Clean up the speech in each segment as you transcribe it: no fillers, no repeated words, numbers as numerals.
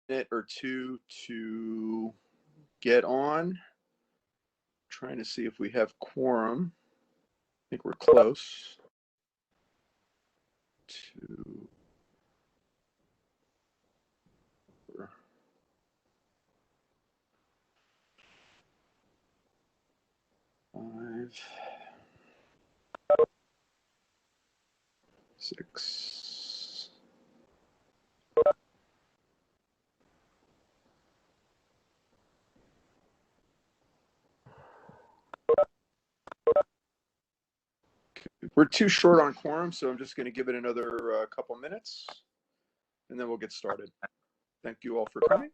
minute or two to get on. Trying to see if we have quorum. I think we're close to. Five, 6. We're too short on quorum, so I'm just going to give it another couple minutes, and then we'll get started. Thank you all for coming.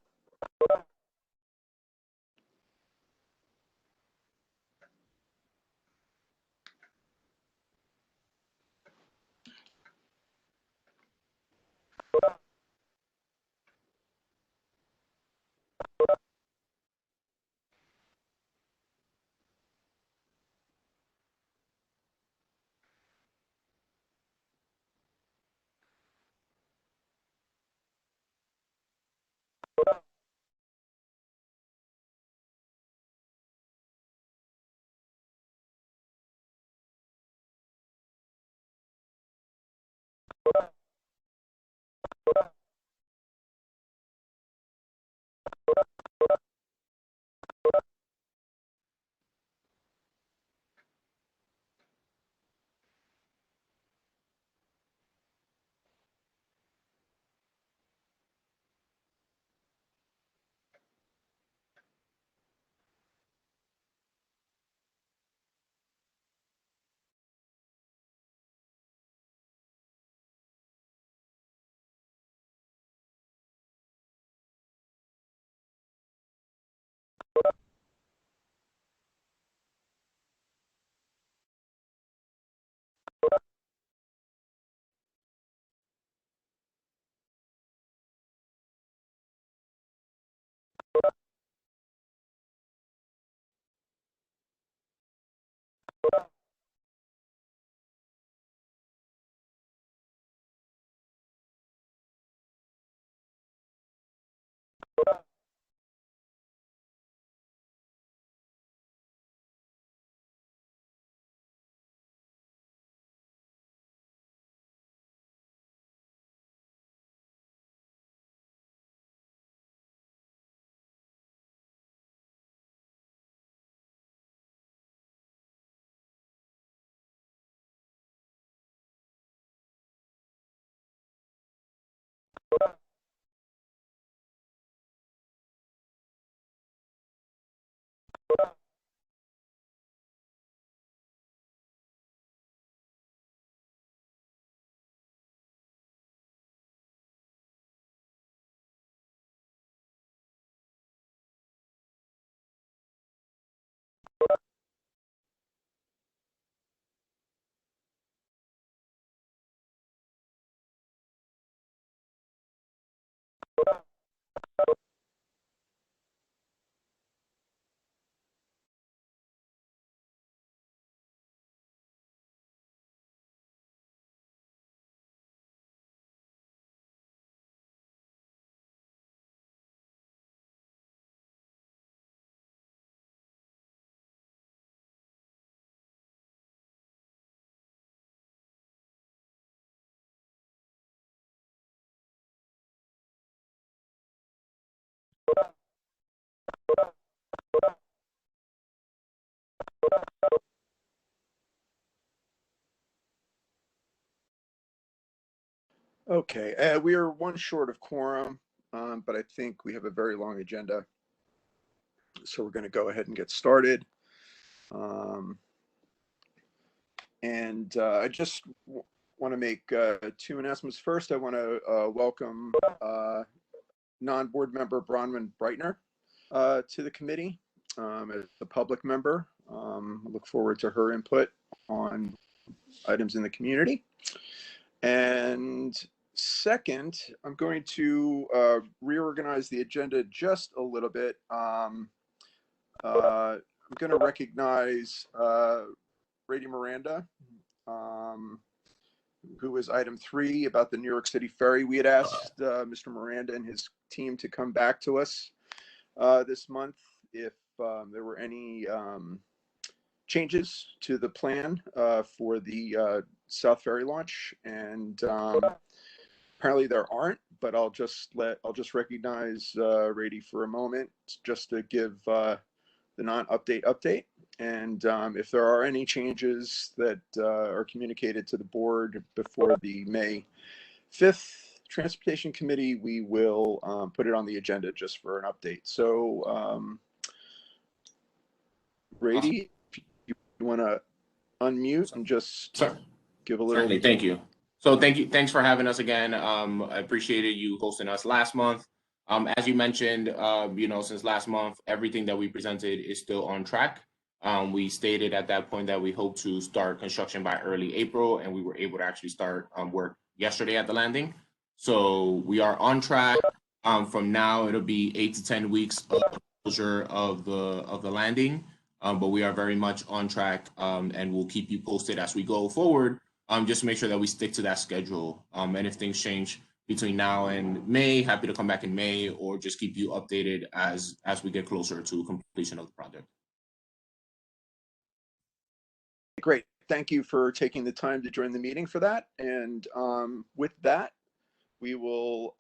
Okay, we are one short of quorum, but I think we have a very long agenda. So we're going to go ahead and get started. I just want to make 2 announcements. First, I want to welcome non-board member Bronwyn Breitner to the committee as a public member. I look forward to her input on items in the community. And second, I'm going to reorganize the agenda just a little bit. I'm going to recognize Brady Miranda, who was item 3 about the New York City ferry. We had asked Mr. Miranda and his team to come back to us this month if there were any changes to the plan for the South Ferry launch, and apparently there aren't. But I'll just recognize Rady for a moment just to give the non-update. And if there are any changes that are communicated to the board before the May 5th Transportation Committee, we will put it on the agenda just for an update. So, Rady, if you want to unmute and just give a little. Certainly, thank you. So thanks for having us again. I appreciated you hosting us last month. As you mentioned, since last month, everything that we presented is still on track. We stated at that point that we hope to start construction by early April, and we were able to actually start work yesterday at the landing. So we are on track. From now, it'll be 8 to 10 weeks of closure of the landing, but we are very much on track, and we'll keep you posted as we go forward. Just to make sure that we stick to that schedule. And if things change between now and May, happy to come back in May, or just keep you updated as we get closer to completion of the project. Great. Thank you for taking the time to join the meeting for that. And with that, we will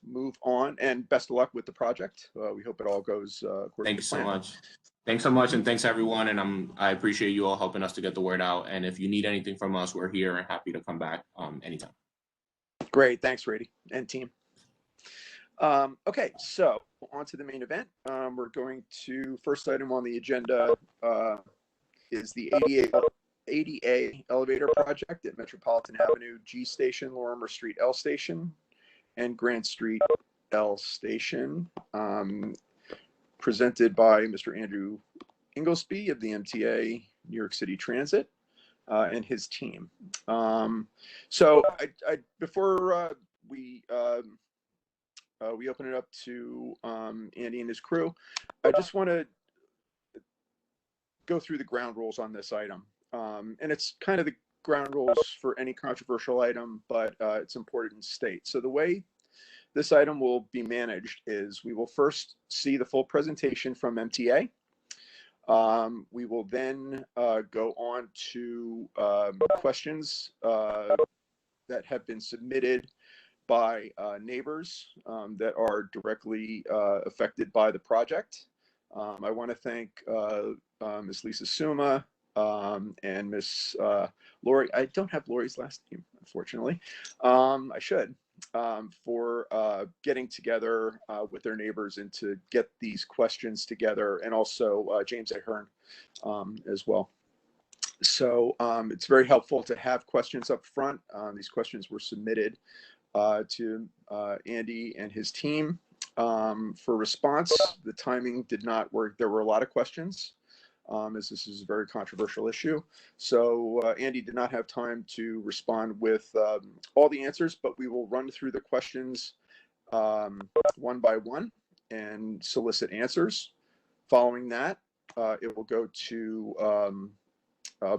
move on, and best of luck with the project. We hope it all goes according to plan. Thanks so much. Thanks so much, and thanks everyone. And I appreciate you all helping us to get the word out. And if you need anything from us, we're here and happy to come back anytime. Great, thanks, Rady and team. Okay, so on to the main event. We're going to, first item on the agenda is the ADA elevator project at Metropolitan Avenue G Station, Lorma Street L Station, and Grant Street L Station. Presented by Mr. Andrew Inglesby of the MTA New York City Transit and his team. So before we open it up to Andy and his crew, I just want to go through the ground rules on this item. And it's kind of the ground rules for any controversial item, but it's important to state. So the way this item will be managed is we will first see the full presentation from MTA. We will then go on to questions that have been submitted by neighbors that are directly affected by the project. I want to thank Ms. Lisa Suma and Ms. Lori. I don't have Lori's last name, unfortunately. I should. For getting together with their neighbors and to get these questions together, and also James Ahern as well. So it's very helpful to have questions up front. These questions were submitted to Andy and his team for response. The timing did not work. There were a lot of questions. As this is a very controversial issue. So Andy did not have time to respond with all the answers, but we will run through the questions one by one and solicit answers. Following that, it will go to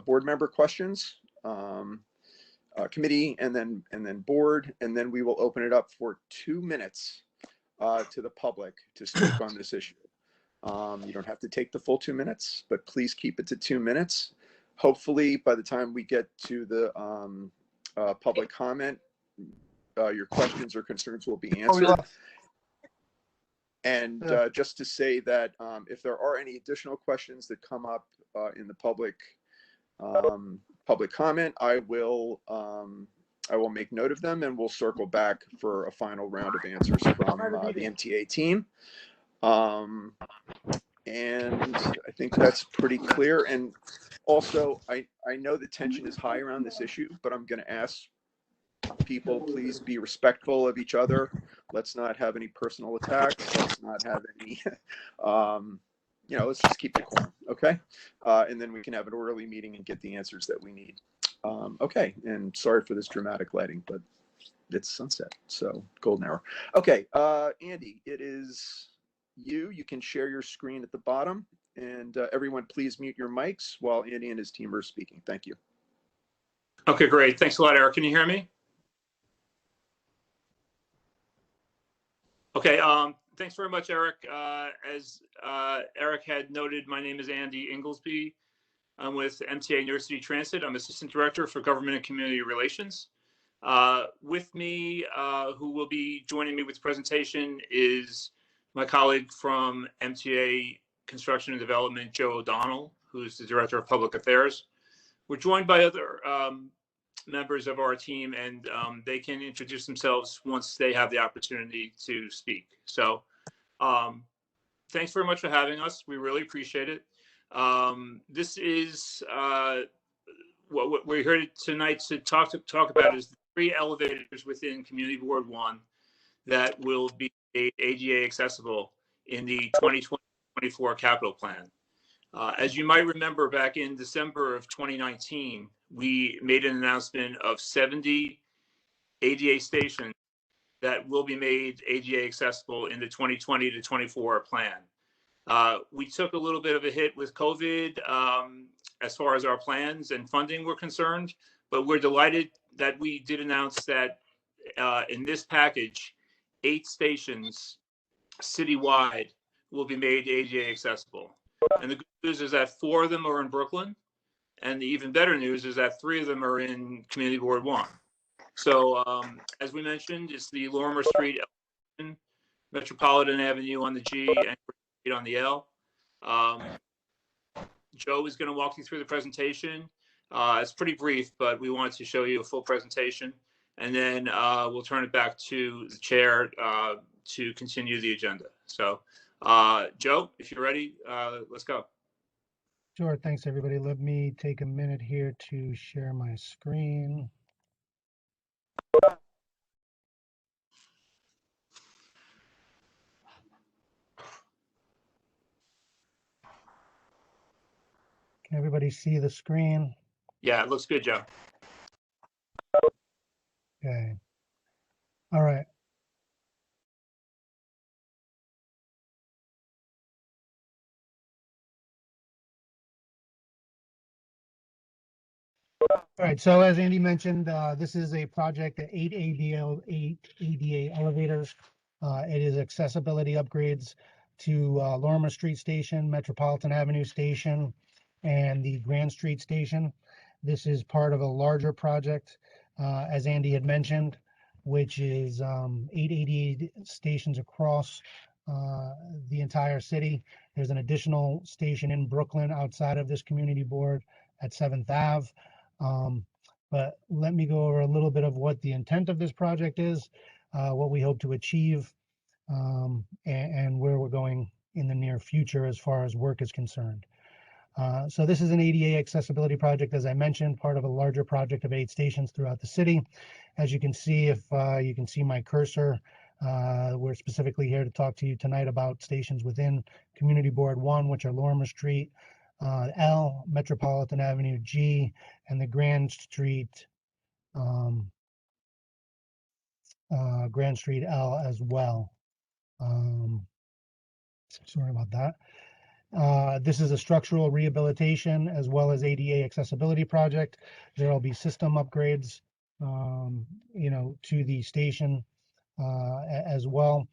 board member questions, committee, and then board, and then we will open it up for 2 minutes to the public to speak on this issue. You don't have to take the full 2 minutes, but please keep it to 2 minutes. Hopefully, by the time we get to the public comment, your questions or concerns will be answered. And just to say that if there are any additional questions that come up in the public comment, I will make note of them, and we'll circle back for a final round of answers from the MTA team. And I think that's pretty clear. And also, I know the tension is high around this issue, but I'm going to ask people, please be respectful of each other. Let's not have any personal attacks. Let's not have any, let's just keep it calm, okay? And then we can have an orderly meeting and get the answers that we need. Okay, and sorry for this dramatic lighting, but it's sunset, so golden hour. Okay, Andy, it is you. You can share your screen at the bottom, and everyone please mute your mics while Andy and his team are speaking. Thank you. Okay, great. Thanks a lot, Eric. Can you hear me? Okay, thanks very much, Eric. As Eric had noted, my name is Andy Inglesby. I'm with MTA New York City Transit. I'm Assistant Director for Government and Community Relations. With me, who will be joining me with the presentation, is my colleague from MTA Construction and Development, Joe O'Donnell, who's the Director of Public Affairs. We're joined by other members of our team, and they can introduce themselves once they have the opportunity to speak. So thanks very much for having us. We really appreciate it. This is what we're here tonight to talk about is the 3 elevators within Community Board 1 that will be ADA accessible in the 2024 capital plan. As you might remember, back in December of 2019, we made an announcement of 70 ADA stations that will be made ADA accessible in the 2020 to 24 plan. We took a little bit of a hit with COVID as far as our plans and funding were concerned, but we're delighted that we did announce that in this package, 8 stations citywide will be made ADA accessible. And the good news is that 4 of them are in Brooklyn. And the even better news is that 3 of them are in Community Board 1. So as we mentioned, it's the Lorma Street, Metropolitan Avenue on the G, and Street on the L. Joe is going to walk you through the presentation. It's pretty brief, but we wanted to show you a full presentation. And then we'll turn it back to the chair to continue the agenda. So Joe, if you're ready, let's go. Sure. Thanks, everybody. Let me take a minute here to share my screen. Can everybody see the screen? Yeah, it looks good, Joe. Okay. All right. All right, so as Andy mentioned, this is a project at 8 ADA elevators. It is accessibility upgrades to Lorma Street Station, Metropolitan Avenue Station, and the Grand Street Station. This is part of a larger project, as Andy had mentioned, which is 8 ADA stations across the entire city. There's an additional station in Brooklyn outside of this community board at 7th Ave. But let me go over a little bit of what the intent of this project is, what we hope to achieve, and where we're going in the near future as far as work is concerned. So this is an ADA accessibility project, as I mentioned, part of a larger project of 8 stations throughout the city. As you can see, if you can see my cursor, we're specifically here to talk to you tonight about stations within Community Board 1, which are Lorma Street, L, Metropolitan Avenue G, and the Grand Street L as well. Sorry about that. This is a structural rehabilitation as well as ADA accessibility project. There will be system upgrades, to the station as well.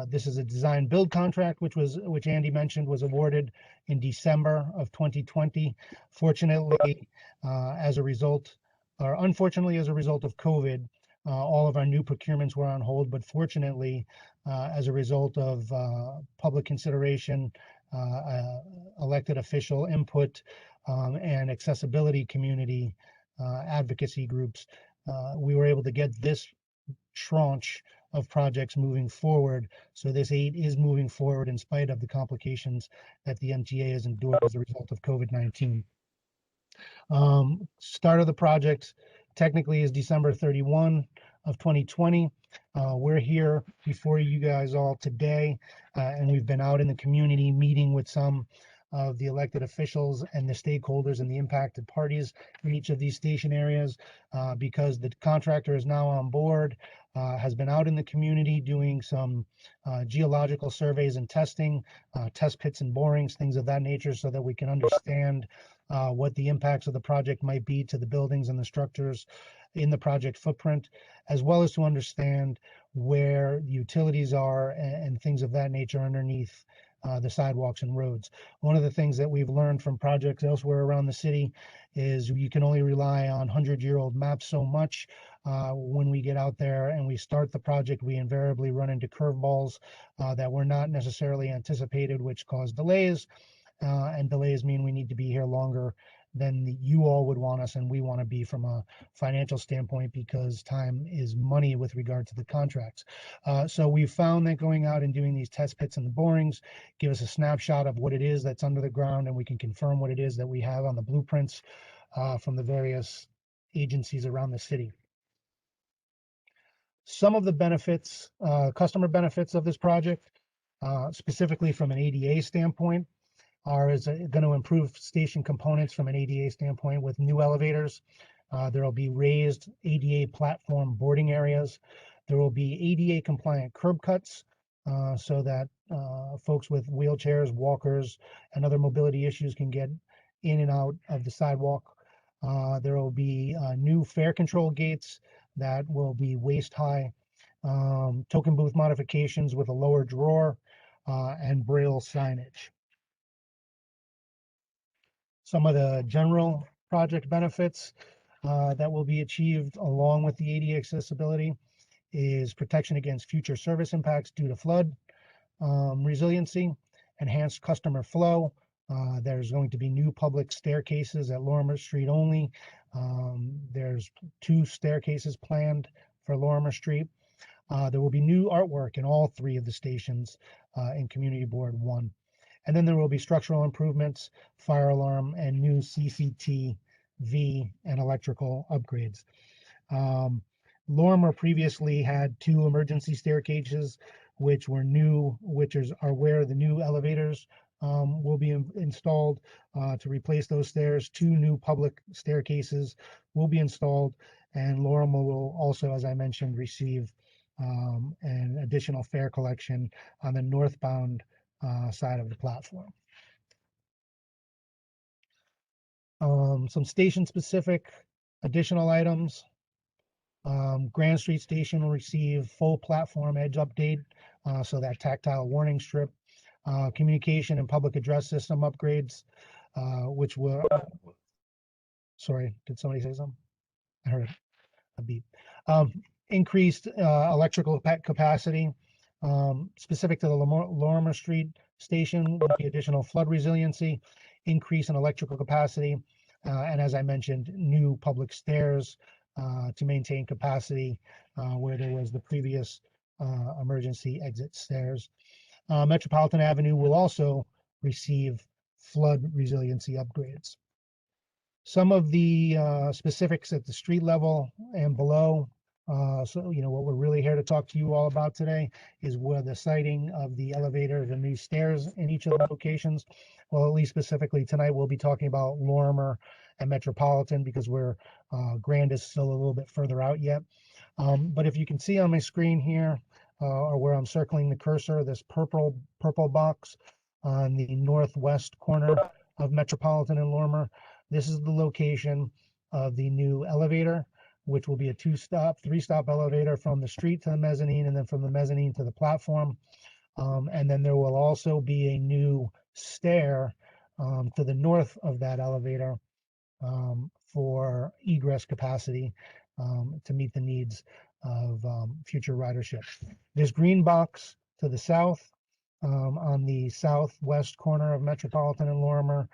This is a design build contract, which Andy mentioned was awarded in December of 2020. Fortunately, unfortunately, as a result of COVID, all of our new procurements were on hold, but fortunately, as a result of public consideration, elected official input, and accessibility community advocacy groups, we were able to get this tranche of projects moving forward. So this 8 is moving forward in spite of the complications that the MTA has endured as a result of COVID-19. Start of the project technically is December 31 of 2020. We're here before you guys all today, and we've been out in the community meeting with some of the elected officials and the stakeholders and the impacted parties in each of these station areas, because the contractor is now on board. has been out in the community doing some geological surveys and testing, test pits and borings, things of that nature, so that we can understand what the impacts of the project might be to the buildings and the structures in the project footprint, as well as to understand where the utilities are and things of that nature underneath the sidewalks and roads. One of the things that we've learned from projects elsewhere around the city is you can only rely on 100-year-old maps so much. When we get out there and we start the project, we invariably run into curveballs that were not necessarily anticipated, which cause delays. And delays mean we need to be here longer than you all would want us, and we want to be from a financial standpoint, because time is money with regard to the contracts. So we've found that going out and doing these test pits and the borings give us a snapshot of what it is that's under the ground, and we can confirm what it is that we have on the blueprints from the various agencies around the city. Some of the benefits, customer benefits of this project, specifically from an ADA standpoint, is going to improve station components from an ADA standpoint with new elevators. There will be raised ADA platform boarding areas. There will be ADA compliant curb cuts so that folks with wheelchairs, walkers, and other mobility issues can get in and out of the sidewalk. There will be new fare control gates that will be waist high, token booth modifications with a lower drawer, and braille signage. Some of the general project benefits that will be achieved along with the ADA accessibility is protection against future service impacts due to flood, resiliency, enhanced customer flow. There's going to be new public staircases at Lorma Street only. There's 2 staircases planned for Lorma Street. There will be new artwork in all 3 of the stations in Community Board 1. And then there will be structural improvements, fire alarm, and new CCTV and electrical upgrades. Lorma previously had 2 emergency staircases, which were new, are where the new elevators will be installed to replace those stairs. 2 new public staircases will be installed, and Lorma will also, as I mentioned, receive an additional fare collection on the northbound side of the platform. Some station-specific additional items. Grand Street Station will receive full platform edge update, so that tactile warning strip. Communication and public address system upgrades, which were, sorry, did somebody say something? I heard a beep. Increased electrical capacity, specific to the Lorma Street Station will be additional flood resiliency, increase in electrical capacity, and as I mentioned, new public stairs to maintain capacity where there was the previous emergency exit stairs. Metropolitan Avenue will also receive flood resiliency upgrades. Some of the specifics at the street level and below. So, what we're really here to talk to you all about today is where the siting of the elevator, the new stairs in each of the locations. Well, at least specifically tonight, we'll be talking about Lorma and Metropolitan, because Grand is still a little bit further out yet. But if you can see on my screen here, or where I'm circling the cursor, this purple box on the northwest corner of Metropolitan and Lorma, this is the location of the new elevator, which will be a 2-stop, 3-stop elevator from the street to the mezzanine, and then from the mezzanine to the platform. And then there will also be a new stair to the north of that elevator for egress capacity to meet the needs of future ridership. This green box to the south on the southwest corner of Metropolitan and Lorma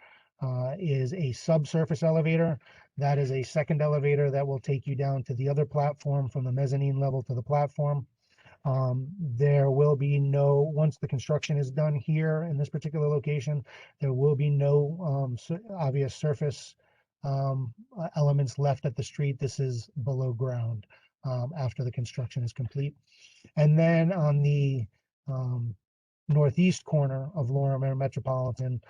is a subsurface elevator. That is a second elevator that will take you down to the other platform from the mezzanine level to the platform. There will be once the construction is done here in this particular location, there will be no obvious surface elements left at the street. This is below ground after the construction is complete. And then on the northeast corner of Lorma Metropolitan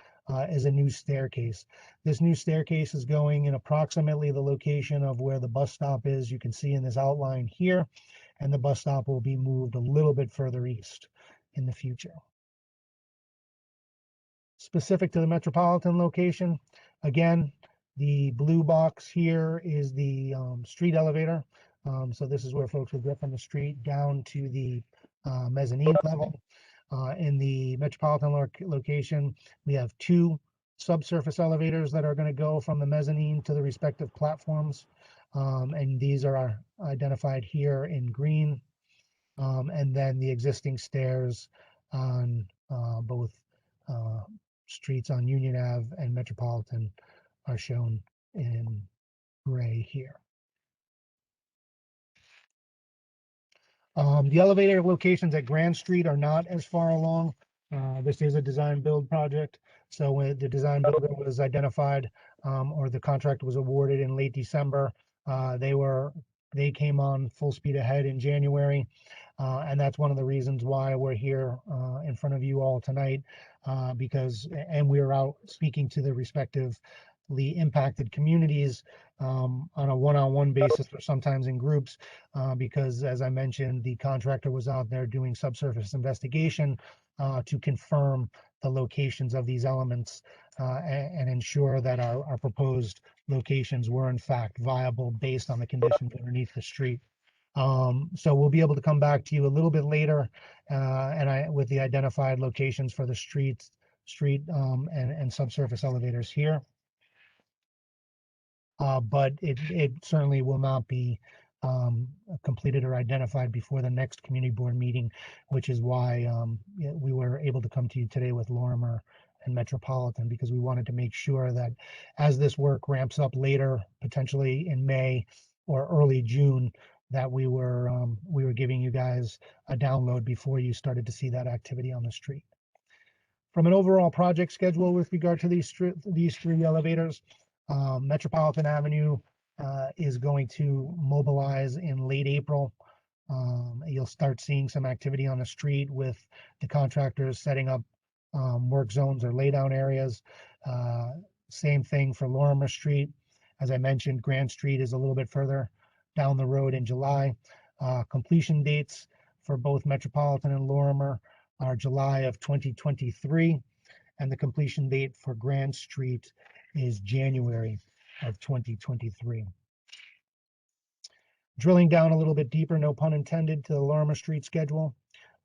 is a new staircase. This new staircase is going in approximately the location of where the bus stop is. You can see in this outline here. and the bus stop will be moved a little bit further east in the future. Specific to the Metropolitan location, again, the blue box here is the street elevator. So this is where folks will get from the street down to the mezzanine level. In the Metropolitan location, we have two subsurface elevators that are going to go from the mezzanine to the respective platforms. And these are identified here in green. And then the existing stairs on both streets on Union Ave and Metropolitan are shown in gray here. The elevator locations at Grand Street are not as far along. This is a design build project. So when the design builder was identified or the contract was awarded in late December, they came on full speed ahead in January. And that's one of the reasons why we're here in front of you all tonight, and we're out speaking to the respectively impacted communities on a one-on-one basis or sometimes in groups, because as I mentioned, the contractor was out there doing subsurface investigation to confirm the locations of these elements and ensure that our proposed locations were in fact viable based on the conditions underneath the street. So we'll be able to come back to you a little bit later with the identified locations for the street and subsurface elevators here. But it certainly will not be completed or identified before the next community board meeting, which is why we were able to come to you today with Lorma and Metropolitan, because we wanted to make sure that as this work ramps up later, potentially in May or early June, that we were giving you guys a download before you started to see that activity on the street. From an overall project schedule with regard to these three elevators, Metropolitan Avenue is going to mobilize in late April. You'll start seeing some activity on the street with the contractors setting up work zones or laydown areas. Same thing for Lorma Street. As I mentioned, Grand Street is a little bit further down the road in July. Completion dates for both Metropolitan and Lorma are July of 2023, and the completion date for Grand Street is January of 2023. Drilling down a little bit deeper, no pun intended, to the Lorma Street schedule.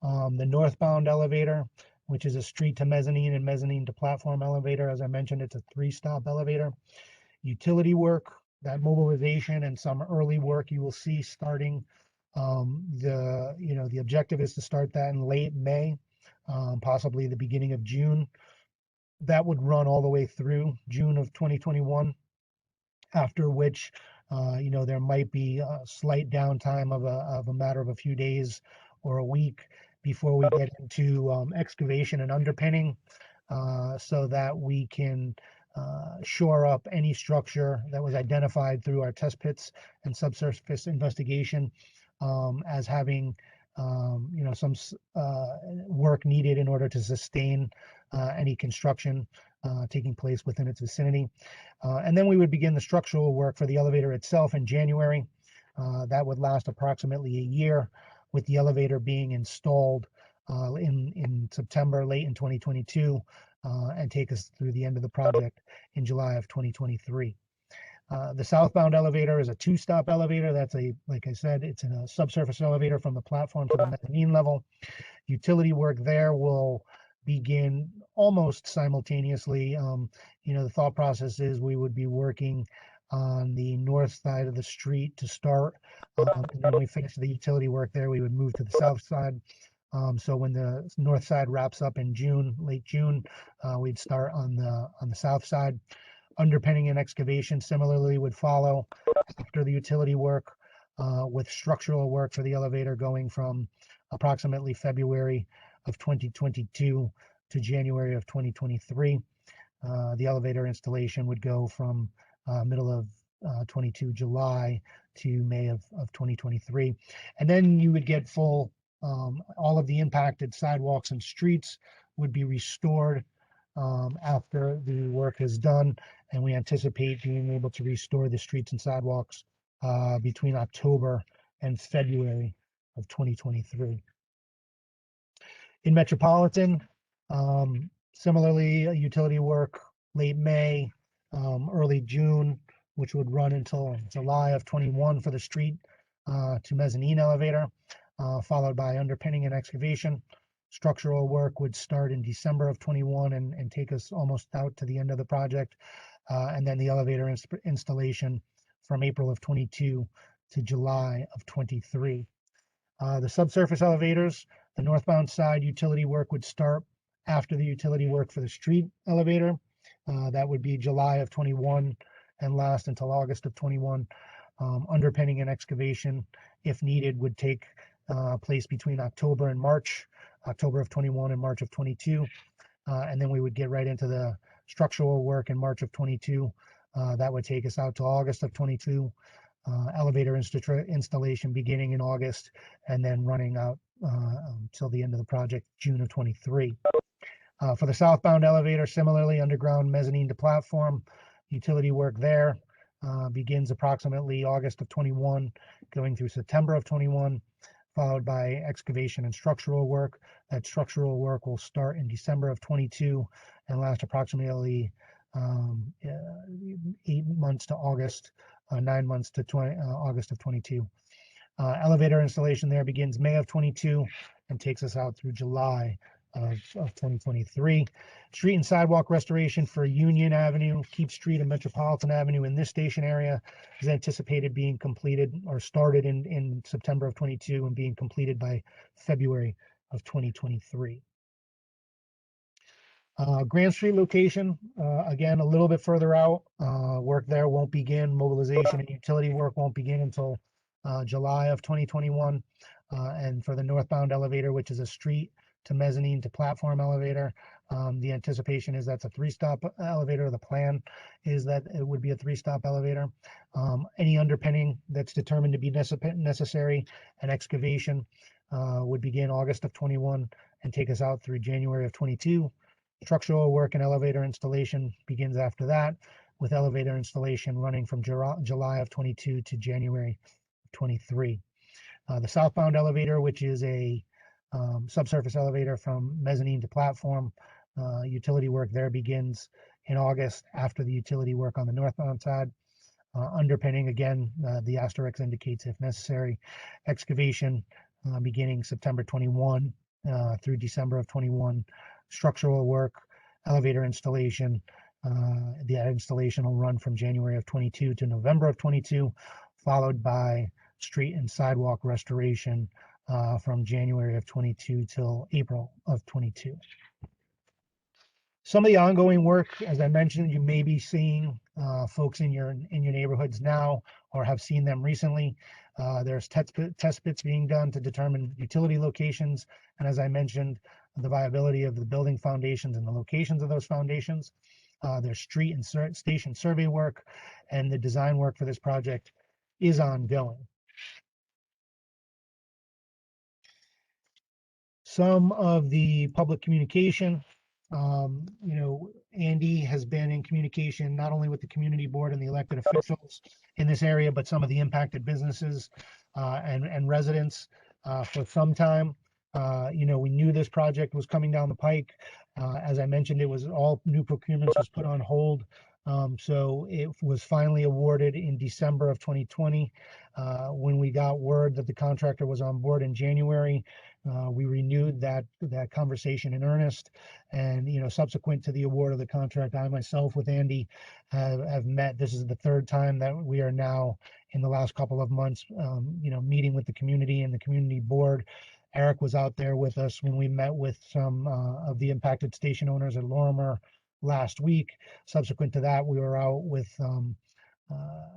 The Northbound Elevator, which is a street to mezzanine and mezzanine to platform elevator. As I mentioned, it's a 3-stop elevator. Utility work, that mobilization and some early work you will see starting. The objective is to start that in late May, possibly the beginning of June. That would run all the way through June of 2021, after which there might be a slight downtime of a matter of a few days or a week before we get into excavation and underpinning, so that we can shore up any structure that was identified through our test pits and subsurface investigation as having some work needed in order to sustain any construction taking place within its vicinity. And then we would begin the structural work for the elevator itself in January. That would last approximately a year, with the elevator being installed in September, late in 2022, and take us through the end of the project in July of 2023. The Southbound Elevator is a 2-stop elevator. That's like I said, it's a subsurface elevator from the platform to the mezzanine level. Utility work there will begin almost simultaneously. The thought process is we would be working on the north side of the street to start, and then when we finish the utility work there, we would move to the south side. So when the north side wraps up in June, late June, we'd start on the south side. Underpinning and excavation similarly would follow after the utility work, with structural work for the elevator going from approximately February of 2022 to January of 2023. The elevator installation would go from middle of 22 July to May of 2023. And then you would get full, all of the impacted sidewalks and streets would be restored after the work is done. And we anticipate being able to restore the streets and sidewalks between October and February of 2023. In Metropolitan, similarly, utility work late May, early June, which would run until July of 21 for the street to mezzanine elevator, followed by underpinning and excavation. Structural work would start in December of 21 and take us almost out to the end of the project. And then the elevator installation from April of 22 to July of 23. The subsurface elevators, the northbound side utility work would start after the utility work for the street elevator. That would be July of 21 and last until August of 21. Underpinning and excavation, if needed, would take place between October and March, October of 21 and March of 22. And then we would get right into the structural work in March of 22. That would take us out to August of 22. Elevator installation beginning in August and then running out till the end of the project, June of 23. For the southbound elevator, similarly, underground mezzanine to platform, utility work there begins approximately August of 21, going through September of 21, followed by excavation and structural work. That structural work will start in December of 22 and last approximately 8 months to August, 9 months to August of 22. Elevator installation there begins May of 22 and takes us out through July of 2023. Street and sidewalk restoration for Union Avenue, Keep Street, and Metropolitan Avenue in this station area is anticipated being completed or started in September of 22 and being completed by February of 2023. Grand Street location, again, a little bit further out. Work there won't begin. Mobilization and utility work won't begin until July of 2021. And for the northbound elevator, which is a street to mezzanine to platform elevator, the anticipation is that's a 3-stop elevator. The plan is that it would be a 3-stop elevator. Any underpinning that's determined to be necessary and excavation would begin August of 21 and take us out through January of 22. Structural work and elevator installation begins after that, with elevator installation running from July of 22 to January of 23. The southbound elevator, which is a subsurface elevator from mezzanine to platform, utility work there begins in August after the utility work on the northbound side. Underpinning, again, the asterisk indicates if necessary. Excavation beginning September 21 through December of 21. Structural work, elevator installation. The installation will run from January of 22 to November of 22, followed by street and sidewalk restoration from January of 22 till April of 22. Some of the ongoing work, as I mentioned, you may be seeing folks in your neighborhoods now or have seen them recently. There's test pits being done to determine utility locations, and as I mentioned, the viability of the building foundations and the locations of those foundations. There's street and station survey work, and the design work for this project is ongoing. Some of the public communication, Andy has been in communication not only with the community board and the elected officials in this area, but some of the impacted businesses and residents for some time. We knew this project was coming down the pike. As I mentioned, it was all new procurements was put on hold. So it was finally awarded in December of 2020. When we got word that the contractor was on board in January, we renewed that conversation in earnest. And, subsequent to the award of the contract, I myself with Andy have met. This is the third time that we are now in the last couple of months, meeting with the community and the community board. Eric was out there with us when we met with some of the impacted station owners at Lorma last week. Subsequent to that, we were out with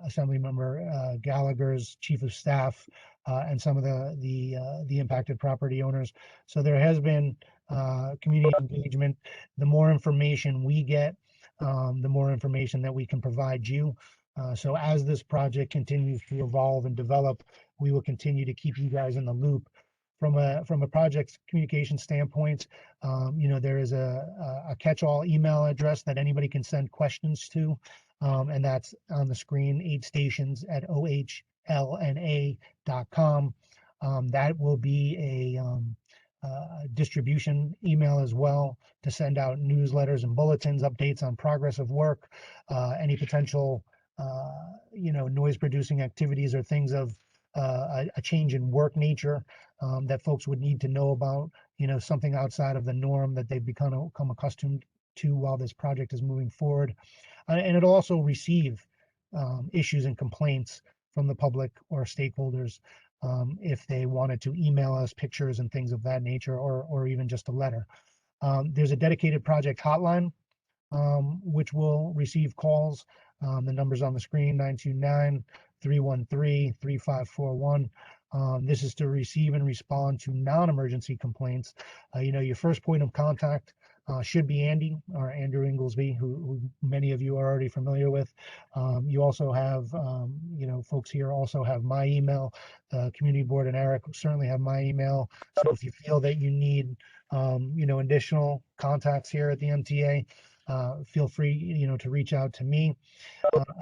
Assemblymember Gallagher's chief of staff and some of the impacted property owners. So there has been community engagement. The more information we get, the more information that we can provide you. So as this project continues to evolve and develop, we will continue to keep you guys in the loop. From a project communication standpoint, there is a catch-all email address that anybody can send questions to, and that's on the screen, 8stations@ohlna.com. That will be a distribution email as well to send out newsletters and bulletins, updates on progress of work, any potential noise producing activities or things of a change in work nature that folks would need to know about, something outside of the norm that they've become accustomed to while this project is moving forward. And it'll also receive issues and complaints from the public or stakeholders if they wanted to email us pictures and things of that nature, or even just a letter. There's a dedicated project hotline which will receive calls. The number's on the screen, 929-313-3541. This is to receive and respond to non-emergency complaints. Your first point of contact should be Andy or Andrew Inglesby, who many of you are already familiar with. You also have, folks here also have my email. The community board and Eric certainly have my email. So if you feel that you need, additional contacts here at the MTA, feel free, to reach out to me.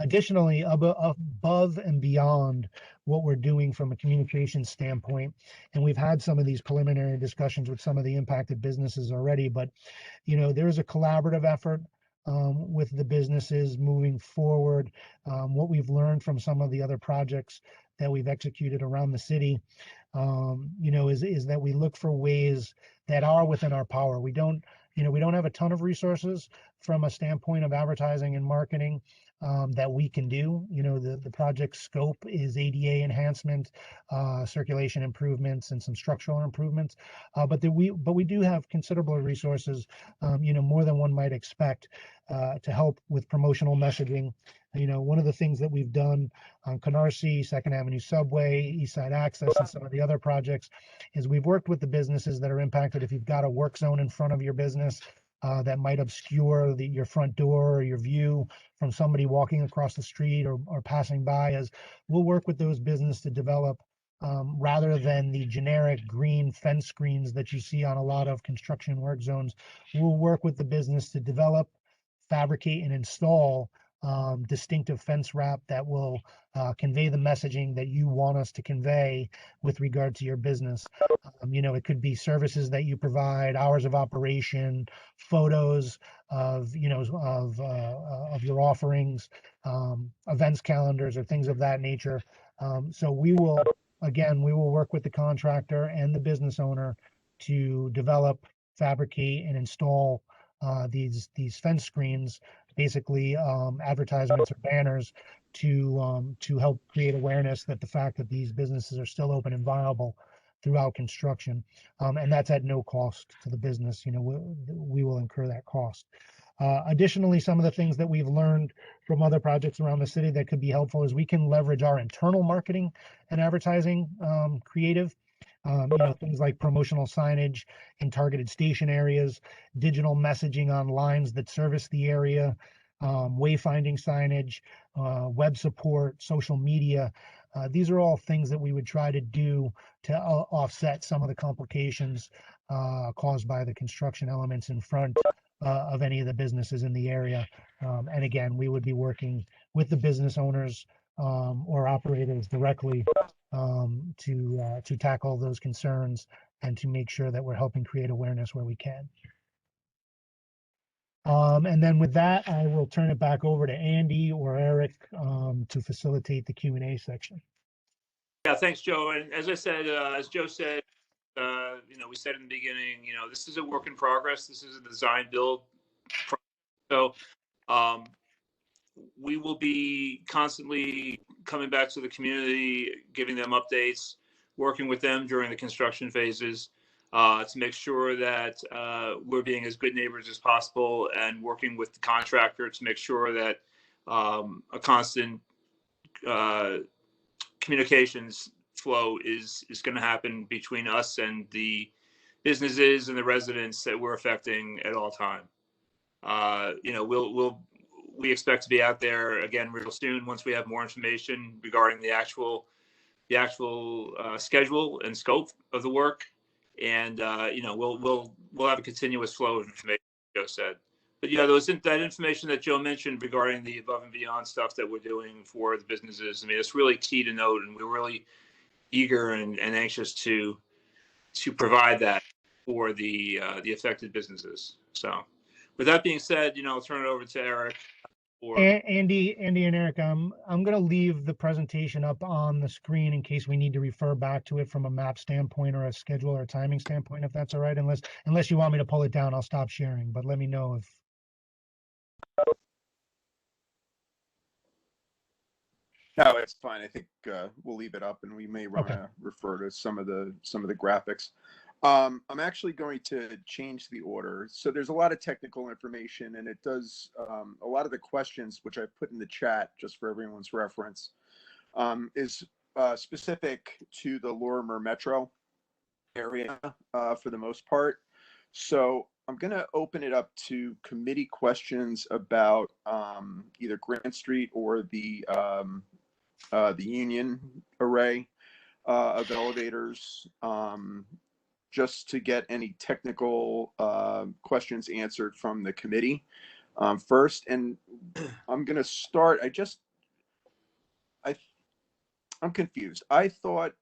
Additionally, above and beyond what we're doing from a communication standpoint, and we've had some of these preliminary discussions with some of the impacted businesses already, but there's a collaborative effort with the businesses moving forward. What we've learned from some of the other projects that we've executed around the city, is that we look for ways that are within our power. We don't have a ton of resources from a standpoint of advertising and marketing that we can do. The project scope is ADA enhancement, circulation improvements, and some structural improvements. But we do have considerable resources, more than one might expect, to help with promotional messaging. One of the things that we've done on Canarsie, Second Avenue Subway, East Side Access, and some of the other projects is we've worked with the businesses that are impacted. If you've got a work zone in front of your business that might obscure your front door or your view from somebody walking across the street or passing by, as we'll work with those businesses to develop, rather than the generic green fence screens that you see on a lot of construction work zones, we'll work with the business to develop, fabricate, and install distinctive fence wrap that will convey the messaging that you want us to convey with regard to your business. It could be services that you provide, hours of operation, photos of your offerings, events calendars, or things of that nature. So we will work with the contractor and the business owner to develop, fabricate, and install these fence screens, basically advertisements or banners to help create awareness that the fact that these businesses are still open and viable throughout construction, and that's at no cost to the business. We will incur that cost. Additionally, some of the things that we've learned from other projects around the city that could be helpful is we can leverage our internal marketing and advertising creative. Things like promotional signage in targeted station areas, digital messaging on lines that service the area, wayfinding signage, web support, social media. These are all things that we would try to do to offset some of the complications caused by the construction elements in front of any of the businesses in the area. And again, we would be working with the business owners or operators directly to tackle those concerns and to make sure that we're helping create awareness where we can. And then with that, I will turn it back over to Andy or Eric to facilitate the Q&A section. Yeah, thanks, Joe. And as I said, as Joe said, we said in the beginning, this is a work in progress. This is a design build. So we will be constantly coming back to the community, giving them updates, working with them during the construction phases to make sure that we're being as good neighbors as possible, and working with the contractor to make sure that a constant communications flow is going to happen between us and the businesses and the residents that we're affecting at all time. We expect to be out there again real soon once we have more information regarding the actual schedule and scope of the work, and we'll have a continuous flow of information, Joe said. But that information that Joe mentioned regarding the above and beyond stuff that we're doing for the businesses, I mean, it's really key to note, and we're really eager and anxious to provide that for the affected businesses. So, with that being said, I'll turn it over to Eric. Andy and Eric, I'm going to leave the presentation up on the screen in case we need to refer back to it from a map standpoint or a schedule or a timing standpoint, if that's all right. Unless you want me to pull it down, I'll stop sharing. But let me know if. No, it's fine. I think we'll leave it up, and we may want to refer to some of the graphics. I'm actually going to change the order. So there's a lot of technical information, and it does a lot of the questions, which I put in the chat just for everyone's reference, is specific to the Lorma Metro area for the most part. So I'm going to open it up to committee questions about either Grant Street or the Union array of elevators, just to get any technical questions answered from the committee first. And I'm going to start. I'm confused. I thought,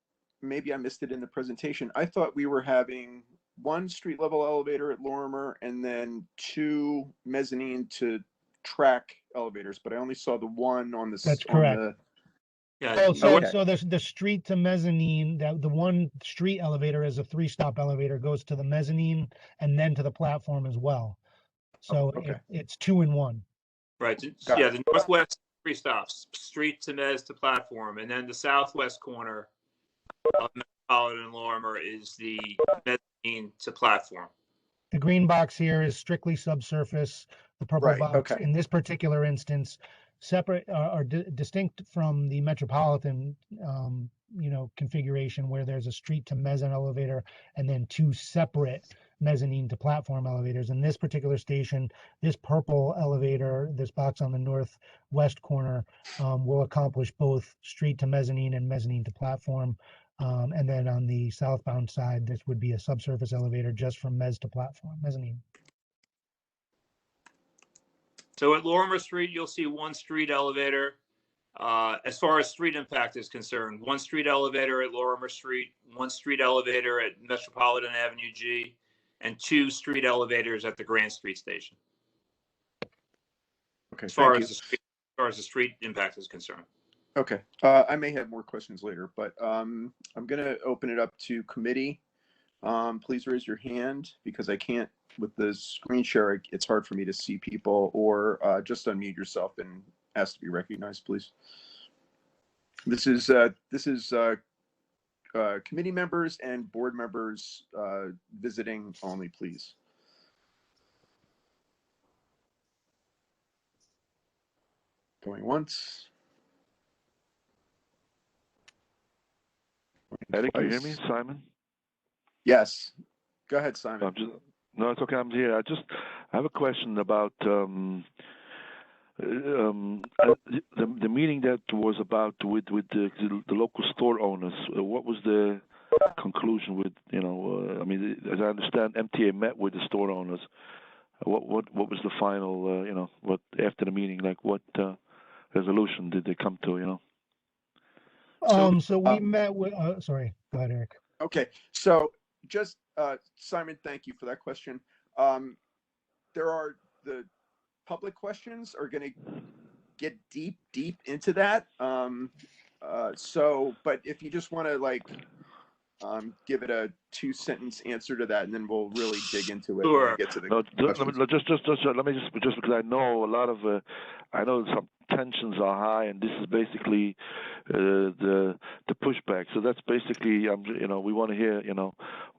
maybe I missed it in the presentation, I thought we were having one street level elevator at Lorimer and then 2 mezzanine to track elevators, but I only saw the one on the. That's correct. Yeah. So the street to mezzanine, the one street elevator is a 3-stop elevator, goes to the mezzanine and then to the platform as well. So it's 2 in 1. Right. Yeah, the northwest 3 stops, street to mezz to platform, and then the southwest corner of Metropolitan and Lorma is the mezzanine to platform. The green box here is strictly subsurface. The purple box in this particular instance, separate or distinct from the Metropolitan, configuration where there's a street to mezzanine elevator and then 2 separate mezzanine to platform elevators. In this particular station, this purple elevator, this box on the northwest corner, will accomplish both street to mezzanine and mezzanine to platform. And then on the southbound side, this would be a subsurface elevator just from mezz to platform, mezzanine. So at Lorimer Street, you'll see 1 street elevator. As far as street impact is concerned, 1 street elevator at Lorimer Street, 1 street elevator at Metropolitan Avenue G, and 2 street elevators at the Grant Street station. Okay. As far as the street impact is concerned. Okay. I may have more questions later, but I'm going to open it up to committee. Please raise your hand because I can't, with the screen share, it's hard for me to see people, or just unmute yourself and ask to be recognized, please. This is committee members and board members visiting only, please. Going once. Eric, you hear me? Simon? Yes. Go ahead, Simon. No, it's okay. I'm here. I have a question about the meeting that was about with the local store owners. What was the conclusion with, I mean, as I understand, MTA met with the store owners. What was the final, what after the meeting, like what resolution did they come to, So we met with, sorry, go ahead, Eric. Okay, so just, Simon, thank you for that question. There are the public questions are going to get deep into that. But if you just want to give it a 2-sentence answer to that, and then we'll really dig into it. Sure. And get to the just let me just because I know a lot of I know some tensions are high, and this is basically the pushback. So that's basically we want to hear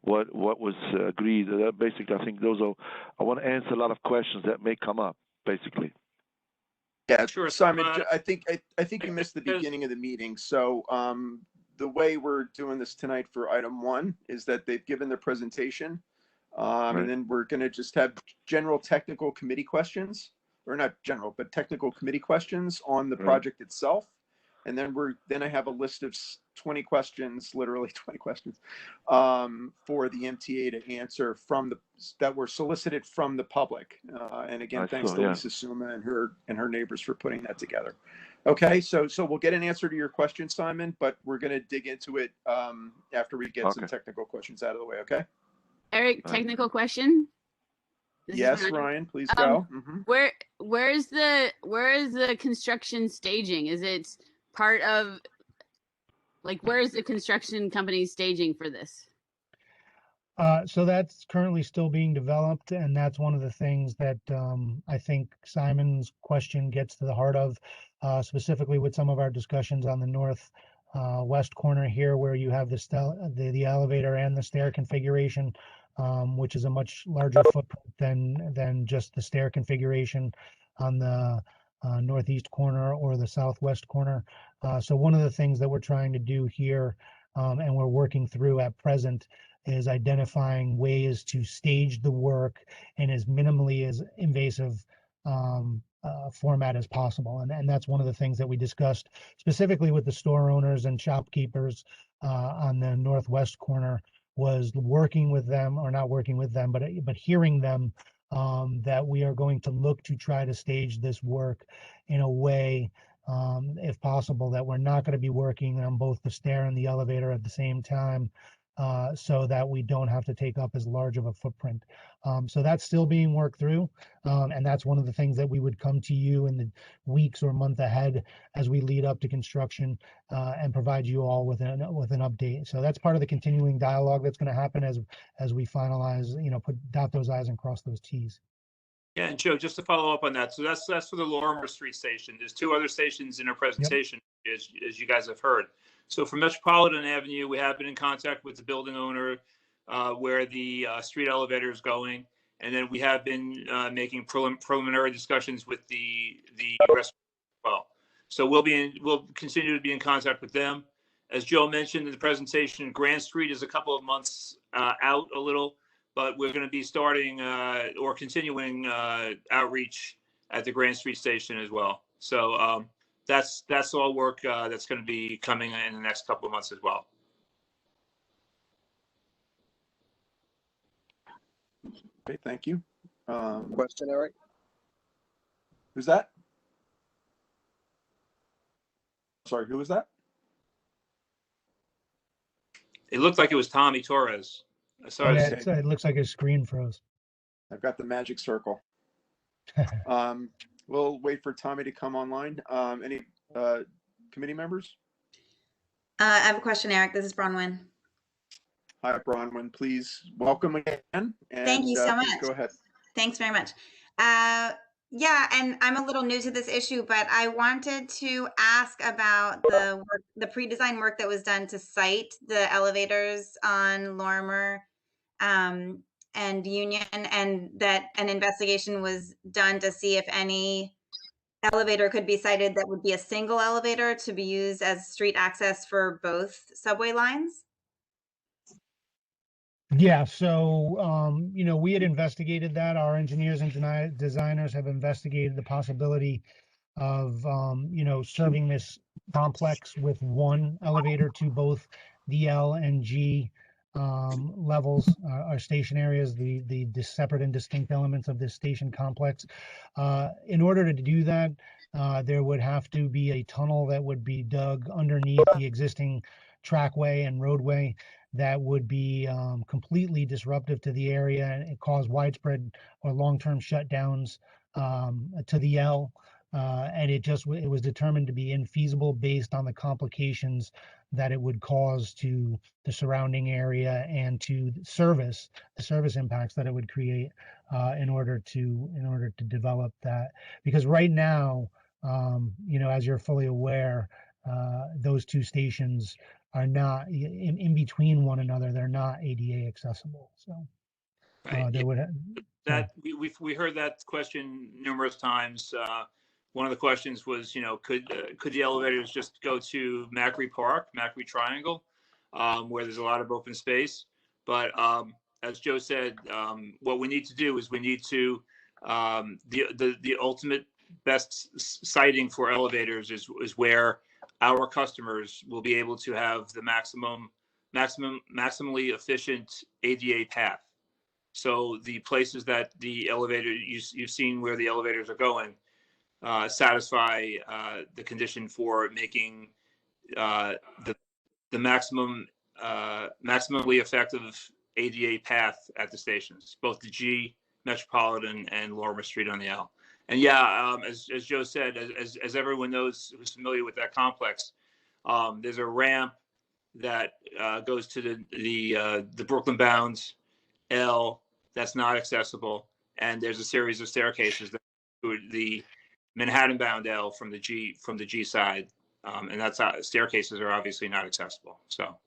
what was agreed. Basically, I think I want to answer a lot of questions that may come up. Basically. Yeah, Sure, Simon. I think you missed the beginning of the meeting. So the way we're doing this tonight for item 1 is that they've given their presentation, and then we're going to just have general technical committee questions, or not general, but technical committee questions on the project itself. And then I have a list of 20 questions, literally 20 questions, for the MTA to answer that were solicited from the public. And again, thanks to Lisa Suma and her neighbors for putting that together. Okay, so we'll get an answer to your question, Simon, but we're going to dig into it after we get some Okay. technical questions out of the way. Okay. Eric, All right. technical question. This is Yes, Ryan. Ryan, please go. Where is the construction staging? Is it part of, like, where is the construction company staging for this? So that's currently still being developed, and that's one of the things that I think Simon's question gets to the heart of, specifically with some of our discussions on the north west corner here, where you have the elevator and the stair configuration, which is a much larger footprint than just the stair configuration on the northeast corner or the southwest corner. So one of the things that we're trying to do here, and we're working through at present, is identifying ways to stage the work in as minimally as invasive format as possible. And that's one of the things that we discussed specifically with the store owners and shopkeepers on the northwest corner, was working with them, or not working with them, but hearing them, that we are going to look to try to stage this work in a way, if possible, that we're not going to be working on both the stair and the elevator at the same time, so that we don't have to take up as large of a footprint. So that's still being worked through. And that's one of the things that we would come to you in the weeks or month ahead as we lead up to construction, and provide you all with an update. So that's part of the continuing dialogue that's going to happen as we finalize, dot those I's and cross those T's. Yeah, and Joe, just to follow up on that, so that's for the Lorma Street station. There's two other stations in our presentation, as you guys have heard. So for Metropolitan Avenue, we have been in contact with the building owner where the street elevator is going, and then we have been making preliminary discussions with the restaurant as well. So we'll continue to be in contact with them. As Joe mentioned in the presentation, Grand Street is a couple of months out a little, but we're going to be starting or continuing outreach at the Grand Street station as well. So that's all work that's going to be coming in the next couple of months as well. Okay, thank you. Question, Eric? Who's that? Sorry, who was that? It looked like it was Tommy Torres. Sorry. Yeah, it looks like his screen froze. I've got the magic circle. We'll wait for Tommy to come online. Any committee members? I have a question, Eric. This is Bronwyn. Hi, Bronwyn. Please welcome again. And, Thank you so much. Go ahead. Thanks very much. Yeah, and I'm a little new to this issue, but I wanted to ask about the pre-design work that was done to site the elevators on Lorma and Union, and that an investigation was done to see if any elevator could be sited that would be a single elevator to be used as street access for both subway lines. Yeah, so we had investigated that. Our engineers and designers have investigated the possibility of serving this complex with one elevator to both the L and G levels, our station areas, the separate and distinct elements of this station complex. In order to do that, there would have to be a tunnel that would be dug underneath the existing trackway and roadway that would be completely disruptive to the area and cause widespread or long-term shutdowns to the L. And it was determined to be infeasible based on the complications that it would cause to the surrounding area and to the service impacts that it would create in order to develop that. Because right now, as you're fully aware, those two stations are not in between one another. They're not ADA accessible. So Right. they would that we heard that question numerous times. One of the questions was, could the elevators just go to Macri Park, Macri Triangle, where there's a lot of open space? But as Joe said, what we need to do is we need to the ultimate best siting for elevators is where our customers will be able to have the maximally efficient ADA path. So the places that the elevator, you've seen where the elevators are going, satisfy the condition for making the maximally effective ADA path at the stations, both the G, Metropolitan, and Lorma Street on the L. And yeah, as Joe said, as everyone knows who's familiar with that complex, there's a ramp that goes to the Brooklyn bound L that's not accessible, and there's a series of staircases that the Manhattan bound L from the G side, and that's how staircases are obviously not accessible. So,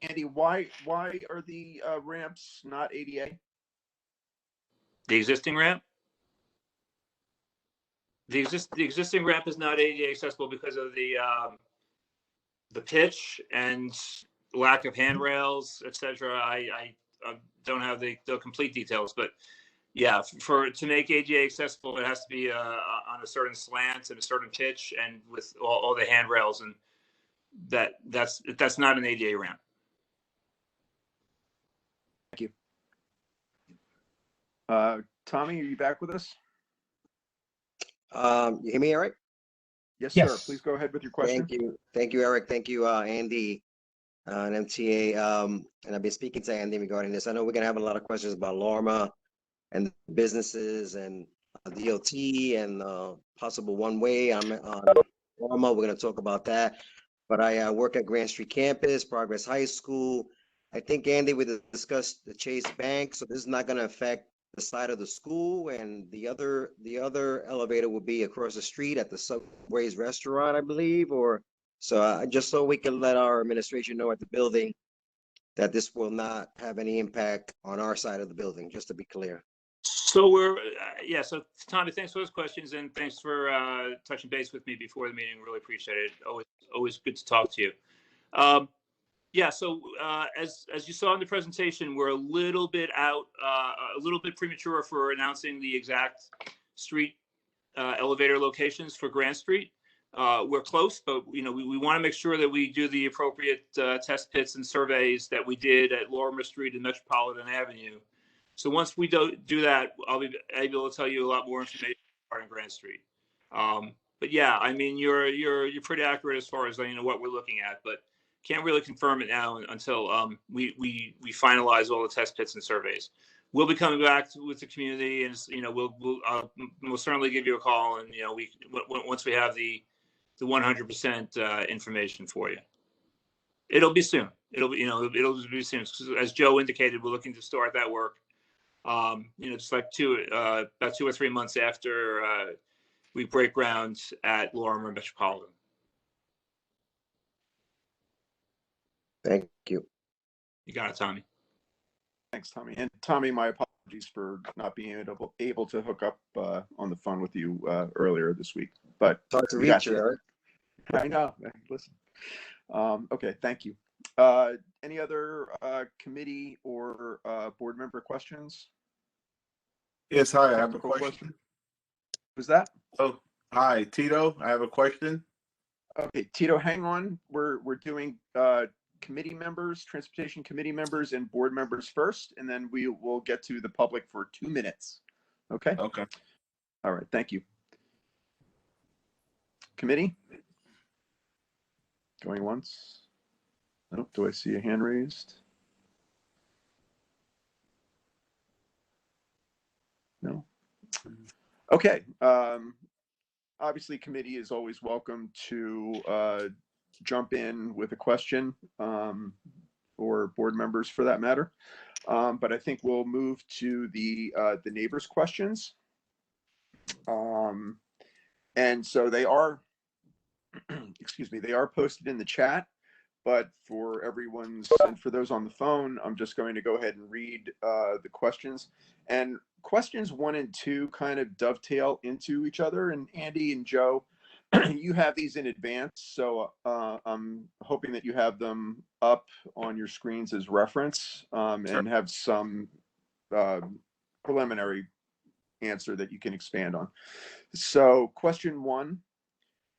Andy, why are the ramps not ADA? the existing ramp. The existing ramp is not ADA accessible because of the pitch and lack of handrails, etc. I don't have the complete details, but yeah, to make ADA accessible, it has to be on a certain slant and a certain pitch, and with all the handrails, and that's not an ADA ramp. Thank you. Tommy, are you back with us? You hear me, Eric? Yes, Yes. sir. Please go ahead with your question. Thank you, Eric. Thank you, Andy, and MTA. And I've been speaking to Andy regarding this. I know we're gonna have a lot of questions about Lorma and businesses and DOT and possible one-way on Lorma. We're gonna talk about that. But I work at Grand Street Campus, Progress High School. I think, Andy, we discussed the Chase Bank, so this is not gonna affect the side of the school, and the other elevator will be across the street at the Subway's restaurant, I believe, or so just so we can let our administration know at the building that this will not have any impact on our side of the building, just to be clear. So we're yeah. So Tommy, thanks for those questions, and thanks for touching base with me before the meeting. Really appreciate it. Always good to talk to you. Yeah, so as you saw in the presentation, we're a little bit premature for announcing the exact street elevator locations for Grand Street. We're close, but we want to make sure that we do the appropriate test pits and surveys that we did at Lorma Street and Metropolitan Avenue. So once we do that, I'll be able to tell you a lot more information regarding Grand Street. But yeah, I mean, you're pretty accurate as far as what we're looking at, but can't really confirm it now until we finalize all the test pits and surveys. We'll be coming back with the community, and we'll certainly give you a call, and once we have the 100% information for you. It'll be soon. It'll be soon. As Joe indicated, we're looking to start that work. Just like about 2 or 3 months after we break ground at Lorma Metropolitan. Thank you. You got it, Tommy. Thanks, Tommy. And Tommy, my apologies for not being able to hook up on the phone with you earlier this week. But It's hard to reach you, Eric. I know. Listen. Okay, thank you. Any other committee or board member questions? Yes, hi, I have a question. Who's that? Oh, hi, Tito. I have a question. Okay, Tito, hang on. We're doing committee members, transportation committee members, and board members first, and then we will get to the public for 2 minutes. Okay? Okay. All right, thank you. Committee? Going once? Nope. Do I see a hand raised? No? Okay. Obviously, committee is always welcome to jump in with a question, or board members for that matter. But I think we'll move to the neighbors' questions. And so they are, excuse me, they are posted in the chat, but for everyone's, and for those on the phone, I'm just going to go ahead and read the questions. And questions 1 and 2 kind of dovetail into each other. And Andy and Joe, you have these in advance, so I'm hoping that you have them up on your screens as reference, and have some preliminary answer that you can expand on. So question 1,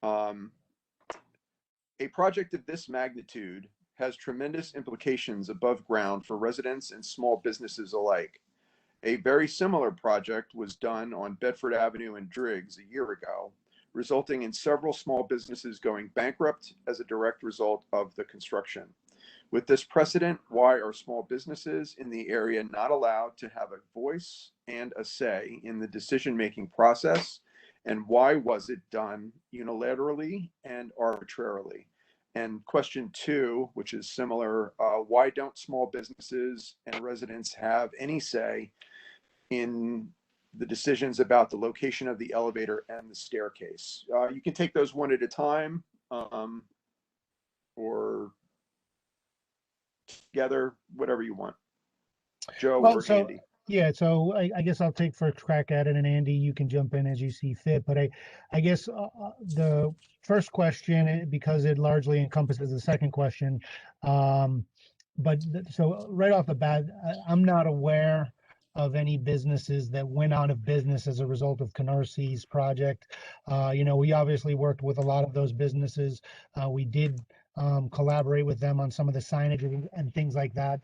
a project of this magnitude has tremendous implications above ground for residents and small businesses alike. A very similar project was done on Bedford Avenue in Driggs a year ago, resulting in several small businesses going bankrupt as a direct result of the construction. With this precedent, why are small businesses in the area not allowed to have a voice and a say in the decision-making process? And why was it done unilaterally and arbitrarily? And question two, which is similar, why don't small businesses and residents have any say in the decisions about the location of the elevator and the staircase? You can take those one at a time, or together, whatever you want. Joe Well, or so Andy? yeah, so I guess I'll take first crack at it, and Andy, you can jump in as you see fit. But I guess the first question, because it largely encompasses the second question, so right off the bat, I'm not aware of any businesses that went out of business as a result of Canarsi's project. We obviously worked with a lot of those businesses. We did collaborate with them on some of the signage and things like that.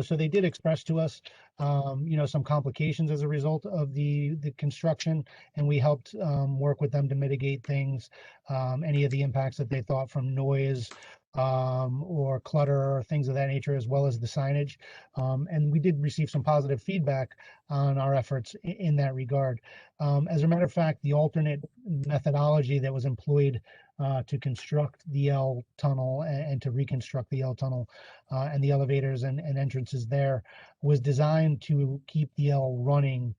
So they did express to us, some complications as a result of the construction, and we helped work with them to mitigate things, any of the impacts that they thought from noise or clutter or things of that nature, as well as the signage. And we did receive some positive feedback on our efforts in that regard. As a matter of fact, the alternate methodology that was employed to construct the L tunnel and to reconstruct the L tunnel and the elevators and entrances there was designed to keep the L running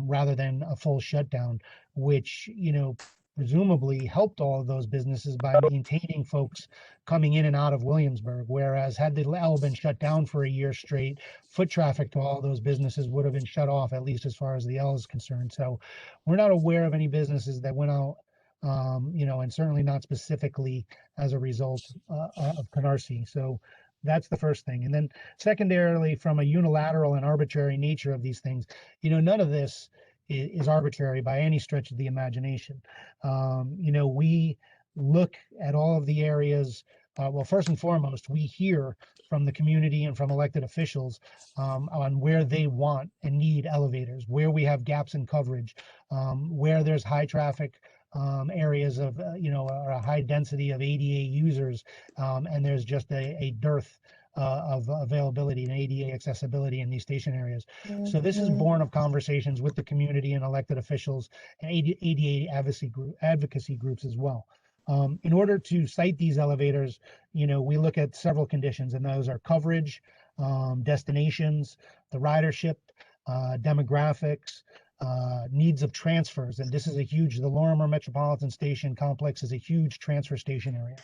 rather than a full shutdown, which, presumably helped all of those businesses by maintaining folks coming in and out of Williamsburg. Whereas had the L been shut down for a year straight, foot traffic to all those businesses would have been shut off, at least as far as the L is concerned. So we're not aware of any businesses that went out, and certainly not specifically as a result of Canarsie. So that's the first thing. And then secondarily, from a unilateral and arbitrary nature of these things, none of this is arbitrary by any stretch of the imagination. We look at all of the areas. Well, first and foremost, we hear from the community and from elected officials on where they want and need elevators, where we have gaps in coverage, where there's high traffic areas of, or a high density of ADA users, and there's just a dearth of availability and ADA accessibility in these station areas. So this is born of conversations with the community and elected officials and ADA advocacy groups as well. In order to site these elevators, we look at several conditions, and those are coverage, destinations, the ridership, demographics, needs of transfers. And this is the Lorma Metropolitan Station complex is a huge transfer station area.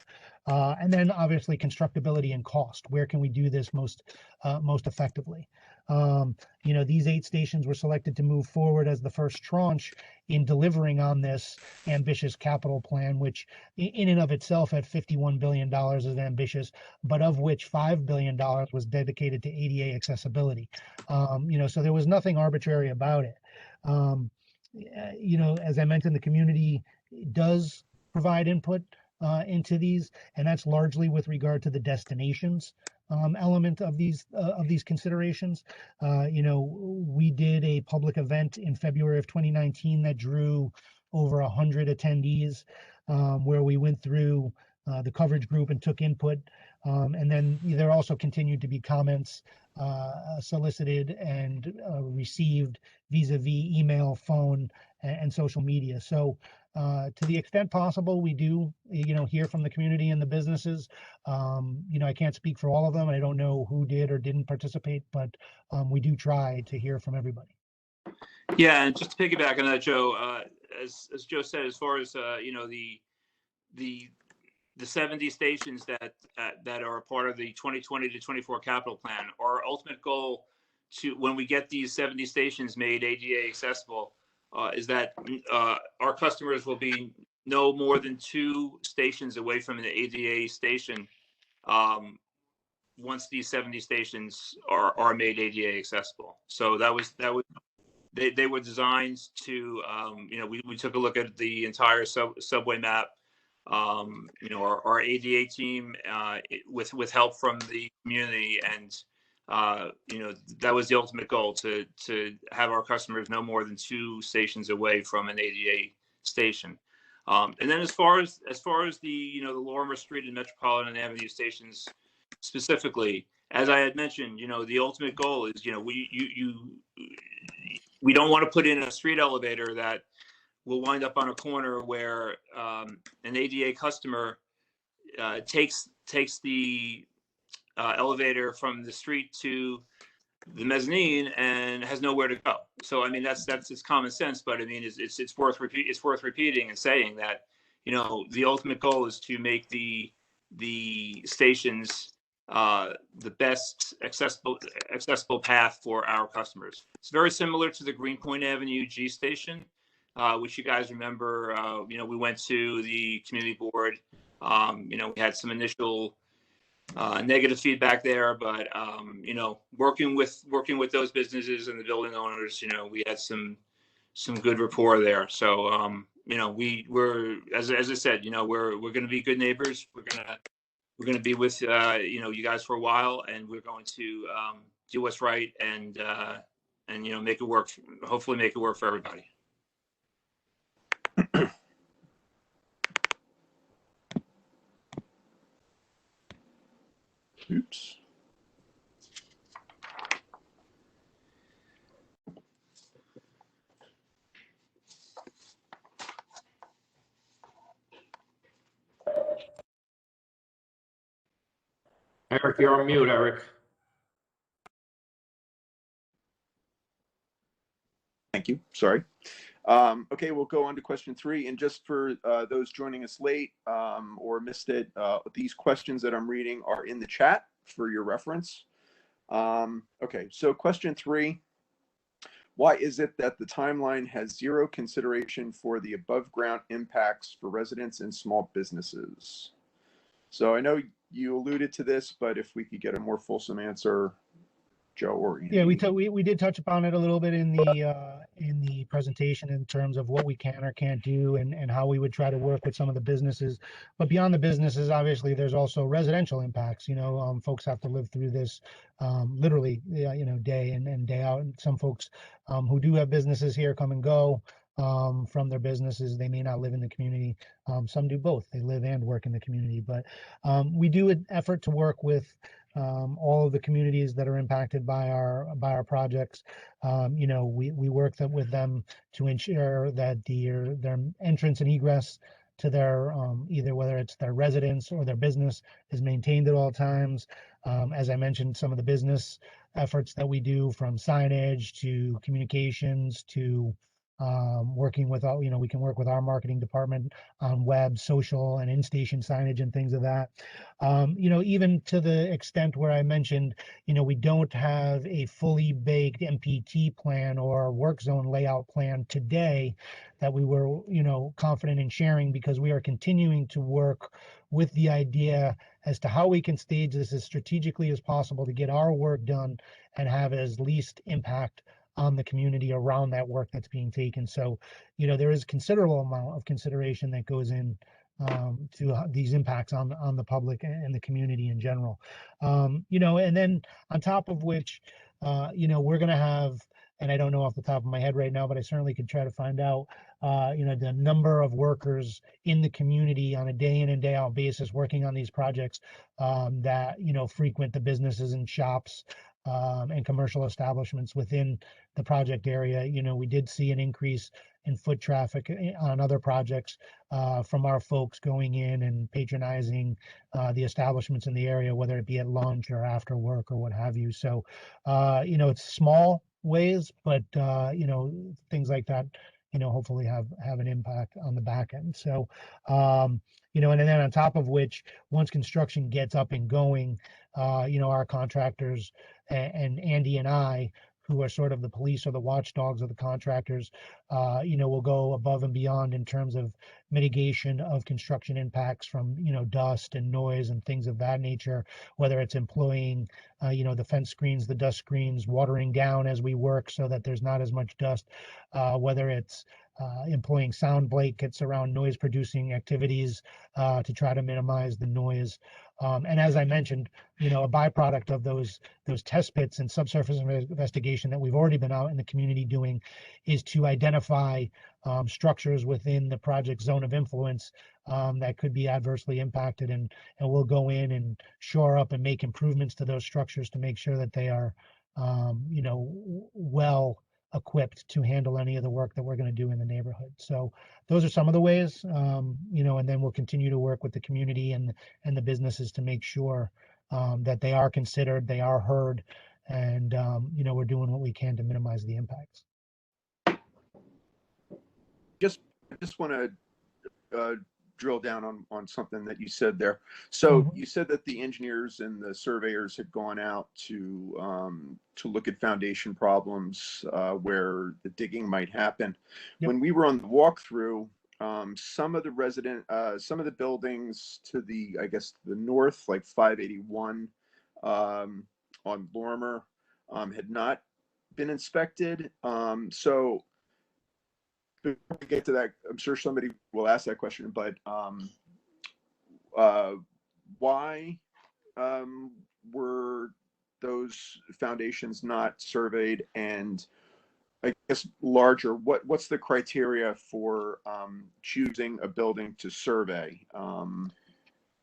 And then obviously constructability and cost. Where can we do this most effectively? These 8 stations were selected to move forward as the first tranche in delivering on this ambitious capital plan, which in and of itself at $51 billion is ambitious, but of which $5 billion was dedicated to ADA accessibility. So there was nothing arbitrary about it. As I mentioned, the community does provide input into these, and that's largely with regard to the destinations element of these considerations. We did a public event in February of 2019 that drew over 100 attendees, where we went through the coverage group and took input. And then there also continued to be comments solicited and received vis-a-vis email, phone, and social media. So to the extent possible, we do, hear from the community and the businesses. I can't speak for all of them. I don't know who did or didn't participate, but we do try to hear from everybody. Yeah, and just to piggyback on that, Joe, as Joe said, as far as the 70 stations that are a part of the 2020 to 24 capital plan, our ultimate goal when we get these 70 stations made ADA accessible, is that our customers will be no more than 2 stations away from an ADA station once these 70 stations are made ADA accessible. So they were designed to, we took a look at the entire subway map. Our ADA team with help from the community, and that was the ultimate goal, to have our customers no more than 2 stations away from an ADA station. And then as far as the the Lorma Street and Metropolitan Avenue stations specifically, as I had mentioned, the ultimate goal is, we don't want to put in a street elevator that will wind up on a corner where an ADA customer takes the elevator from the street to the mezzanine and has nowhere to go. So I mean, that's it's common sense, but I mean, it's worth repeating and saying that the ultimate goal is to make the stations the best accessible path for our customers. It's very similar to the Greenpoint Avenue G station, which you guys remember. We went to the community board. We had some initial negative feedback there, but working with those businesses and the building owners, we had some good rapport there. So we're as I said, we're going to be good neighbors. We're going to be with you guys for a while, and we're going to do what's right and make it work. Hopefully, make it work for everybody. Oops. Eric, you're on mute, Eric. Thank you. Sorry. Okay, we'll go on to question 3. And just for those joining us late or missed it, these questions that I'm reading are in the chat for your reference. Okay, so question 3. Why is it that the timeline has 0 consideration for the above ground impacts for residents and small businesses? So I know you alluded to this, but if we could get a more fulsome answer, Joe or Andy. Yeah, we did touch upon it a little bit in the presentation in terms of what we can or can't do and how we would try to work with some of the businesses. But beyond the businesses, obviously, there's also residential impacts. Folks have to live through this literally, day in and day out. And some folks who do have businesses here come and go from their businesses. They may not live in the community. Some do both. They live and work in the community. But we do an effort to work with all of the communities that are impacted by our projects. We work with them to ensure that their entrance and egress to their either whether it's their residence or their business is maintained at all times. As I mentioned, some of the business efforts that we do, from signage to communications to working with we can work with our marketing department on web, social, and in-station signage and things of that. Even to the extent where I mentioned, we don't have a fully baked MPT plan or work zone layout plan today that we were, confident in sharing, because we are continuing to work with the idea as to how we can stage this as strategically as possible to get our work done and have as least impact on the community around that work that's being taken. So, there is considerable amount of consideration that goes in to these impacts on the public and the community in general. And then on top of which, we're going to have, and I don't know off the top of my head right now, but I certainly could try to find out, the number of workers in the community on a day in and day out basis working on these projects that, frequent the businesses and shops and commercial establishments within the project area. We did see an increase in foot traffic on other projects from our folks going in and patronizing the establishments in the area, whether it be at lunch or after work or what have you. So, it's small ways, but, things like that, hopefully have an impact on the back end. So, and then on top of which, once construction gets up and going, our contractors and Andy and I, who are sort of the police or the watchdogs of the contractors, will go above and beyond in terms of mitigation of construction impacts from, dust and noise and things of that nature, whether it's employing, the fence screens, the dust screens, watering down as we work so that there's not as much dust, whether it's employing sound blankets around noise producing activities to try to minimize the noise. And as I mentioned, a byproduct of those test pits and subsurface investigation that we've already been out in the community doing is to identify structures within the project zone of influence that could be adversely impacted, and we'll go in and shore up and make improvements to those structures to make sure that they are well equipped to handle any of the work that we're going to do in the neighborhood. So those are some of the ways, and then we'll continue to work with the community and the businesses to make sure that they are considered, they are heard, and we're doing what we can to minimize the impacts. I just want to drill down on something that you said there. So you said that the engineers and the surveyors had gone out to look at foundation problems where the digging might happen. Yep. When we were on the walkthrough, some of the buildings to the, I guess, the north, like 581 on Lorma, had not been inspected. So before we get to that, I'm sure somebody will ask that question, but why were those foundations not surveyed? And I guess larger, what's the criteria for choosing a building to survey,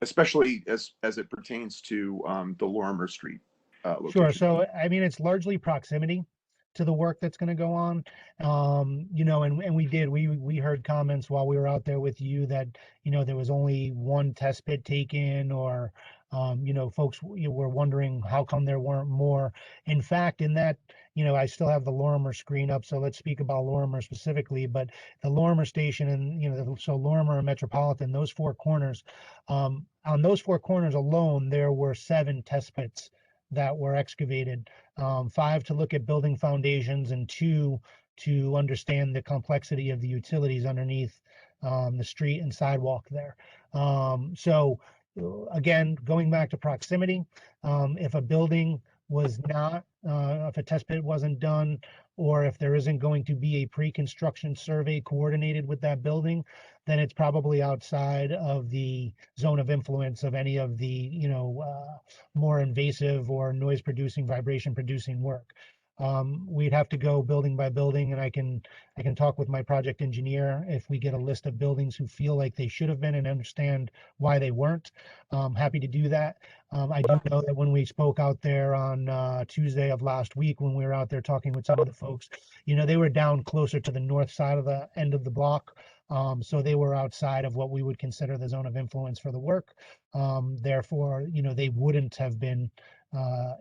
especially as it pertains to the Lorimer Street location? Sure. So, I mean, it's largely proximity to the work that's going to go on. And we heard comments while we were out there with you that, there was only one test pit taken, or, folks were wondering how come there weren't more. In fact, in that, I still have the Lorimer screen up, so let's speak about Lorimer specifically, but the Lorimer station and, so Lorimer and Metropolitan, those four corners, on those four corners alone, there were 7 test pits that were excavated, 5 to look at building foundations, and 2 to understand the complexity of the utilities underneath the street and sidewalk there. So again, going back to proximity, if a building was not, if a test pit wasn't done, or if there isn't going to be a pre-construction survey coordinated with that building, then it's probably outside of the zone of influence of any of the, more invasive or noise producing, vibration producing work. We'd have to go building by building, and I can talk with my project engineer if we get a list of buildings who feel like they should have been and understand why they weren't. Happy to do that. I do know that when we spoke out there on Tuesday of last week, when we were out there talking with some of the folks, they were down closer to the north side of the end of the block. So they were outside of what we would consider the zone of influence for the work. Therefore, they wouldn't have been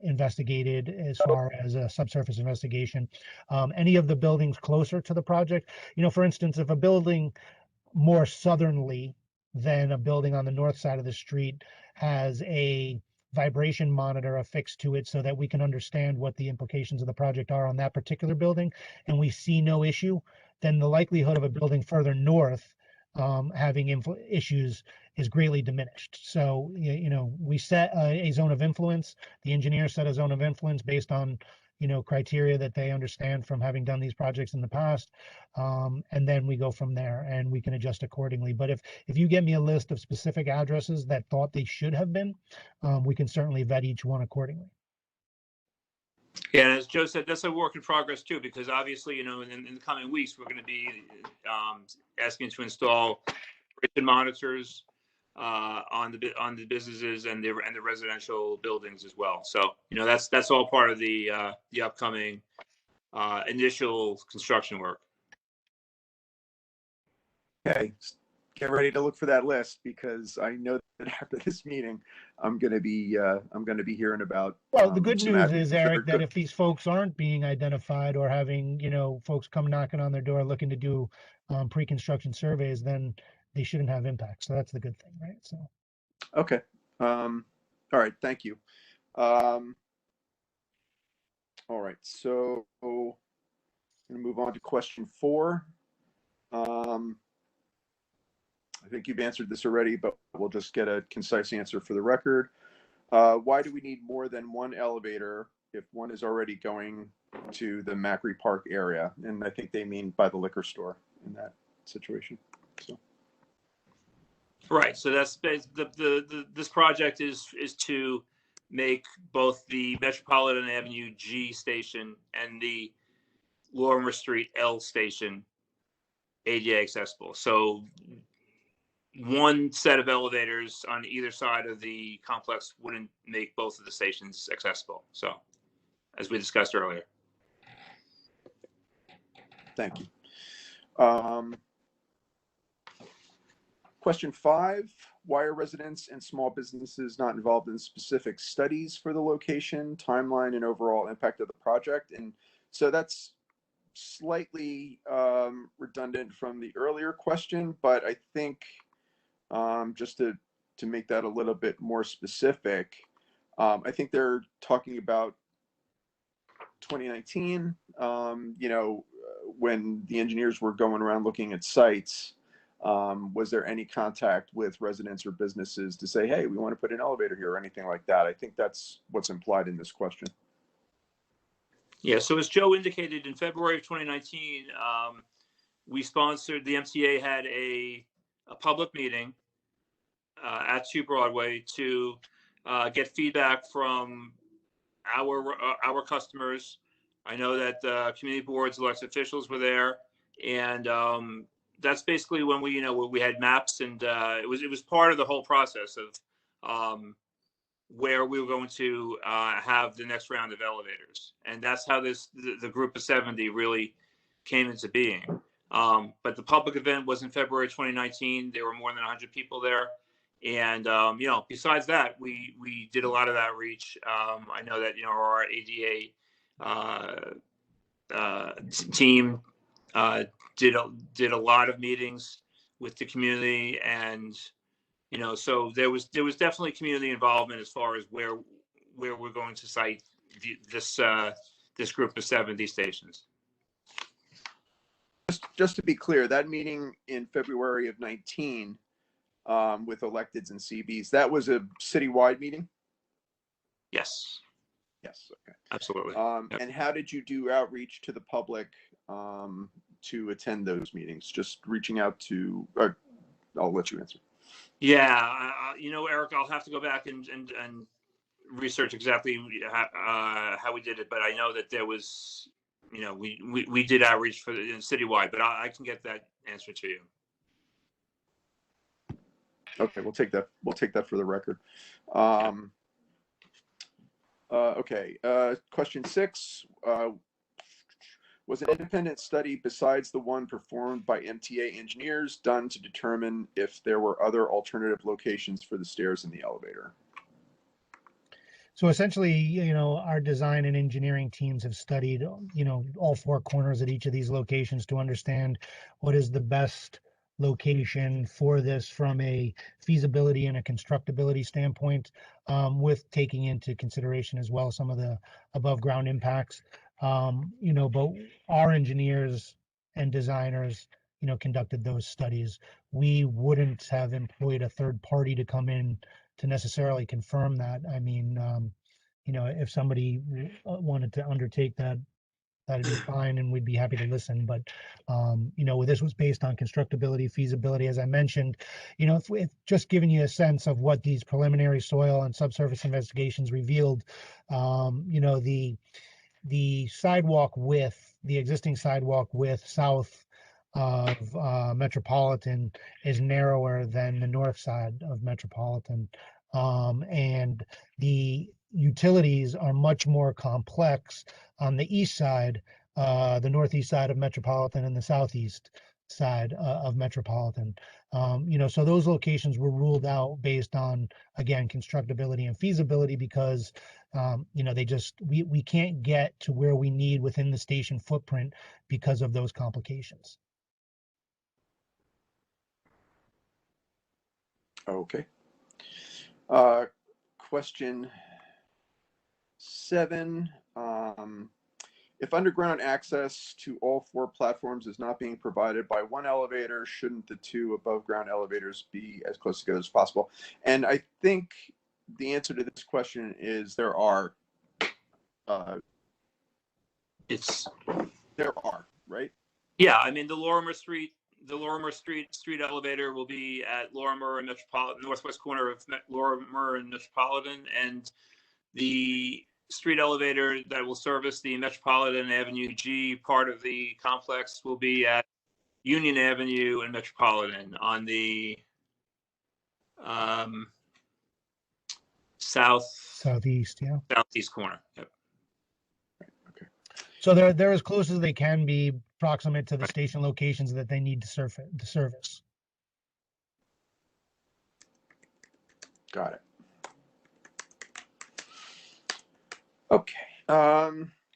investigated as far as a subsurface investigation. Any of the buildings closer to the project, for instance, if a building more southerly than a building on the north side of the street has a vibration monitor affixed to it so that we can understand what the implications of the project are on that particular building, and we see no issue, then the likelihood of a building further north having issues is greatly diminished. So, we set a zone of influence. The engineers set a zone of influence based on, criteria that they understand from having done these projects in the past. And then we go from there and we can adjust accordingly. But if you get me a list of specific addresses that thought they should have been, we can certainly vet each one accordingly. Yeah, and as Joe said, that's a work in progress too, because obviously, in the coming weeks, we're going to be asking to install vibration monitors on the businesses and the residential buildings as well. So, that's all part of the upcoming initial construction work. Okay, get ready to look for that list, because I know that after this meeting, I'm going to be hearing about. Well, the good news is, Eric, that if these folks aren't being identified or having, folks come knocking on their door looking to do pre-construction surveys, then they shouldn't have impact. So that's the good thing, right? So. Okay. All right. Thank you. All right. So I'm going to move on to question 4. I think you've answered this already, but we'll just get a concise answer for the record. Why do we need more than one elevator if one is already going to the Macri Park area? And I think they mean by the liquor store in that situation. So. Right. So that's this project is to make both the Metropolitan Avenue G station and the Lorma Street L station ADA accessible. So one set of elevators on either side of the complex wouldn't make both of the stations accessible. So, as we discussed earlier. Thank you. Question 5, why are residents and small businesses not involved in specific studies for the location, timeline, and overall impact of the project? And so that's slightly redundant from the earlier question, but I think just to make that a little bit more specific, I think they're talking about 2019, when the engineers were going around looking at sites. Was there any contact with residents or businesses to say, hey, we want to put an elevator here or anything like that? I think that's what's implied in this question. Yeah, so as Joe indicated, in February of 2019, we sponsored, the MTA had a public meeting at 2 Broadway to get feedback from our customers. I know that community boards, elected officials were there, and that's basically when we had maps, and it was part of the whole process of where we were going to have the next round of elevators, and that's how the group of 70 really came into being. But the public event was in February 2019. There were more than 100 people there. And, besides that, we did a lot of outreach. I know that, our ADA team did a lot of meetings with the community, and, so there was definitely community involvement as far as where we're going to site this group of 70 stations. Just to be clear, that meeting in February of 19 with electeds and CBs, that was a citywide meeting? Yes. Yes, okay. Absolutely. Yep. And how did you do outreach to the public to attend those meetings? Just reaching out to, I'll let you answer. Yeah, Eric, I'll have to go back and research exactly how we did it, but I know that there was, we did outreach for the citywide, but I can get that answer to you. Okay, we'll take that for the record. Okay, question 6. Was an independent study besides the one performed by MTA engineers done to determine if there were other alternative locations for the stairs and the elevator? So essentially, our design and engineering teams have studied, all 4 corners at each of these locations to understand what is the best location for this from a feasibility and a constructability standpoint, with taking into consideration as well some of the above ground impacts. But our engineers and designers, conducted those studies. We wouldn't have employed a third party to come in to necessarily confirm that. I mean, if somebody wanted to undertake that, that'd be fine, and we'd be happy to listen. But, this was based on constructability, feasibility, as I mentioned. If just giving you a sense of what these preliminary soil and subsurface investigations revealed, the sidewalk width, the existing sidewalk width south of Metropolitan is narrower than the north side of Metropolitan. And the utilities are much more complex on the east side, the northeast side of Metropolitan, and the southeast side of Metropolitan. So those locations were ruled out based on, again, constructability and feasibility, because we can't get to where we need within the station footprint because of those complications. Okay. Question 7. If underground access to all 4 platforms is not being provided by one elevator, shouldn't the 2 above ground elevators be as close together as possible? And I think the answer to this question is there are. There are, right? Yeah, I mean, the Lorma Street the Lorma Street elevator will be at Lorma and Metropolitan, northwest corner of Lorma and Metropolitan, and the street elevator that will service the Metropolitan Avenue G part of the complex will be at Union Avenue and Metropolitan on the southeast, yeah. southeast corner. Yep. So they're as close as they can be, proximate to the station locations that they need to service. Got it. Okay.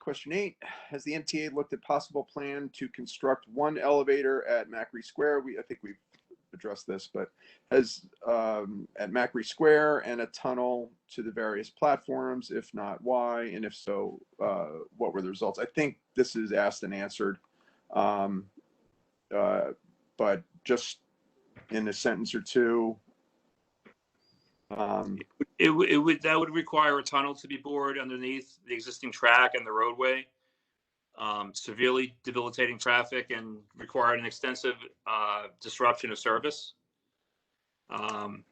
Question 8. Has the MTA looked at possible plan to construct one elevator at Macri Square? I think we've addressed this, but has at Macri Square and a tunnel to the various platforms? If not, why? And if so, what were the results? I think this is asked and answered, but just in a sentence or two. That would require a tunnel to be bored underneath the existing track and the roadway, severely debilitating traffic and require an extensive disruption of service. And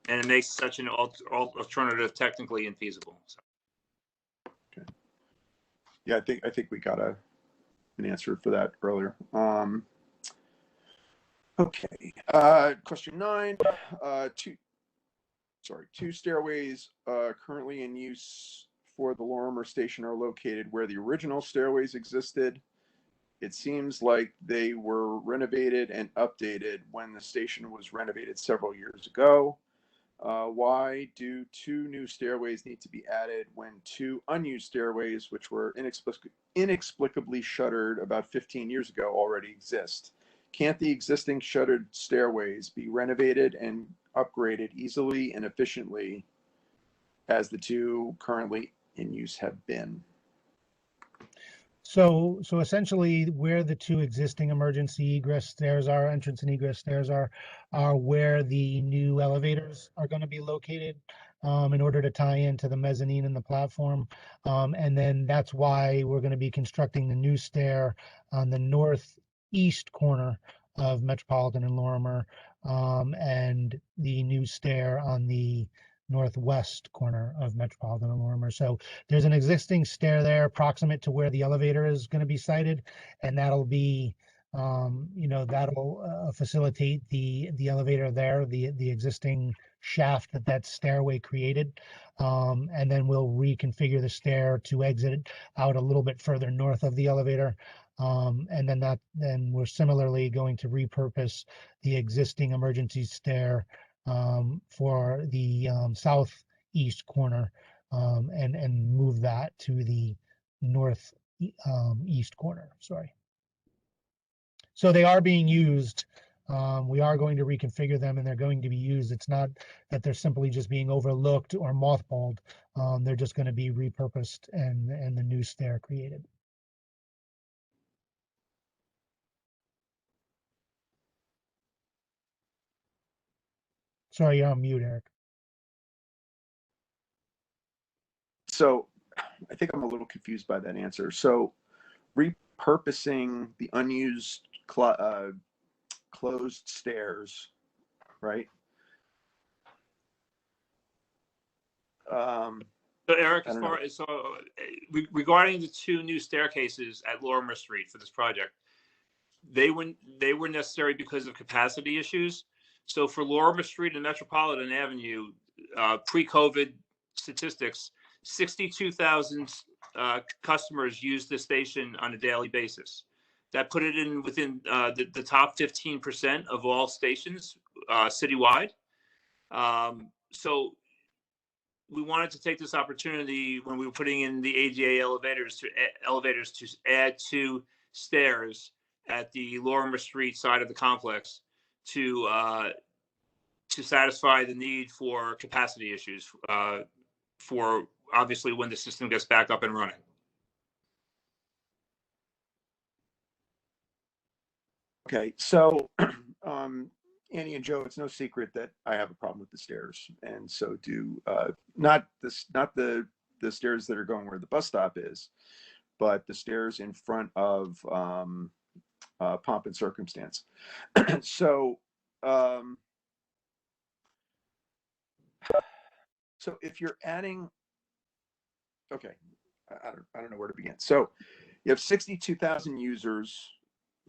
it makes such an alternative technically infeasible. So. Okay. Yeah, I think we got an answer for that earlier. Okay. Question 9. Two stairways currently in use for the Lorma station are located where the original stairways existed. It seems like they were renovated and updated when the station was renovated several years ago. Why do 2 new stairways need to be added when 2 unused stairways, which were inexplicably shuttered about 15 years ago, already exist? Can't the existing shuttered stairways be renovated and upgraded easily and efficiently as the 2 currently in use have been? So essentially where the 2 existing emergency egress stairs are, entrance and egress stairs are where the new elevators are going to be located in order to tie into the mezzanine and the platform. And then that's why we're going to be constructing the new stair on the northeast corner of Metropolitan and Lorimer, and the new stair on the northwest corner of Metropolitan and Lorimer. So there's an existing stair there proximate to where the elevator is going to be sited, and that'll be that'll facilitate the elevator there, the existing shaft that stairway created, and then we'll reconfigure the stair to exit out a little bit further north of the elevator, and then we're similarly going to repurpose the existing emergency stair for the southeast corner, and move that to the north east corner. Sorry. So they are being used. We are going to reconfigure them, and they're going to be used. It's not that they're simply just being overlooked or mothballed. They're just going to be repurposed and the new stair created. Sorry, you're on mute, Eric. So I think I'm a little confused by that answer. So repurposing the unused closed stairs, right? So Eric, regarding the 2 new staircases at Lorimer Street for this project, they were necessary because of capacity issues. So for Lorimer Street and Metropolitan Avenue, pre-COVID statistics, 62,000 customers use the station on a daily basis. That put it in within the top 15% of all stations citywide. So we wanted to take this opportunity when we were putting in the ADA elevators to add 2 stairs at the Lorimer Street side of the complex to satisfy the need for capacity issues for obviously when the system gets back up and running. Okay, so Annie and Joe, it's no secret that I have a problem with the stairs, and so do not the stairs that are going where the bus stop is, but the stairs in front of pomp and circumstance. So, so if you're adding, okay, I don't know where to begin. So you have 62,000 users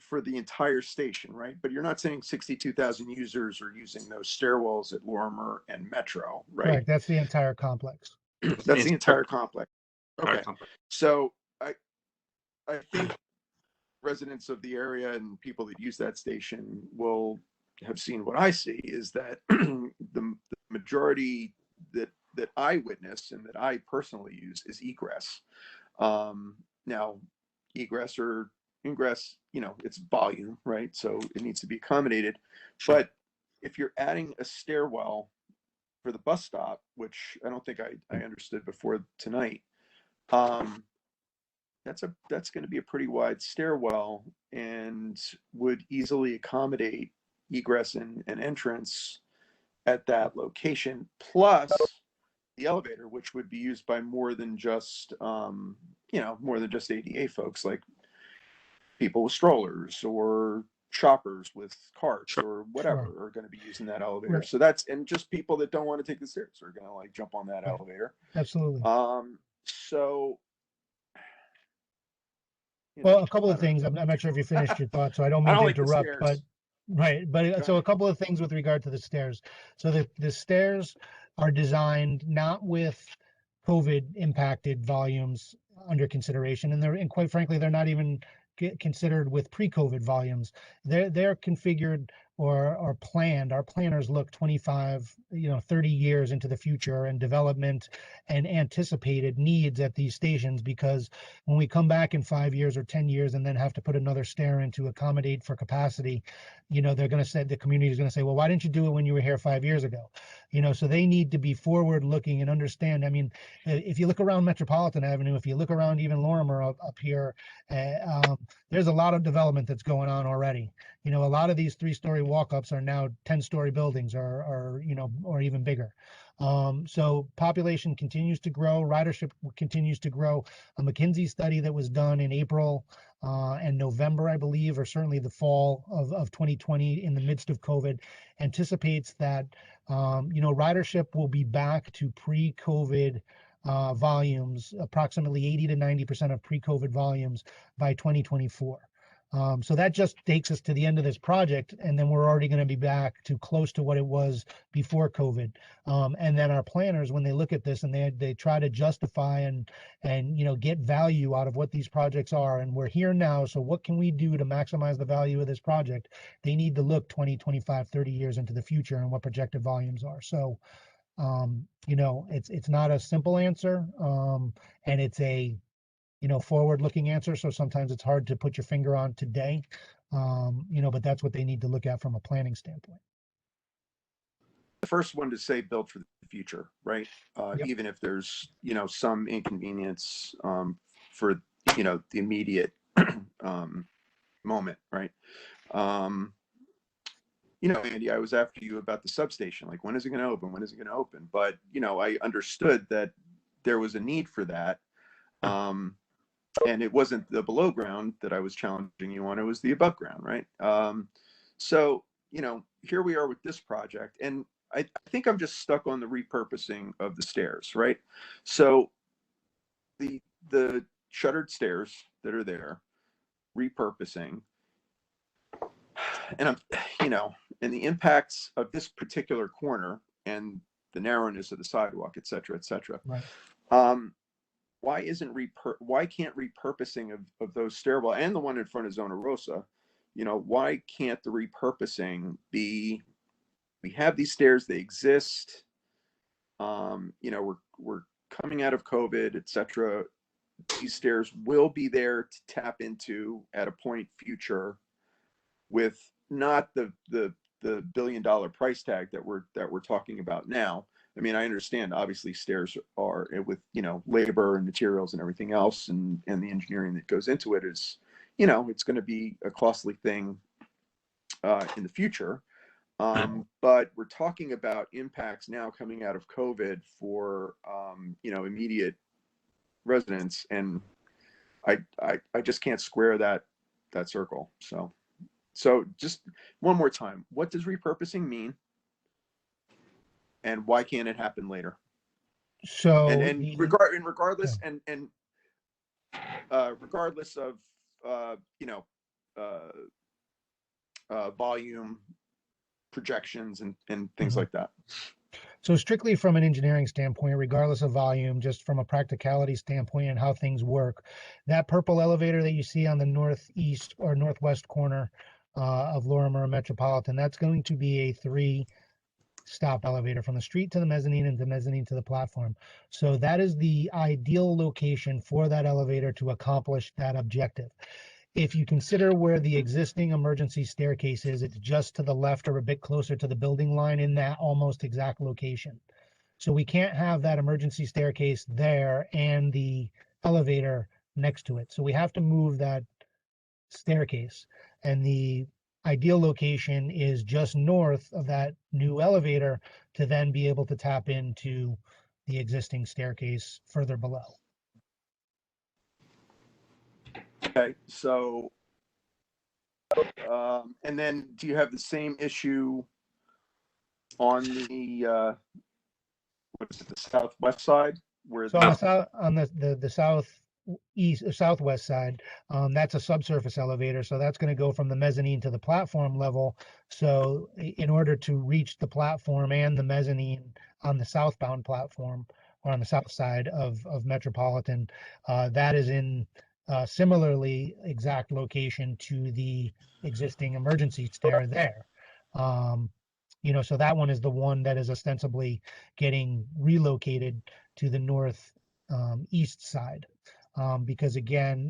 for the entire station, right? But you're not saying 62,000 users are using those stairwells at Lorma and Metro, right? Correct. That's the entire complex. That's the entire complex. Okay. So I think residents of the area and people that use that station will have seen what I see is that the majority that I witness and that I personally use is egress. Now, egress or ingress, you know, it's volume, right? So it needs to be accommodated. Sure. But if you're adding a stairwell for the bus stop, which I don't think I understood before tonight, that's going to be a pretty wide stairwell and would easily accommodate egress and entrance at that location, plus the elevator, which would be used by more than just more than just ADA folks, like people with strollers or shoppers with carts or whatever are going to be using that elevator. Right. So that's, and just people that don't want to take the stairs are going to like jump on that elevator. Absolutely. So well, a couple of things. I'm not sure if you finished your thought, so I don't mean to interrupt, but right. But so a couple of things with regard to the stairs. So the stairs are designed not with COVID impacted volumes under consideration, and quite frankly, they're not even considered with pre-COVID volumes. They're configured or planned. Our planners look 25, 30 years into the future and development and anticipated needs at these stations, because when we come back in 5 years or 10 years and then have to put another stair in to accommodate for capacity, they're going to say, the community is going to say, well, why didn't you do it when you were here 5 years ago? So they need to be forward looking and understand. I mean, if you look around Metropolitan Avenue, if you look around even Lorma up here, there's a lot of development that's going on already. A lot of these 3-story walk-ups are now 10-story buildings or even bigger. So population continues to grow, ridership continues to grow. A McKinsey study that was done in April and November, I believe, or certainly the fall of 2020 in the midst of COVID, anticipates that ridership will be back to pre-COVID volumes, approximately 80 to 90% of pre-COVID volumes by 2024. So that just takes us to the end of this project, and then we're already going to be back to close to what it was before COVID. And then our planners, when they look at this and they try to justify and get value out of what these projects are, and we're here now, so what can we do to maximize the value of this project? They need to look 20, 25, 30 years into the future and what projected volumes are. So it's not a simple answer, and it's a forward-looking answer. So sometimes it's hard to put your finger on today, but that's what they need to look at from a planning standpoint. The first one to say built for the future, right? Yep. Even if there's, some inconvenience for, the immediate moment, right? Andy, I was after you about the substation. Like, when is it going to open? When is it going to open? But, I understood that there was a need for that. And it wasn't the below ground that I was challenging you on, it was the above ground, right? So, here we are with this project, and I think I'm just stuck on the repurposing of the stairs, right? So the shuttered stairs that are there, repurposing, and and the impacts of this particular corner and the narrowness of the sidewalk, et cetera, et cetera. Right. Why can't repurposing of those stairwell and the one in front of Zona Rosa, why can't the repurposing be, we have these stairs, they exist, we're coming out of COVID, et cetera. These stairs will be there to tap into at a point future with not the $1 billion price tag that we're talking about now. I mean, I understand obviously stairs are with, labor and materials and everything else, and the engineering that goes into it is, it's going to be a costly thing in the future. But we're talking about impacts now coming out of COVID for, immediate residents. And I just can't square that that circle. So just one more time, what does repurposing mean? And why can't it happen later? So And the regardless regardless of volume projections and things like that. So strictly from an engineering standpoint, regardless of volume, just from a practicality standpoint and how things work, that purple elevator that you see on the northeast or northwest corner of Lorma or Metropolitan, that's going to be a 3-stop elevator from the street to the mezzanine and the mezzanine to the platform. So that is the ideal location for that elevator to accomplish that objective. If you consider where the existing emergency staircase is, it's just to the left or a bit closer to the building line in that almost exact location. So we can't have that emergency staircase there and the elevator next to it. So we have to move that staircase. And the ideal location is just north of that new elevator to then be able to tap into the existing staircase further below. Okay, so and then do you have the same issue on the what is it, the southwest side where So on the southeast or southwest side, that's a subsurface elevator. So that's going to go from the mezzanine to the platform level. So in order to reach the platform and the mezzanine on the southbound platform or on the south side of Metropolitan, that is in similarly exact location to the existing emergency stair there. So that one is the one that is ostensibly getting relocated to the north east side, because again,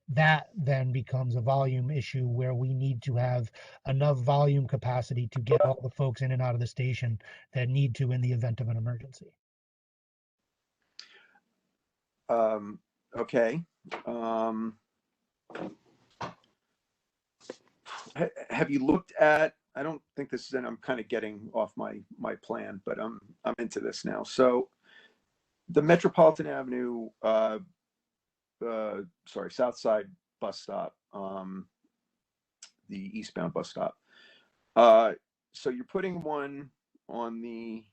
that then becomes a volume issue where we need to have enough volume capacity to get all the folks in and out of the station that need to in the event of an emergency. Okay. Have you looked at, I don't think this is, and I'm kind of getting off my plan, but I'm into this now. So the Metropolitan Avenue, South Side bus stop, the eastbound bus stop. So you're putting one on the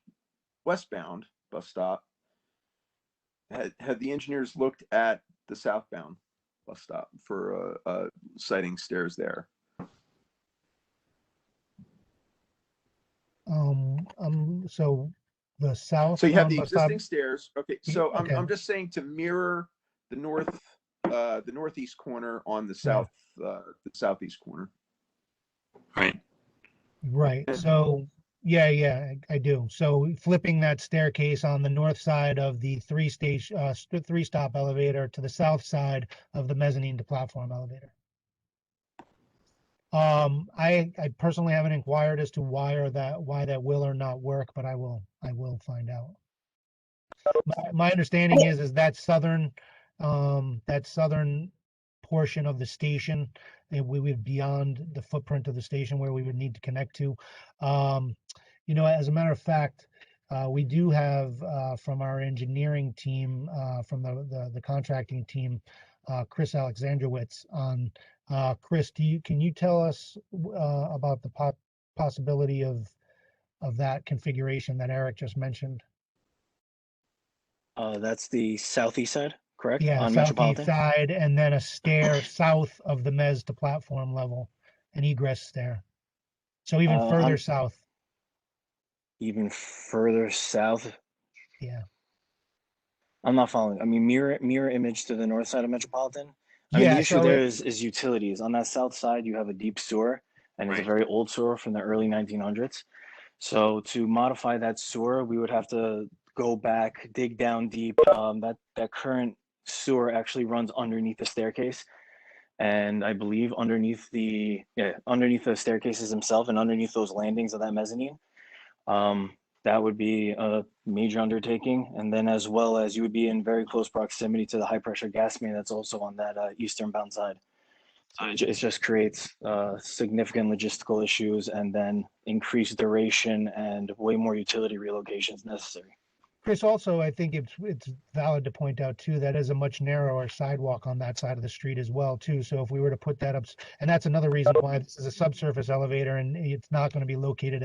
westbound bus stop. Have the engineers looked at the southbound bus stop for siting stairs there? So the south. So you have the existing stairs. Okay. So Okay. I'm just saying to mirror the northeast corner on the southeast corner. Right. Right. So yeah, I do. So flipping that staircase on the north side of the 3-stop elevator to the south side of the mezzanine to platform elevator. I personally haven't inquired as to why that will or not work, but I will find out. My understanding is that southern portion of the station, we would beyond the footprint of the station where we would need to connect to. As a matter of fact, we do have from our engineering team, from the contracting team, Chris Alexandrowitz on. Chris, can you tell us about the possibility of that configuration that Eric just mentioned? That's the southeast side, correct? Yeah, On southeast Metropolitan. side, and then a stair south of the mezz to platform level, an egress stair. So even further south. Even further south. Yeah. I'm not following. I mean, mirror image to the north side of Metropolitan. I Yeah, mean, the issue so there is utilities. On that south side, you have a deep sewer, and it's a very old sewer from the early 1900s. So to modify that sewer, we would have to go back, dig down deep. That current sewer actually runs underneath the staircase, and I believe underneath the staircases themselves and underneath those landings of that mezzanine. That would be a major undertaking, and then as well as you would be in very close proximity to the high pressure gas main that's also on that eastern bound side. So it just creates significant logistical issues and then increased duration and way more utility relocations necessary. Chris, also, I think it's valid to point out too, that is a much narrower sidewalk on that side of the street as well too. So if we were to put that up, and that's another reason why this is a subsurface elevator and it's not going to be located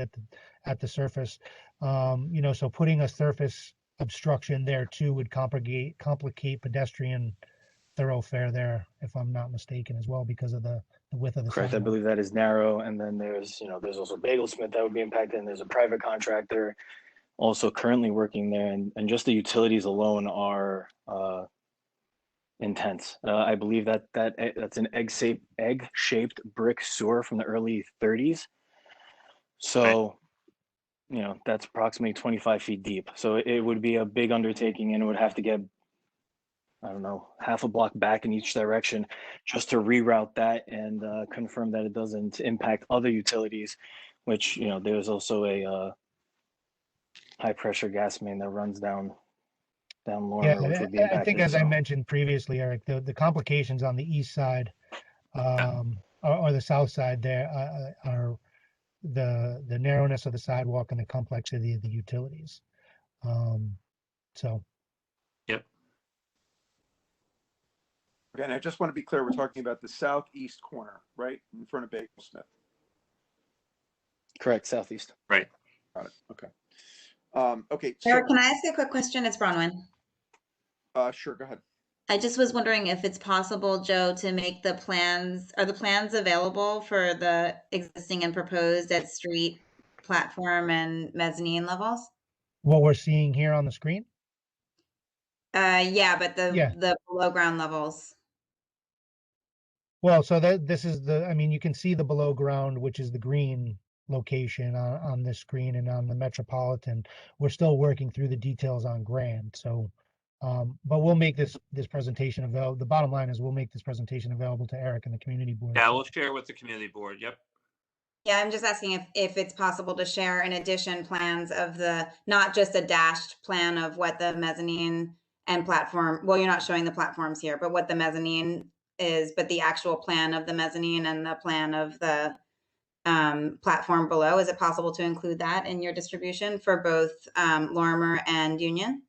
at the surface. You know, so putting a surface obstruction there too would complicate pedestrian thoroughfare there, if I'm not mistaken, as well, because of the width of the Correct. I sidewalk. believe that is narrow. And then there's, there's also Bagelsmith that would be impacted. And there's a private contractor also currently working there. And just the utilities alone are intense. I believe that's an egg-shaped brick sewer from the early 30s. So, that's approximately 25 feet deep. So it would be a big undertaking, and it would have to get, I don't know, half a block back in each direction just to reroute that and confirm that it doesn't impact other utilities, which, there's also a high pressure gas main that runs down Lorma, which would be impacted. I think, as I mentioned previously, Eric, the complications on the east side or the south side there are the narrowness of the sidewalk and the complexity of the utilities. So. Yep. Okay, and I just want to be clear, we're talking about the southeast corner, right, in front of Bagelsmith. Correct, southeast. Right. Got it. Okay. Okay. Eric, can I ask a quick question? It's Bronwyn. Sure, go ahead. I just was wondering if it's possible, Joe, to make the plans available for the existing and proposed at street, platform, and mezzanine levels? What we're seeing here on the screen? Yeah, but the below ground levels. Well, so this is you can see the below ground, which is the green location on this screen, and on the Metropolitan. We're still working through the details on Grand. So, but we'll make this presentation available. The bottom line is we'll make this presentation available to Eric and the community board. Yeah, we'll share with the community board. Yep. Yeah, I'm just asking if it's possible to share in addition plans of not just a dashed plan of what the mezzanine and platform, well, you're not showing the platforms here, but what the mezzanine is, but the actual plan of the mezzanine and the plan of the platform below. Is it possible to include that in your distribution for both Lorimer and Union?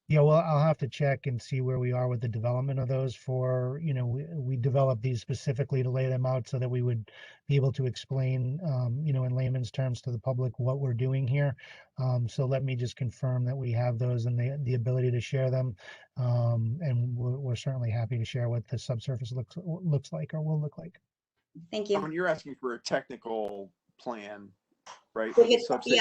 Yeah, well, I'll have to check and see where we are with the development of those. We developed these specifically to lay them out so that we would be able to explain, in layman's terms to the public what we're doing here. So let me just confirm that we have those and the ability to share them. And we're certainly happy to share what the subsurface looks like or will look like. Thank you. When you're asking for a technical plan, right? If it's possible.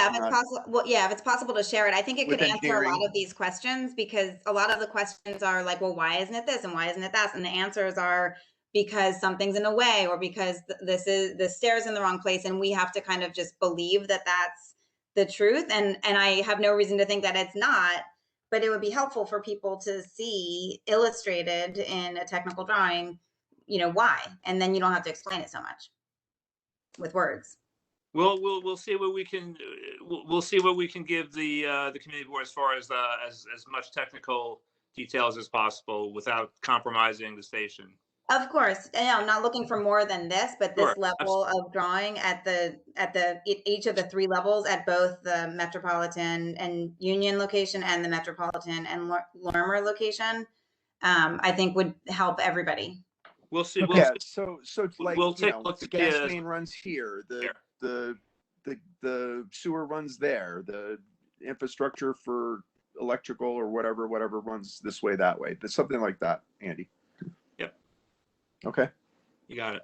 Well, yeah, if it's possible to share it, I think it could answer a lot of these questions, because a lot of the questions are like, well, why isn't it this and why isn't it that? And the answers are because something's in the way, or because the stairs in the wrong place, and we have to kind of just believe that that's the truth. And I have no reason to think that it's not, but it would be helpful for people to see illustrated in a technical drawing, why, and then you don't have to explain it so much with words. We'll see what we can give the community board as far as as much technical details as possible without compromising the station. Of course, I'm not looking for more than this, but this level of drawing at each of the three levels at both the Metropolitan and Union location and the Metropolitan and Lorimer location, I think would help everybody. We'll see. Okay. So like, we'll take a look. The gas main runs here. The sewer runs there. The infrastructure for electrical or whatever runs this way, that way. There's something like that, Andy. Yep. Okay. You got it.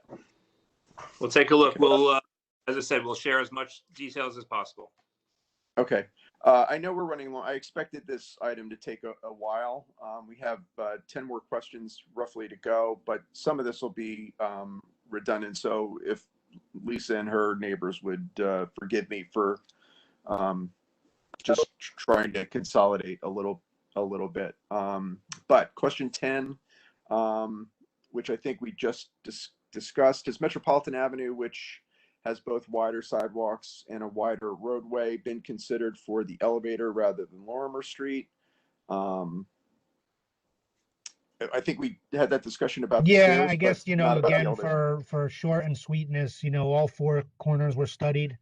We'll take a look. We'll, as I said, we'll share as much details as possible. Okay. I know we're running long. I expected this item to take a while. We have 10 more questions roughly to go, but some of this will be redundant. So if Lisa and her neighbors would forgive me for just trying to consolidate a little bit. But question 10, which I think we just discussed, is Metropolitan Avenue, which has both wider sidewalks and a wider roadway, been considered for the elevator rather than Lorimer Street? I think we had that discussion about the stairs, I guess, again, for short and sweetness, all four corners were studied.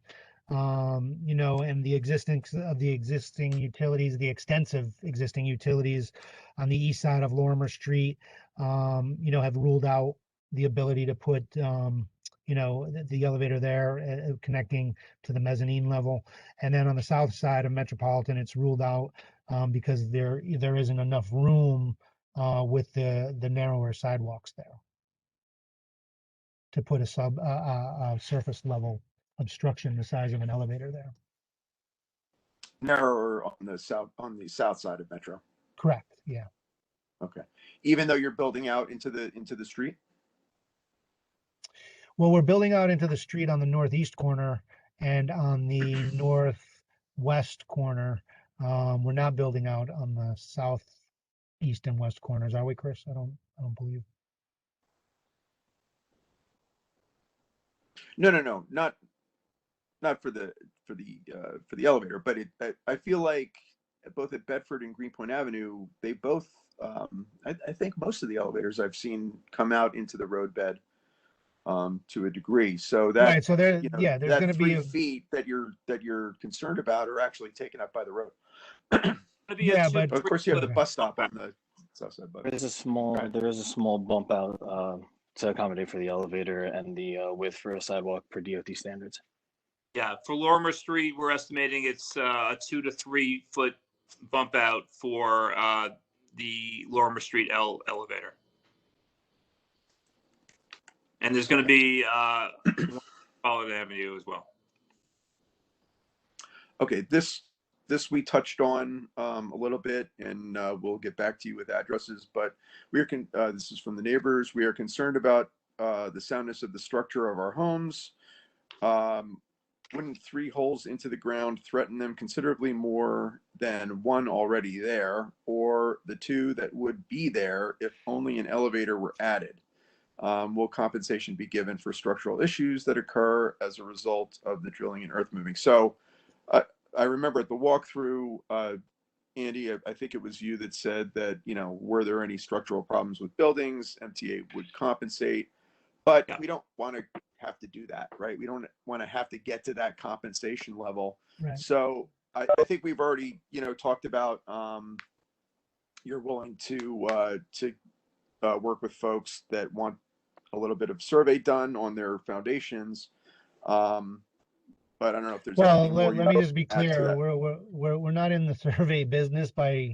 you know, and the existence of the existing utilities, the extensive existing utilities on the east side of Lorimer Street, you know, have ruled out the ability to put, you know, the elevator there connecting to the mezzanine level. And then on the south side of Metropolitan, it's ruled out because there isn't enough room with the narrower sidewalks there to put a surface level obstruction the size of an elevator there. Narrower on the south side of Metro. Correct. Yeah. Okay. Even though you're building out into the street? Well, we're building out into the street on the northeast corner and on the northwest corner. We're not building out on the southeast and west corners, are we, Chris? I don't believe. No, not for the elevator, but I feel like both at Bedford and Greenpoint Avenue, they both I think most of the elevators I've seen come out into the roadbed to a degree. So that Right. So there, you know, yeah, there's that going to be 3 feet that you're concerned about are actually taken up by the road. yeah, but Of course, you have the okay. bus stop on the south side. But There is a small bump out to accommodate for the elevator and the width for a sidewalk per DOT standards. Yeah, for Lorimer Street, we're estimating it's a 2 to 3 foot bump out for the Lorimer Street elevator. And there's going to be Metropolitan Avenue as well. okay, this we touched on a little bit, and we'll get back to you with addresses. But this is from the neighbors. We are concerned about the soundness of the structure of our homes. Wouldn't 3 holes into the ground threaten them considerably more than one already there, or the 2 that would be there if only an elevator were added? Will compensation be given for structural issues that occur as a result of the drilling and earth moving? So I remember at the walkthrough, Andy, I think it was you that said that, you know, were there any structural problems with buildings, MTA would compensate, but we don't want to have to do that, right? We don't want to have to get to that compensation level. Right. So I think we've already, you know, talked about you're willing to work with folks that want a little bit of survey done on their foundations. But I don't know if there's Well, anything more. let me just be add to clear. that. We're not in the survey business by,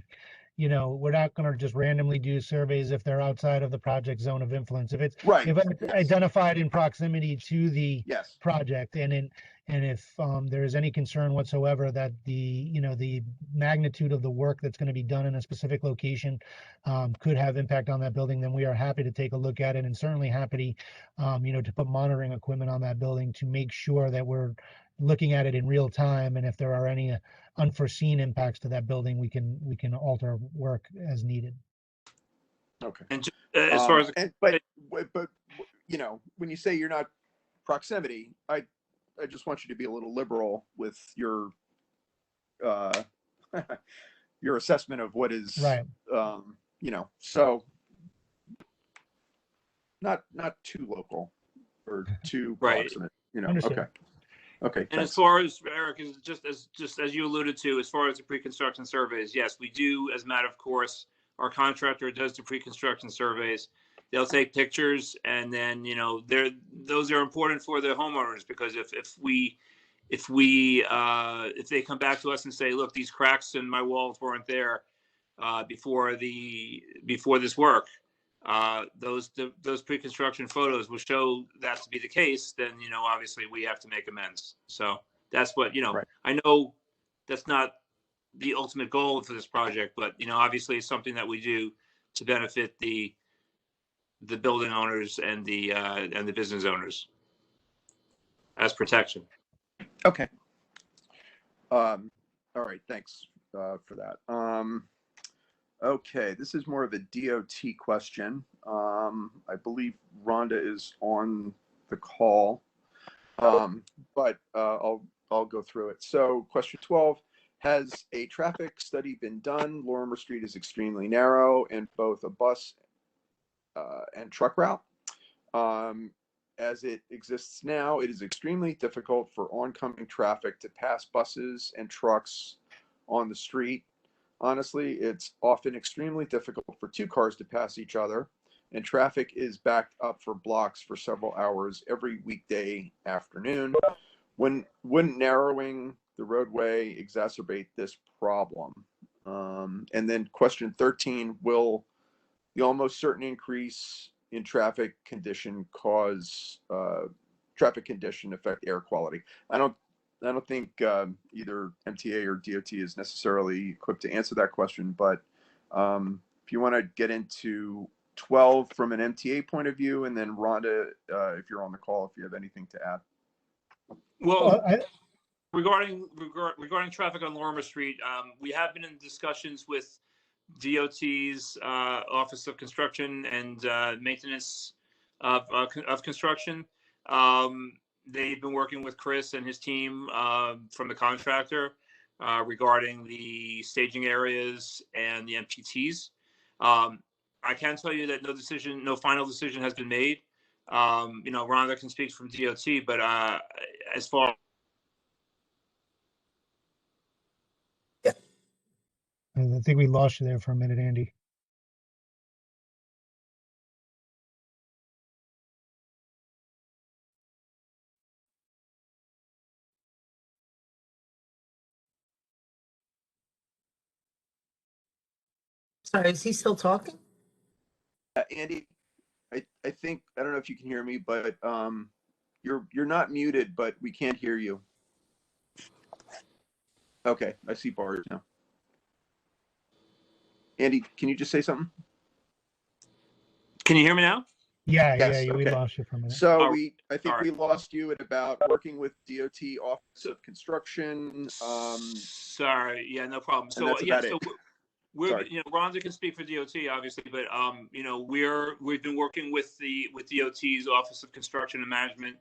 you know, we're not going to just randomly do surveys if they're outside of the project zone of influence. If it's Right. if it's Yes. identified in proximity to the Yes. project, and if there is any concern whatsoever that the magnitude of the work that's going to be done in a specific location could have impact on that building, then we are happy to take a look at it, and certainly happy to put monitoring equipment on that building to make sure that we're looking at it in real time, and if there are any unforeseen impacts to that building, we can alter work as needed. Okay. And just, as far as but you know, when you say you're not proximity, I just want you to be a little liberal with your your assessment of what is right. You know, so not too local or too right. proximate. You know. Understood. Okay. Okay. And Thanks. as far as Eric is just as you alluded to, as far as the pre-construction surveys, yes, we do. As a matter of course, our contractor does the pre-construction surveys. They'll take pictures, and then those are important for the homeowners, because if they come back to us and say, look, these cracks in my walls weren't there before this work, those pre-construction photos will show that to be the case, then obviously we have to make amends. So that's what Right. I know that's not the ultimate goal for this project, but obviously it's something that we do to benefit the building owners and the business owners as protection. Okay. All right. Thanks for that. Okay, this is more of a DOT question. I believe Rhonda is on the call, but I'll go through it. So, question 12: has a traffic study been done? Lorimer Street is extremely narrow and both a bus and truck route. as it exists now, it is extremely difficult for oncoming traffic to pass buses and trucks on the street. Honestly, it's often extremely difficult for two cars to pass each other, and traffic is backed up for blocks for several hours every weekday afternoon. Wouldn't narrowing the roadway exacerbate this problem? And then question 13, will the almost certain increase in traffic condition affect air quality? I don't think either MTA or DOT is necessarily equipped to answer that question, but if you want to get into 12 from an MTA point of view, and then Rhonda, if you're on the call, if you have anything to add. Well, regarding traffic on Lorma Street, we have been in discussions with DOT's Office of Construction and Maintenance of Construction. They've been working with Chris and his team from the contractor regarding the staging areas and the MPTs. I can tell you that no final decision has been made. Rhonda can speak from DOT, but as far I think we lost you there for a minute, Andy. Sorry, is he still talking? Andy, I think, I don't know if you can hear me, but you're not muted, but we can't hear you. Okay, I see bars now. Andy, can you just say something? Can you hear me now? Yeah, Yes, yeah, we okay. lost you for a minute. So Oh, I think sorry. we lost you at about working with DOT Office of Construction. Sorry, yeah, no problem. And So that's yeah, about so it. we're Sorry. Rhonda can speak for DOT obviously, but we've been working with DOT's Office of Construction and Management.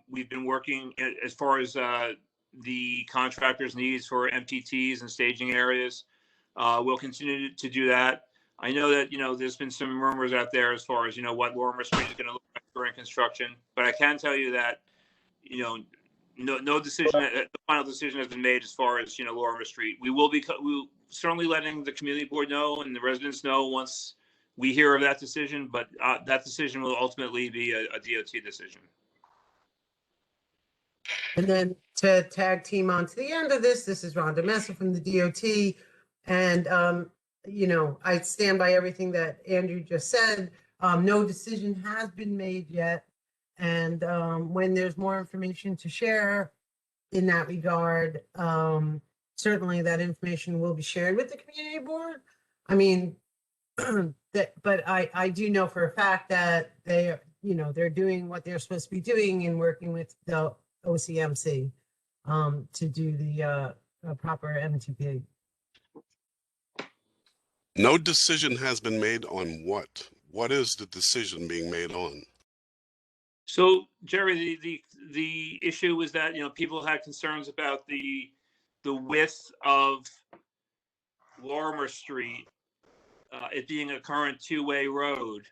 We've been working as far as the contractor's needs for MPTs and staging areas. We'll continue to do that. I know that there's been some rumors out there as far as what Lorma Street is going to look like during construction, but I can tell you that no decision, the final decision has been made as far as Lorma Street. We'll certainly letting the community board know and the residents know once we hear of that decision, but that decision will ultimately be a DOT decision. And then to tag team on to the end of this is Rhonda Messa from the DOT. And, I stand by everything that Andrew just said. No decision has been made yet. And when there's more information to share in that regard, certainly that information will be shared with the community board. I mean, but I do know for a fact that they're doing what they're supposed to be doing and working with the OCMC to do the proper MTP. No decision has been made on what? What is the decision being made on? So, Jerry, the issue was that people had concerns about the width of Lorma Street, it being a current two-way road.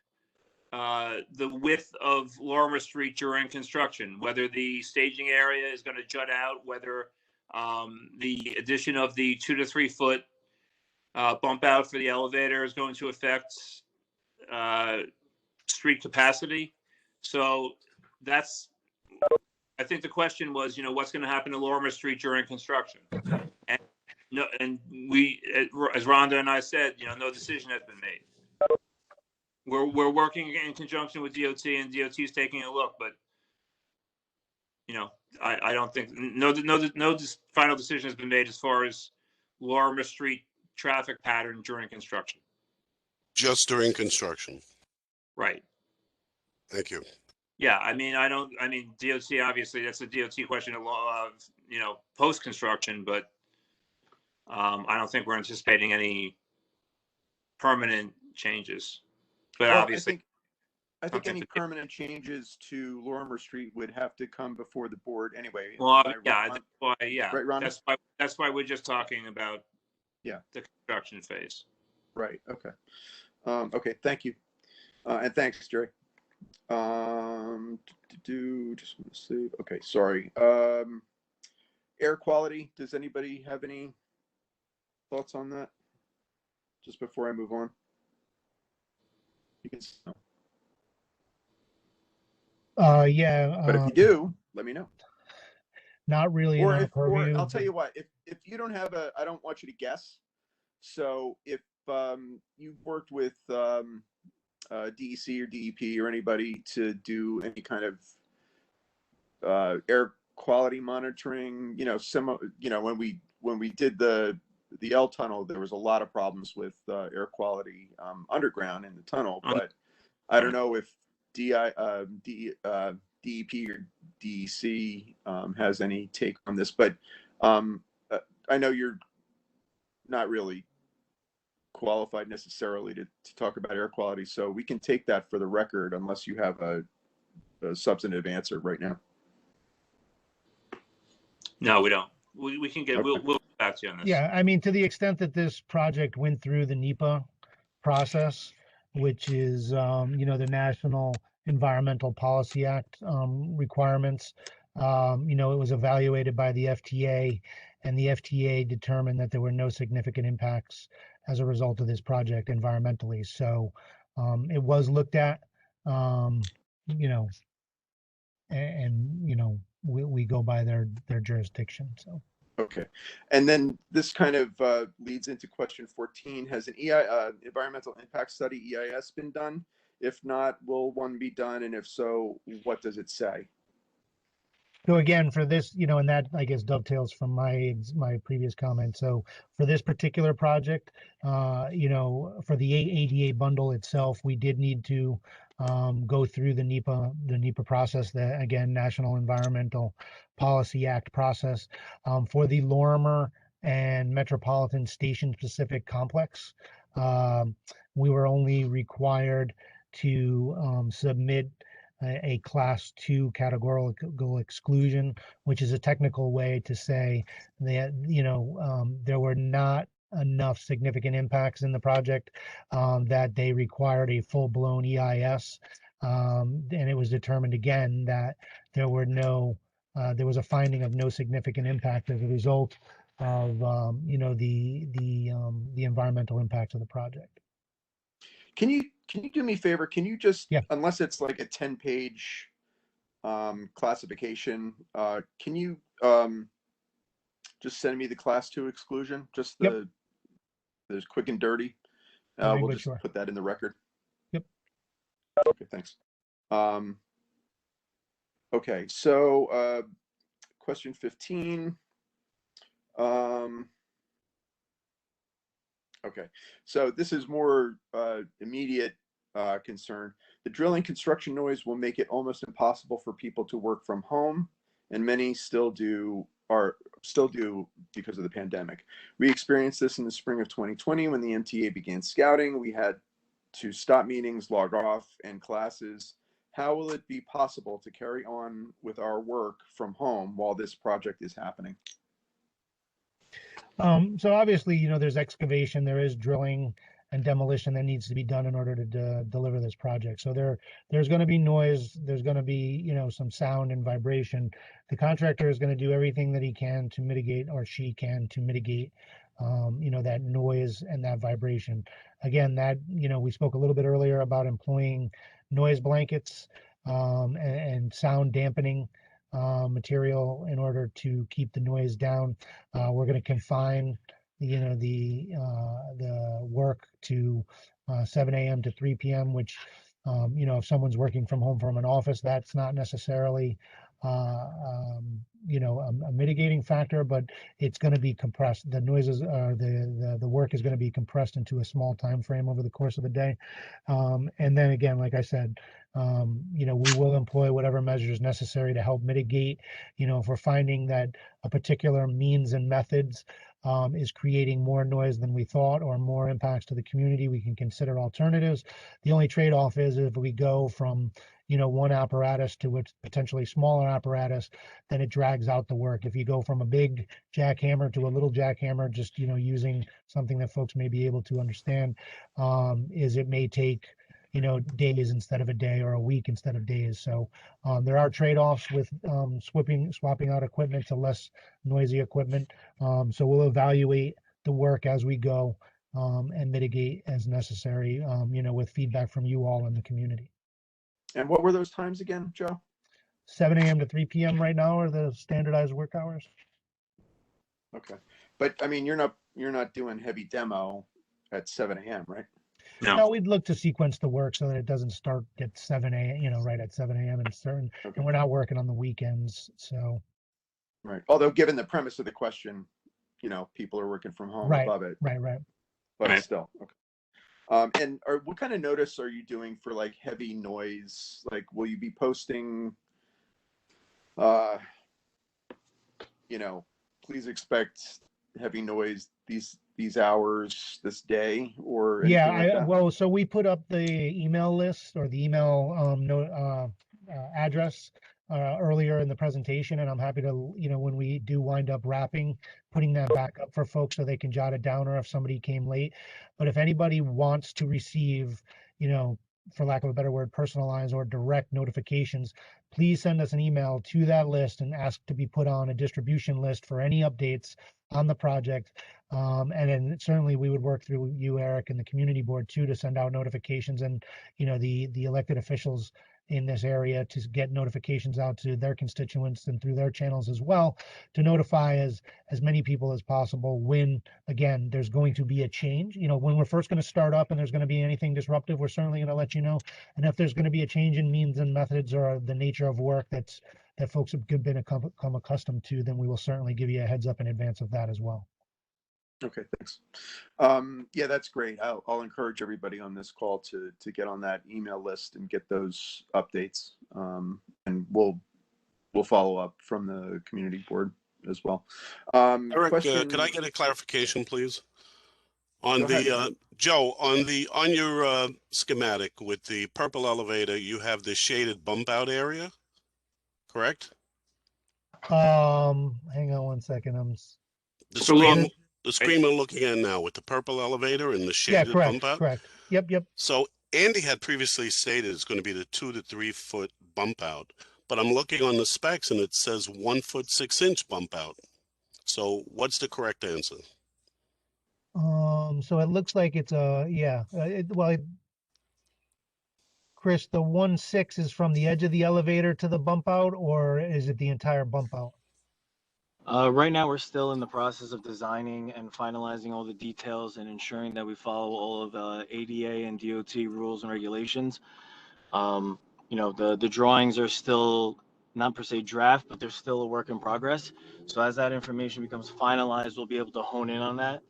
The width of Lorma Street during construction, whether the staging area is going to jut out, whether the addition of the 2 to 3 foot bump out for the elevator is going to affect street capacity. So I think the question was, what's going to happen to Lorma Street during construction? And we, as Rhonda and I said, no decision has been made. We're working in conjunction with DOT, and DOT is taking a look, but I don't think no final decision has been made as far as Lorma Street traffic pattern during construction. Just during construction. Right. Thank you. Yeah, DOT, obviously that's a DOT question of post construction, but I don't think we're anticipating any permanent changes. But Well, obviously, I think any permanent changes to Lorimer Street would have to come before the board anyway. Well, yeah, that's why, Right, Ron? that's why we're just talking about the construction phase. Right. Okay. Okay. Thank you, and thanks, Jerry. Just want to see. Okay, sorry. Air quality. Does anybody have any thoughts on that? Just before I move on. You can. Yeah. But if you do, let me know. Not really in our purview. Or I'll tell you what. If you don't have I don't want you to guess. So if you've worked with DEC or DEP or anybody to do any kind of air quality monitoring, when we did the L tunnel, there was a lot of problems with air quality underground in the tunnel. But I don't know if DEP or DEC has any take on this. But I know you're not really qualified necessarily to talk about air quality, so we can take that for the record unless you have a substantive answer right now. No, we don't. We can get. Okay. We'll get back to you on this. Yeah, I mean, to the extent that this project went through the NEPA process, which is the National Environmental Policy Act requirements, it was evaluated by the FTA, and the FTA determined that there were no significant impacts as a result of this project environmentally. So it was looked at, and we go by their jurisdiction. So. Okay, and then this kind of leads into question 14. Has an environmental impact study, EIS, been done? If not, will one be done? And if so, what does it say? So again, for this, and that I guess dovetails from my previous comment. So for this particular project, for the ADA bundle itself, we did need to go through the NEPA process, the again National Environmental Policy Act process. For the Lorma and Metropolitan station specific complex, we were only required to submit a class 2 categorical exclusion, which is a technical way to say that there were not enough significant impacts in the project that they required a full-blown EIS, and it was determined again that there was a finding of no significant impact as a result of the environmental impacts of the project. Can you do me a favor? Can you just, yeah, unless it's like a 10-page classification, can you just send me the class 2 exclusion? Just the quick and dirty. We'll just put that in the record. Yep. Okay, thanks. Okay, so question 15. Okay, so this is more immediate concern. The drilling construction noise will make it almost impossible for people to work from home, and many still do because of the pandemic. We experienced this in the spring of 2020 when the MTA began scouting. We had to stop meetings, log off, and classes. How will it be possible to carry on with our work from home while this project is happening? So obviously, there's excavation, there is drilling and demolition that needs to be done in order to deliver this project. So there's going to be noise, there's going to be, some sound and vibration. The contractor is going to do everything that he can to mitigate, or she can, to mitigate, that noise and that vibration. Again, that, we spoke a little bit earlier about employing noise blankets and sound dampening material in order to keep the noise down. We're going to confine, the work to 7 a.m. to 3 p.m., which, if someone's working from home from an office, that's not necessarily, a mitigating factor, but it's going to be compressed. The noises, the work is going to be compressed into a small time frame over the course of the day. And then again, like I said, we will employ whatever measures necessary to help mitigate. If we're finding that a particular means and methods is creating more noise than we thought, or more impacts to the community, we can consider alternatives. The only trade-off is if we go from one apparatus to a potentially smaller apparatus, then it drags out the work. If you go from a big jackhammer to a little jackhammer, just using something that folks may be able to understand, is it may take days instead of a day, or a week instead of days. So there are trade-offs with swapping out equipment to less noisy equipment. So we'll evaluate the work as we go, and mitigate as necessary, with feedback from you all in the community. And what were those times again, Joe? 7 a.m. to 3 p.m. right now are the standardized work hours. Okay, but I mean, you're not doing heavy demo at 7 a.m., right? No, we'd look to sequence the work so that it doesn't start at 7 a.m., right at 7 a.m. and we're not working on the weekends. So, right. Although, given the premise of the question, people are working from home above it. Right. But still, okay. And what kind of notice are you doing for like heavy noise? Like, will you be posting, please expect heavy noise these hours, this day, or anything like that? Well, so we put up the email list, or the email address earlier in the presentation, and I'm happy to, when we do wind up wrapping, putting that back up for folks so they can jot it down, or if somebody came late. But if anybody wants to receive, for lack of a better word, personalized or direct notifications, please send us an email to that list and ask to be put on a distribution list for any updates on the project. And then certainly we would work through you, Eric, and the community board too, to send out notifications, and the elected officials in this area to get notifications out to their constituents and through their channels as well, to notify as many people as possible when, again, there's going to be a change. When we're first going to start up and there's going to be anything disruptive, we're certainly going to let you know. And if there's going to be a change in means and methods, or the nature of work that folks have become accustomed to, then we will certainly give you a heads up in advance of that as well. Okay, thanks. Yeah, that's great. I'll encourage everybody on this call to get on that email list and get those updates. And we'll follow up from the community board as well. Eric, Question. could I get a clarification, please? On Go ahead. Joe, on your schematic with the purple elevator, you have the shaded bump out area, correct? Hang on one second. The screen we're looking at now with the purple elevator and the shaded bump out? Correct. Yep. So Andy had previously stated it's going to be the 2 to 3 foot bump out, but I'm looking on the specs and it says 1 foot 6 inch bump out. So what's the correct answer? So it looks like it's Chris, the 1.6 is from the edge of the elevator to the bump out, or is it the entire bump out? Right now, we're still in the process of designing and finalizing all the details and ensuring that we follow all of ADA and DOT rules and regulations. The drawings are still not per se draft, but they're still a work in progress. So as that information becomes finalized, we'll be able to hone in on that.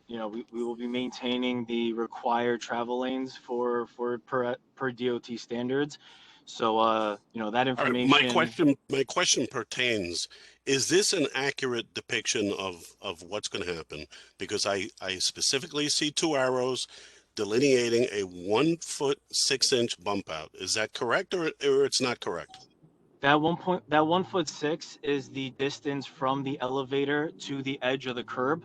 We will be maintaining the required travel lanes for per DOT standards. So that information. Right, my question pertains: is this an accurate depiction of what's going to happen? Because I specifically see 2 arrows delineating a 1 foot 6 inch bump out. Is that correct, or it's not correct? That 1 foot 6 is the distance from the elevator to the edge of the curb.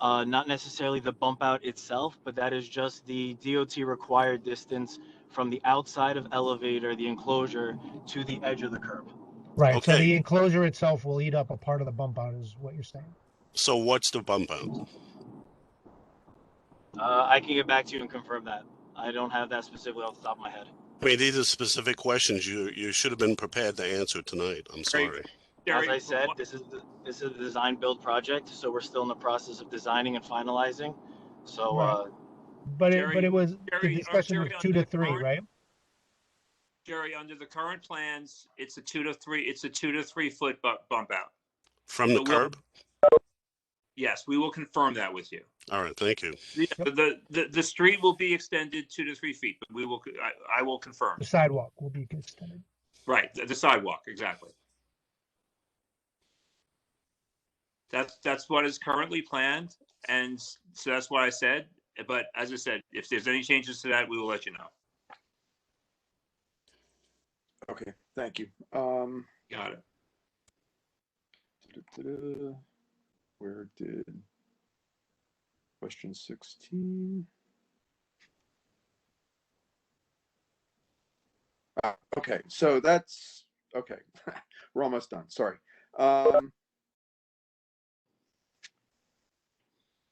Not necessarily the bump out itself, but that is just the DOT required distance from the outside of elevator, the enclosure, to the edge of the curb. Right. Okay. So the enclosure itself will eat up a part of the bump out, is what you're saying. So what's the bump out? I can get back to you and confirm that. I don't have that specifically off the top of my head. I mean, these are specific questions you should have been prepared to answer tonight. I'm sorry. As I said, this is a design build project, so we're still in the process of designing and finalizing. So, right. But it was the discussion was 2 to 3, right? Jerry, under the current plans, it's a 2 to 3. It's a 2 to 3 foot bump out from the curb. Yes, we will confirm that with you. All right, thank you. The street will be extended 2 to 3 feet, but I will confirm. The sidewalk will be extended. Right, the sidewalk, exactly. That's what is currently planned, and so that's what I said. But as I said, if there's any changes to that, we will let you know. Okay, thank you. Got it. Where did question 16? Okay, so that's okay. We're almost done. Sorry.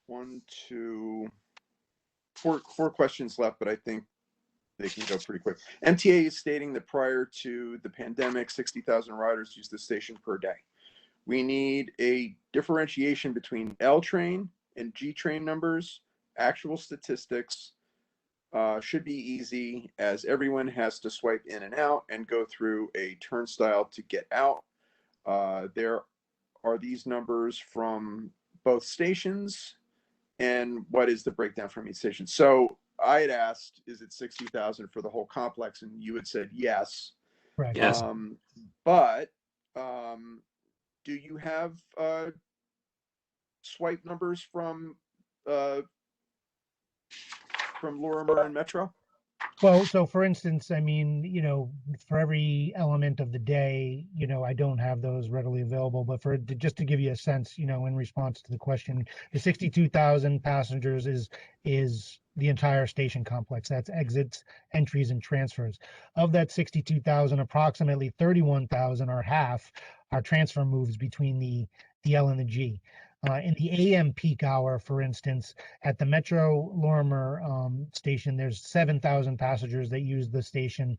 One, two, four questions left, but I think they can go pretty quick. MTA is stating that prior to the pandemic, 60,000 riders used the station per day. We need a differentiation between L train and G train numbers. Actual statistics should be easy, as everyone has to swipe in and out and go through a turnstile to get out. There are these numbers from both stations, and what is the breakdown from each station? So I had asked, is it 60,000 for the whole complex? And you had said yes. Correct. Yes. But do you have swipe numbers from Lorimer and Metro? Well, so for instance, I mean, for every element of the day, I don't have those readily available, but just to give you a sense, in response to the question, the 62,000 passengers is the entire station complex. That's exits, entries, and transfers. Of that 62,000, approximately 31,000, or half, are transfer moves between the L and the G. In the AM peak hour, for instance, at the Metro Lorimer station, there's 7,000 passengers that use the station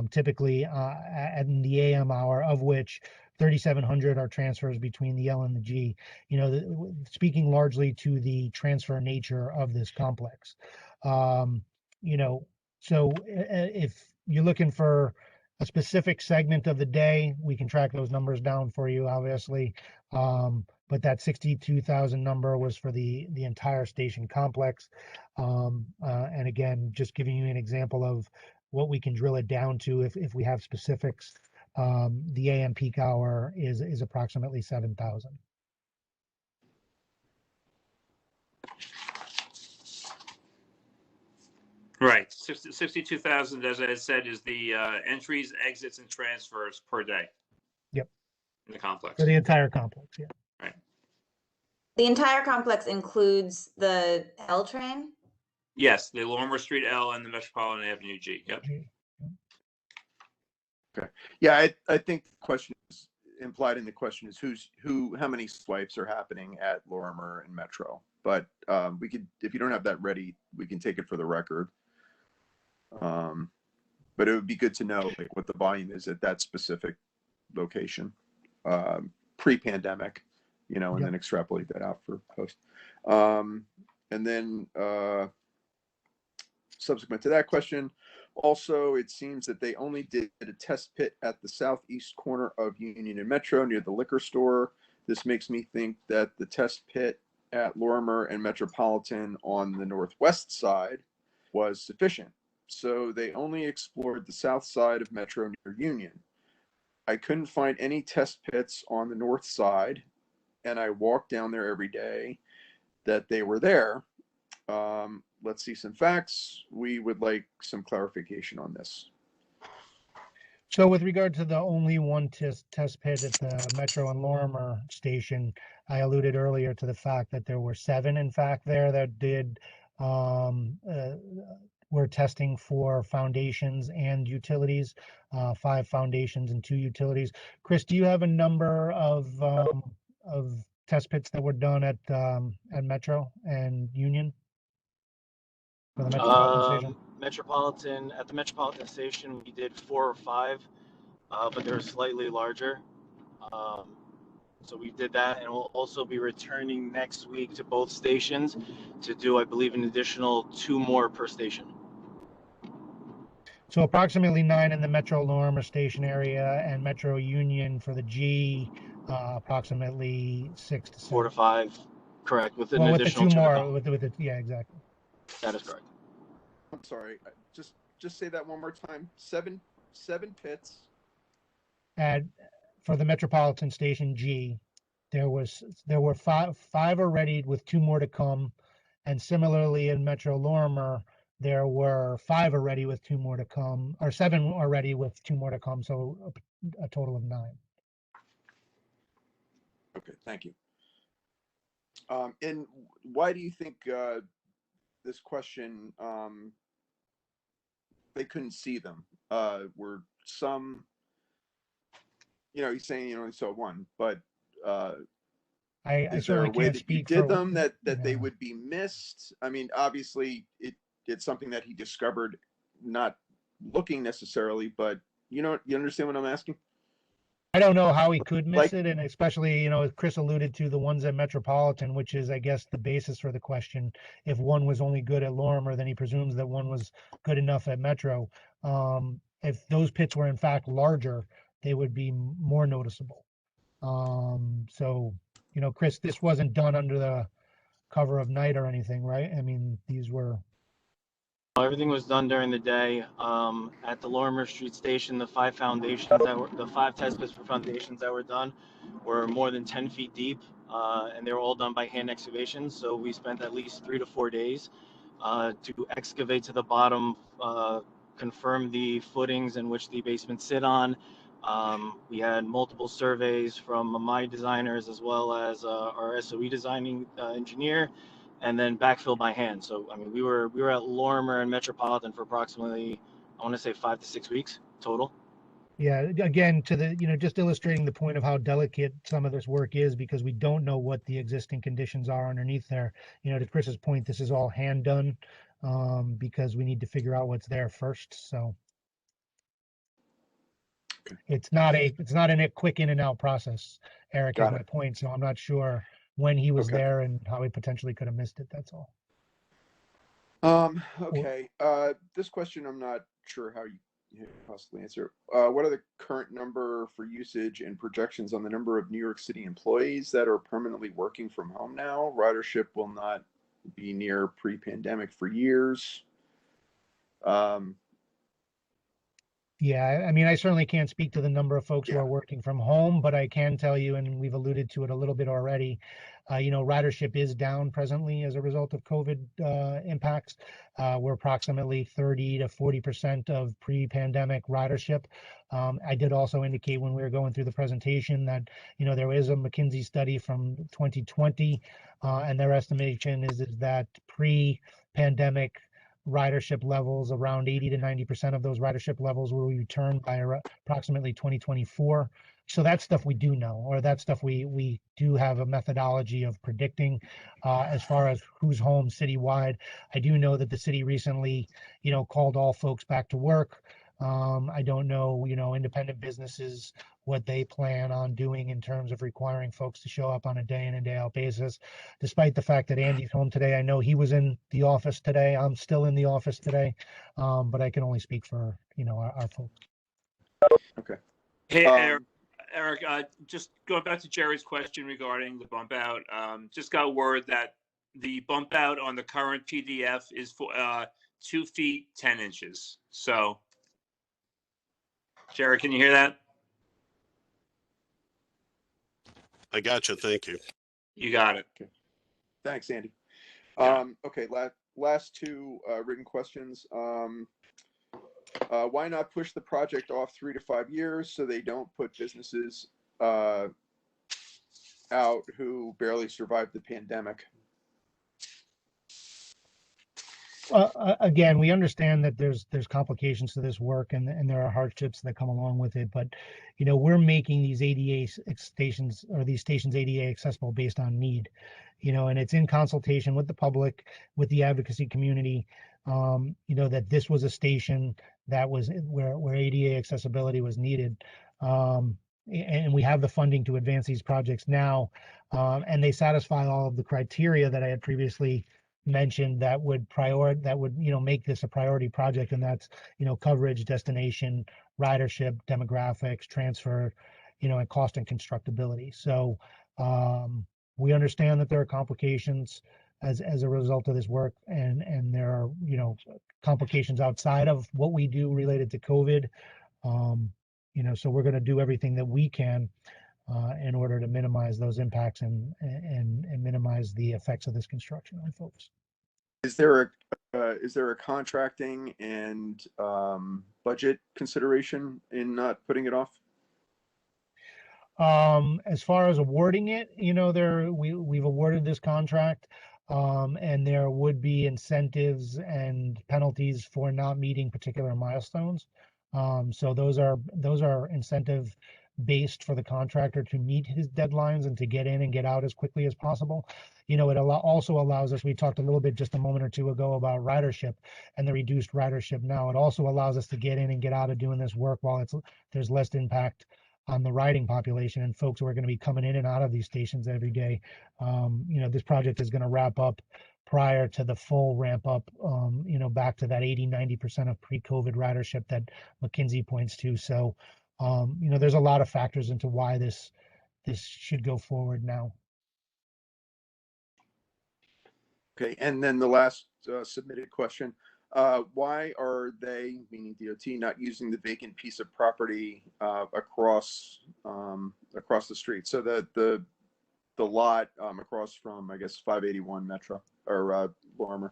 typically in the AM hour, of which 3,700 are transfers between the L and the G. Speaking largely to the transfer nature of this complex. So if you're looking for a specific segment of the day, we can track those numbers down for you, obviously. But that 62,000 number was for the entire station complex. And again, just giving you an example of what we can drill it down to if we have specifics. The AM peak hour is approximately 7,000. Right. 62,000, as I said, is the entries, exits, and transfers per day. Yep. In the complex. For the entire complex, yeah. Right. The entire complex includes the L train? Yes, the Lorimer Street L and the Metropolitan Avenue G. Yep. Okay. Yeah, I think the question is implied in the question is how many swipes are happening at Lorimer and Metro. But we could, if you don't have that ready, we can take it for the record. But it would be good to know like what the volume is at that specific location pre-pandemic, and then extrapolate that out for post. And then subsequent to that question, also, it seems that they only did a test pit at the southeast corner of Union and Metro near the liquor store. This makes me think that the test pit at Lorimer and Metropolitan on the northwest side was sufficient. So they only explored the south side of Metro near Union. I couldn't find any test pits on the north side, and I walked down there every day that they were there. Let's see some facts. We would like some clarification on this. So with regard to the only one test pit at the Metro and Lorimer station, I alluded earlier to the fact that there were 7, in fact, there that were testing for foundations and utilities, 5 foundations and 2 utilities. Chris, do you have a number of test pits that were done at Metro and Union? For the Metropolitan station? At the Metropolitan station, we did 4 or 5, but they're slightly larger. So we did that, and we'll also be returning next week to both stations to do, I believe, an additional 2 more per station. So approximately 9 in the Metro Lorimer station area, and Metro Union for the G, approximately 6 to 7. 4 to 5, correct, with an Well, with the additional 2 2 to more, come. with the yeah, exactly. That is correct. I'm sorry. Just say that one more time. 7 pits. For the Metropolitan Station G, there were five already, with 2 more to come, and similarly in Metro Lorimer, there were 5 already with 2 more to come, or 7 already with 2 more to come, so a total of 9. Okay, thank you. And why do you think this question, they couldn't see them? Were some, he's saying you only saw one, but I is there a certainly way can't that you speak did for. them that they Yeah. would be missed? I mean, obviously it's something that he discovered, not looking necessarily, but you understand what I'm asking? I don't know how he could miss Like, it, and especially, as Chris alluded to, the ones at Metropolitan, which is, I guess, the basis for the question. If one was only good at Lorma, then he presumes that one was good enough at Metro. If those pits were in fact larger, they would be more noticeable. So, Chris, this wasn't done under the cover of night or anything, right? I mean, these were. Everything was done during the day. At the Lorimer Street Station, the five test pits for foundations that were done were more than 10 feet deep, and they were all done by hand excavations. So we spent at least 3 to 4 days to excavate to the bottom, confirm the footings in which the basements sit on. We had multiple surveys from my designers as well as our SOE designing engineer, and then backfill by hand. So I mean, we were at Lorimer and Metropolitan for approximately, I want to say 5 to 6 weeks total. Yeah, again, to the, just illustrating the point of how delicate some of this work is, because we don't know what the existing conditions are underneath there. To Chris's point, this is all hand done, because we need to figure out what's there first. So it's not a quick in and out process. Eric is my point. So I'm not sure when he was there and how he potentially could have missed it. That's all. Okay. This question, I'm not sure how you possibly answer. What are the current number for usage and projections on the number of New York City employees that are permanently working from home now? Ridership will not be near pre-pandemic for years. Yeah, I mean, I certainly can't speak to the number of folks who are working from home, but I can tell you, and we've alluded to it a little bit already, ridership is down presently as a result of COVID impacts. We're approximately 30 to 40% of pre-pandemic ridership. I did also indicate when we were going through the presentation that, there is a McKinsey study from 2020, and their estimation is that pre-pandemic ridership levels, around 80 to 90% of those ridership levels will return by approximately 2024. So that's stuff we do know, or that's stuff we do have a methodology of predicting. As far as who's home citywide, I do know that the city recently, called all folks back to work. I don't know, independent businesses, what they plan on doing in terms of requiring folks to show up on a day in and day out basis. Despite the fact that Andy's home today, I know he was in the office today. I'm still in the office today, but I can only speak for, our folks. Okay. Hey, Eric, just going back to Jerry's question regarding the bump out, just got word that the bump out on the current PDF is for 2 feet 10 inches. So, Jerry, can you hear that? I got you. Thank you. You got it. Okay. Thanks, Andy. Yeah. Okay, last two written questions. Why not push the project off 3 to 5 years so they don't put businesses out who barely survived the pandemic? Again, we understand that there's complications to this work, and there are hardships that come along with it. But we're making these ADA stations, or these stations, ADA accessible based on need. And it's in consultation with the public, with the advocacy community. That this was a station that was where ADA accessibility was needed. And we have the funding to advance these projects now, and they satisfy all of the criteria that I had previously mentioned that would make this a priority project, and that's coverage, destination, ridership, demographics, transfer, and cost and constructability. So we understand that there are complications as a result of this work, and there are complications outside of what we do related to COVID. So we're going to do everything that we can in order to minimize those impacts and minimize the effects of this construction on folks. Is there a contracting and budget consideration in not putting it off? As far as awarding it, we've awarded this contract, and there would be incentives and penalties for not meeting particular milestones. So those are incentive based for the contractor to meet his deadlines and to get in and get out as quickly as possible. It also allows us, we talked a little bit just a moment or two ago about ridership and the reduced ridership now. It also allows us to get in and get out of doing this work while there's less impact on the riding population and folks who are going to be coming in and out of these stations every day. This project is going to wrap up prior to the full ramp up, back to that 80-90% of pre-COVID ridership that McKinsey points to. So, there's a lot of factors into why this should go forward now. Okay, and then the last submitted question. Why are they, meaning DOT, not using the vacant piece of property across the street? So the lot across from, I guess, 581 Metro or Lorma.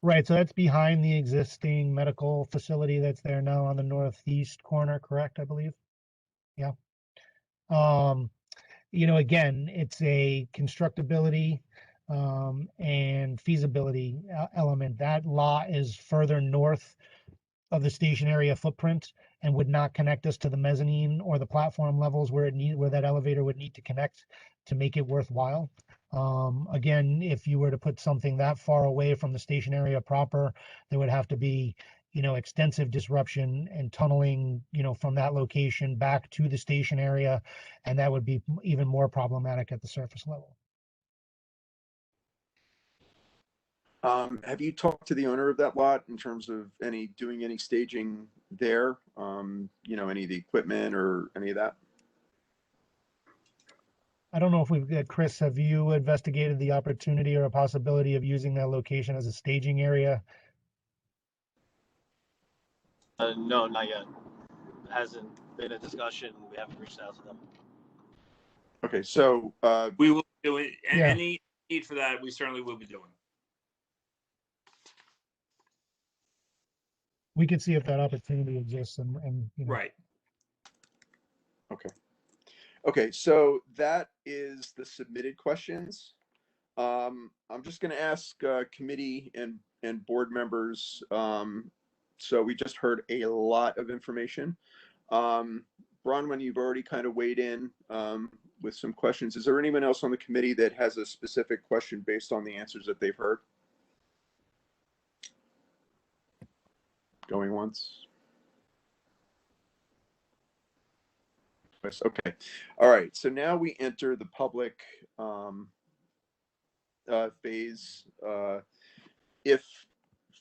Right, so that's behind the existing medical facility that's there now on the northeast corner, correct, I believe? Yeah. Again, it's a constructability and feasibility element. That lot is further north of the station area footprint and would not connect us to the mezzanine or the platform levels where that elevator would need to connect to make it worthwhile. Again, if you were to put something that far away from the station area proper, there would have to be, extensive disruption and tunneling, from that location back to the station area, and that would be even more problematic at the surface level. Have you talked to the owner of that lot in terms of doing any staging there? Any of the equipment or any of that? I don't know if we've got, Chris, have you investigated the opportunity or a possibility of using that location as a staging area? No, not yet. It hasn't been a discussion. We haven't reached out to them. Okay, so we will do it. Yeah. Any need for that, we certainly will be doing. We could see if that opportunity exists and Right. Okay, so that is the submitted questions. I'm just going to ask committee and board members. So we just heard a lot of information. Bronwyn, you've already kind of weighed in with some questions. Is there anyone else on the committee that has a specific question based on the answers that they've heard? Going once. Okay. All right. So now we enter the public phase. If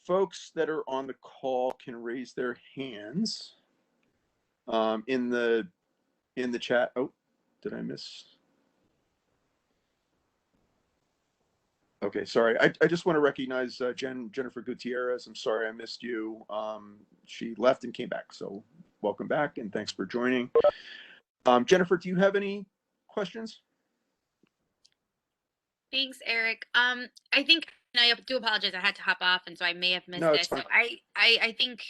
folks that are on the call can raise their hands in the chat. Oh, did I miss? Okay, sorry. I just want to recognize Jennifer Gutierrez. I'm sorry I missed you. She left and came back. So welcome back and thanks for joining. Jennifer, do you have any questions? Thanks, Eric. I think I do apologize. I had to hop off, and so I may have missed this. So I think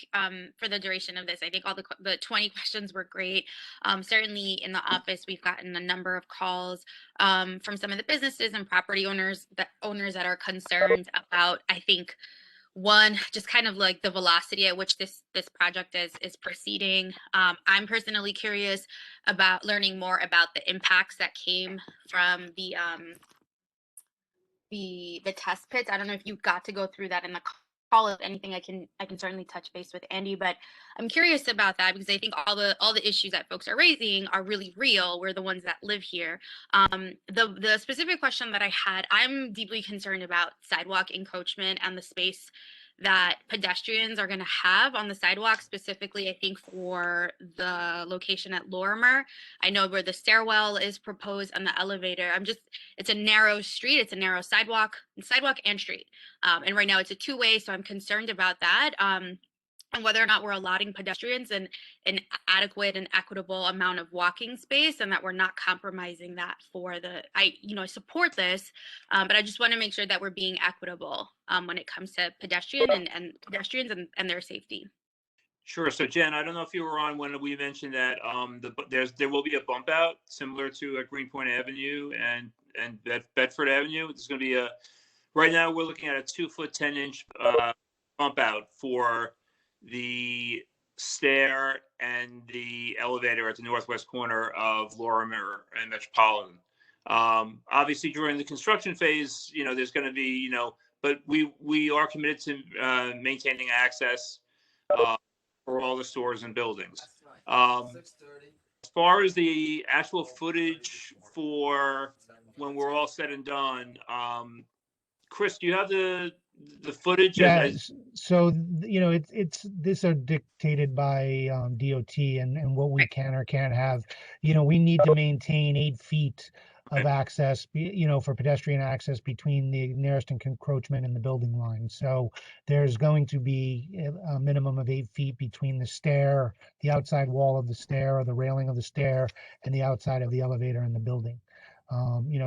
for the duration of this, I think all the 20 questions were great. Certainly in the office, we've gotten a number of calls from some of the businesses and property owners that are concerned about, I think, one, just kind of like the velocity at which this project is proceeding. I'm personally curious about learning more about the impacts that came from the test pits. I don't know if you got to go through that in the call. If anything, I can certainly touch base with Andy, but I'm curious about that because I think all the issues that folks are raising are really real. We're the ones that live here. The specific question that I had, I'm deeply concerned about sidewalk encroachment and the space that pedestrians are going to have on the sidewalk, specifically, I think, for the location at Lorma. I know where the stairwell is proposed and the elevator. It's a narrow street. It's a narrow sidewalk and street. And right now it's a two-way, so I'm concerned about that. And whether or not we're allotting pedestrians an adequate and equitable amount of walking space, and that we're not compromising that for I support this, but I just want to make sure that we're being equitable when it comes to pedestrians and their safety. Sure. So Jen, I don't know if you were on when we mentioned that there will be a bump out similar to Greenpoint Avenue and Bedford Avenue. It's going to be right now we're looking at a 2 foot 10 inch bump out for the stair and the elevator at the northwest corner of Lorma and Metropolitan. Obviously, during the construction phase, there's going to be, but we are committed to maintaining access for all the stores and buildings. As far as the actual footage for when we're all said and done, Chris, do you have the footage? Yeah, so it's these are dictated by DOT and what we can or can't have. We need to maintain 8 feet of access, for pedestrian access between the nearest encroachment and the building line. So there's going to be a minimum of 8 feet between the stair, the outside wall of the stair or the railing of the stair, and the outside of the elevator and the building.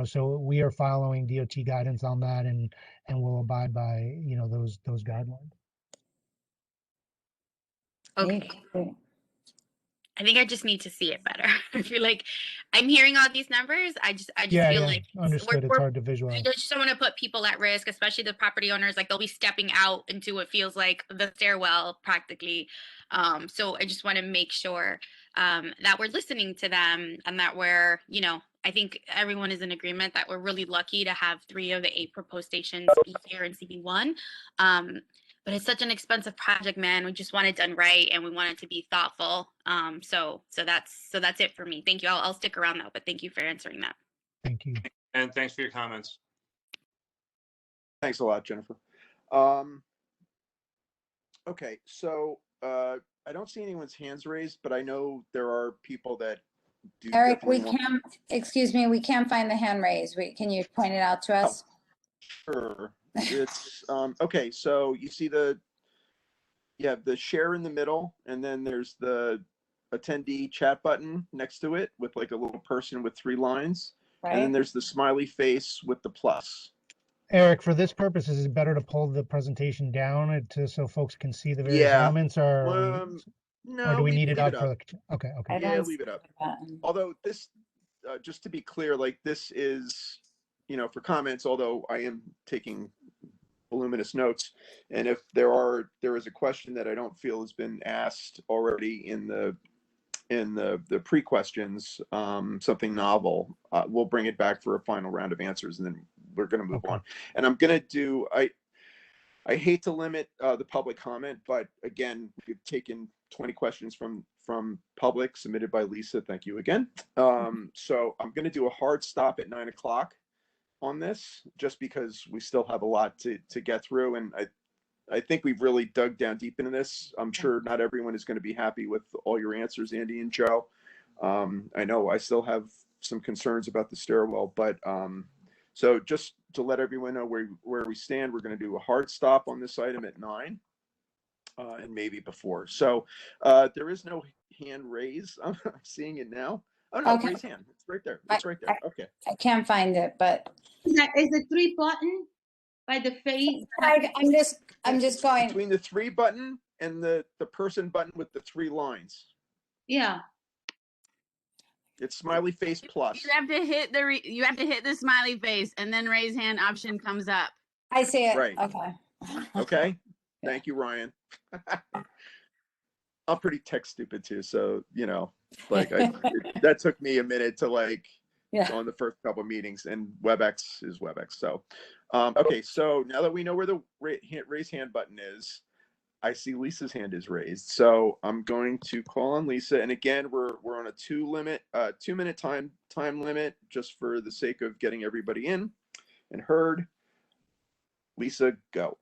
So we are following DOT guidance on that and will abide by, those guidelines. Okay. I think I just need to see it better. I feel like I'm hearing all these numbers. I just feel like understood. It's hard to visualize. I just don't want to put people at risk, especially the property owners. Like they'll be stepping out into what feels like the stairwell practically. So I just want to make sure that we're listening to them and that we're, I think everyone is in agreement that we're really lucky to have 3 of the 8 proposed stations be here in CB1. But it's such an expensive project, man. We just want it done right, and we want it to be thoughtful. So that's it for me. Thank you. I'll stick around though, but thank you for answering that. Thank you. And thanks for your comments. Thanks a lot, Jennifer. Okay, so I don't see anyone's hands raised, but I know there are people that do. Eric, we can't. Excuse me, we can't find the hand raised. Can you point it out to us? Oh, sure. It's okay, so you see the share in the middle, and then there's the attendee chat button next to it with like a little person with 3 lines. Right. And then there's the smiley face with the plus. Eric, for this purpose, is it better to pull the presentation down so folks can see the various elements, or no, do we need it up for the? Okay. Yeah, leave it up. Although this, just to be clear, like this is, for comments. Although I am taking voluminous notes, and if there is a question that I don't feel has been asked already in the pre-questions, something novel, we'll bring it back for a final round of answers, and then we're going to move on. And I'm going to do, I hate to limit the public comment, but again, we've taken 20 questions from public submitted by Lisa. Thank you again. So I'm going to do a hard stop at 9 o'clock on this, just because we still have a lot to get through, and I think we've really dug down deep into this. I'm sure not everyone is going to be happy with all your answers, Andy and Joe. I know I still have some concerns about the stairwell, but so just to let everyone know where we stand, we're going to do a hard stop on this item at 9 and maybe before. So there is no hand raise. I'm seeing it now. Oh no, raise hand. It's right there. It's right there. Okay. I can't find it, but is the 3 button by the face? I'm just going between the 3 button and the person button with the 3 lines. Yeah. It's smiley face plus. You have to hit the smiley face, and then raise hand option comes up. I see it. Right. Okay. Okay. Thank you, Ryan. I'm pretty tech stupid too, so that took me a minute to on the first couple of meetings, and WebEx is WebEx. So, okay, so now that we know where the raise hand button is, I see Lisa's hand is raised. So I'm going to call on Lisa, and again, we're on a 2-minute time limit, just for the sake of getting everybody in and heard. Lisa, go.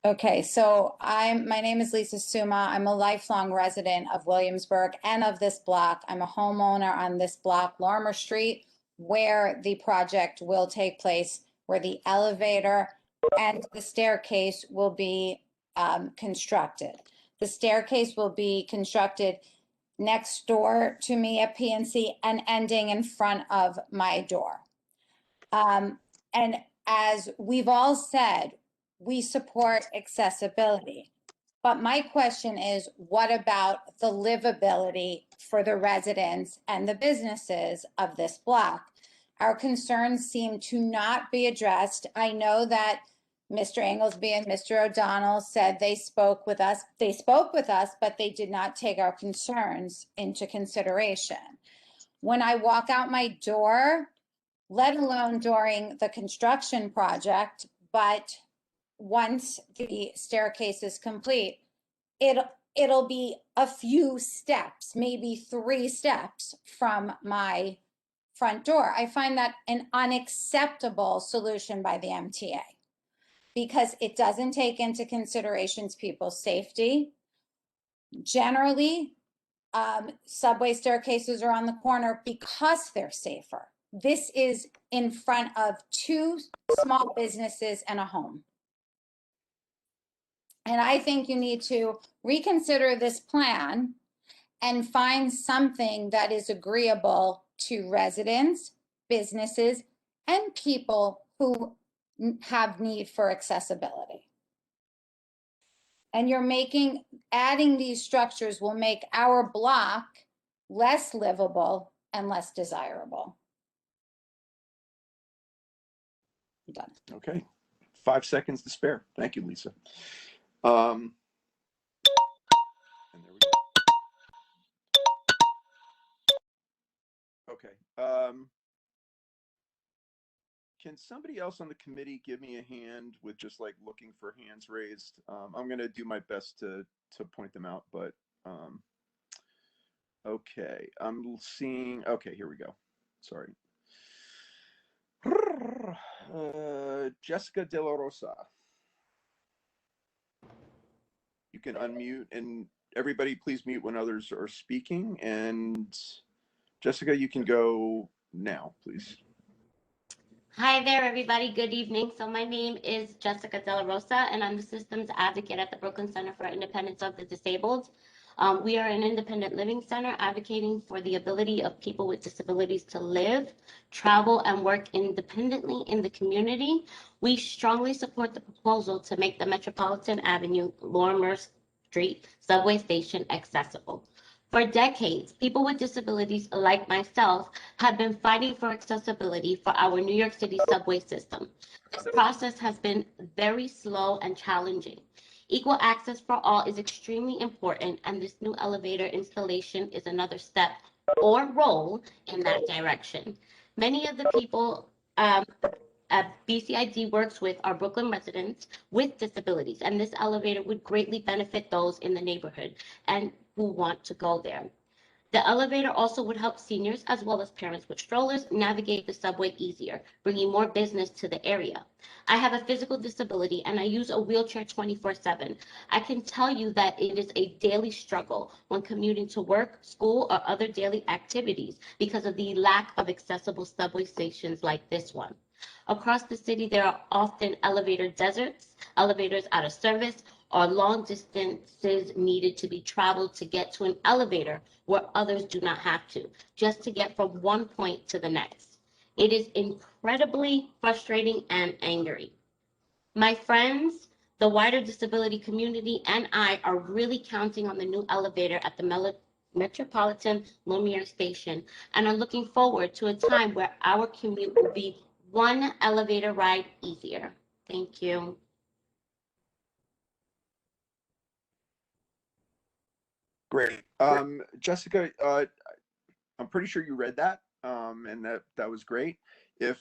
Okay, so my name is Lisa Suma. I'm a lifelong resident of Williamsburg and of this block. I'm a homeowner on this block, Lorma Street, where the project will take place, where the elevator and the staircase will be constructed. The staircase will be constructed next door to me at PNC and ending in front of my door. And as we've all said, we support accessibility. But my question is, what about the livability for the residents and the businesses of this block? Our concerns seem to not be addressed. I know that Mr. Inglesby and Mr. O'Donnell said they spoke with us. They spoke with us, but they did not take our concerns into consideration. When I walk out my door, let alone during the construction project, but once the staircase is complete, it'll be a few steps, maybe 3 steps from my front door. I find that an unacceptable solution by the MTA because it doesn't take into considerations people's safety. Generally, subway staircases are on the corner because they're safer. This is in front of 2 small businesses and a home. And I think you need to reconsider this plan and find something that is agreeable to residents, businesses, and people who have need for accessibility. And adding these structures will make our block less livable and less desirable. I'm done. Okay, 5 seconds to spare. Thank you, Lisa. And there we go. Okay. Can somebody else on the committee give me a hand with just like looking for hands raised? I'm going to do my best to point them out, but okay. I'm seeing, okay, here we go. Sorry. Jessica De La Rosa. You can unmute, and everybody please mute when others are speaking. And Jessica, you can go now, please. Hi there, everybody. Good evening. So my name is Jessica De La Rosa, and I'm the Systems Advocate at the Brooklyn Center for Independence of the Disabled. We are an independent living center advocating for the ability of people with disabilities to live, travel, and work independently in the community. We strongly support the proposal to make the Metropolitan Avenue, Lorma Street subway station accessible. For decades, people with disabilities like myself have been fighting for accessibility for our New York City subway system. This process has been very slow and challenging. Equal access for all is extremely important, and this new elevator installation is another step or role in that direction. Many of the people BCID works with are Brooklyn residents with disabilities, and this elevator would greatly benefit those in the neighborhood and who want to go there. The elevator also would help seniors as well as parents with strollers navigate the subway easier, bringing more business to the area. I have a physical disability and I use a wheelchair 24/7. I can tell you that it is a daily struggle when commuting to work, school, or other daily activities because of the lack of accessible subway stations like this one. Across the city, there are often elevator deserts, elevators out of service, or long distances needed to be traveled to get to an elevator where others do not have to, just to get from one point to the next. It is incredibly frustrating and angry. My friends, the wider disability community, and I are really counting on the new elevator at the Metropolitan Lumiere Station and are looking forward to a time where our commute will be one elevator ride easier. Thank you. Great. Jessica, I'm pretty sure you read that, and that was great. If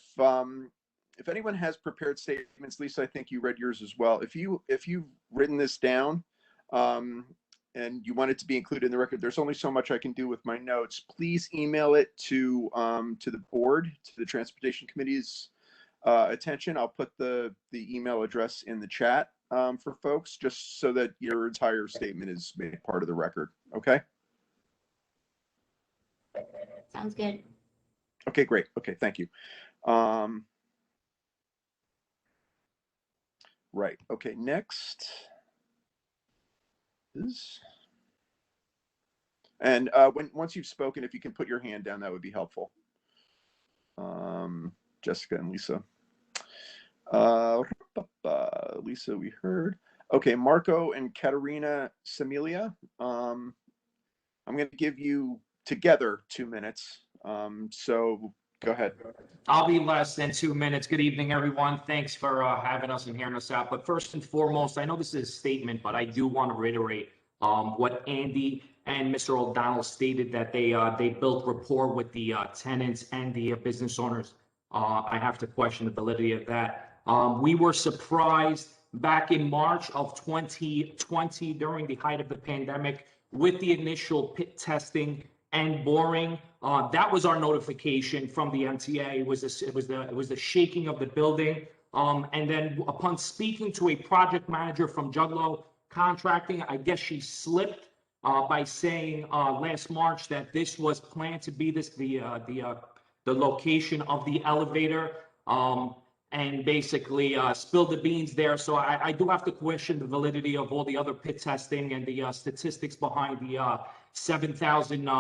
anyone has prepared statements, Lisa, I think you read yours as well. If you've written this down, and you want it to be included in the record, there's only so much I can do with my notes. Please email it to the board, to the Transportation Committee's attention. I'll put the email address in the chat for folks, just so that your entire statement is made part of the record. Okay. Sounds good. Okay, great. Okay, thank you. Right. Okay, next is, and once you've spoken, if you can put your hand down, that would be helpful. Jessica and Lisa. Lisa, we heard. Okay, Marco and Katerina Semilia. I'm going to give you together 2 minutes. So Go ahead. I'll be less than 2 minutes. Good evening, everyone. Thanks for having us and hearing us out. But first and foremost, I know this is a statement, but I do want to reiterate what Andy and Mr. O'Donnell stated, that they built rapport with the tenants and the business owners. I have to question the validity of that. We were surprised back in March of 2020 during the height of the pandemic with the initial pit testing and boring. That was our notification from the MTA. It was the shaking of the building. And then upon speaking to a project manager from Juglo Contracting, I guess she slipped by saying last March that this was planned to be the location of the elevator. And basically spilled the beans there. So I do have to question the validity of all the other pit testing and the statistics behind the 7,000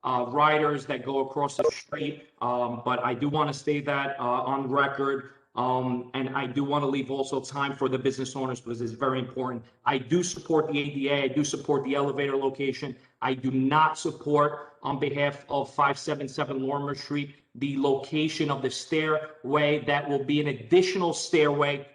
riders that go across the street. But I do want to state that on record. And I do want to leave also time for the business owners, because it's very important. I do support the ADA. I do support the elevator location. I do not support, on behalf of 577 Lorma Street, the location of the stairway. That will be an additional stairway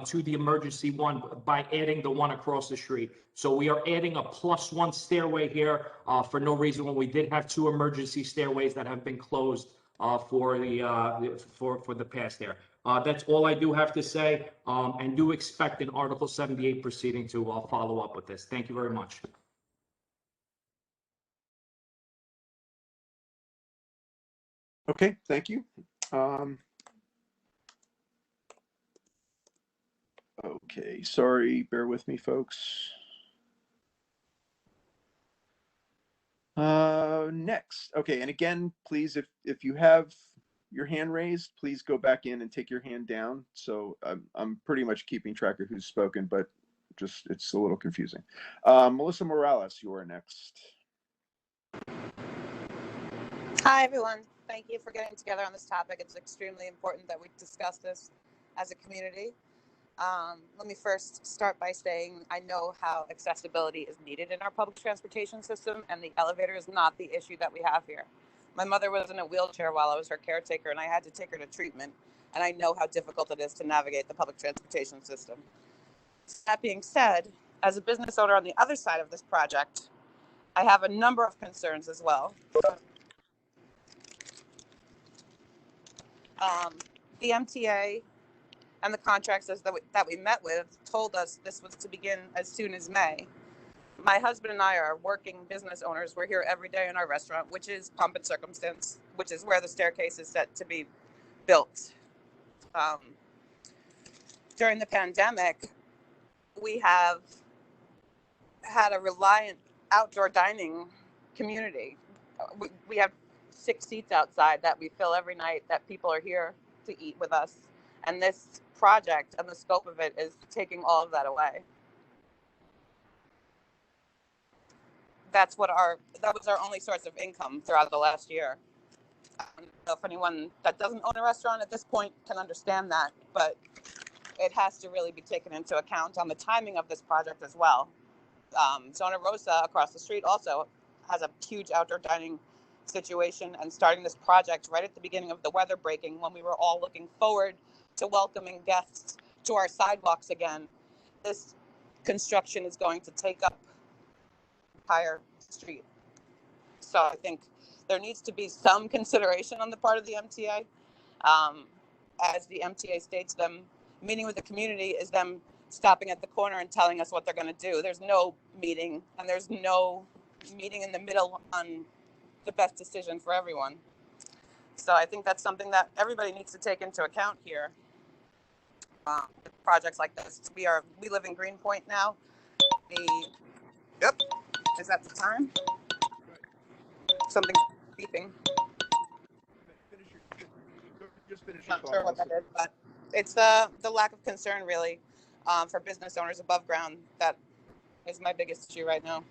to the emergency one by adding the one across the street. So we are adding a +1 stairway here for no reason, when we did have 2 emergency stairways that have been closed for the past there. That's all I do have to say, and do expect an Article 78 proceeding to follow up with this. Thank you very much. Okay, thank you. Okay, sorry, bear with me, folks. Next, okay, and again, please, if you have your hand raised, please go back in and take your hand down. So I'm pretty much keeping track of who's spoken, but just it's a little confusing. Melissa Morales, you are next. Hi, everyone. Thank you for getting together on this topic. It's extremely important that we discuss this as a community. Let me first start by saying I know how accessibility is needed in our public transportation system, and the elevator is not the issue that we have here. My mother was in a wheelchair while I was her caretaker, and I had to take her to treatment, and I know how difficult it is to navigate the public transportation system. That being said, as a business owner on the other side of this project, I have a number of concerns as well. The MTA and the contractors that we met with told us this was to begin as soon as May. My husband and I are working business owners. We're here every day in our restaurant, which is Pomp and Circumstance, which is where the staircase is set to be built. During the pandemic, we have had a reliant outdoor dining community. We have 6 seats outside that we fill every night, that people are here to eat with us. And this project and the scope of it is taking all of that away. That was our only source of income throughout the last year. I don't know if anyone that doesn't own a restaurant at this point can understand that, but it has to really be taken into account on the timing of this project as well. Zona Rosa across the street also has a huge outdoor dining situation, and starting this project right at the beginning of the weather breaking, when we were all looking forward to welcoming guests to our sidewalks again, this construction is going to take up the entire street. So I think there needs to be some consideration on the part of the MTA. As the MTA states, them meeting with the community is them stopping at the corner and telling us what they're going to do. There's no meeting, and there's no meeting in the middle on the best decision for everyone. So I think that's something that everybody needs to take into account here. Projects like this. We live in Greenpoint now. Yep. Is that the time? Something beeping. Just finish. Not sure what that is, but it's the lack of concern really for business owners above ground that is my biggest issue right now.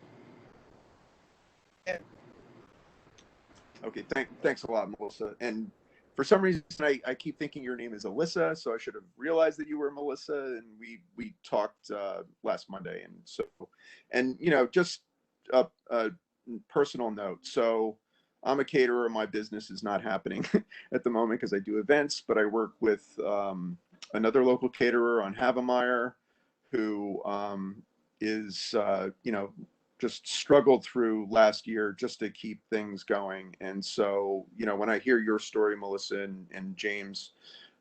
Yeah. Okay, thanks a lot, Melissa. And for some reason, I keep thinking your name is Alyssa, so I should have realized that you were Melissa. And we talked last Monday, and so, and just a personal note. So I'm a caterer. My business is not happening at the moment because I do events, but I work with another local caterer on Havemeyer who is, just struggled through last year just to keep things going. And so, when I hear your story, Melissa and James,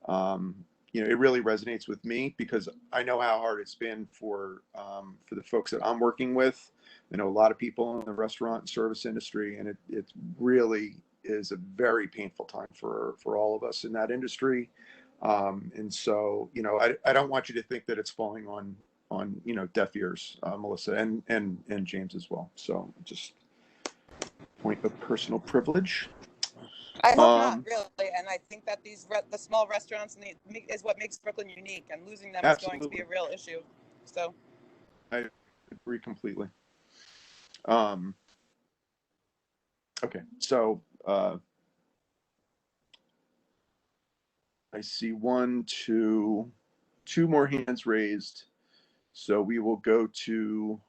it really resonates with me because I know how hard it's been for the folks that I'm working with. I know a lot of people in the restaurant and service industry, and it really is a very painful time for all of us in that industry. And so, I don't want you to think that it's falling on deaf ears, Melissa, and James as well. So just point of personal privilege. I hope not, really. And I think that the small restaurants is what makes Brooklyn unique, and losing them is going to be a real issue. So I agree completely. Okay, so I see two more hands raised. So we will go to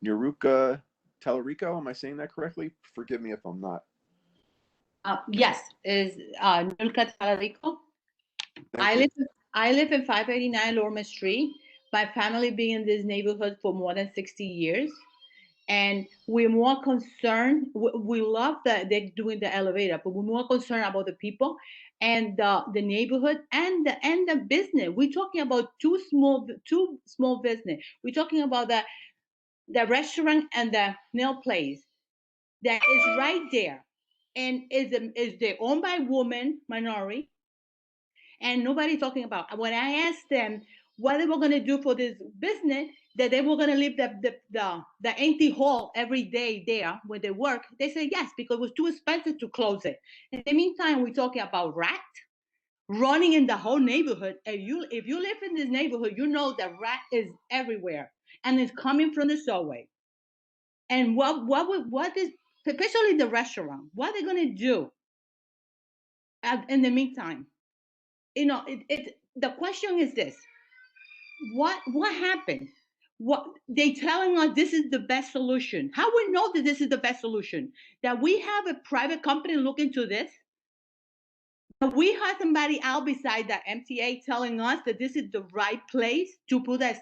Niruka Talarico. Am I saying that correctly? Forgive me if I'm not. Yes, is Nulka Talarico. I live in 589 Lorma Street. My family being in this neighborhood for more than 60 years. And we're more concerned. We love that they're doing the elevator, but we're more concerned about the people and the neighborhood and the business. We're talking about two small business. We're talking about the restaurant and the nail place that is right there, and is they owned by women minority, and nobody talking about. When I asked them what they were going to do for this business, that they were going to leave the empty hall every day there when they work, they said yes, because it was too expensive to close it. In the meantime, we're talking about rat running in the whole neighborhood. If you live in this neighborhood, you know that rat is everywhere, and it's coming from the subway. And what is, especially the restaurant, what are they going to do in the meantime? The question is this: what happened? What they telling us this is the best solution? How we know that this is the best solution? That we have a private company look into this? That we have somebody out beside the MTA telling us that this is the right place to put the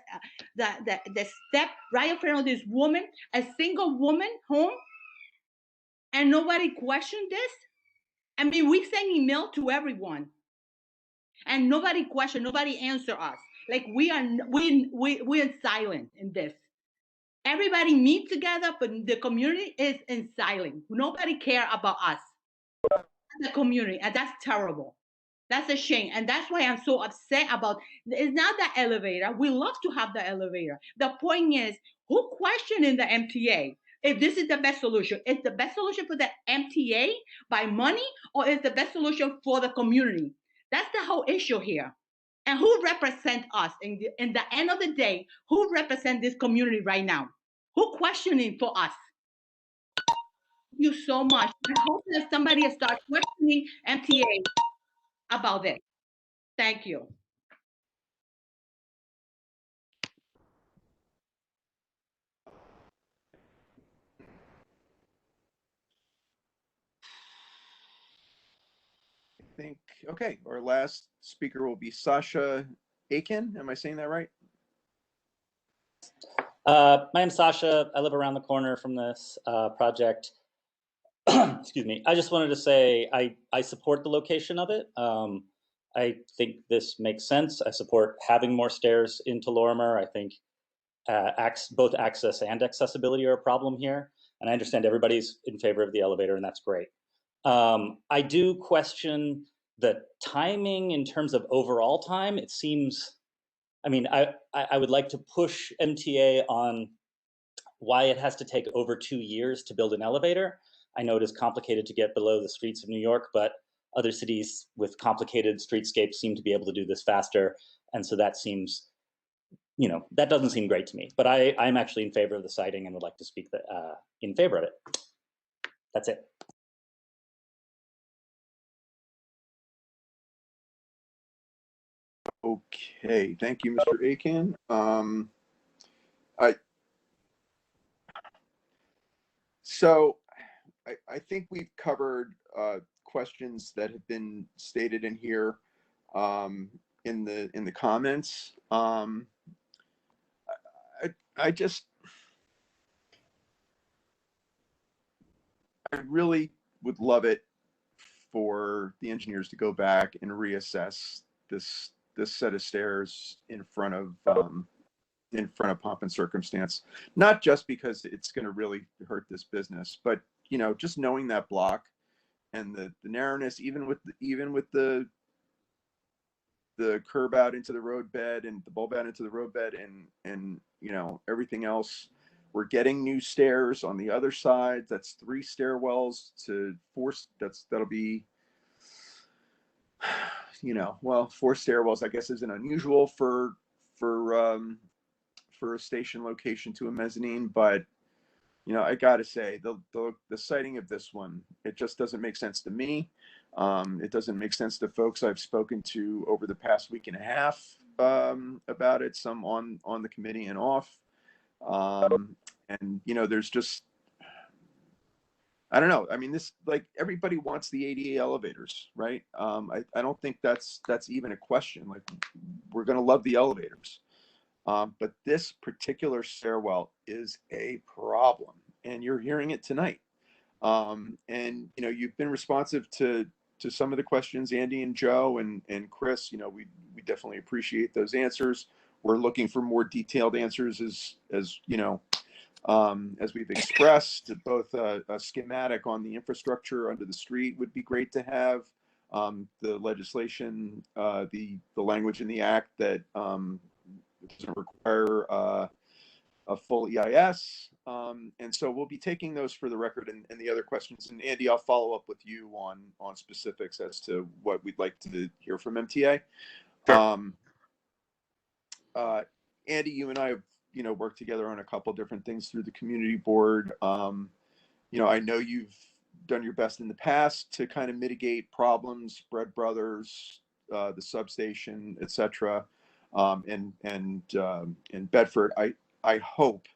step right in front of this woman, a single woman home, and nobody questioned this? I mean, we send email to everyone, and nobody questioned, nobody answer us. Like we're silent in this. Everybody meet together, but the community is in silence. Nobody care about us, the community, and that's terrible. That's a shame, and that's why I'm so upset about. It's not the elevator. We love to have the elevator. The point is, who questioning the MTA? If this is the best solution, is the best solution for the MTA by money, or is the best solution for the community? That's the whole issue here. And who represent us in the end of the day? Who represent this community right now? Who questioning for us? Thank you so much. I hope that somebody start questioning MTA about this. Thank you. I think, okay, our last speaker will be Sasha Aiken. Am I saying that right? My name's Sasha. I live around the corner from this project. Excuse me. I just wanted to say I support the location of it. I think this makes sense. I support having more stairs into Lorimer. I think both access and accessibility are a problem here. And I understand everybody's in favor of the elevator, and that's great. I do question the timing in terms of overall time. It seems, I mean, I would like to push MTA on why it has to take over 2 years to build an elevator. I know it is complicated to get below the streets of New York, but other cities with complicated streetscapes seem to be able to do this faster. And so that seems, that doesn't seem great to me. But I'm actually in favor of the siting and would like to speak in favor of it. That's it. Okay, thank you, Mr. Aiken. So I think we've covered questions that have been stated in here in the comments. I just I really would love it for the engineers to go back and reassess this set of stairs in front of pomp and circumstance, not just because it's going to really hurt this business, but just knowing that block and the narrowness, even with the curb out into the roadbed and the bulb out into the roadbed and everything else. We're getting new stairs on the other side. That's 3 stairwells to 4. That'll be 4 stairwells, I guess, isn't unusual for a station location to a mezzanine, but I gotta say the siting of this one, it just doesn't make sense to me. It doesn't make sense to folks I've spoken to over the past week and a half about it, some on the committee and off. And there's just, I don't know. I mean, this, like, everybody wants the ADA elevators, right? I don't think that's even a question. Like, we're going to love the elevators. But this particular stairwell is a problem, and you're hearing it tonight. And you've been responsive to some of the questions, Andy and Joe and Chris. We definitely appreciate those answers. We're looking for more detailed answers as we've expressed. Both a schematic on the infrastructure under the street would be great to have. The legislation, the language in the act that doesn't require a full EIS. And so we'll be taking those for the record and the other questions. And Andy, I'll follow up with you on specifics as to what we'd like to hear from MTA. Sure. Andy, you and I have, worked together on a couple different things through the community board. I know you've done your best in the past to kind of mitigate problems, Bread Brothers, the substation, etc. And Bedford. I hope,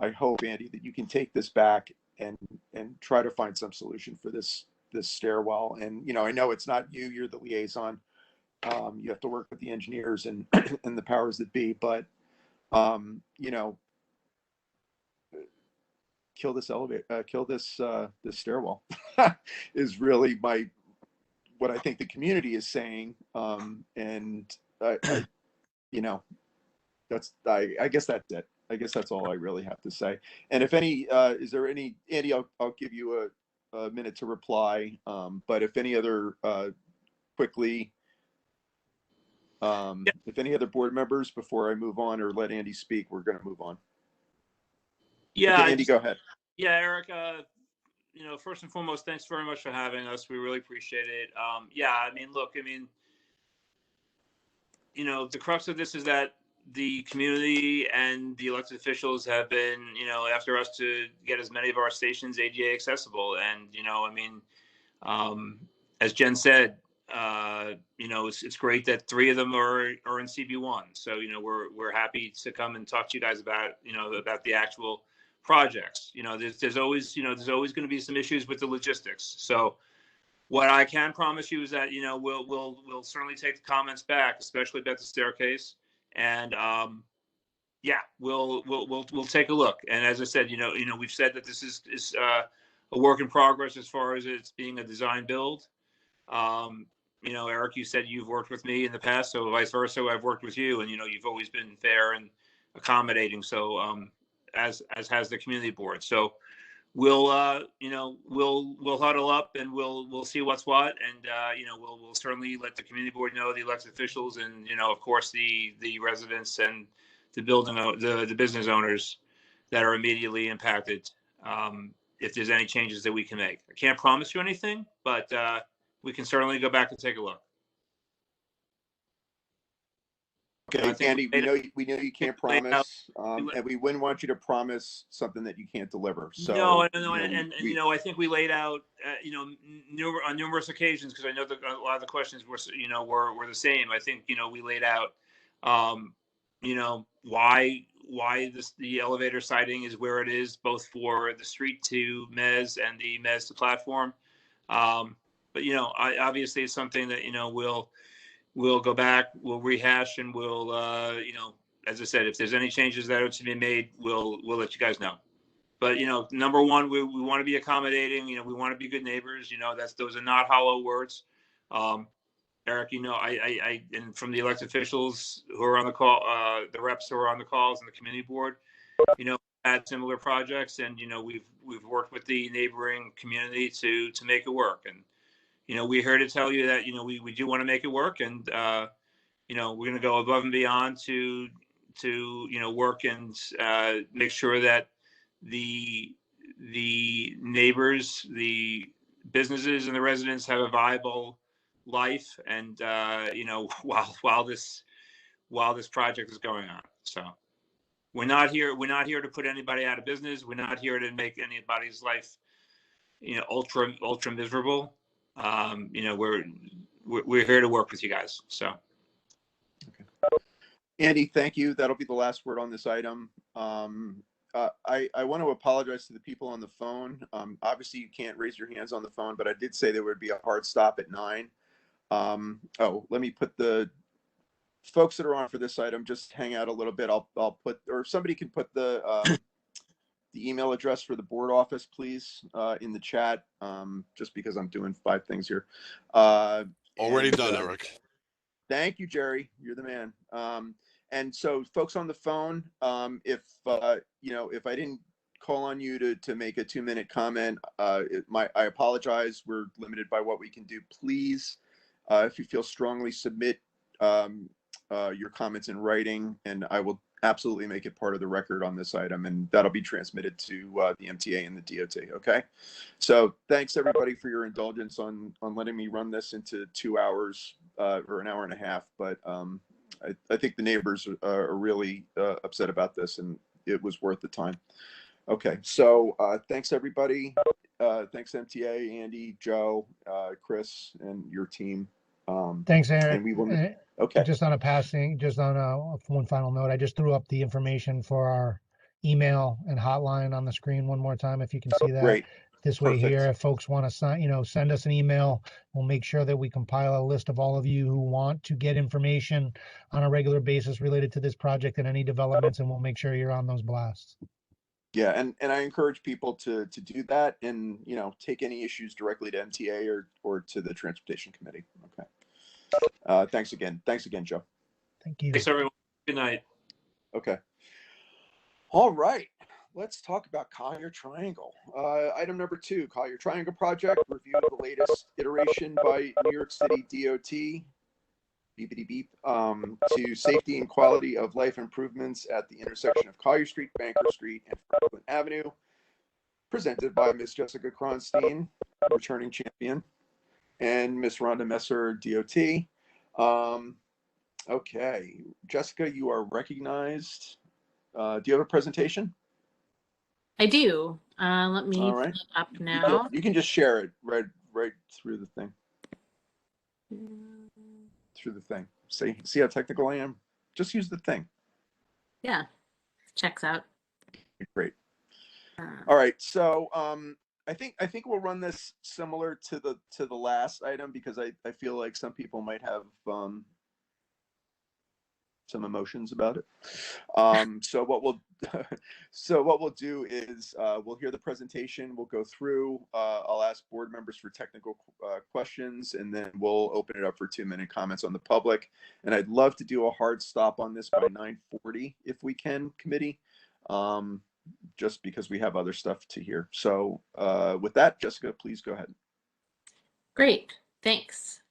Andy, that you can take this back and try to find some solution for this stairwell. And I know it's not you; you're the liaison. You have to work with the engineers and and the powers that be, but kill this elevator, kill this stairwell is really what I think the community is saying. And I guess that's it. I guess that's all I really have to say. And if any, is there any, Andy, I'll give you a minute to reply. But if any other, quickly, if any other board members, before I move on or let Andy speak, we're going to move on. Yeah. Okay, Andy, go ahead. Yeah, Eric, first and foremost, thanks very much for having us. We really appreciate it. Yeah, I mean, look, the crux of this is that the community and the elected officials have been, after us to get as many of our stations ADA accessible. And, as Jen said, it's great that 3 of them are in CB1. So, we're happy to come and talk to you guys about the actual projects. There's always going to be some issues with the logistics. So what I can promise you is that, we'll certainly take the comments back, especially about the staircase. And yeah, we'll take a look. And as I said, we've said that this is a work in progress as far as it's being a design build. Eric, you said you've worked with me in the past, so vice versa, I've worked with you, and you've always been fair and accommodating. So as has the community board. So we'll huddle up and we'll see what's what, and we'll certainly let the community board know, the elected officials, and of course the residents and the business owners that are immediately impacted, if there's any changes that we can make. I can't promise you anything, but we can certainly go back and take a look. Okay, Andy, we know you can't promise, and we wouldn't want you to promise something that you can't deliver. So no, I think we laid out, on numerous occasions, because I know that a lot of the questions were the same. I think we laid out you know, why the elevator siding is where it is, both for the street to Mez and the Mez to platform. But you know, obviously it's something that, you know, we'll go back, we'll rehash, and we'll you know, as I said, if there's any changes that are to be made, we'll let you guys know. But you know, number one, we want to be accommodating. You know, we want to be good neighbors. You know, those are not hollow words. Eric, you know, I and from the elected officials who are on the call, the reps who are on the calls and the community board, you know, had similar projects, and you know, we've worked with the neighboring community to make it work. And you know, we're here to tell you that, you know, we do want to make it work, and you know, we're going to go above and beyond to you know, work and make sure that the neighbors, the businesses, and the residents have a viable life, and you know, while this project is going on. So we're not here to put anybody out of business. We're not here to make anybody's life, you know, ultra miserable. You know, we're here to work with you guys. So Andy, thank you. That'll be the last word on this item. I want to apologize to the people on the phone. Obviously, you can't raise your hands on the phone, but I did say there would be a hard stop at 9. Oh, let me put the folks that are on for this item, just hang out a little bit. I'll put, or somebody can put the email address for the board office, please, in the chat, just because I'm doing 5 things here. Already done, Eric. Thank you, Jerry. You're the man. And so folks on the phone, if you know, if I didn't call on you to make a 2-minute comment, I apologize. We're limited by what we can do. Please, if you feel strongly, submit your comments in writing, and I will absolutely make it part of the record on this item, and that'll be transmitted to the MTA and the DOT. Okay. So thanks everybody for your indulgence on letting me run this into 2 hours or an hour and a half. But I think the neighbors are really upset about this, and it was worth the time. Okay. So thanks everybody. Thanks MTA, Andy, Joe, Chris, and your team. Thanks, Eric. And we will. Okay. Just on one final note, I just threw up the information for our email and hotline on the screen one more time, if you can see that. Great. This way Perfect. here, if folks want to sign, send us an email, we'll make sure that we compile a list of all of you who want to get information on a regular basis related to this project and any developments, and we'll make sure you're on those blasts. Yeah, and I encourage people to do that, and take any issues directly to MTA or to the Transportation Committee. Okay. Thanks again, Joe. Thank you. Thanks everyone. Good night. Okay. All right. Let's talk about Collier Triangle. Item number 2, Collier Triangle project, review of the latest iteration by New York City DOT, beepity beep, to safety and quality of life improvements at the intersection of Collier Street, Banker Street, and Franklin Avenue, presented by Ms. Jessica Kronstein, returning champion, and Ms. Rhonda Messer, DOT. Okay, Jessica, you are recognized. Do you have a presentation? I do. Let me pull it up now. You can just share it right through the thing. Through the thing. See how technical I am? Just use the thing. Yeah, checks out. Great. All right. So I think we'll run this similar to the last item, because I feel like some people might have some emotions about it. So what we'll do is we'll hear the presentation. We'll go through. I'll ask board members for technical questions, and then we'll open it up for 2-minute comments on the public. And I'd love to do a hard stop on this by 9:40 if we can, committee, just because we have other stuff to hear. So with that, Jessica, please go ahead. Great, thanks.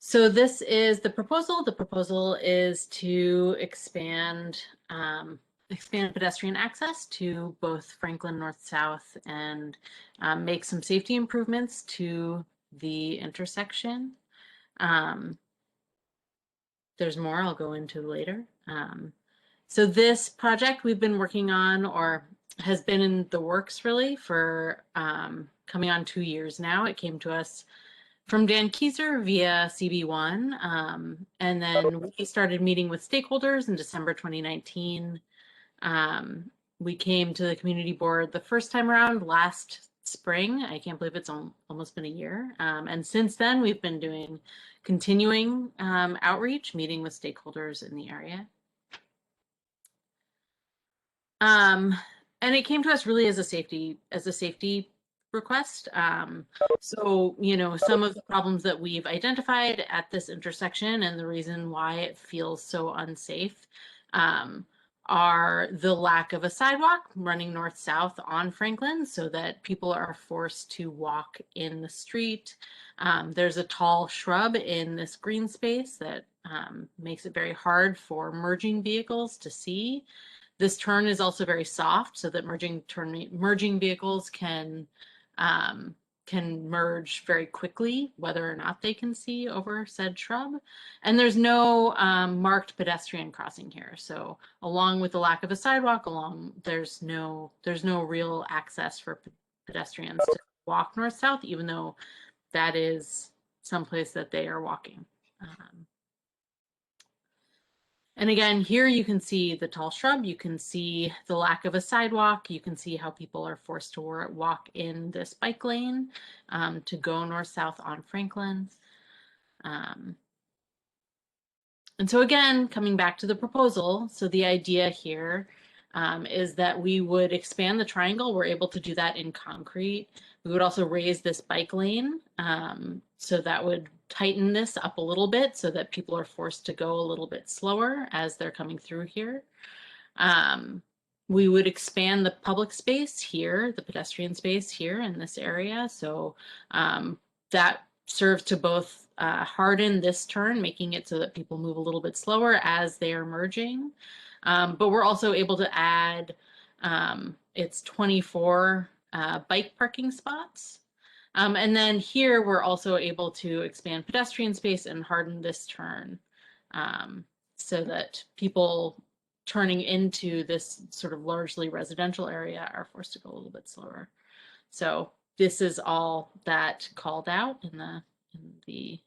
So this is the proposal. The proposal is to expand pedestrian access to both Franklin North-South and make some safety improvements to the intersection. There's more I'll go into later. So this project we've been working on, or has been in the works really, for coming on 2 years now. It came to us from Dan Kieser via CB1. And then we started meeting with stakeholders in December 2019. We came to the community board the first time around last spring. I can't believe it's almost been a year. And since then, we've been doing continuing outreach, meeting with stakeholders in the area. And it came to us really as a safety request. So, you know, some of the problems that we've identified at this intersection and the reason why it feels so unsafe are the lack of a sidewalk running north-south on Franklin so that people are forced to walk in the street. There's a tall shrub in this green space that makes it very hard for merging vehicles to see. This turn is also very soft so that merging vehicles can merge very quickly, whether or not they can see over said shrub. And there's no marked pedestrian crossing here. So along with the lack of a sidewalk, there's no real access for pedestrians to walk north-south, even though that is someplace that they are walking. And again, here you can see the tall shrub, you can see the lack of a sidewalk, you can see how people are forced to walk in this bike lane to go north-south on Franklin. And so again, coming back to the proposal, so the idea here is that we would expand the triangle. We're able to do that in concrete. We would also raise this bike lane. So that would tighten this up a little bit so that people are forced to go a little bit slower as they're coming through here. We would expand the public space here, the pedestrian space here in this area. So that serves to both harden this turn, making it so that people move a little bit slower as they are merging. But we're also able to add, it's 24 bike parking spots. And then here we're also able to expand pedestrian space and harden this turn so that people turning into this sort of largely residential area are forced to go a little bit slower. So this is all that called out in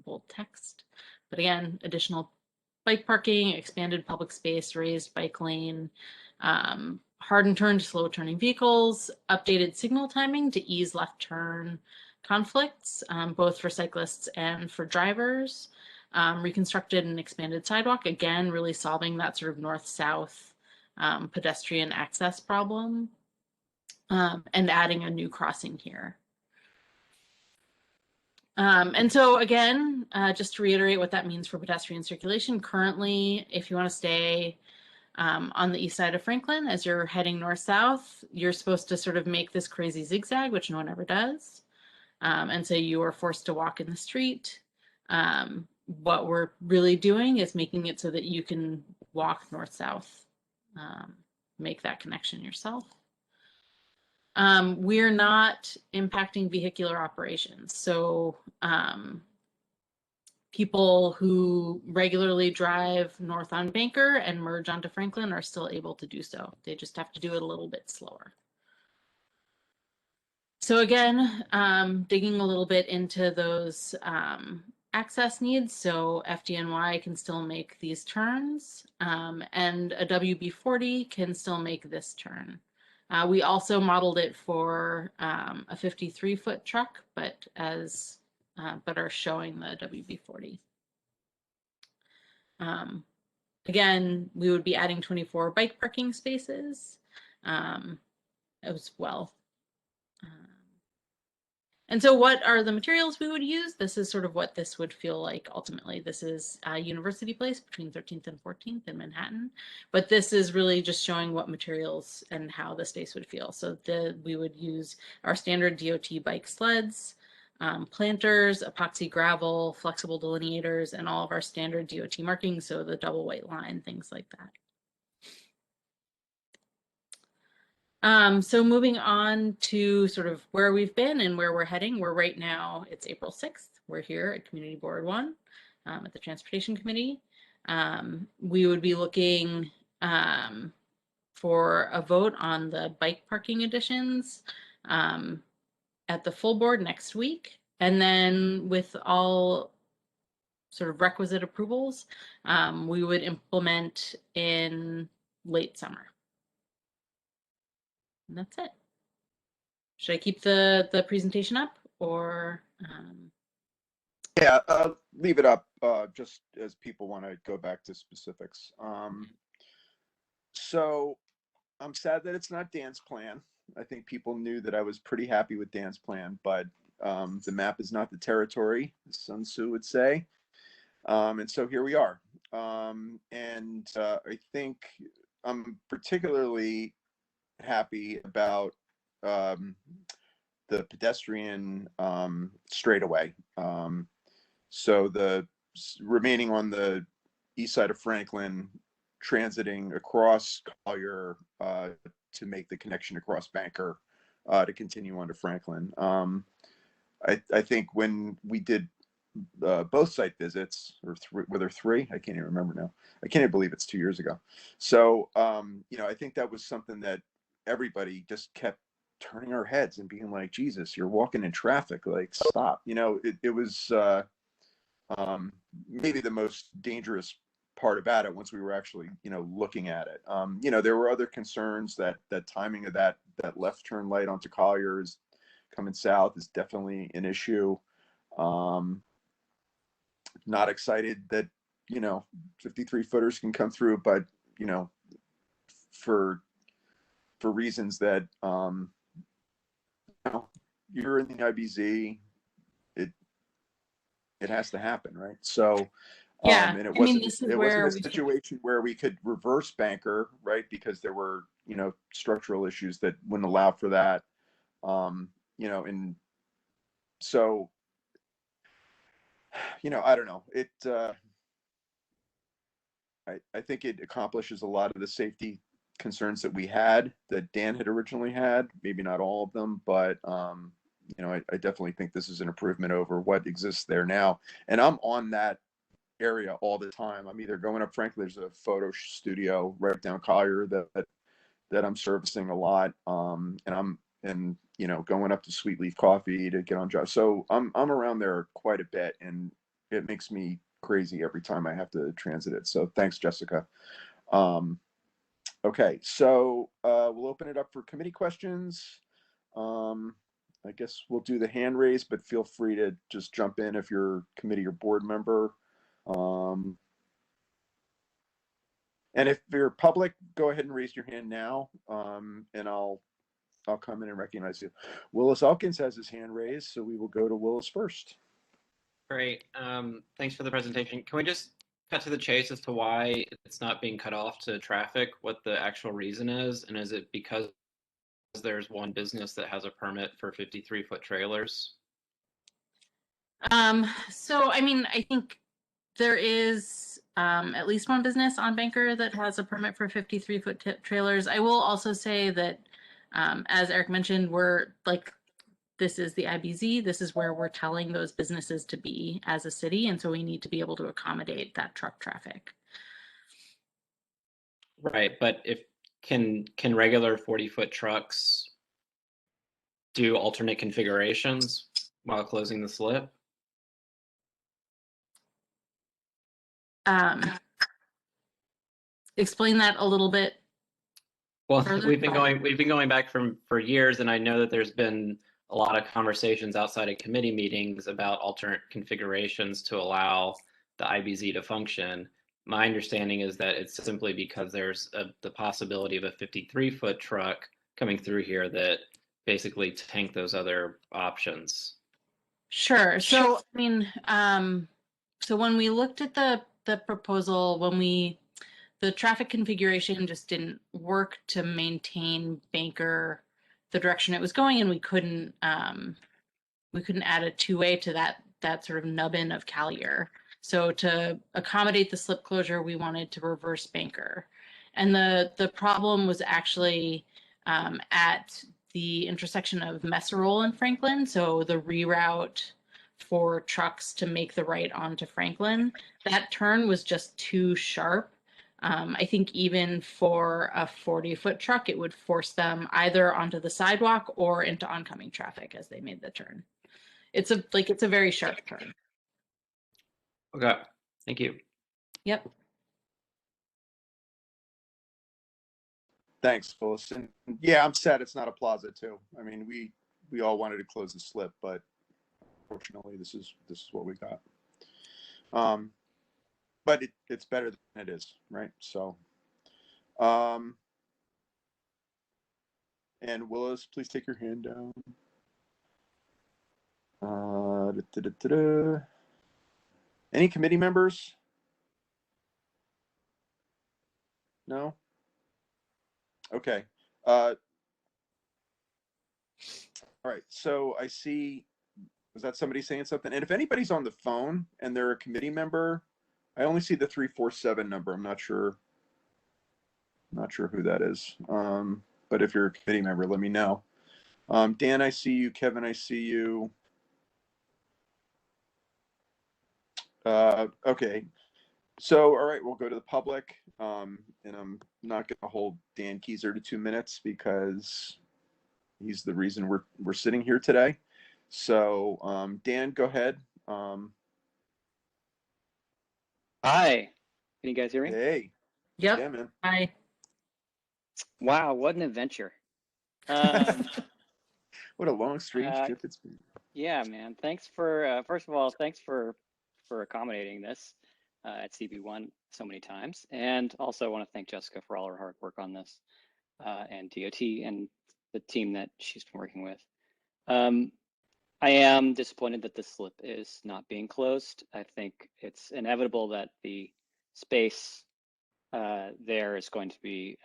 bold text. But again, additional bike parking, expanded public space, raised bike lane, hardened turn to slow turning vehicles, updated signal timing to ease left turn conflicts, both for cyclists and for drivers, reconstructed and expanded sidewalk, again, really solving that sort of north-south pedestrian access problem, and adding a new crossing here. And so again, just to reiterate what that means for pedestrian circulation, currently, if you want to stay on the east side of Franklin, as you're heading north-south, you're supposed to sort of make this crazy zigzag, which no one ever does. And so you are forced to walk in the street. What we're really doing is making it so that you can walk north-south, make that connection yourself. We're not impacting vehicular operations. So people who regularly drive north on Banker and merge onto Franklin are still able to do so. They just have to do it a little bit slower. So again, digging a little bit into those access needs. So FDNY can still make these turns, and a WB40 can still make this turn. We also modeled it for a 53-foot truck, but are showing the WB40. Again, we would be adding 24 bike parking spaces as well. And so what are the materials we would use? This is sort of what this would feel like ultimately. This is University Place between 13th and 14th in Manhattan. But this is really just showing what materials and how the space would feel. So we would use our standard DOT bike sleds, planters, epoxy gravel, flexible delineators, and all of our standard DOT markings. So the double white line, things like that. So moving on to sort of where we've been and where we're heading. We're right now, it's April 6th. We're here at Community Board 1 at the Transportation Committee. We would be looking for a vote on the bike parking additions at the full board next week. And then with all sort of requisite approvals, we would implement in late summer. And that's it. Should I keep the presentation up or? Yeah, leave it up just as people want to go back to specifics. So I'm sad that it's not Dan's plan. I think people knew that I was pretty happy with Dan's plan, but the map is not the territory, as Sun Tzu would say. And so here we are. I think I'm particularly happy about the pedestrian straightaway. So the remaining on the east side of Franklin, transiting across Collier to make the connection across Banker to continue on to Franklin. I think when we did both site visits, or were there three? I can't even remember now. I can't even believe it's 2 years ago. So, I think that was something that everybody just kept turning our heads and being like, Jesus, you're walking in traffic, like stop. It was maybe the most dangerous part about it once we were actually, looking at it. There were other concerns that timing of that left turn light onto Collier is coming south is definitely an issue. Not excited that 53 footers can come through, but for reasons that you're in the IBZ, it has to happen, right? So yeah, and it wasn't a situation where we could reverse Banker, right? Because there were structural issues that wouldn't allow for that. And so I don't know. I think it accomplishes a lot of the safety concerns that we had, that Dan had originally had. Maybe not all of them, but I definitely think this is an improvement over what exists there now. And I'm on that area all the time. I'm either going up, frankly, there's a photo studio right down Collier that I'm servicing a lot. And going up to Sweet Leaf Coffee to get on jobs. So I'm around there quite a bit, and it makes me crazy every time I have to transit it. So thanks, Jessica. Okay, so we'll open it up for committee questions. I guess we'll do the hand raise, but feel free to just jump in if you're a committee or board member. And if you're public, go ahead and raise your hand now, and I'll come in and recognize you. Willis Elkins has his hand raised, so we will go to Willis first. Great. Thanks for the presentation. Can we just cut to the chase as to why it's not being cut off to traffic, what the actual reason is? And is it because there's one business that has a permit for 53-foot trailers? So, I think there is at least one business on Banker that has a permit for 53-foot trailers. I will also say that, as Eric mentioned, this is the IBZ. This is where we're telling those businesses to be as a city. And so we need to be able to accommodate that truck traffic. Right, but can regular 40-foot trucks do alternate configurations while closing the slip? Explain that a little bit. Well, further. we've been going back for years, and I know that there's been a lot of conversations outside of committee meetings about alternate configurations to allow the IBZ to function. My understanding is that it's simply because there's the possibility of a 53-foot truck coming through here that basically tank those other options. Sure. So, so when we looked at the proposal, the traffic configuration just didn't work to maintain Banker the direction it was going, and we couldn't add a two-way to that sort of nubbin of Collier. So to accommodate the slip closure, we wanted to reverse Banker. And the problem was actually at the intersection of Messerole and Franklin. So the reroute for trucks to make the right onto Franklin, that turn was just too sharp I think even for a 40-foot truck, it would force them either onto the sidewalk or into oncoming traffic as they made the turn. It's a very sharp turn. Okay, thank you. Yep. Thanks, Phyllis. And yeah, I'm sad it's not a plaza too. I mean, we all wanted to close the slip, but unfortunately, this is what we got. But it's better than it is, right? So, and Willis, please take your hand down. Any committee members? No? Okay. All right. So I see, was that somebody saying something? And if anybody's on the phone and they're a committee member, I only see the 347 number. I'm not sure who that is. But if you're a committee member, let me know. Dan, I see you. Kevin, I see you. Okay. So, all right, we'll go to the public. And I'm not going to hold Dan Keyser to 2 minutes because he's the reason we're sitting here today. So, Dan, go ahead. Hi, can you guys hear me? Hey. Yep. Yeah, man. Hi. Wow, what an adventure. What a long, strange trip it's been. Yeah, man. Thanks for, first of all, thanks for accommodating this at CB1 so many times. And also I want to thank Jessica for all her hard work on this and DOT and the team that she's been working with. I am disappointed that the slip is not being closed. I think it's inevitable that the space there is going to be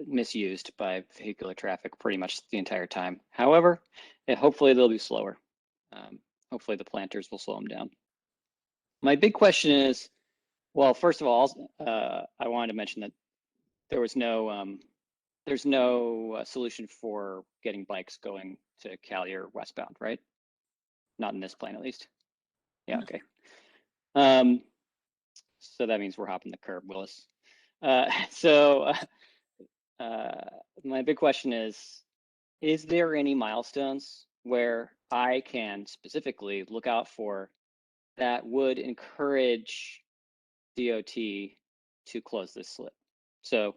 misused by vehicular traffic pretty much the entire time. However, hopefully they'll be slower. Hopefully the planters will slow them down. My big question is, well, first of all, I wanted to mention that there's no solution for getting bikes going to Cali or westbound, right? Not in this plan, at least. Yeah, okay. So that means we're hopping the curb, Willis. My big question is there any milestones where I can specifically look out for that would encourage DOT to close this slip? So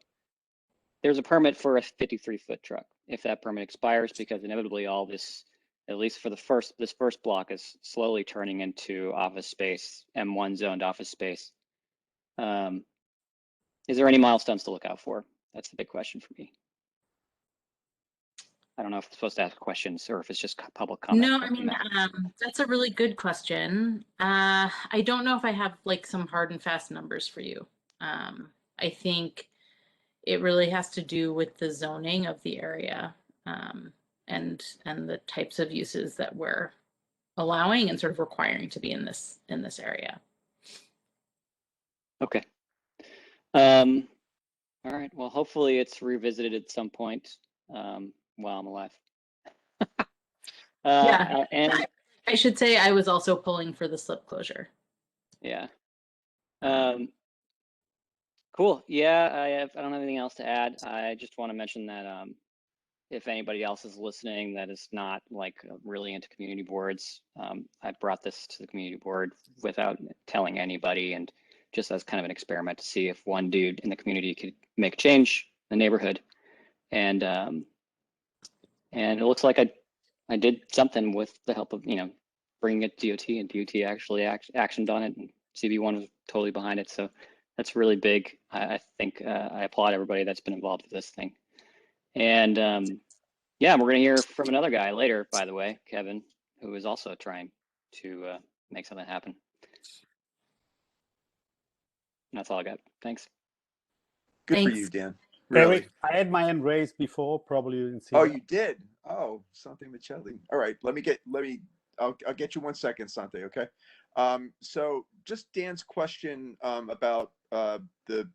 there's a permit for a 53-foot truck. If that permit expires, because inevitably all this, at least for this first block, is slowly turning into office space, M1 zoned office space. Is there any milestones to look out for? That's the big question for me. I don't know if I'm supposed to ask questions or if it's just public comment. No, I mean, that's a really good question. I don't know if I have like some hard and fast numbers for you. I think it really has to do with the zoning of the area and the types of uses that we're allowing and sort of requiring to be in this area. Okay. All right. Well, hopefully it's revisited at some point while I'm alive. Yeah, and I should say I was also pulling for the slip closure. Yeah. Cool. Yeah, I don't have anything else to add. I just want to mention that if anybody else is listening that is not like really into community boards, I brought this to the community board without telling anybody and just as kind of an experiment to see if one dude in the community could make change in the neighborhood. And it looks like I did something with the help of, bringing it to DOT, and DOT actually actioned on it, and CB1 was totally behind it. So that's really big. I think I applaud everybody that's been involved with this thing. And yeah, we're going to hear from another guy later, by the way, Kevin, who is also trying to make something happen. And that's all I got. Thanks. Good for you, Dan. Really. Eric, I had my hand raised before. Probably you didn't see. Oh, that. you did. Oh, Sante Michelli. All right, I'll get you 1 second, Sante. Okay. So just Dan's question about the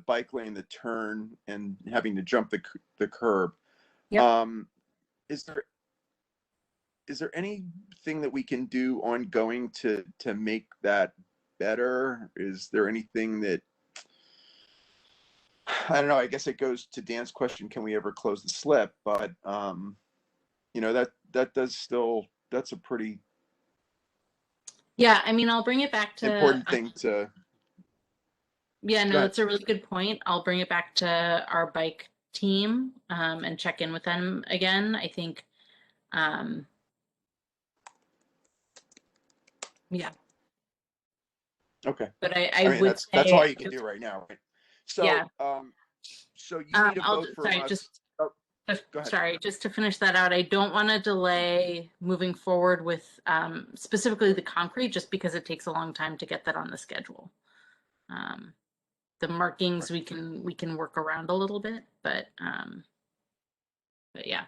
bike lane, the turn, and having to jump the curb. Yep. Is there anything that we can do ongoing to make that better? Is there anything that, I don't know, I guess it goes to Dan's question, can we ever close the slip? But, you know, that does still, that's a pretty Yeah, I mean, I'll bring it back to important thing to. Yeah, Go no, ahead. that's a really good point. I'll bring it back to our bike team and check in with them again. I think, yeah. Okay. But I I mean, would that's say, all you can do right now, right? So, yeah. So you need a I'll vote from sorry, us. just Oh, go ahead. sorry, just to finish that out. I don't want to delay moving forward with specifically the concrete, just because it takes a long time to get that on the schedule. The markings we can work around a little bit, but yeah.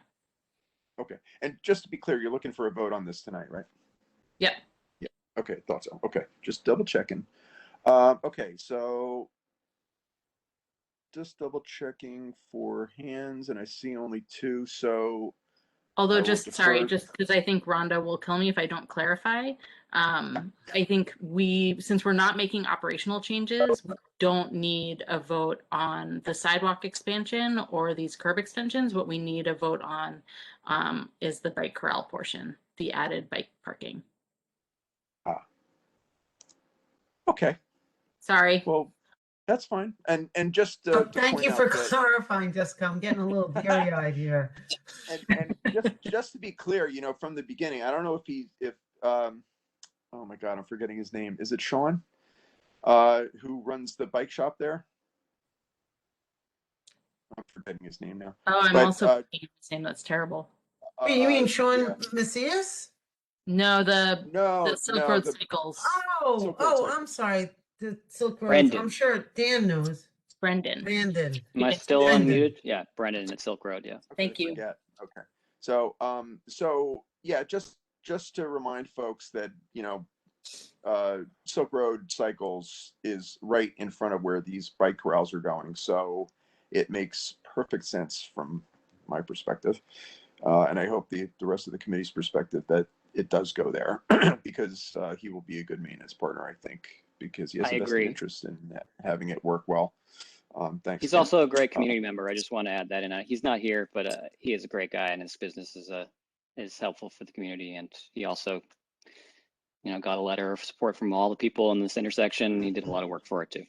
Okay. And just to be clear, you're looking for a vote on this tonight, right? Yep. Yeah. Okay. Thought so. Okay. Just double checking. Okay. So just double checking for hands, and I see only two. So Although, I will just sorry, defer. just because I think Rhonda will kill me if I don't clarify. I think since we're not making operational changes, we don't need a vote on the sidewalk expansion or these curb extensions. What we need a vote on is the bike corral portion, the added bike parking. Okay. Sorry. Well, that's fine. And just to Thank point you out for that, clarifying, Jessica. I'm getting a little teary-eyed here. and just to be clear, you know, from the beginning, I don't know if oh my God, I'm forgetting his name. Is it Sean, who runs the bike shop there? I'm forgetting his name now. Oh, I'm also forgetting his name. That's terrible. You mean Sean yeah. Macias? No, the Silk Road the Cycles. Oh, I'm sorry. The Silk Road. Brendan. I'm sure Dan knows. Brendan. Am I still unmuted? Yeah, Brendan at Silk Road. Yeah. Thank you. Forget. Okay. So, so yeah, just to remind folks that, you know, Silk Road Cycles is right in front of where these bike corrals are going. So it makes perfect sense from my perspective. And I hope the rest of the committee's perspective that it does go there because he will be a good maintenance partner, I think, because he has a vested interest in having it work well. Thanks. He's also a great community member. I just want to add that in. He's not here, but he is a great guy, and his business is helpful for the community. And he also, you know, got a letter of support from all the people in this intersection. He did a lot of work for it too.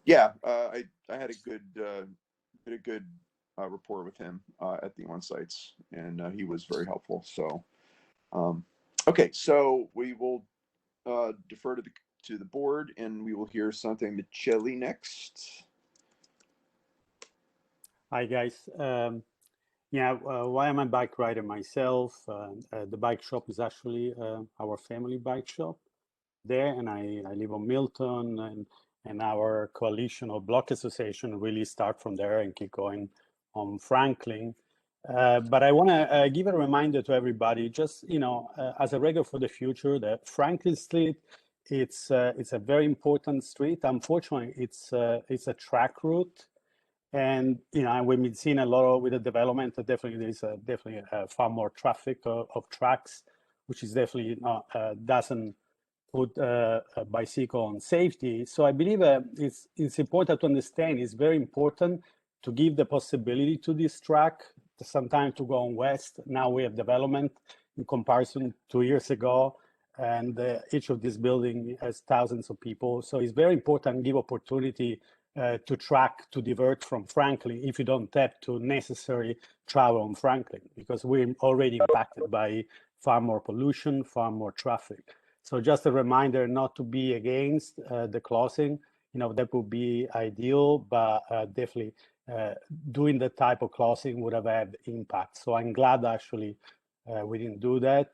Yeah, I had a good rapport with him at the on-sites, and he was very helpful. So, okay, so we will defer to the board, and we will hear something Michelli next. Hi guys. Yeah, why am I a bike rider myself? The bike shop is actually our family bike shop there, and I live on Milton, and our coalition or block association really start from there and keep going on Franklin. But I want to give a reminder to everybody, just, you know, as a regular for the future, that Franklin Street, it's a very important street. Unfortunately, it's a track route. And, you know, we've been seeing a lot with the development. Definitely, there's definitely far more traffic of tracks, which is definitely not doesn't put a bicycle on safety. So I believe it's important to understand. It's very important to give the possibility to this track sometimes to go on west. Now we have development in comparison 2 years ago, and each of these buildings has thousands of people. So it's very important to give opportunity to track to divert from Franklin if you don't have to necessarily travel on Franklin, because we're already impacted by far more pollution, far more traffic. So just a reminder not to be against the closing. You know, that would be ideal, but definitely doing that type of closing would have had impact. So I'm glad actually we didn't do that.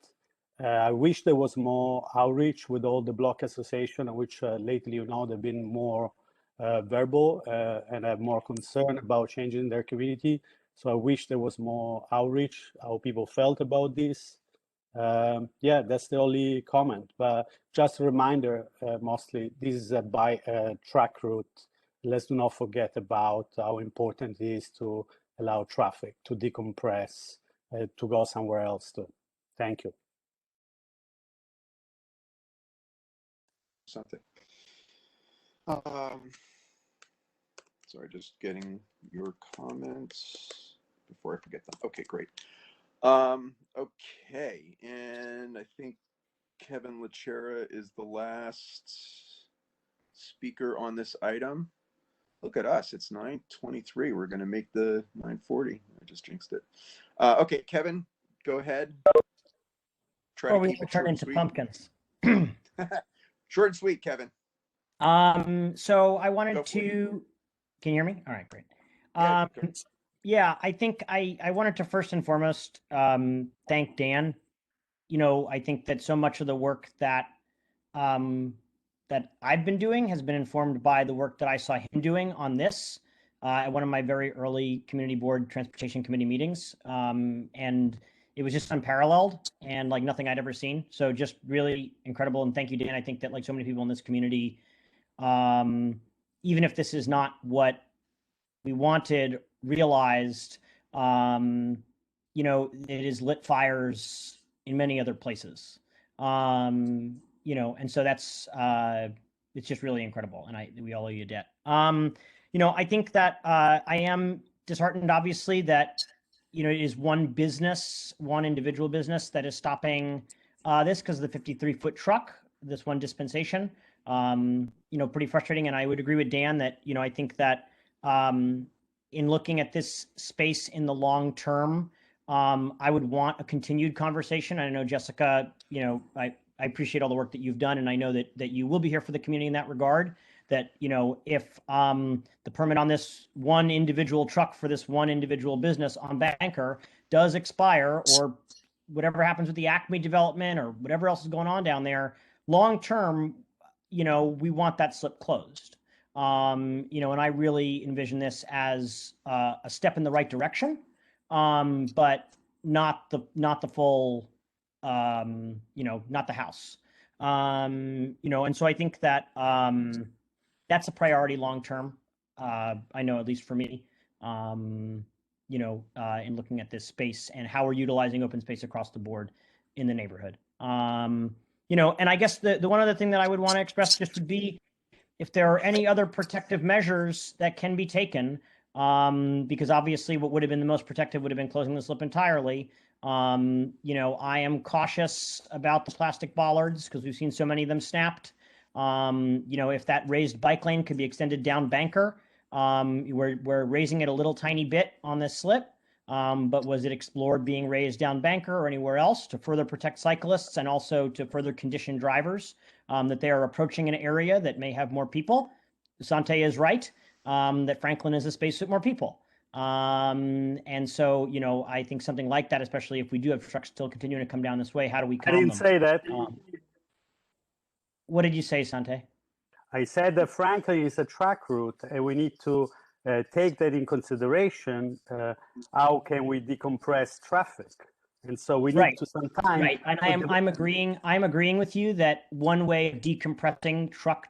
I wish there was more outreach with all the block association, which lately, you know, they've been more verbal and have more concern about changing their community. So I wish there was more outreach, how people felt about this. Yeah, that's the only comment. But just a reminder, mostly this is a track route. Let's do not forget about how important it is to allow traffic to decompress, to go somewhere else too. Thank you. something. Sorry, just getting your comments before I forget them. Okay, great. Okay, and I think Kevin Lachera is the last speaker on this item. Look at us, it's 9:23. We're going to make the 9:40. I just jinxed it. Okay, Kevin, go ahead. Try to we keep it turn short and into sweet. pumpkins. Short and sweet, Kevin. So I wanted to, can you hear me? All right, great. Yeah, I think I wanted to first and foremost thank Dan. You know, I think that so much of the work that that I've been doing has been informed by the work that I saw him doing on this at one of my very early community board transportation committee meetings. And it was just unparalleled and like nothing I'd ever seen. So just really incredible. And thank you, Dan. I think that like so many people in this community, even if this is not what we wanted, realized, you know, it has lit fires in many other places. You know, and so that's it's just really incredible, and we all owe you a debt. You know, I think that I am disheartened, obviously, that you know it is one business, one individual business that is stopping this because of the 53-foot truck, this one dispensation. You know, pretty frustrating, and I would agree with Dan that you know I think that in looking at this space in the long term, I would want a continued conversation. I know Jessica, you know, I appreciate all the work that you've done, and I know that you will be here for the community in that regard. That you know, if the permit on this one individual truck for this one individual business on Banker does expire, or whatever happens with the Acme development, or whatever else is going on down there, long term, you know, we want that slip closed. You know, and I really envision this as a step in the right direction, but not the full. You know, not the house. You know, and so I think that that's a priority long term. I know, at least for me, you know, in looking at this space and how we're utilizing open space across the board in the neighborhood. You know, and I guess the one other thing that I would want to express just would be if there are any other protective measures that can be taken, because obviously what would have been the most protective would have been closing the slip entirely. You know, I am cautious about the plastic bollards because we've seen so many of them snapped. You know, if that raised bike lane could be extended down Banker, we're raising it a little tiny bit on this slip. But was it explored being raised down Banker or anywhere else to further protect cyclists and also to further condition drivers that they are approaching an area that may have more people? Sante is right, that Franklin is a space with more people. And so, you know, I think something like that, especially if we do have trucks still continuing to come down this way, how do we calm them? I didn't say that. What did you say, Sante? I said that Franklin is a track route, and we need to take that in consideration. How can we decompress traffic? And so we need to sometimes. Right, and I'm agreeing with you that one way of decompressing truck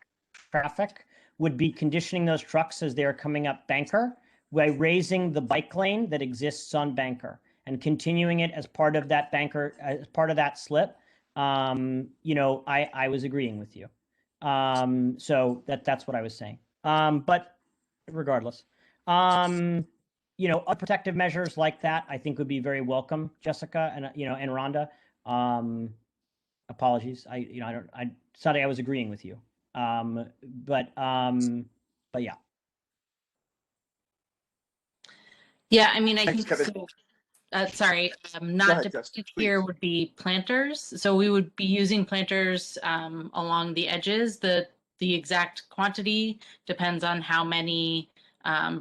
traffic would be conditioning those trucks as they are coming up Banker by raising the bike lane that exists on Banker and continuing it as part of that Banker, as part of that slip. You know, I was agreeing with you. So that's what I was saying. But regardless, you know, protective measures like that, I think would be very welcome, Jessica, and you know, and Rhonda. Apologies, Sunday I was agreeing with you. But yeah. Yeah, I mean, I Thanks, think Kevin. so. Sorry, not ahead, to here would be planters. So we would be using planters along the edges. The exact quantity depends on how many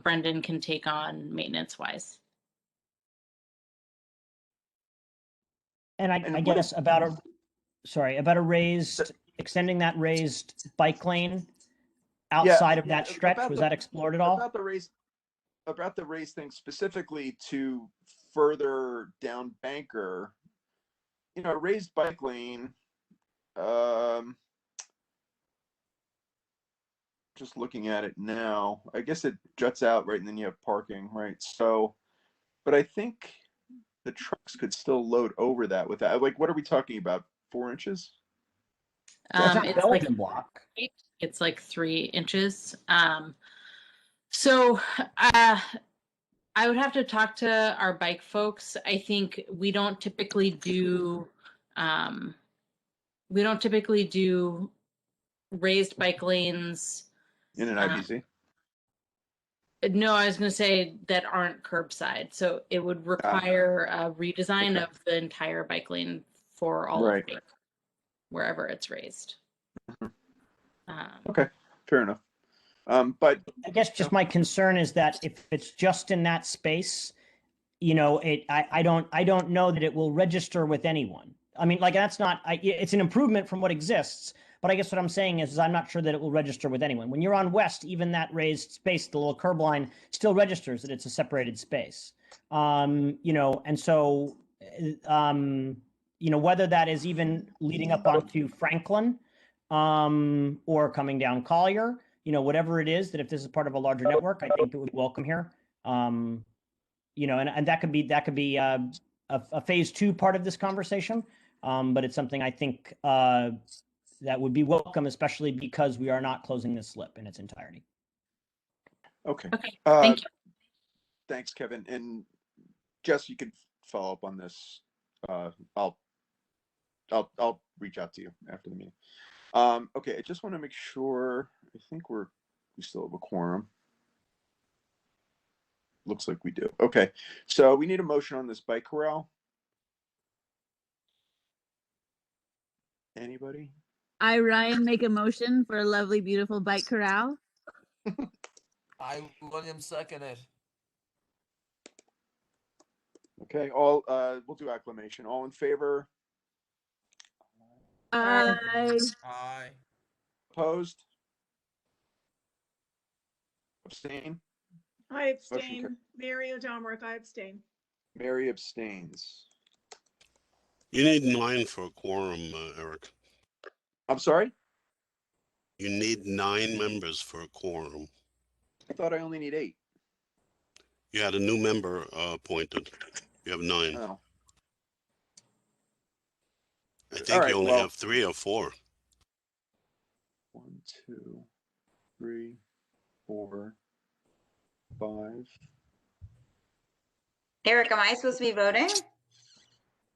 Brendan can take on maintenance wise. And I guess about a raised, extending that raised bike lane outside of that stretch, was that explored at all? About the race thing specifically to further down Banker, you know, raised bike lane, just looking at it now, I guess it juts out, right, and then you have parking, right? So, but I think the trucks could still load over that with that. Like, what are we talking about? 4 inches? It's not It's like Belgian block. it's like 3 inches. So I would have to talk to our bike folks. I think we don't typically do raised bike lanes. In an IBC? No, I was going to say that aren't curbside. So it would require a redesign of the entire bike lane for all of bike, wherever it's raised. Okay, fair enough. But I guess just my concern is that if it's just in that space, I don't know that it will register with anyone. I mean, like that's not, it's an improvement from what exists, but I guess what I'm saying is I'm not sure that it will register with anyone. When you're on West, even that raised space, the little curb line still registers that it's a separated space. And so, whether that is even leading up onto Franklin, or coming down Collier, whatever it is, that if this is part of a larger network, I think it would welcome here. And that could be a phase 2 part of this conversation. But it's something I think that would be welcome, especially because we are not closing this slip in its entirety. Okay. Thank you. Thanks, Kevin. And Jess, you could follow up on this. I'll reach out to you after the meeting. Okay, I just want to make sure. I think we still have a quorum. Looks like we do. Okay, so we need a motion on this bike corral. Anybody? I, Ryan, make a motion for a lovely, beautiful bike corral. I, William, second it. Okay, we'll do acclamation. All in favor? Aye. Aye. Opposed? Abstain? I abstain. Mary O'Domerick, I abstain. Mary abstains. You need 9 for a quorum, Eric. I'm sorry? You need 9 members for a quorum. I thought I only need 8. You had a new member appointed. You have 9. Oh. I think you only have 3 or 4. 1, 2, 3, 4, 5. Eric, am I supposed to be voting?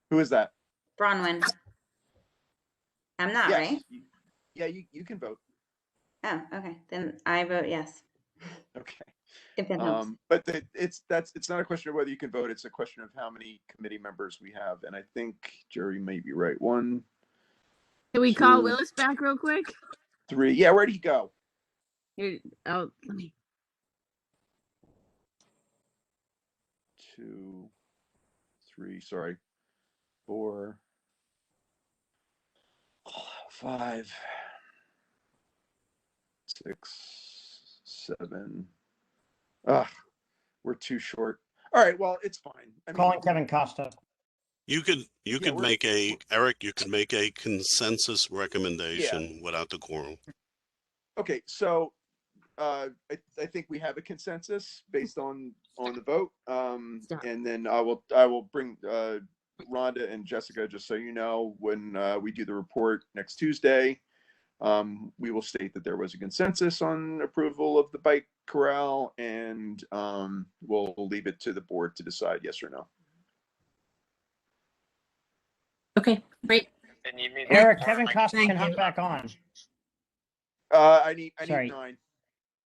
Who is that? Bronwyn. I'm not, Yes. right? Yeah, you can vote. Oh, okay. Then I vote yes. Okay. If that helps. But it's not a question of whether you can vote. It's a question of how many committee members we have. And I think Jerry may be right. 1. Can we call Willis back real quick? 3. Yeah, where'd he go? Here, let me. 2, 3. Sorry. 4, 5, 6, 7. We're too short. All right. Well, it's fine. Calling Kevin Costa. You could make Eric. You could make a consensus recommendation without the quorum. Okay, so I think we have a consensus based on the vote, and then I will bring Rhonda and Jessica, just so you know, when we do the report next Tuesday, we will state that there was a consensus on approval of the bike corral, and we'll leave it to the board to decide yes or no. Okay, great. Eric, Kevin Costa can hop back on. I need Sorry. 9,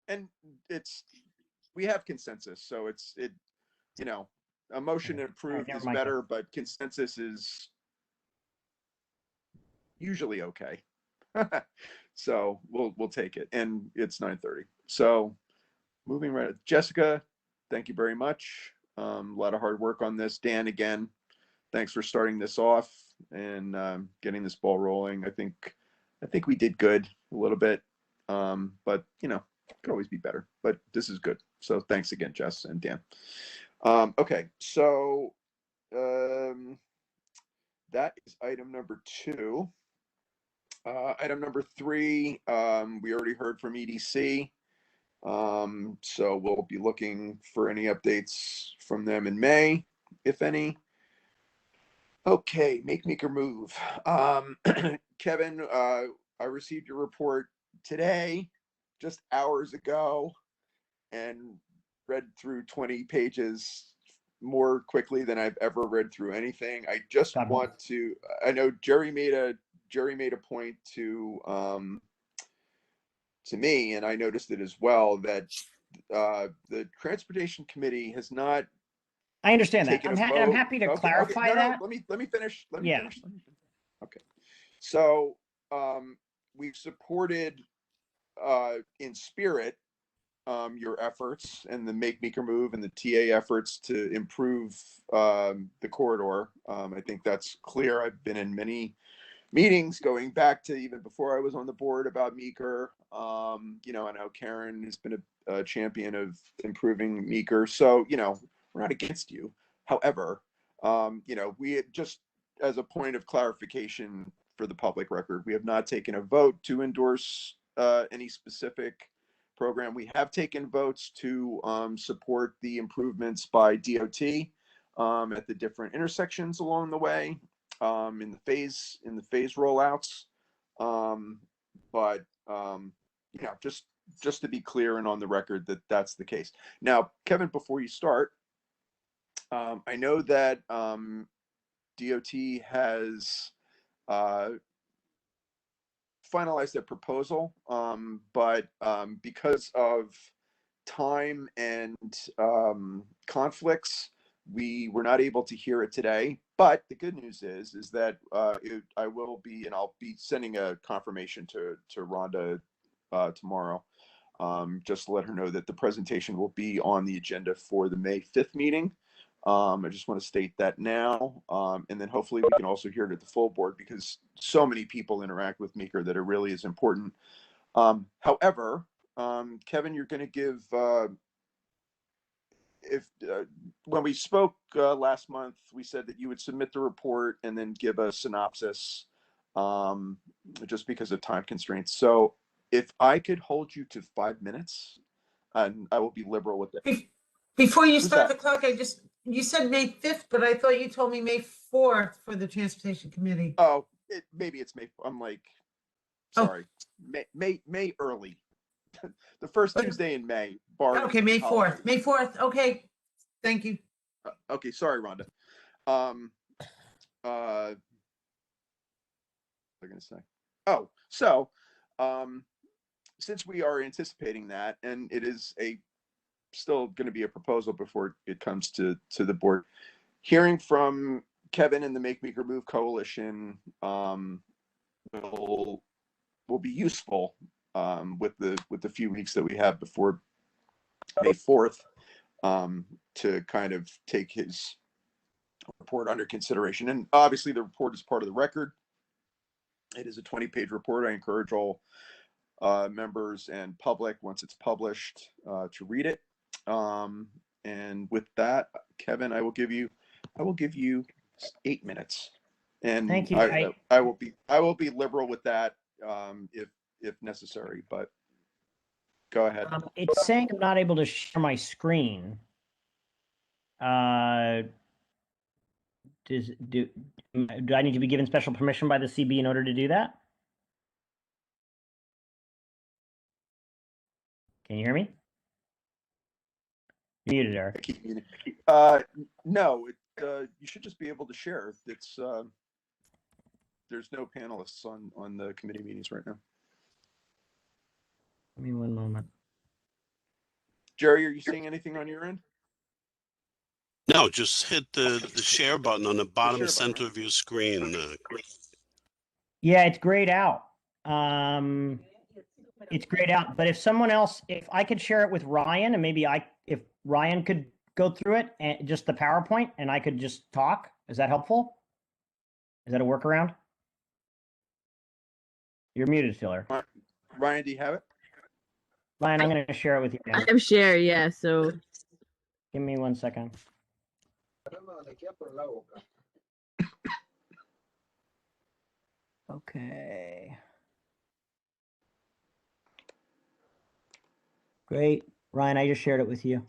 and we have consensus, so a motion to approve never is mind. better, but consensus is usually okay. So we'll take it, and it's 9:30. So moving right, Jessica, thank you very much. A lot of hard work on this. Dan, again, thanks for starting this off and getting this ball rolling. I think we did good a little bit, but could always be better. But this is good. So thanks again, Jess and Dan. Okay, so that is item number 2. Item number 3, we already heard from EDC. So we'll be looking for any updates from them in May, if any. Okay, make or move. Kevin, I received your report today, just hours ago, and read through 20 pages more quickly than I've ever read through anything. I just want to, I know Jerry made a point to me, and I noticed it as well, that the Transportation Committee has not. I understand that. I'm I'm happy to clarify that. No, let me finish. Let me Yeah. finish. Okay. So we've supported in spirit your efforts and the Make Meeker Move and the TA efforts to improve the corridor. I think that's clear. I've been in many meetings going back to even before I was on the board about Meeker. You know, I know Karen has been a champion of improving Meeker. So, you know, we're not against you. However, you know, we had just as a point of clarification for the public record, we have not taken a vote to endorse any specific program. We have taken votes to support the improvements by DOT at the different intersections along the way, in the phase rollouts. But you know, just to be clear and on the record that that's the case. Now, Kevin, before you start, I know that DOT has finalized their proposal, but because of time and conflicts, we were not able to hear it today. But the good news is that I will be, and I'll be sending a confirmation to Rhonda tomorrow, just to let her know that the presentation will be on the agenda for the May 5th meeting. I just want to state that now, and then hopefully we can also hear it at the full board, because so many people interact with Meeker that it really is important. However, Kevin, you're going to give, when we spoke last month, we said that you would submit the report and then give a synopsis, just because of time constraints. So if I could hold you to 5 minutes, and I will be liberal with it. Before you start the clock, you said May 5th, but I thought you told me May 4th for the Transportation Committee. Oh, maybe it's May. I'm like, sorry, May early. The first Tuesday in May. Okay, May 4th. May 4th. Okay, thank you. Okay, sorry, Rhonda. What was I going to say? Oh, so since we are anticipating that, and it is still going to be a proposal before it comes to the board, hearing from Kevin and the Make Meeker Move Coalition will be useful with the few weeks that we have before May 4th, to kind of take his report under consideration. And obviously the report is part of the record. It is a 20-page report. I encourage all members and public, once it's published, to read it. And with that, Kevin, I will give you 8 minutes. And thank you. I will be liberal with that, if necessary, but go ahead. It's saying I'm not able to share my screen. Do I need to be given special permission by the CB in order to do that? Can you hear me? Muted, Eric. No, you should just be able to share. It's there's no panelists on the committee meetings right now. Give me one moment. Jerry, are you seeing anything on your end? No, just hit the share button on the bottom center of your screen. Yeah, it's grayed out. It's grayed out. But if I could share it with Ryan, and maybe if Ryan could go through it and just the PowerPoint, and I could just talk, is that helpful? Is that a workaround? You're muted, Filler. Ryan, do you have it? Ryan, I'm going to share it with you now. I have share, yeah. So give me 1 second. Okay. Great. Ryan, I just shared it with you.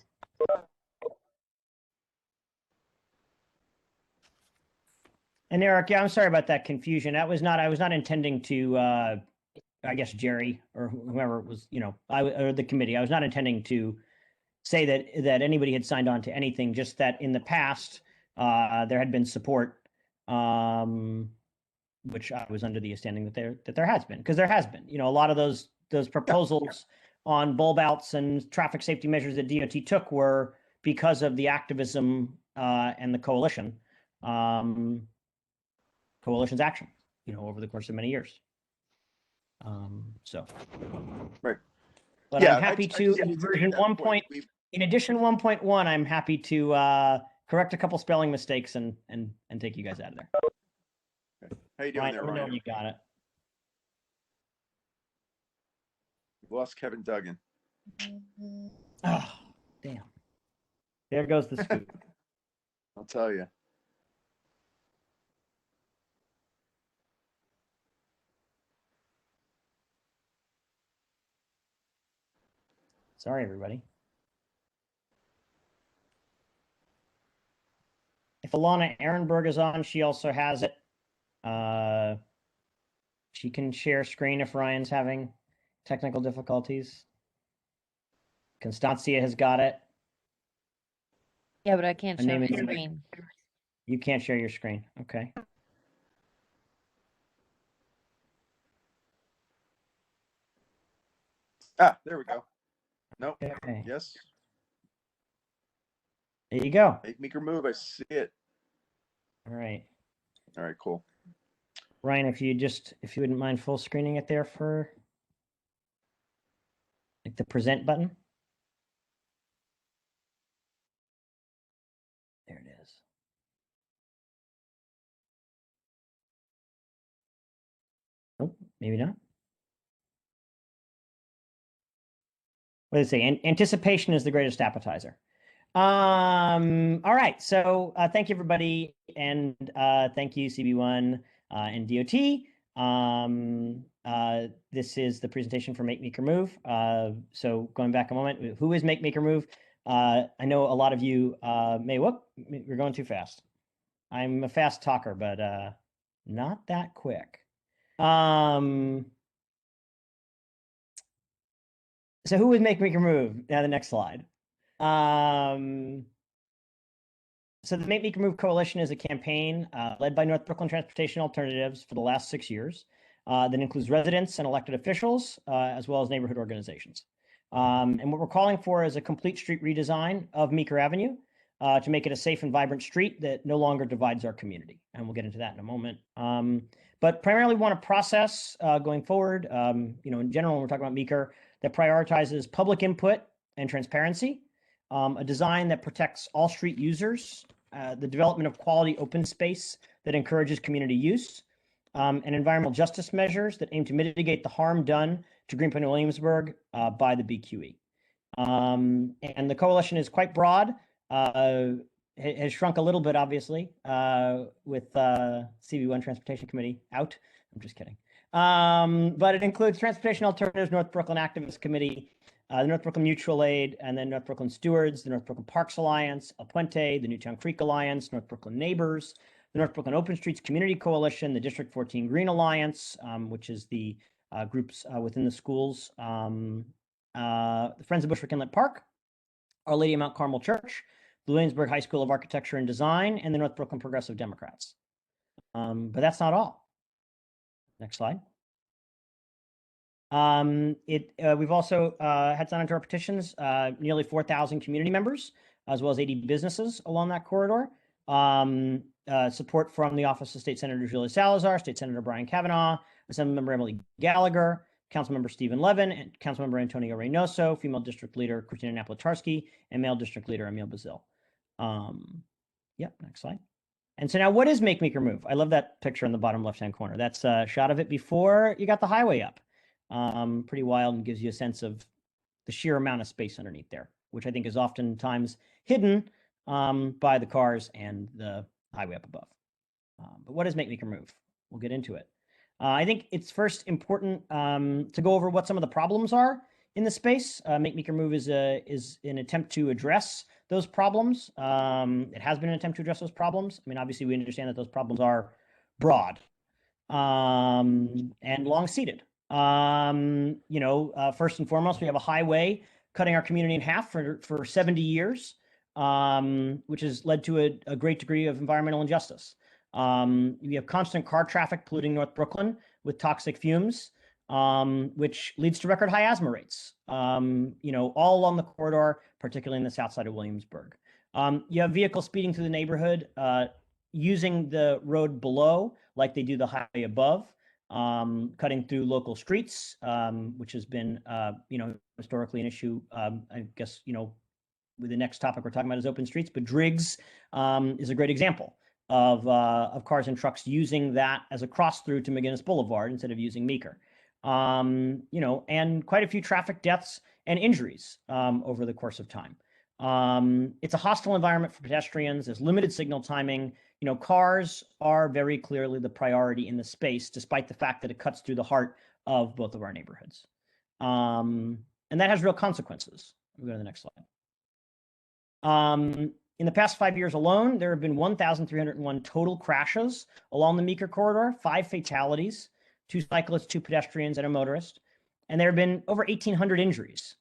And Eric, yeah, I'm sorry about that confusion. I was not intending to I guess Jerry or whoever was, or the committee. I was not intending to say that anybody had signed on to anything, just that in the past there had been support, which I was under the understanding that there has been, because there has been, a lot of those proposals on bulb outs and traffic safety measures that DOT took were because of the activism and the coalition's action, over the course of many years. Right. But yeah, I'm happy to, in version 1. In addition 1.1, I'm happy to correct a couple spelling mistakes and take you guys out of there. Okay. How you doing there, Ryan? You got it. We've lost Kevin Duggan. Oh, damn. There goes the scoop. I'll tell you. Sorry, everybody. If Alana Ehrenberg is on, she also has it. She can share screen if Ryan's having technical difficulties. Constancia has got it. Yeah, but I can't share my screen. You can't share your screen. Okay. Ah, there we go. Nope. Okay. Yes. There you go. Make Meeker move. I see it. All right. All right, cool. Ryan, if you wouldn't mind full screening it there for like the present button. There it is. Oh, maybe not. What did it say? Anticipation is the greatest appetizer. All right. So thank you, everybody. And thank you, CB1 and DOT. This is the presentation for Make Meeker Move. So going back a moment, who is Make Meeker Move? I know a lot of you we're going too fast. I'm a fast talker, but not that quick. So who would Make Meeker Move? Now the next slide. So the Make Meeker Move Coalition is a campaign led by North Brooklyn Transportation Alternatives for the last 6 years that includes residents and elected officials, as well as neighborhood organizations. And what we're calling for is a complete street redesign of Meeker Avenue to make it a safe and vibrant street that no longer divides our community. And we'll get into that in a moment. But primarily we want a process going forward, in general, when we're talking about Meeker, that prioritizes public input and transparency, a design that protects all street users, the development of quality open space that encourages community use, and environmental justice measures that aim to mitigate the harm done to Greenpoint and Williamsburg by the BQE. And the coalition is quite broad, has shrunk a little bit, obviously, with CB1 Transportation Committee out. I'm just kidding. But it includes Transportation Alternatives, North Brooklyn Activist Committee, the North Brooklyn Mutual Aid, and then North Brooklyn Stewards, the North Brooklyn Parks Alliance, El Puente, the Newtown Creek Alliance, North Brooklyn Neighbors, the North Brooklyn Open Streets Community Coalition, the District 14 Green Alliance, which is the groups within the schools, the Friends of Bushwick Inlet Park, Our Lady of Mount Carmel Church, the Williamsburg High School of Architecture and Design, and the North Brooklyn Progressive Democrats. But that's not all. Next slide. We've also had signed into our petitions nearly 4,000 community members, as well as 80 businesses along that corridor. Support from the Office of State Senator Julia Salazar, State Senator Brian Kavanaugh, Assemblymember Emily Gallagher, Councilmember Stephen Levin, and Councilmember Antonio Reynoso, Female District Leader Christina Napolitarsky, and Male District Leader Emil Bazil. Yep, next slide. And so now what is Make Meeker Move? I love that picture in the bottom left-hand corner. That's a shot of it before you got the highway up. Pretty wild and gives you a sense of the sheer amount of space underneath there, which I think is oftentimes hidden by the cars and the highway up above. But what does Make Meeker Move? We'll get into it. I think it's first important to go over what some of the problems are in the space. Make Meeker Move is an attempt to address those problems. It has been an attempt to address those problems. I mean, obviously, we understand that those problems are broad and long-seated. First and foremost, we have a highway cutting our community in half for 70 years, which has led to a great degree of environmental injustice. We have constant car traffic polluting North Brooklyn with toxic fumes, which leads to record high asthma rates, all along the corridor, particularly in the south side of Williamsburg. You have vehicles speeding through the neighborhood, using the road below like they do the highway above, cutting through local streets, which has been, historically an issue. I guess, with the next topic we're talking about is open streets, but Driggs is a great example of cars and trucks using that as a cross through to McGinnis Boulevard instead of using Meeker. And quite a few traffic deaths and injuries over the course of time. It's a hostile environment for pedestrians. There's limited signal timing. Cars are very clearly the priority in the space, despite the fact that it cuts through the heart of both of our neighborhoods. And that has real consequences. We'll go to the next slide. In the past 5 years alone, there have been 1,301 total crashes along the Meeker corridor, 5 fatalities, 2 cyclists, 2 pedestrians, and a motorist. And there have been over 1,800 injuries,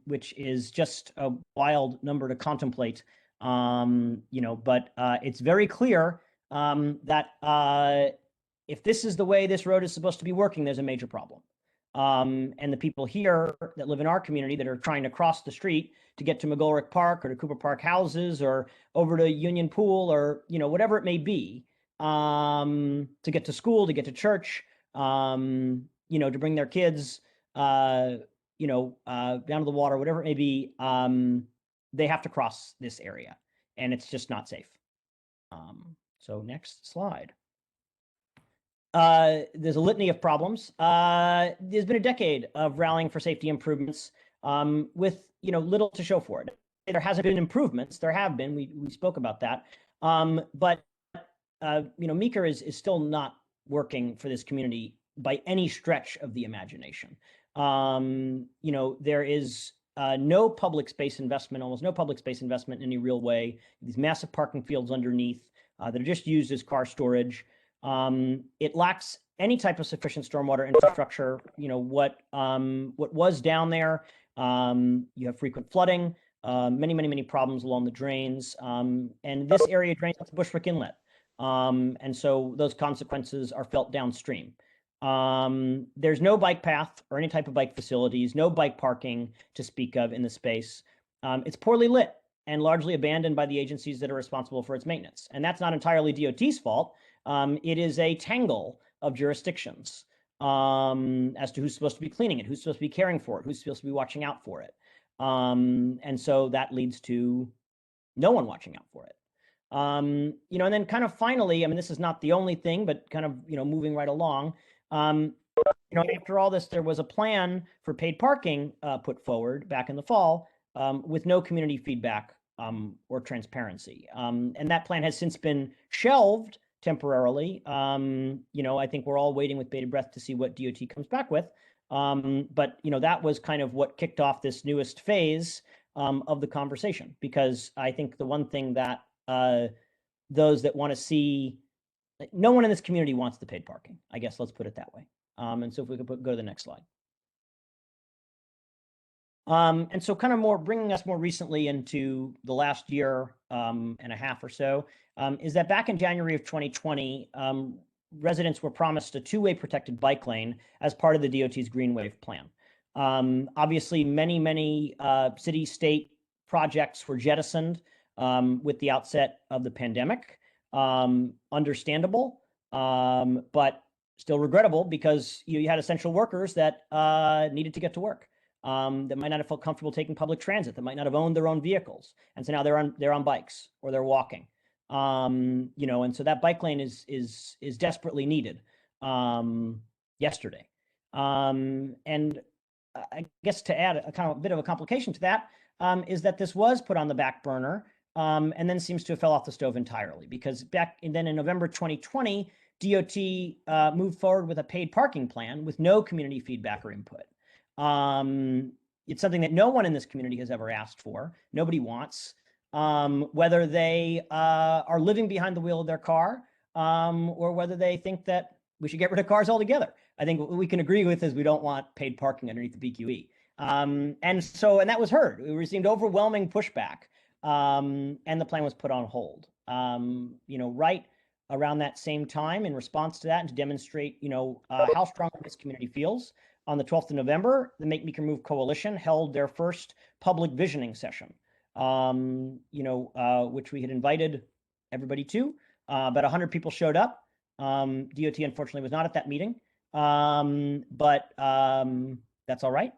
which is just a wild number to contemplate. But it's very clear that if this is the way this road is supposed to be working, there's a major problem. And the people here that live in our community that are trying to cross the street to get to McGolrick Park or to Cooper Park houses or over to Union Pool or, whatever it may be, to get to school, to get to church, to bring their kids, down to the water, whatever it may be, they have to cross this area, and it's just not safe. So next slide. There's a litany of problems. There's been a decade of rallying for safety improvements with little to show for it. There hasn't been improvements. There have been. We spoke about that. But Meeker is still not working for this community by any stretch of the imagination. There is no public space investment, almost no public space investment in any real way. These massive parking fields underneath that are just used as car storage. It lacks any type of sufficient stormwater infrastructure. What was down there, you have frequent flooding, many problems along the drains. And this area drains out the Bushwick Inlet. And so those consequences are felt downstream. There's no bike path or any type of bike facilities, no bike parking to speak of in the space. It's poorly lit and largely abandoned by the agencies that are responsible for its maintenance. And that's not entirely DOT's fault. It is a tangle of jurisdictions as to who's supposed to be cleaning it, who's supposed to be caring for it, who's supposed to be watching out for it. And so that leads to no one watching out for it. And then kind of finally, this is not the only thing, but kind of, moving right along, after all this, there was a plan for paid parking put forward back in the fall with no community feedback or transparency. And that plan has since been shelved temporarily. I think we're all waiting with bated breath to see what DOT comes back with. But that was kind of what kicked off this newest phase of the conversation, because I think the one thing that those that want to see, no one in this community wants the paid parking, I guess, let's put it that way. And so if we could go to the next slide. And so kind of bringing us more recently into the last year and a half or so, is that back in January of 2020, residents were promised a 2-way protected bike lane as part of the DOT's Green Wave plan. Obviously, many city, state projects were jettisoned with the outset of the pandemic. Understandable, but still regrettable, because you had essential workers that needed to get to work, that might not have felt comfortable taking public transit, that might not have owned their own vehicles, and so now they're on bikes or they're walking. And so that bike lane is desperately needed yesterday. And I guess to add a kind of a bit of a complication to that is that this was put on the back burner and then seems to have fell off the stove entirely, because then in November 2020, DOT moved forward with a paid parking plan with no community feedback or input. It's something that no one in this community has ever asked for. Nobody wants. Whether they are living behind the wheel of their car or whether they think that we should get rid of cars altogether. I think what we can agree with is we don't want paid parking underneath the BQE. And that was heard. We received overwhelming pushback, and the plan was put on hold. Right around that same time, in response to that, and to demonstrate, how strong this community feels, on the 12th of November, the Make Meeker Move Coalition held their first public visioning session, which we had invited everybody to. About 100 people showed up. DOT unfortunately was not at that meeting, but that's all right.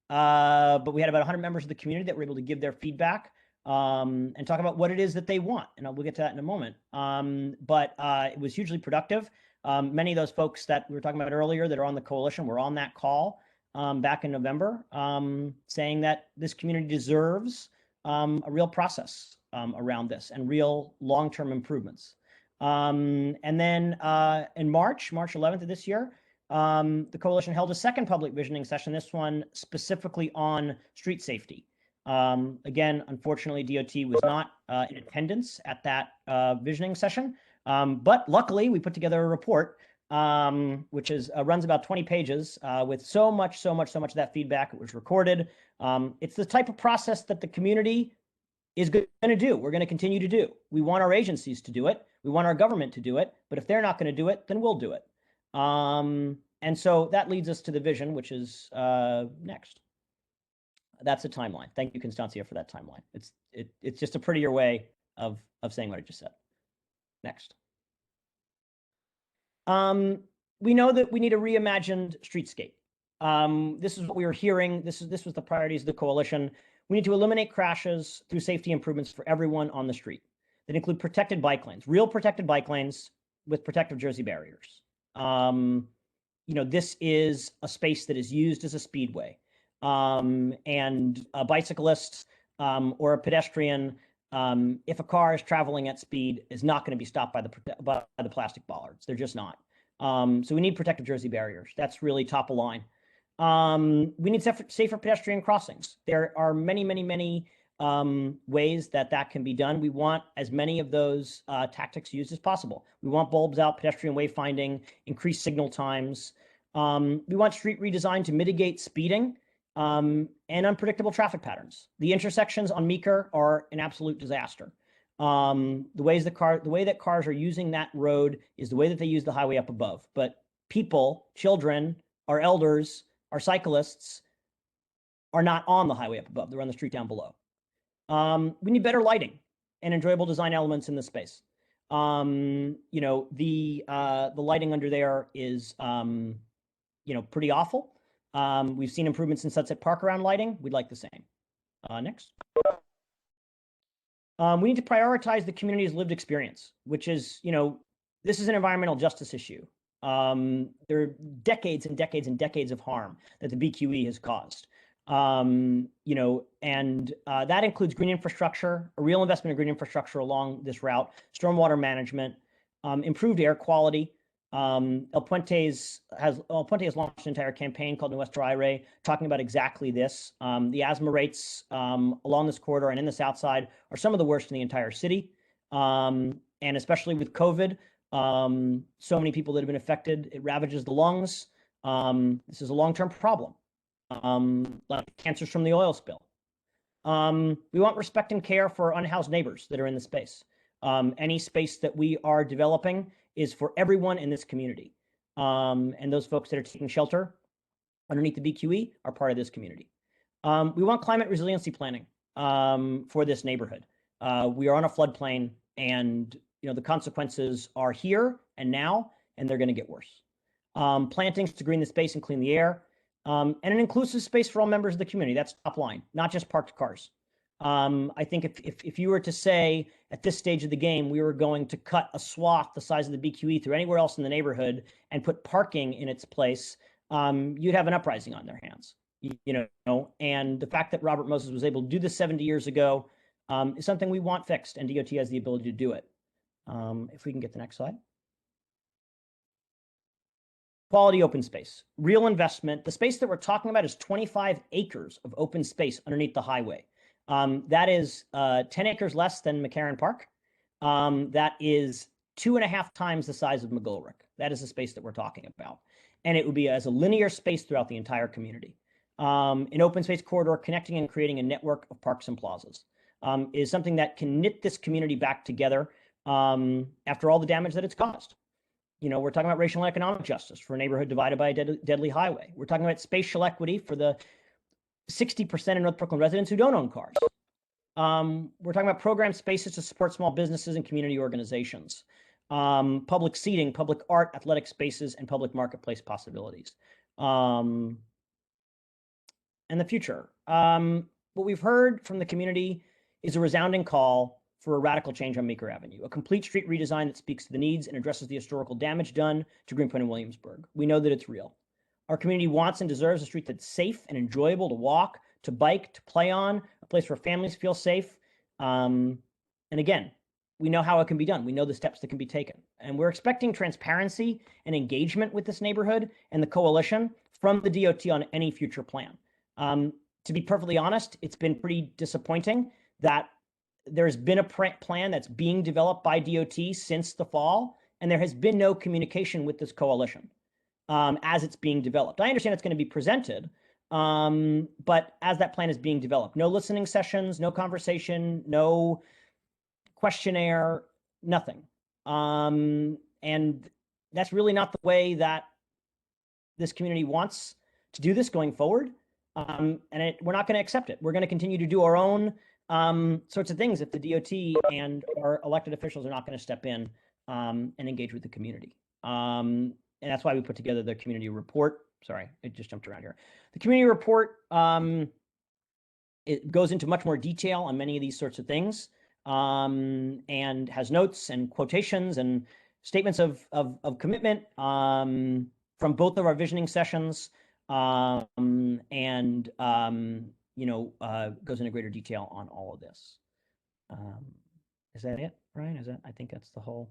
But we had about 100 members of the community that were able to give their feedback and talk about what it is that they want. And we'll get to that in a moment. But it was hugely productive. Many of those folks that we were talking about earlier that are on the coalition were on that call back in November, saying that this community deserves a real process around this and real long-term improvements. And then in March 11th of this year, the coalition held a second public visioning session, this one specifically on street safety. Again, unfortunately, DOT was not in attendance at that visioning session, but luckily we put together a report, which runs about 20 pages with so much of that feedback. It was recorded. It's the type of process that the community is going to do. We're going to continue to do. We want our agencies to do it. We want our government to do it. But if they're not going to do it, then we'll do it. And so that leads us to the vision, which is next. That's a timeline. Thank you, Constancia, for that timeline. It's just a prettier way of saying what I just said. Next. We know that we need a reimagined streetscape. This is what we were hearing. This was the priorities of the coalition. We need to eliminate crashes through safety improvements for everyone on the street that include protected bike lanes, real protected bike lanes with protective jersey barriers. This is a space that is used as a speedway. And a bicyclist or a pedestrian, if a car is traveling at speed, is not going to be stopped by the plastic bollards. They're just not. So we need protective jersey barriers. That's really top of line. We need safer pedestrian crossings. There are many ways that can be done. We want as many of those tactics used as possible. We want bulbs out, pedestrian wayfinding, increased signal times. We want street redesign to mitigate speeding and unpredictable traffic patterns. The intersections on Meeker are an absolute disaster. The way that cars are using that road is the way that they use the highway up above. But people, children, our elders, our cyclists are not on the highway up above. They're on the street down below. We need better lighting and enjoyable design elements in the space. The lighting under there is, pretty awful. We've seen improvements in Sunset Park around lighting. We'd like the same. Next. We need to prioritize the community's lived experience, which is, this is an environmental justice issue. There are decades and decades and decades of harm that the BQE has caused. That includes green infrastructure, a real investment in green infrastructure along this route, stormwater management, improved air quality. El Puente has launched an entire campaign called Nuestro Aire, talking about exactly this. The asthma rates along this corridor and in the south side are some of the worst in the entire city. And especially with COVID, so many people that have been affected, it ravages the lungs. This is a long-term problem, like cancers from the oil spill. We want respect and care for unhoused neighbors that are in the space. Any space that we are developing is for everyone in this community. And those folks that are taking shelter underneath the BQE are part of this community. We want climate resiliency planning for this neighborhood. We are on a floodplain, and the consequences are here and now, and they're going to get worse. Plantings to green the space and clean the air, and an inclusive space for all members of the community. That's top line, not just parked cars. I think if you were to say at this stage of the game, we were going to cut a swath the size of the BQE through anywhere else in the neighborhood and put parking in its place, you'd have an uprising on their hands. And the fact that Robert Moses was able to do this 70 years ago is something we want fixed, and DOT has the ability to do it. If we can get the next slide. Quality open space, real investment. The space that we're talking about is 25 acres of open space underneath the highway. That is 10 acres less than McCarran Park. That is 2.5 times the size of McGolrick. That is the space that we're talking about. and it would be as a linear space throughout the entire community. An open space corridor connecting and creating a network of parks and plazas is something that can knit this community back together after all the damage that it's caused. You know, we're talking about racial and economic justice for a neighborhood divided by a deadly highway. We're talking about spatial equity for the 60% of North Brooklyn residents who don't own cars. We're talking about program spaces to support small businesses and community organizations, public seating, public art, athletic spaces, and public marketplace possibilities. And the future. What we've heard from the community is a resounding call for a radical change on Meeker Avenue, a complete street redesign that speaks to the needs and addresses the historical damage done to Greenpoint and Williamsburg. We know that it's real. Our community wants and deserves a street that's safe and enjoyable to walk, to bike, to play on, a place where families feel safe. And again, we know how it can be done. We know the steps that can be taken. And we're expecting transparency and engagement with this neighborhood and the coalition from the DOT on any future plan. To be perfectly honest, it's been pretty disappointing that there's been a plan that's being developed by DOT since the fall, and there has been no communication with this coalition as it's being developed. I understand it's going to be presented, but as that plan is being developed, no listening sessions, no conversation, no questionnaire, nothing. And that's really not the way that this community wants to do this going forward. And we're not going to accept it. We're going to continue to do our own sorts of things if the DOT and our elected officials are not going to step in and engage with the community. And that's why we put together the community report. Sorry, it just jumped around here. The community report, it goes into much more detail on many of these sorts of things and has notes and quotations and statements of commitment from both of our visioning sessions. Goes into greater detail on all of this. Is that it, Brian? I think that's the whole.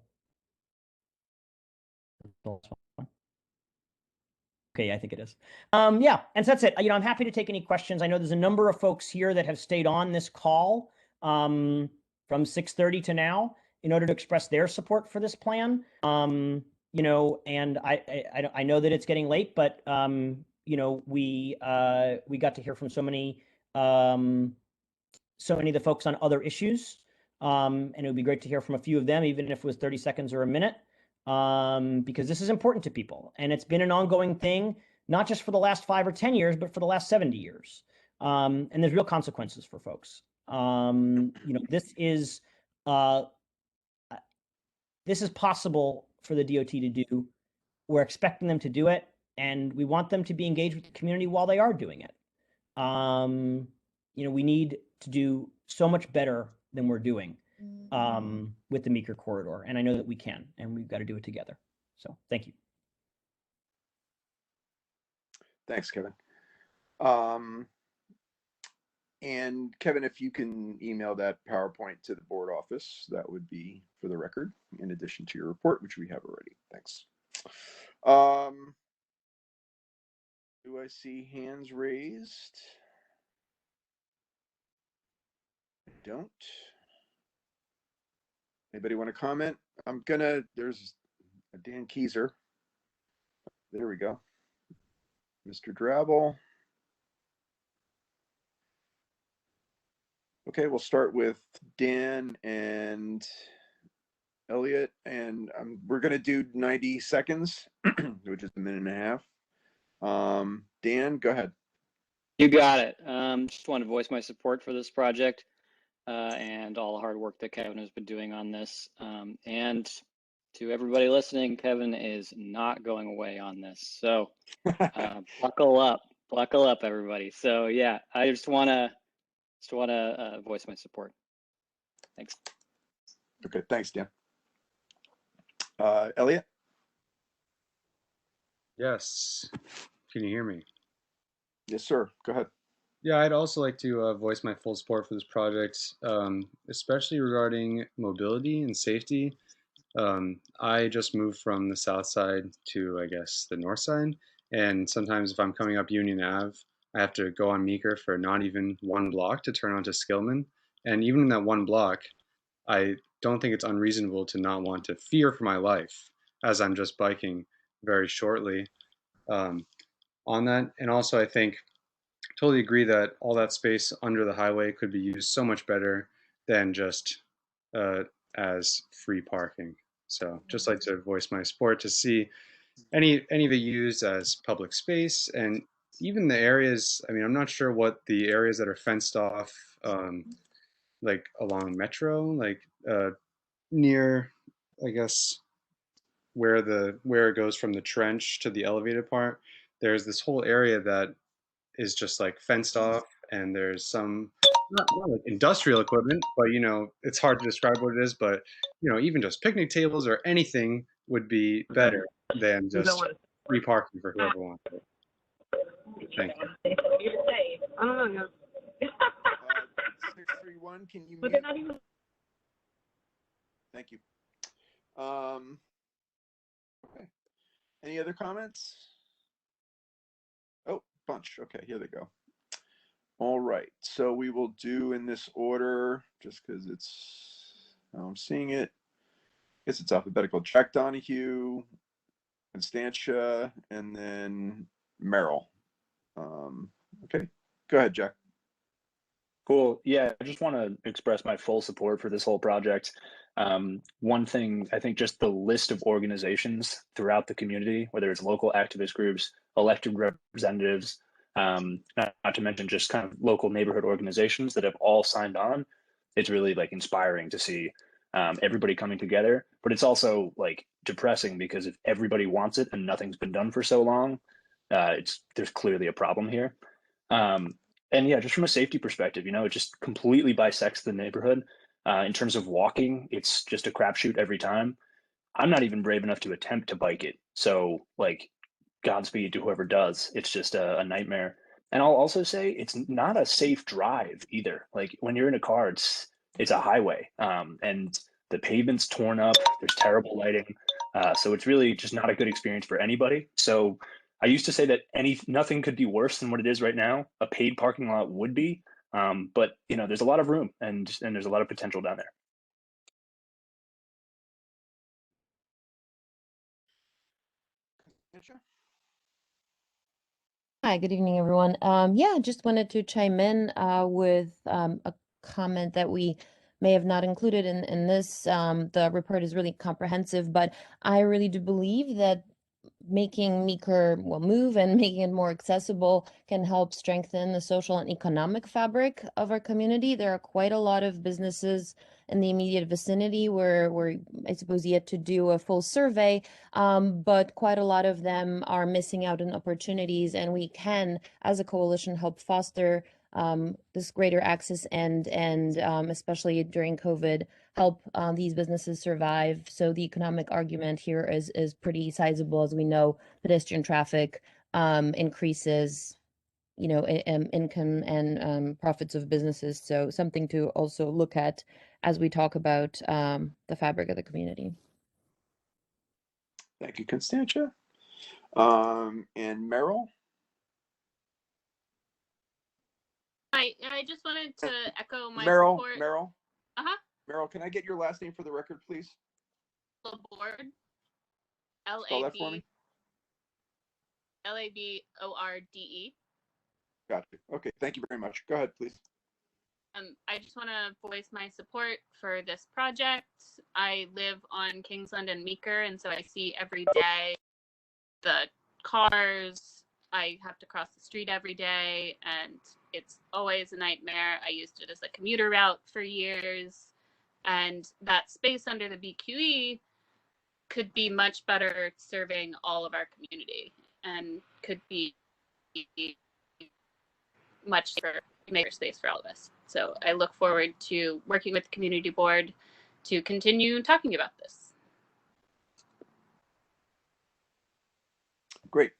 Okay, I think it is. Yeah, and so that's it. I'm happy to take any questions. I know there's a number of folks here that have stayed on this call from 6:30 to now in order to express their support for this plan. And I know that it's getting late, but we got to hear from so many of the folks on other issues, and it would be great to hear from a few of them, even if it was 30 seconds or a minute, because this is important to people, and it's been an ongoing thing, not just for the last 5 or 10 years, but for the last 70 years, and there's real consequences for folks. This is possible for the DOT to do. We're expecting them to do it, and we want them to be engaged with the community while they are doing it. We need to do so much better than we're doing with the Meeker corridor, and I know that we can, and we've got to do it together. So thank you. Thanks, Kevin. And Kevin, if you can email that PowerPoint to the board office, that would be for the record, in addition to your report, which we have already. Thanks. Do I see hands raised? I don't. Anybody want to comment? There's a Dan Keyser. There we go. Mr. Drabble. Okay, we'll start with Dan and Elliot, and we're going to do 90 seconds, which is a minute and a half. Dan, go ahead. You got it. Just want to voice my support for this project and all the hard work that Kevin has been doing on this. And to everybody listening, Kevin is not going away on this. So buckle up, everybody. So yeah, I just want to voice my support. Thanks. Okay, thanks, Dan. Elliot? Yes. Can you hear me? Yes, sir. Go ahead. Yeah, I'd also like to voice my full support for this project, especially regarding mobility and safety. I just moved from the south side to, I guess, the north side. And sometimes if I'm coming up Union Ave, I have to go on Meeker for not even 1 block to turn onto Skillman. And even in that 1 block, I don't think it's unreasonable to not want to fear for my life as I'm just biking very shortly. on that. And also, I think totally agree that all that space under the highway could be used so much better than just as free parking. So just like to voice my support to see any of it used as public space, and even the areas. I mean, I'm not sure what the areas that are fenced off, like along Metro, like near, I guess, where it goes from the trench to the elevated part. There's this whole area that is just like fenced off, and there's some not like industrial equipment, but it's hard to describe what it is. But even just picnic tables or anything would be better than just free parking for whoever wants it. Thank you. I don't know. 631, can you mute? Thank you. Okay. Any other comments? Oh, bunch. Okay, here they go. All right, so we will do in this order, just because it's how I'm seeing it. I guess it's alphabetical. Jack Donahue, Constantia, and then Merrill. Okay, go ahead, Jack. Cool. Yeah, I just want to express my full support for this whole project. One thing, I think just the list of organizations throughout the community, whether it's local activist groups, elected representatives, not to mention just kind of local neighborhood organizations that have all signed on, it's really like inspiring to see everybody coming together. But it's also like depressing because if everybody wants it and nothing's been done for so long, there's clearly a problem here. And yeah, just from a safety perspective, it just completely bisects the neighborhood. In terms of walking, it's just a crapshoot every time. I'm not even brave enough to attempt to bike it. So like, Godspeed to whoever does. It's just a nightmare. And I'll also say it's not a safe drive either. Like when you're in a car, it's a highway, and the pavement's torn up. There's terrible lighting. So it's really just not a good experience for anybody. So I used to say that nothing could be worse than what it is right now. A paid parking lot would be, but there's a lot of room and there's a lot of potential down there. Hi, good evening, everyone. Yeah, just wanted to chime in with a comment that we may have not included in this. The report is really comprehensive, but I really do believe that making Meeker move and making it more accessible can help strengthen the social and economic fabric of our community. There are quite a lot of businesses in the immediate vicinity where we're, I suppose, yet to do a full survey, but quite a lot of them are missing out on opportunities, and we can, as a coalition, help foster this greater access and especially during COVID, help these businesses survive. So the economic argument here is pretty sizable. As we know, pedestrian traffic increases, income and profits of businesses. So something to also look at as we talk about the fabric of the community. Thank you, Constantia. And Merrill? I just wanted to echo my Merrill, support. Merrill? Uh-huh. Merrill, can I get your last name for the record, please? Laborde. Spell that for me. Laborde. Got you. Okay, thank you very much. Go ahead, please. I just want to voice my support for this project. I live on Kingsland and Meeker, and so I see every day the cars. I have to cross the street every day, and it's always a nightmare. I used it as a commuter route for years, and that space under the BQE could be much better serving all of our community and could be much safer space for all of us. So I look forward to working with the community board to continue talking about this. Great.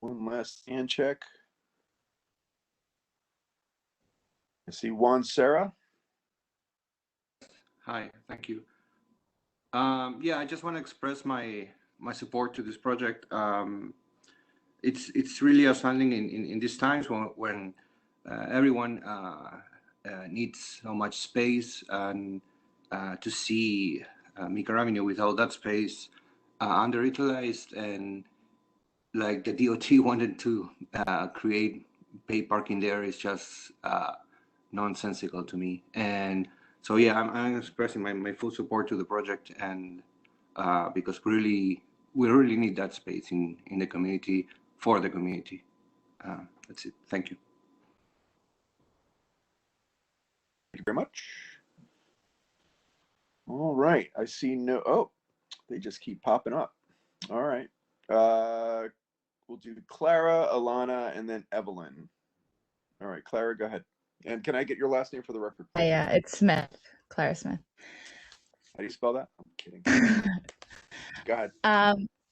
One last hand check. I see Juan Sarah. Hi, thank you. Yeah, I just want to express my support to this project. It's really outstanding in these times when everyone needs so much space, and to see Meeker Avenue with all that space underutilized, and like the DOT wanted to create paid parking there is just nonsensical to me. And so, yeah, I'm expressing my full support to the project, and because we really need that space in the community for the community. That's it. Thank you. Thank you very much. All right, I see oh, they just keep popping up. All right. We'll do Clara, Alana, and then Evelyn. All right, Clara, go ahead. And can I get your last name for the record, please? Yeah, it's Smith, Clara Smith. How do you spell that? I'm kidding. Go ahead.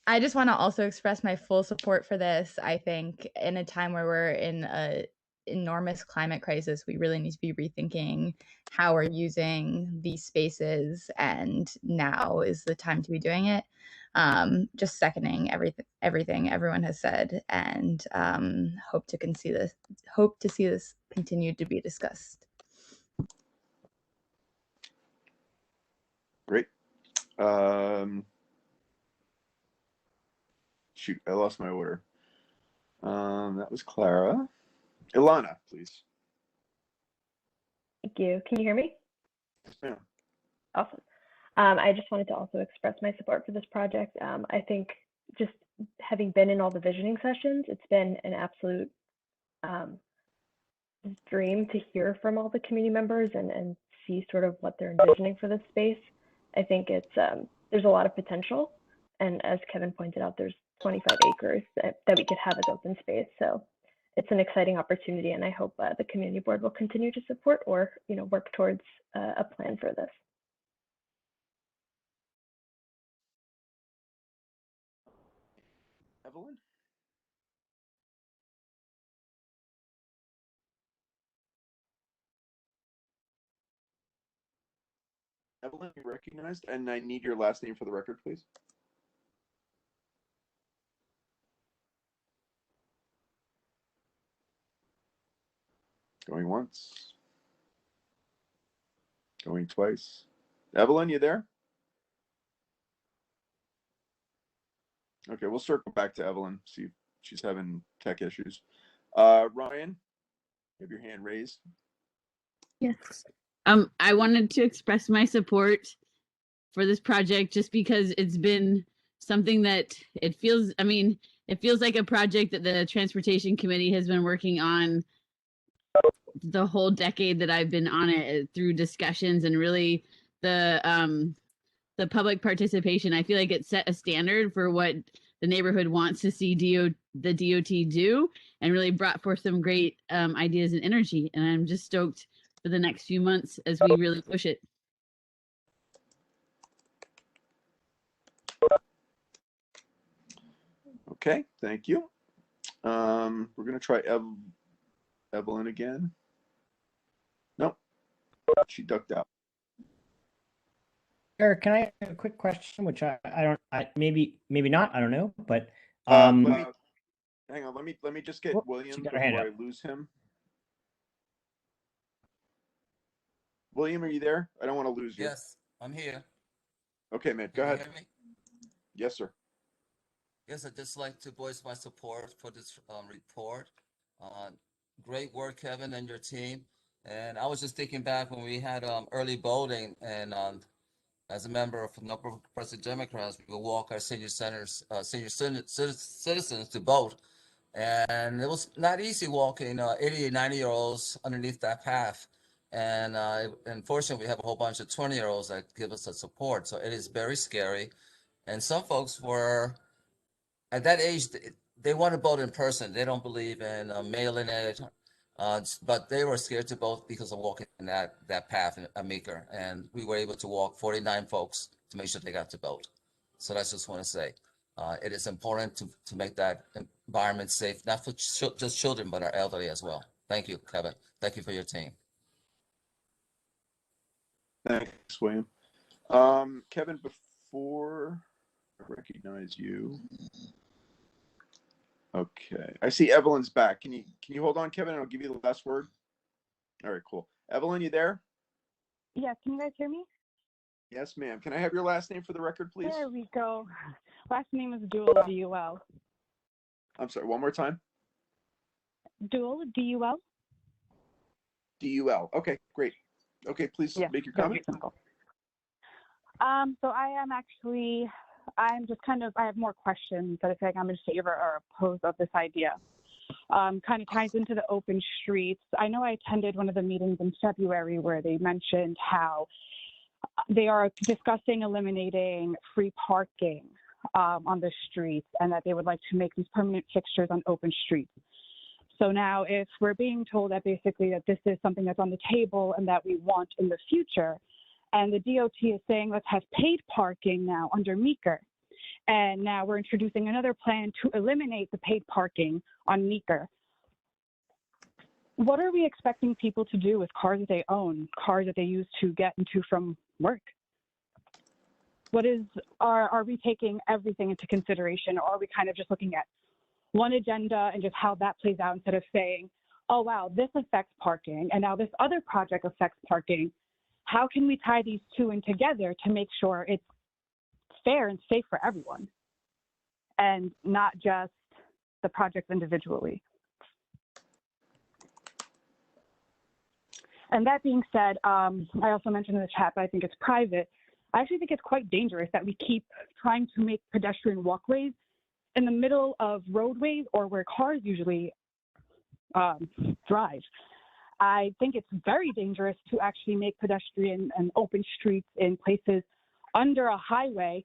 I just want to also express my full support for this. I think in a time where we're in a enormous climate crisis, we really need to be rethinking how we're using these spaces, and now is the time to be doing it. Just seconding everything everyone has said, and hope to see this continue to be discussed. Great. Shoot, I lost my order. That was Clara. Ilana, please. Thank you. Can you hear me? Yes, ma'am. Awesome. I just wanted to also express my support for this project. I think just having been in all the visioning sessions, it's been an absolute dream to hear from all the community members and see sort of what they're envisioning for this space. I think it's there's a lot of potential, and as Kevin pointed out, there's 25 acres that we could have as open space. So it's an exciting opportunity, and I hope the community board will continue to support or work towards a plan for this. Evelyn? Evelyn, you recognized, and I need your last name for the record, please. Going once. Going twice. Evelyn, you there? Okay, we'll circle back to Evelyn, see if she's having tech issues. Ryan, you have your hand raised. Yes. I wanted to express my support for this project just because it's been something that it feels like a project that the Transportation Committee has been working on the whole decade that I've been on it, through discussions and really the public participation. I feel like it set a standard for what the neighborhood wants to see the DOT do, and really brought forth some great ideas and energy. And I'm just stoked for the next few months as we really push it. Okay, thank you. We're going to try Evelyn again. Nope, she ducked out. Eric, can I have a quick question, which maybe not, I don't know, but hang on, let me just get William before I lose him. William, are you there? I don't want to lose you. Yes, I'm here. Okay, man, go ahead. Can you hear me? Yes, sir. Yes, I'd just like to voice my support for this report. Great work, Kevin, and your team. And I was just thinking back when we had early voting, and as a member of a number of Progressive Democrats, we would walk our senior citizens to vote. And it was not easy walking 80 and 90-year-olds underneath that path. And unfortunately, we have a whole bunch of 20-year-olds that give us the support. So it is very scary. And some folks were, at that age, they want to vote in person. They don't believe in mailing it. But they were scared to vote because of walking that path in Meeker. And we were able to walk 49 folks to make sure they got to vote. So that's just want to say. It is important to make that environment safe, not for just children, but our elderly as well. Thank you, Kevin. Thank you for your team. Thanks, William. Kevin, before I recognize you. Okay, I see Evelyn's back. Can you hold on, Kevin? I'll give you the last word. All right, cool. Evelyn, you there? Yeah, can you guys hear me? Yes, ma'am. Can I have your last name for the record, please? There we go. Last name is Duel, D-U-L. I'm sorry, one more time. Duel, D-U-L. D-U-L. Okay, great. Okay, please make your comment. Simple. So I'm just kind of, I have more questions that I think I'm in favor or opposed of this idea. Kind of ties into the open streets. I know I attended one of the meetings in February where they mentioned how they are discussing eliminating free parking on the streets and that they would like to make these permanent fixtures on open streets. So now if we're being told that basically that this is something that's on the table and that we want in the future, and the DOT is saying let's have paid parking now under Meeker, and now we're introducing another plan to eliminate the paid parking on Meeker. What are we expecting people to do with cars that they own, cars that they use to get into from work? Are we taking everything into consideration, or are we kind of just looking at one agenda and just how that plays out instead of saying, oh, wow, this affects parking and now this other project affects parking. How can we tie these two in together to make sure it's fair and safe for everyone and not just the projects individually? And that being said, I also mentioned in the chat, but I think it's private. I actually think it's quite dangerous that we keep trying to make pedestrian walkways in the middle of roadways or where cars usually drive. I think it's very dangerous to actually make pedestrian and open streets in places under a highway,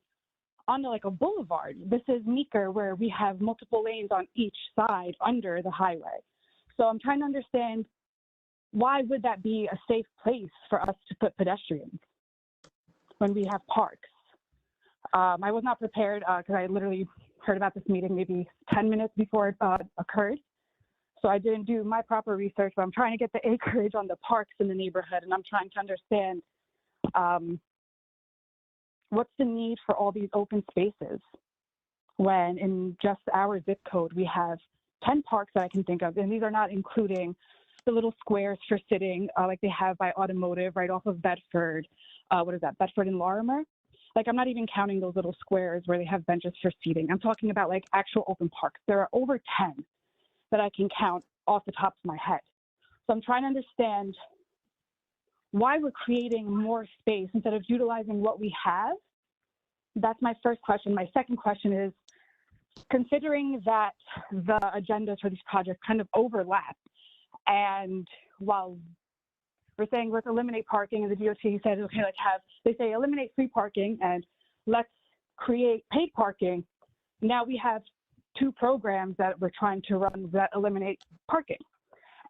under like a boulevard. This is Meeker, where we have multiple lanes on each side under the highway. So I'm trying to understand, why would that be a safe place for us to put pedestrians when we have parks? I was not prepared because I literally heard about this meeting maybe 10 minutes before it occurred. So I didn't do my proper research, but I'm trying to get the acreage on the parks in the neighborhood, and I'm trying to understand what's the need for all these open spaces when in just our zip code we have 10 parks that I can think of, and these are not including the little squares for sitting like they have by Automotive right off of Bedford. What is that, Bedford and Lorma? Like, I'm not even counting those little squares where they have benches for seating. I'm talking about like actual open parks. There are over 10 that I can count off the top of my head. So I'm trying to understand why we're creating more space instead of utilizing what we have. That's my first question. My second question is, considering that the agendas for these projects kind of overlap, and while we're saying let's eliminate parking, and the DOT says, okay, they say eliminate free parking and let's create paid parking. Now we have two programs that we're trying to run that eliminate parking.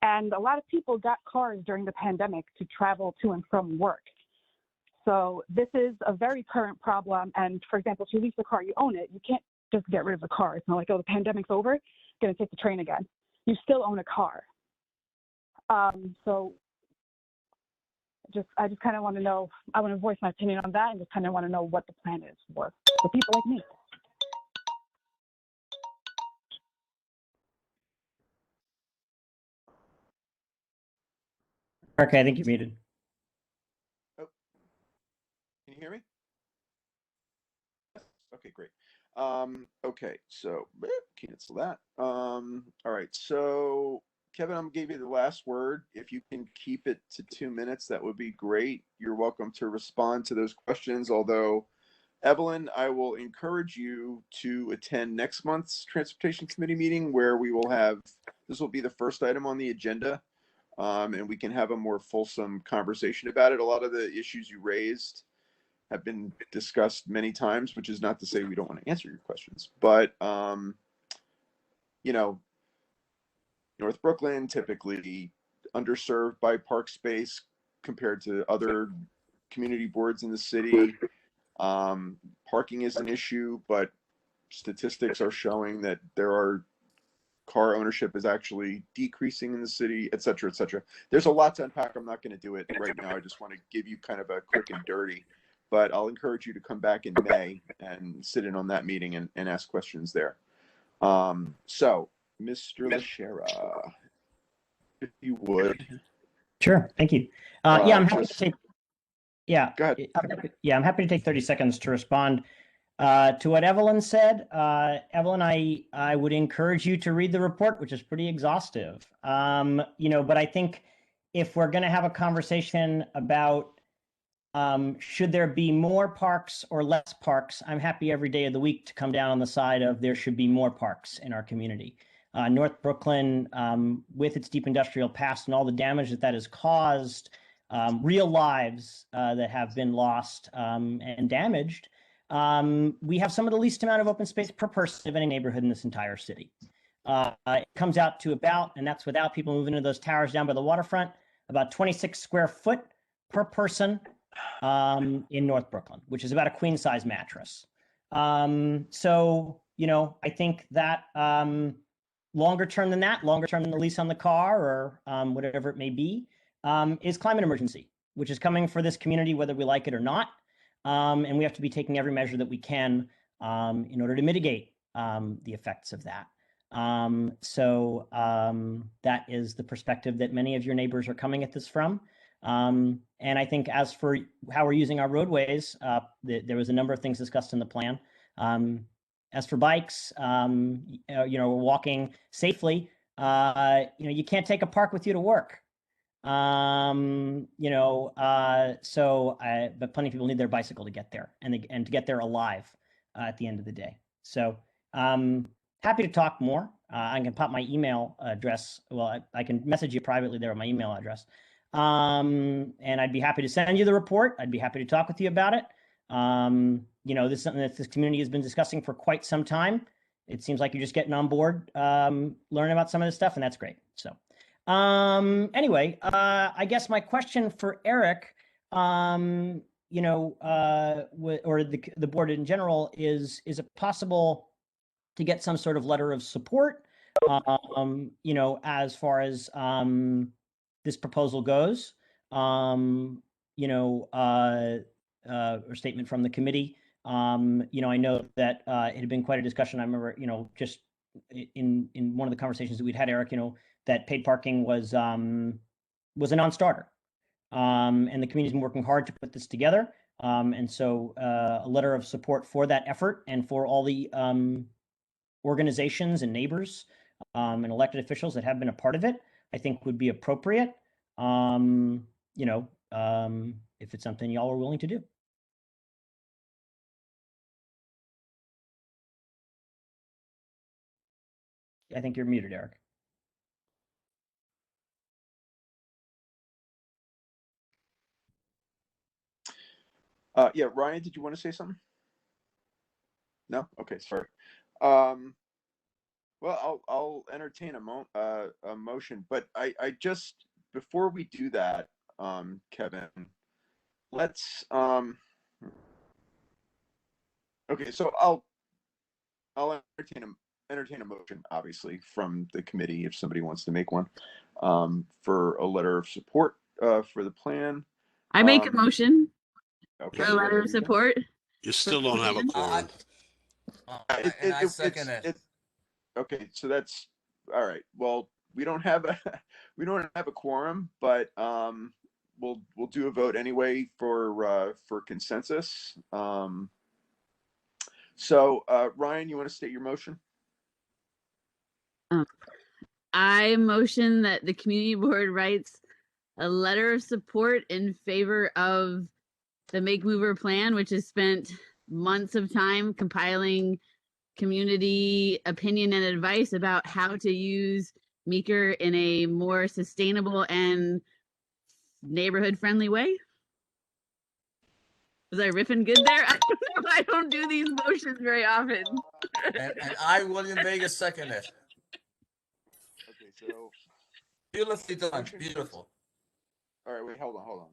And a lot of people got cars during the pandemic to travel to and from work. So this is a very current problem. And for example, if you lease the car, you own it, you can't just get rid of the car. It's not like, oh, the pandemic's over, gonna take the train again. You still own a car. So I just kind of want to know, I want to voice my opinion on that and just kind of want to know what the plan is for people like me. Okay, I think you're muted. Oh, can you hear me? Okay, great. Okay, so cancel that. All right, so Kevin, I'm gonna give you the last word. If you can keep it to 2 minutes, that would be great. You're welcome to respond to those questions. Although, Evelyn, I will encourage you to attend next month's Transportation Committee meeting, where we will have, this will be the first item on the agenda, and we can have a more fulsome conversation about it. A lot of the issues you raised have been discussed many times, which is not to say we don't want to answer your questions, but you know, North Brooklyn typically underserved by park space compared to other community boards in the city. Parking is an issue, but statistics are showing that car ownership is actually decreasing in the city, et cetera, et cetera. There's a lot to unpack. I'm not going to do it right now. I just want to give you kind of a quick and dirty, but I'll encourage you to come back in May and sit in on that meeting and ask questions there. So, Mr. Lashera, if you would. Sure, thank you. Yeah, I'm happy to take Yeah. Go ahead. I'm happy to take 30 seconds to respond to what Evelyn said. Evelyn, I would encourage you to read the report, which is pretty exhaustive. But I think if we're going to have a conversation about should there be more parks or less parks, I'm happy every day of the week to come down on the side of there should be more parks in our community. North Brooklyn, with its deep industrial past and all the damage that has caused, real lives that have been lost and damaged, we have some of the least amount of open space per person of any neighborhood in this entire city. It comes out to about, and that's without people moving into those towers down by the waterfront, about 26 square foot per person in North Brooklyn, which is about a queen size mattress. So, I think that longer term than that, longer term than the lease on the car or whatever it may be, is climate emergency, which is coming for this community, whether we like it or not. And we have to be taking every measure that we can in order to mitigate the effects of that. So that is the perspective that many of your neighbors are coming at this from. And I think as for how we're using our roadways, there was a number of things discussed in the plan. As for bikes, we're walking safely. You can't take a park with you to work. But plenty of people need their bicycle to get there and to get there alive at the end of the day. So happy to talk more. I can pop my email address. Well, I can message you privately there with my email address. And I'd be happy to send you the report. I'd be happy to talk with you about it. This is something that this community has been discussing for quite some time. It seems like you're just getting on board, learning about some of this stuff, and that's great. So anyway, I guess my question for Eric, or the board in general is it possible to get some sort of letter of support, as far as this proposal goes, or statement from the committee. I know that it had been quite a discussion. I remember, just in one of the conversations that we'd had, Eric, that paid parking was a non-starter. And the community's been working hard to put this together. And so a letter of support for that effort and for all the organizations and neighbors and elected officials that have been a part of it, I think would be appropriate, if it's something y'all are willing to do. I think you're muted, Eric. Yeah, Ryan, did you want to say something? No? Okay, sorry. Well, I'll entertain a motion, but I just, before we do that, Kevin, let's okay, so I'll entertain a motion, obviously, from the committee if somebody wants to make one, for a letter of support for the plan. I make a motion okay, for a letter of support. You still don't have a quorum. And I second it. Okay, so that's all right. Well, we don't have a quorum, but we'll do a vote anyway for consensus. So Ryan, you want to state your motion? I motion that the community board writes a letter of support in favor of the Make Mover plan, which has spent months of time compiling community opinion and advice about how to use Meeker in a more sustainable and neighborhood friendly way. Was I riffing good there? I don't know. I don't do these motions very often. And I, William Vega, second it. Okay, so Beautifully done. Beautiful. All right, wait, hold on.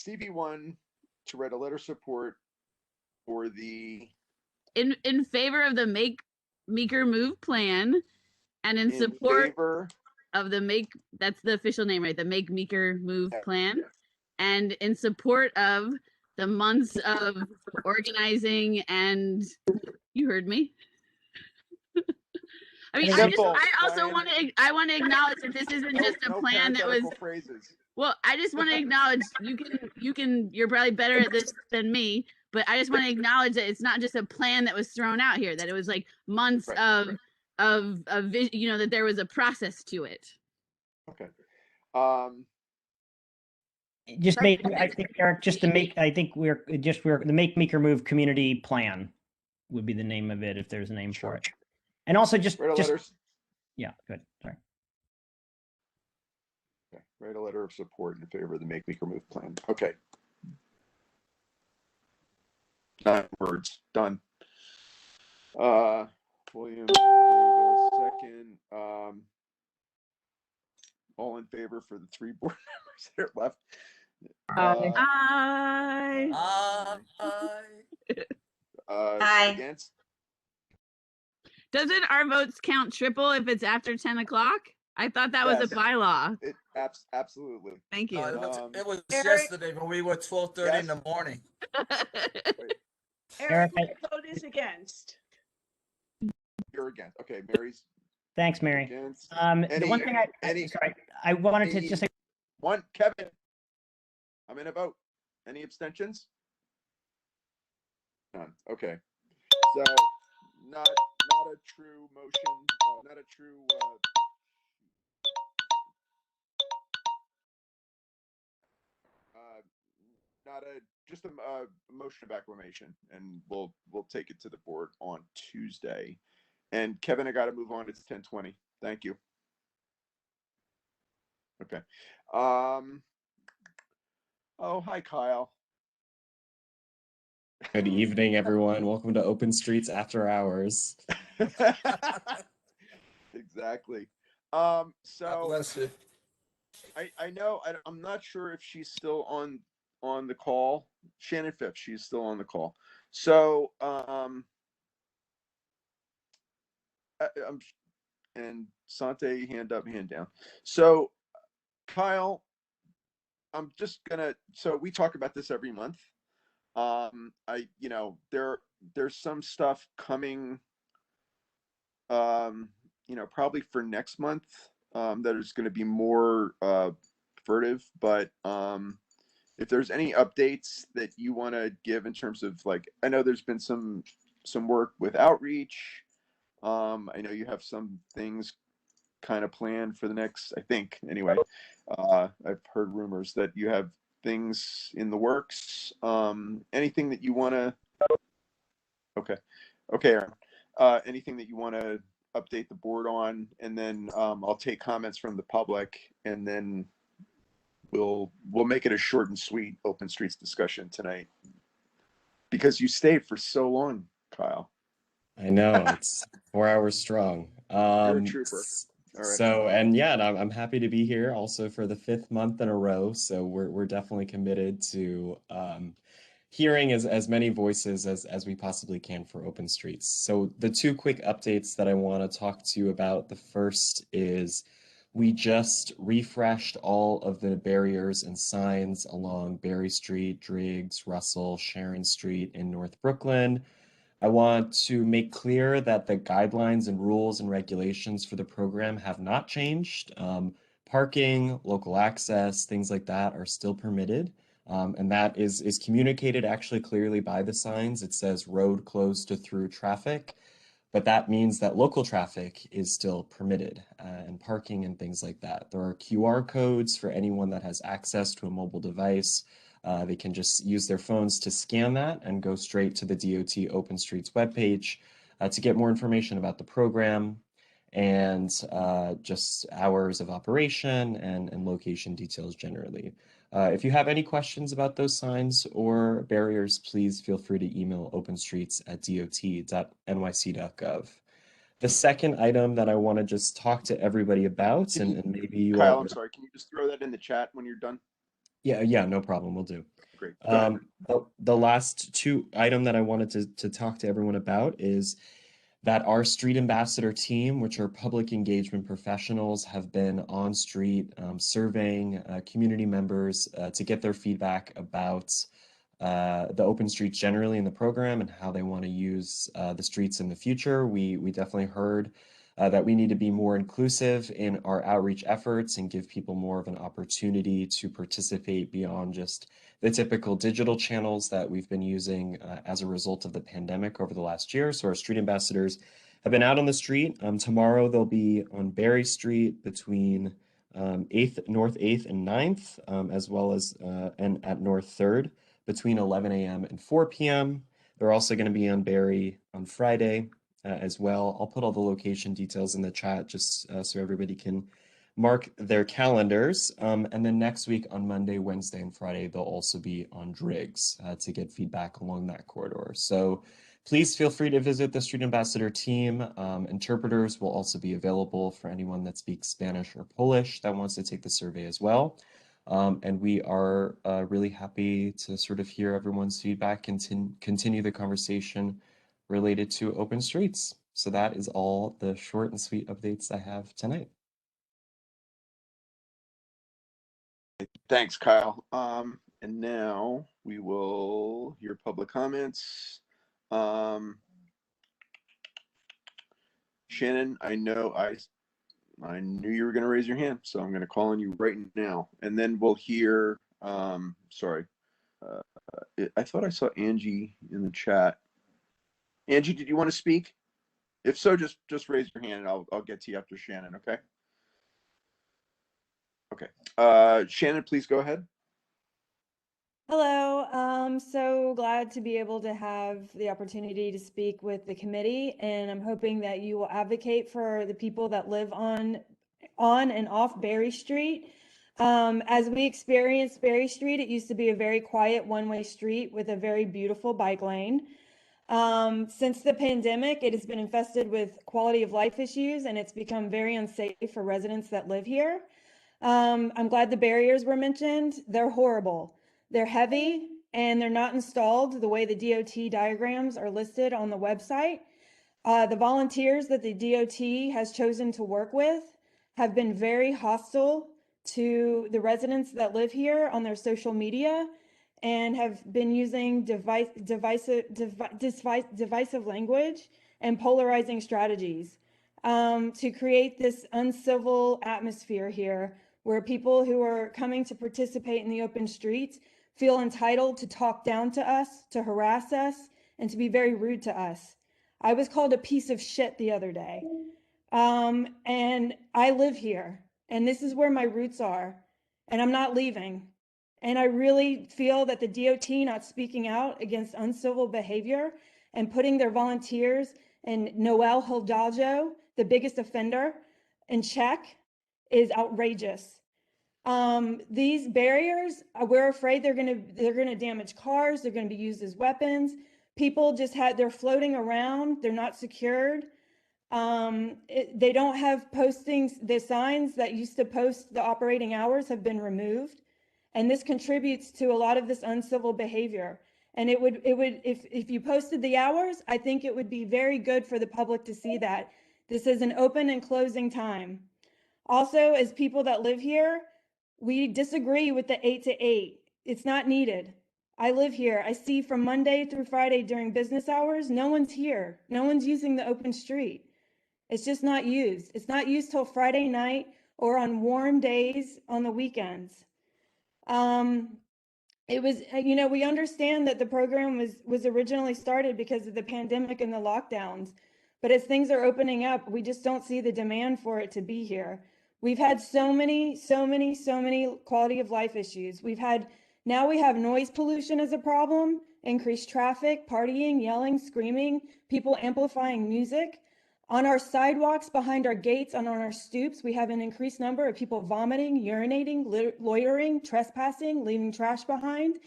CB1 to write a letter of support for the in favor of the Make Meeker Move plan, and in support of the Make, that's the official name, right? The Make Meeker Move plan, and in support of the months of organizing and you heard me. I mean, I also want to acknowledge that this isn't just a plan that was. Well, I just want to acknowledge you're probably better at this than me, but I just want to acknowledge that it's not just a plan that was thrown out here, that it was like months of you know, that there was a process to it. Okay. Just make, I think, Eric, just to make, I think we're the Make Meeker Move Community Plan would be the name of it if there's a name for it. And also yeah, good. Sorry. Okay. Write a letter of support in favor of the Make Meeker Move plan. Okay. 9 words. Done. William, second. All in favor for the 3 board members that are left. Aye. Aye. Against? Doesn't our votes count triple if it's after 10 o'clock? I thought that was a bylaw. It absolutely. Thank you. It was yesterday when we were 12:30 in the morning. Eric, my vote is against. You're against. Okay, Mary's. Thanks, Mary. Against. The one thing I wanted to just one, Kevin. I'm in a vote. Any abstentions? None. Okay. So not a true motion. Not a true. Not just a motion of acclamation, and we'll take it to the board on Tuesday. And Kevin, I got to move on. It's 10:20. Thank you. Okay. Oh, hi, Kyle. Good evening, everyone. Welcome to Open Streets After Hours. Exactly. So I know I'm not sure if she's still on the call. Shannon Phipps, she's still on the call. So and Sante, hand up, hand down. So Kyle, I'm just gonna, so we talk about this every month. There's some stuff coming, probably for next month, that is going to be more furtive, but if there's any updates that you want to give in terms of, like, I know there's been some work with outreach. I know you have some things kind of planned for the next, I think, anyway. I've heard rumors that you have things in the works. Anything that you want to, okay, Aaron, anything that you want to update the board on, and then I'll take comments from the public, and then we'll make it a short and sweet Open Streets discussion tonight, because you stayed for so long, Kyle. I know, it's 4 hours strong. You're a trooper. All right. So, and yeah, and I'm happy to be here also for the 5th month in a row. So we're definitely committed to hearing as many voices as we possibly can for Open Streets. So the 2 quick updates that I want to talk to you about. The first is we just refreshed all of the barriers and signs along Berry Street, Driggs, Russell, Sharon Street in North Brooklyn. I want to make clear that the guidelines and rules and regulations for the program have not changed. Parking, local access, things like that are still permitted. And that is communicated actually clearly by the signs. It says road closed to through traffic, but that means that local traffic is still permitted, and parking and things like that. There are QR codes for anyone that has access to a mobile device. They can just use their phones to scan that and go straight to the DOT Open Streets webpage to get more information about the program and just hours of operation and location details generally. If you have any questions about those signs or barriers, please feel free to email openstreets@dot.nyc.gov. The second item that I want to just talk to everybody about, and maybe you Kyle, all... I'm sorry, can you just throw that in the chat when you're done? Yeah, no problem. We'll do. Great. The last 2 item that I wanted to talk to everyone about is that our street ambassador team, which are public engagement professionals, have been on street surveying community members to get their feedback about the open streets generally in the program and how they want to use the streets in the future. We definitely heard that we need to be more inclusive in our outreach efforts and give people more of an opportunity to participate beyond just the typical digital channels that we've been using as a result of the pandemic over the last year. So our street ambassadors have been out on the street. Tomorrow they'll be on Berry Street between 8th, North 8th and 9th, as well as and at North 3rd between 11 a.m. and 4 p.m. They're also going to be on Berry on Friday as well. I'll put all the location details in the chat just so everybody can mark their calendars. And then next week on Monday, Wednesday, and Friday, they'll also be on Driggs to get feedback along that corridor. So please feel free to visit the Street Ambassador team. Interpreters will also be available for anyone that speaks Spanish or Polish that wants to take the survey as well. And we are really happy to sort of hear everyone's feedback and continue the conversation related to open streets. So that is all the short and sweet updates I have tonight. Thanks, Kyle. And now we will hear public comments. Shannon, I knew you were going to raise your hand, so I'm going to call on you right now. And then we'll hear, I thought I saw Angie in the chat. Angie, did you want to speak? If so, just raise your hand and I'll get to you after Shannon, okay? Okay. Shannon, please go ahead. Hello. So glad to be able to have the opportunity to speak with the committee, and I'm hoping that you will advocate for the people that live on and off Berry Street. As we experienced Berry Street, it used to be a very quiet one-way street with a very beautiful bike lane. Since the pandemic, it has been infested with quality of life issues, and it's become very unsafe for residents that live here. I'm glad the barriers were mentioned. They're horrible. They're heavy and they're not installed the way the DOT diagrams are listed on the website. The volunteers that the DOT has chosen to work with have been very hostile to the residents that live here on their social media and have been using divisive language and polarizing strategies to create this uncivil atmosphere here where people who are coming to participate in the open streets feel entitled to talk down to us, to harass us, and to be very rude to us. I was called a piece of shit the other day. And I live here, and this is where my roots are, and I'm not leaving. And I really feel that the DOT not speaking out against uncivil behavior and putting their volunteers and Noel Hildajo, the biggest offender, in check is outrageous. These barriers, we're afraid they're gonna damage cars. They're gonna be used as weapons. People they're floating around. They're not secured. They don't have postings. The signs that used to post the operating hours have been removed. And this contributes to a lot of this uncivil behavior. And it would, if you posted the hours, I think it would be very good for the public to see that this is an open and closing time. Also, as people that live here, we disagree with the 8 to 8. It's not needed. I live here. I see from Monday through Friday during business hours, no one's here. No one's using the open street. It's just not used. It's not used till Friday night or on warm days on the weekends. It was, we understand that the program was originally started because of the pandemic and the lockdowns, but as things are opening up, we just don't see the demand for it to be here. We've had so many quality of life issues. Now we have noise pollution as a problem, increased traffic, partying, yelling, screaming, people amplifying music. On our sidewalks, behind our gates, and on our stoops, we have an increased number of people vomiting, urinating, loitering, trespassing, leaving trash behind.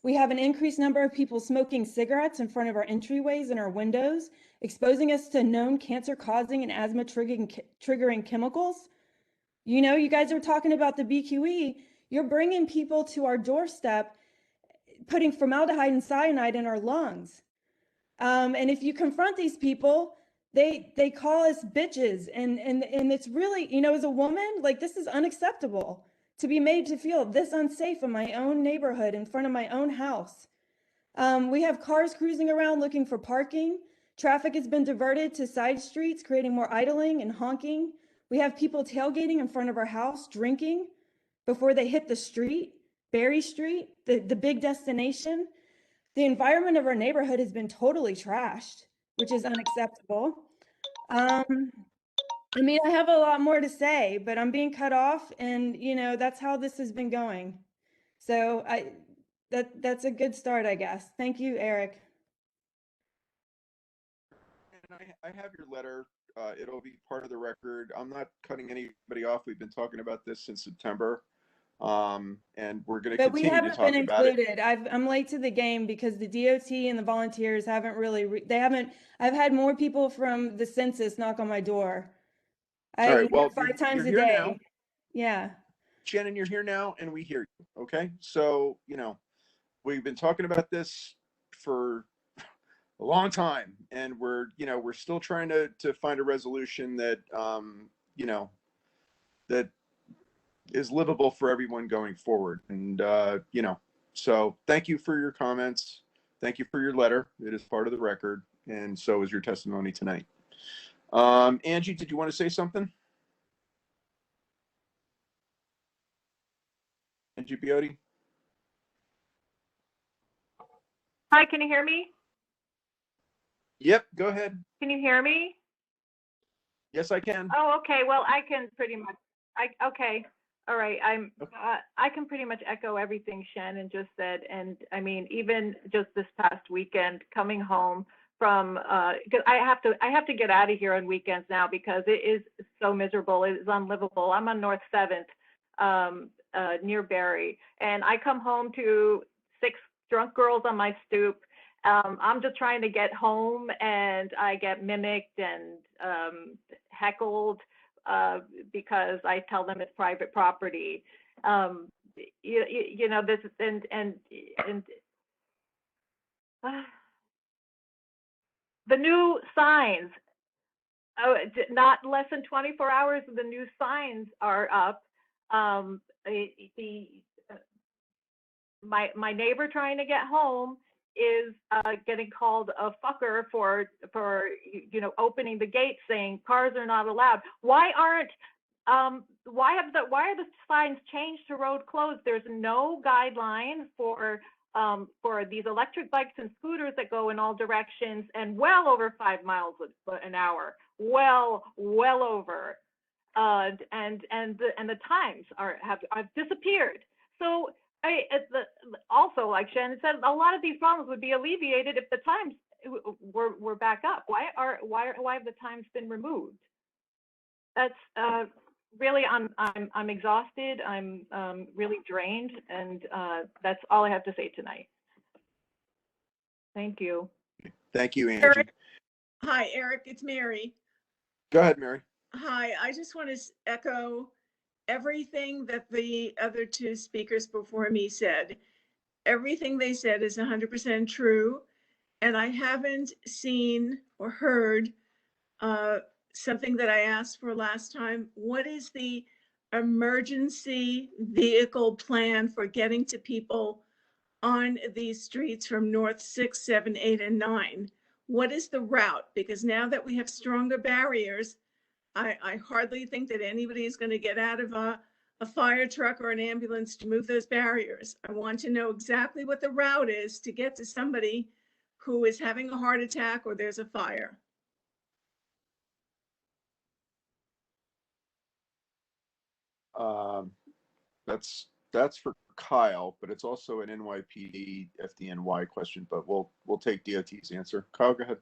We have an increased number of people smoking cigarettes in front of our entryways and our windows, exposing us to known cancer-causing and asthma-triggering chemicals. You guys are talking about the BQE. You're bringing people to our doorstep, putting formaldehyde and cyanide in our lungs. And if you confront these people, they call us bitches. And it's really, as a woman, this is unacceptable to be made to feel this unsafe in my own neighborhood, in front of my own house. We have cars cruising around looking for parking, Traffic has been diverted to side streets, creating more idling and honking. We have people tailgating in front of our house, drinking before they hit the street, Berry Street, the big destination. The environment of our neighborhood has been totally trashed, which is unacceptable. I mean, I have a lot more to say, but I'm being cut off, and you know, that's how this has been going. So that's a good start, I guess. Thank you, Eric. And I have your letter. It'll be part of the record. I'm not cutting anybody off. We've been talking about this since September. And we're going to But we continue to haven't talk been about it. included. I'm late to the game because the DOT and the volunteers haven't really, I've had more people from the census knock on my door. All right, well, 5 times a you're here day. now. Yeah. Shannon, you're here now and we hear you. Okay. So, you know, we've been talking about this for a long time, and we're still trying to find a resolution that, you know, that is livable for everyone going forward. And, you know, so thank you for your comments. Thank you for your letter. It is part of the record. And so is your testimony tonight. Angie, did you want to say something? Angie Biotti? Hi, can you hear me? Yep, go ahead. Can you hear me? Yes, I can. Oh, okay. Well, I can pretty much. Okay. All right. I can pretty much echo everything Shannon just said, and I mean, even just this past weekend, coming home from, because I have to get out of here on weekends now because it is so miserable. It is unlivable. I'm on North 7th, near Barry, and I come home to 6 drunk girls on my stoop. I'm just trying to get home, and I get mimicked and heckled because I tell them it's private property. You know, this and the new signs. Not less than 24 hours, the new signs are up. My neighbor trying to get home is getting called a fucker for you know, opening the gate saying cars are not allowed. Why are the signs changed to road closed? There's no guideline for these electric bikes and scooters that go in all directions and well over 5 miles an hour, well over, and the times have disappeared. So also, like Shannon said, a lot of these problems would be alleviated if the times were back up. Why have the times been removed? That's really, I'm exhausted. I'm really drained, and that's all I have to say tonight. Thank you. Thank you, Angie. Eric. Hi, Eric. It's Mary. Go ahead, Mary. Hi. I just want to echo everything that the other 2 speakers before me said. Everything they said is 100% true. And I haven't seen or heard something that I asked for last time. What is the emergency vehicle plan for getting to people on these streets from North 6, 7, 8, and 9? What is the route? Because now that we have stronger barriers, I hardly think that anybody is going to get out of a fire truck or an ambulance to move those barriers. I want to know exactly what the route is to get to somebody who is having a heart attack or there's a fire. That's for Kyle, but it's also an NYPD FDNY question, but we'll take DOT's answer. Kyle, go ahead.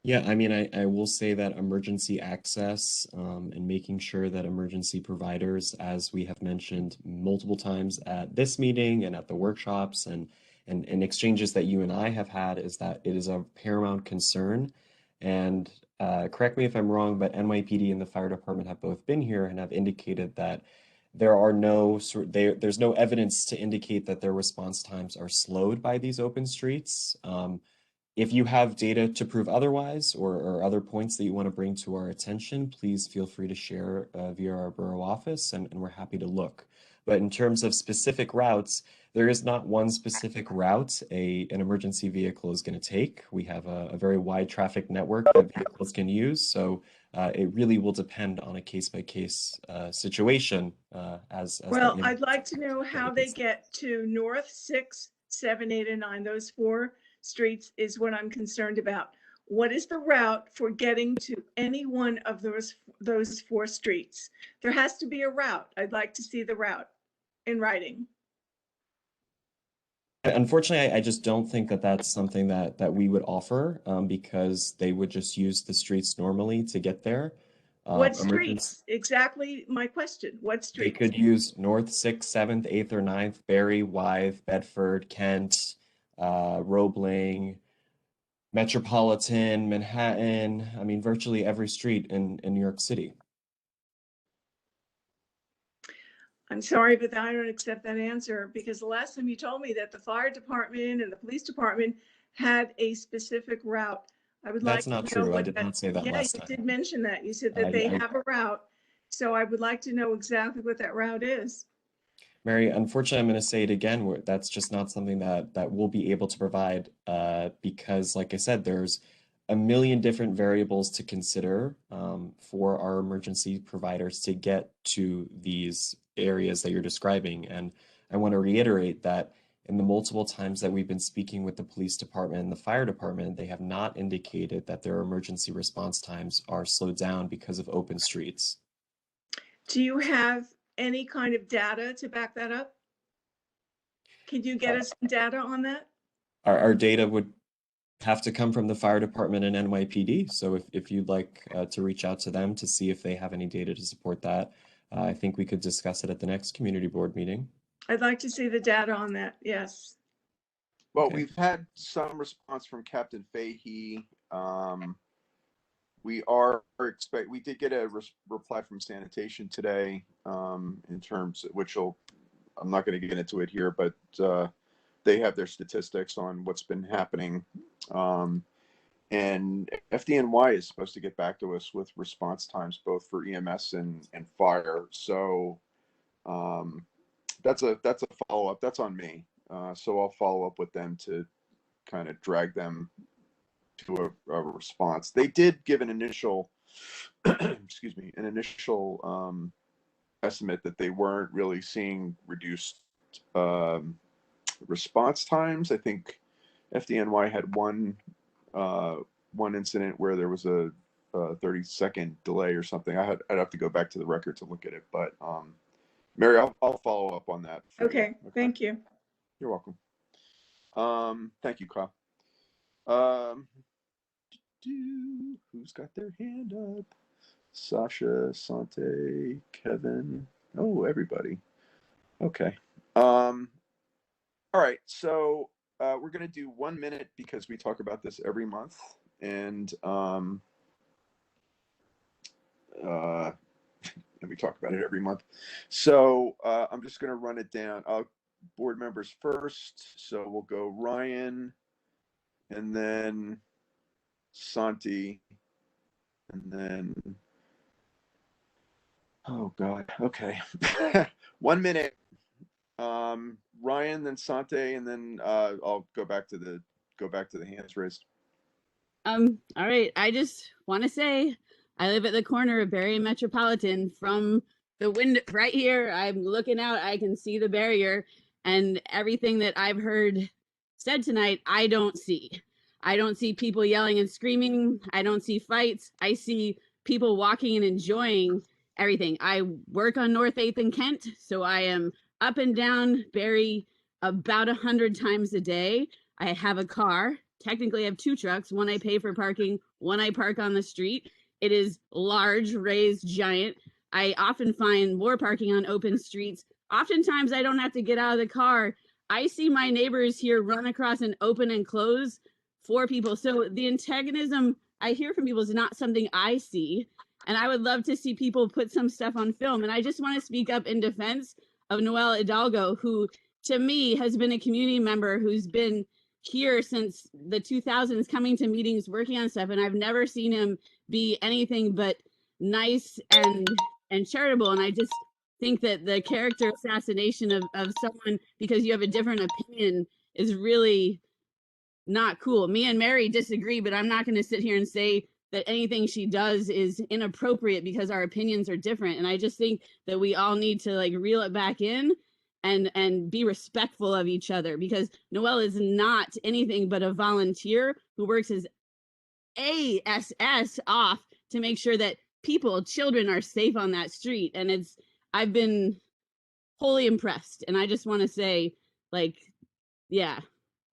Yeah, I mean, I will say that emergency access and making sure that emergency providers, as we have mentioned multiple times at this meeting and at the workshops and exchanges that you and I have had, is that it is a paramount concern. And correct me if I'm wrong, but NYPD and the fire department have both been here and have indicated that there's no evidence to indicate that their response times are slowed by these open streets. If you have data to prove otherwise or other points that you want to bring to our attention, please feel free to share via our borough office, and we're happy to look. But in terms of specific routes, there is not one specific route an emergency vehicle is going to take. We have a very wide traffic network that vehicles can use. So it really will depend on a case-by-case situation. Well, I'd like to know how they get to North 6, 7, 8, and 9. Those 4 streets is what I'm concerned about. What is the route for getting to any one of those 4 streets? There has to be a route. I'd like to see the route in writing. Unfortunately, I just don't think that that's something that we would offer because they would just use the streets normally to get there. What streets? Exactly my question. What streets? They could use North 6th, 7th, 8th, or 9th, Barry, Wythe, Bedford, Kent, Roebling, Metropolitan, Manhattan. I mean, virtually every street in New York City. I'm sorry, but I don't accept that answer because the last time you told me that the fire department and the police department had a specific route. I would That's like not to know true. I what did not say that last time. Yeah, you did mention that. You said that they have a route. So I would like to know exactly what that route is. Mary, unfortunately, I'm going to say it again. That's just not something that we'll be able to provide because, like I said, there's a million different variables to consider for our emergency providers to get to these areas that you're describing. And I want to reiterate that in the multiple times that we've been speaking with the police department and the fire department, they have not indicated that their emergency response times are slowed down because of open streets. Do you have any kind of data to back that up? Can you get us some data on that? Our data would have to come from the fire department and NYPD. So if you'd like to reach out to them to see if they have any data to support that, I think we could discuss it at the next community board meeting. I'd like to see the data on that. Yes. Well, we've had some response from Captain Fahey. We did get a reply from sanitation today in terms, I'm not going to get into it here, but they have their statistics on what's been happening. And FDNY is supposed to get back to us with response times, both for EMS and fire. So that's a follow-up. That's on me. So I'll follow up with them to kind of drag them to a response. They did give an initial, excuse me, estimate that they weren't really seeing reduced response times. I think FDNY had one incident where there was a 30-second delay or something. I'd have to go back to the record to look at it, but Mary, I'll follow up on that. Okay, thank you. You're welcome. Thank you, Kyle. Who's got their hand up? Sasha, Sante, Kevin. Oh, everybody. Okay. All right. So we're going to do 1 minute because we talk about this every month. And we talk about it every month. So I'm just going to run it down. Board members first. So we'll go Ryan and then Santi and then, oh God. Okay. 1 minute. Ryan, then Sante, and then I'll go back to the hands raised. All right. I just want to say I live at the corner of Barry and Metropolitan. From the window right here, I'm looking out, I can see the barrier, and everything that I've heard said tonight, I don't see. I don't see people yelling and screaming. I don't see fights. I see people walking and enjoying everything. I work on North 8th and Kent, so I am up and down Barry about 100 times a day. I have a car. Technically, I have 2 trucks. One I pay for parking, one I park on the street. It is large, raised, giant. I often find more parking on open streets. Oftentimes, I don't have to get out of the car. I see my neighbors here run across and open and close for people. So the antagonism I hear from people is not something I see. And I would love to see people put some stuff on film. And I just want to speak up in defense of Noel Hidalgo, who to me has been a community member who's been here since the 2000s, coming to meetings, working on stuff. And I've never seen him be anything but nice and charitable. And I just think that the character assassination of someone because you have a different opinion is really not cool. Me and Mary disagree, but I'm not going to sit here and say that anything she does is inappropriate because our opinions are different. And I just think that we all need to like reel it back in and be respectful of each other, because Noelle is not anything but a volunteer who works his ass off to make sure that children are safe on that street. And I've been wholly impressed. And I just want to say, like, yeah,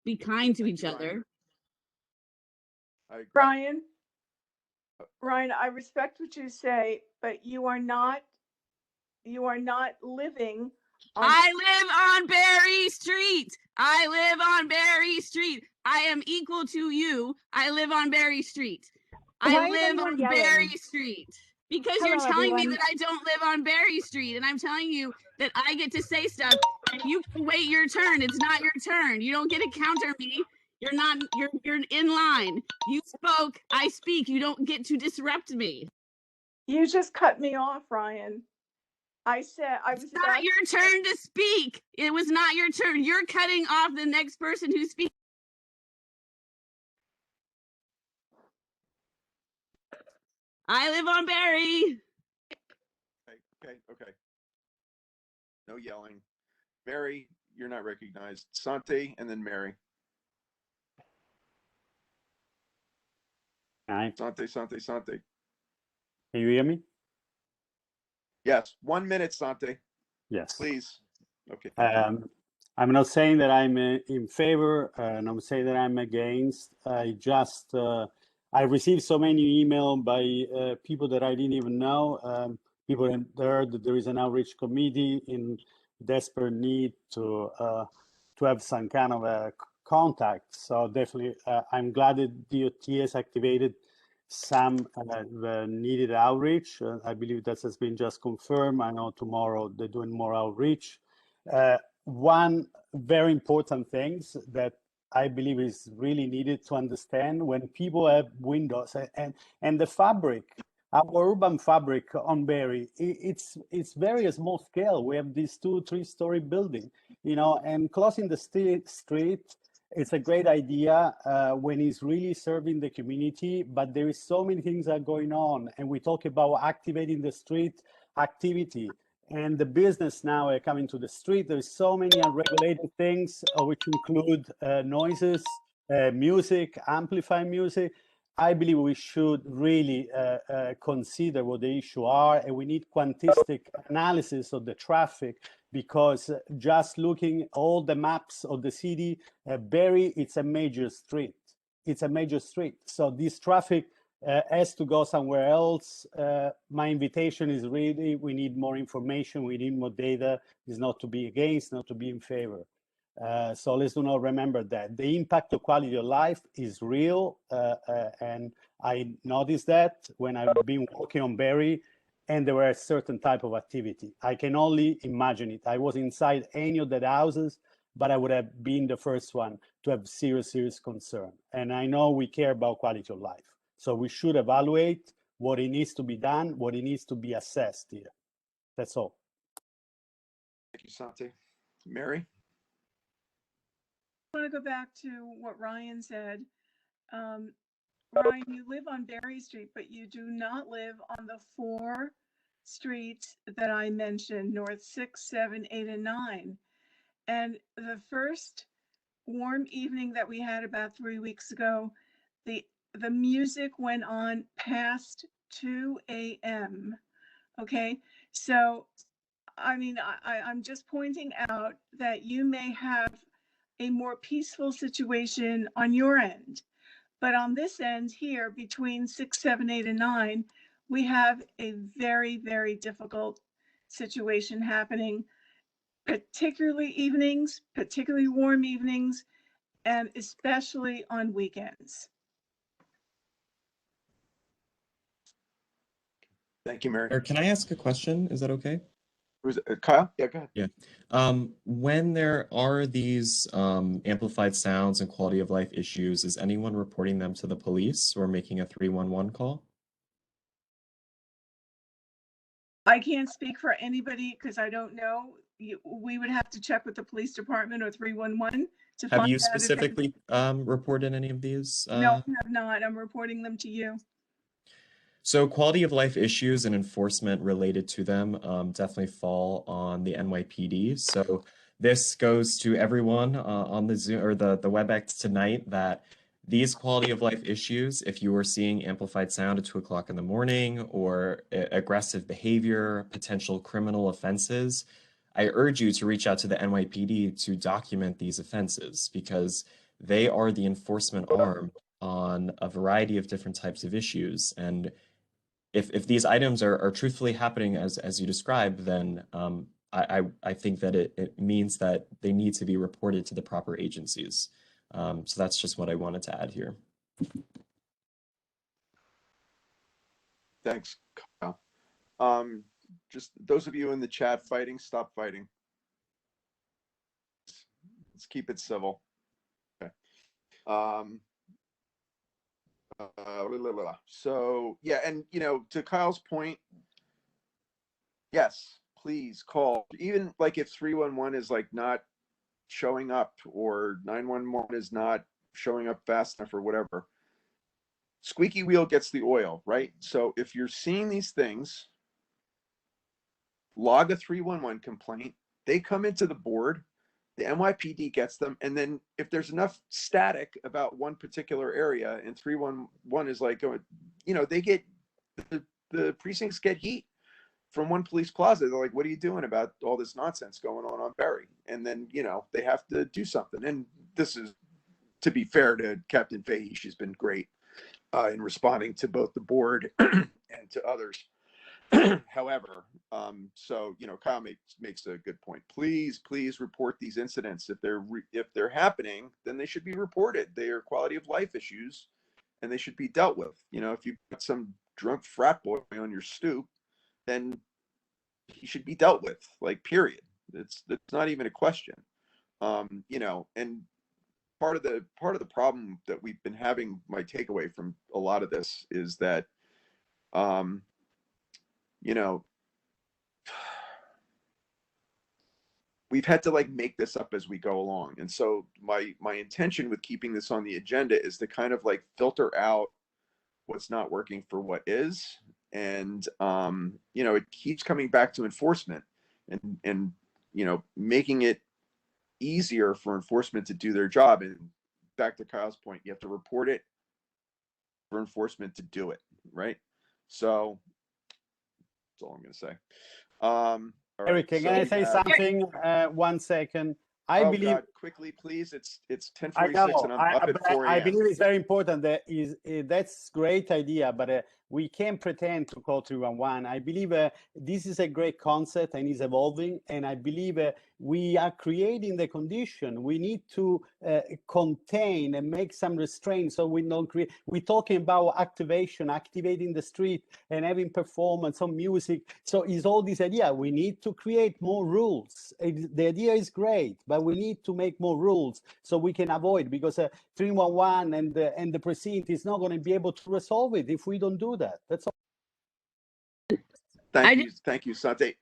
be kind to each other. Ryan, I respect what you say, but you are not living on. I live on Berry Street. I live on Berry Street. I am equal to you. I live on Berry Street. I live on Berry Street. Because you're telling me that I don't live on Berry Street, and I'm telling you that I get to say stuff, and you can wait your turn. It's not your turn. You don't get to counter me. You're in line. You spoke, I speak. You don't get to disrupt me. You just cut me off, Ryan. I said I was. It's not your turn to speak. It was not your turn. You're cutting off the next person who speaks. I live on Berry. Okay. No yelling. Mary, you're not recognized. Santi, and then Mary. Hi. Santi. Can you hear me? Yes. 1 minute, Santi. Yes. Please. Okay. I'm not saying that I'm in favor, and I'm saying that I'm against. I received so many emails by people that I didn't even know. People heard that there is an outreach committee in desperate need to have some kind of a contact. So definitely, I'm glad that DOT has activated some the needed outreach. I believe that has been just confirmed. I know tomorrow they're doing more outreach. One very important thing that I believe is really needed to understand when people have windows and the fabric, our urban fabric on Berry, it's very small scale. We have these 2-3 story building, and closing the street, it's a great idea when it's really serving the community, but there is so many things that are going on, and we talk about activating the street activity. And the business now are coming to the street. There's so many unregulated things, which include noises, music, amplifying music. I believe we should really consider what the issue are, and we need quantistic analysis of the traffic, because just looking all the maps of the city, Berry, it's a major street. It's a major street. So this traffic has to go somewhere else. My invitation is really, we need more information, we need more data. It's not to be against, not to be in favor. So let's do not remember that. The impact of quality of life is real, and I noticed that when I've been walking on Berry, and there were a certain type of activity. I can only imagine it. I was inside any of the houses, but I would have been the first one to have serious concern. And I know we care about quality of life. So we should evaluate what it needs to be done, what it needs to be assessed here. That's all. Thank you, Santi. Mary? I want to go back to what Ryan said. Ryan, you live on Berry Street, but you do not live on the 4 streets that I mentioned, North 6, 7, 8, and 9. And the first warm evening that we had about 3 weeks ago, the music went on past 2 a.m. Okay, so I mean, I'm just pointing out that you may have a more peaceful situation on your end, but on this end here, between 6, 7, 8, and 9, we have a very difficult situation happening, particularly evenings, particularly warm evenings, and especially on weekends. Thank you, Mary. Or can I ask a question? Is that okay? Who's Kyle? Yeah, go ahead. Yeah. When there are these amplified sounds and quality of life issues, is anyone reporting them to the police or making a 311 call? I can't speak for anybody because I don't know. We would have to check with the police department or 311 to Have find you out if they. specifically reported any of these? No, I have not. I'm reporting them to you. So quality of life issues and enforcement related to them definitely fall on the NYPD. So this goes to everyone on the Zoom or the WebEx tonight that these quality of life issues, if you are seeing amplified sound at 2 o'clock in the morning or aggressive behavior, potential criminal offenses, I urge you to reach out to the NYPD to document these offenses because they are the enforcement arm on a variety of different types of issues. And if these items are truthfully happening as you described, then I think that it means that they need to be reported to the proper agencies. So that's just what I wanted to add here. Thanks, Kyle. Just those of you in the chat fighting, stop fighting. Let's keep it civil. Okay. So yeah, and to Kyle's point, yes, please call. Even like if 311 is like not showing up or 911 is not showing up fast enough or whatever, squeaky wheel gets the oil, right? So if you're seeing these things, log a 311 complaint. They come into the board, the NYPD gets them, and then if there's enough static about one particular area and 311 is like, they get the precincts get heat from one police plaza. They're like, what are you doing about all this nonsense going on Berry? And then they have to do something. And this is, to be fair to Captain Fahey, she's been great in responding to both the board and to others. However, so Kyle makes a good point. Please report these incidents. If they're happening, then they should be reported. They are quality of life issues, and they should be dealt with. If you've got some drunk frat boy on your stoop, then he should be dealt with. Like, period. It's not even a question. And part of the problem that we've been having, my takeaway from a lot of this is that we've had to like make this up as we go along. And so my intention with keeping this on the agenda is to kind of like filter out what's not working for what is. And it keeps coming back to enforcement and making it easier for enforcement to do their job. And back to Kyle's point, you have to report it for enforcement to do it, right? So that's all I'm going to say. Eric, can I say something? 1 second. I believe. God, quickly, please. It's 10:46 and I'm up at 4 a.m. I believe it's very important. That's great idea, but we can't pretend to call 311. I believe this is a great concept and is evolving, and I believe we are creating the condition. We need to contain and make some restraints so we don't create. We're talking about activating the street and having performance on music. So is all this idea. We need to create more rules. The idea is great, but we need to make more rules so we can avoid, because 311 and the precinct is not going to be able to resolve it if we don't do that. That's all. Thank you, Sante.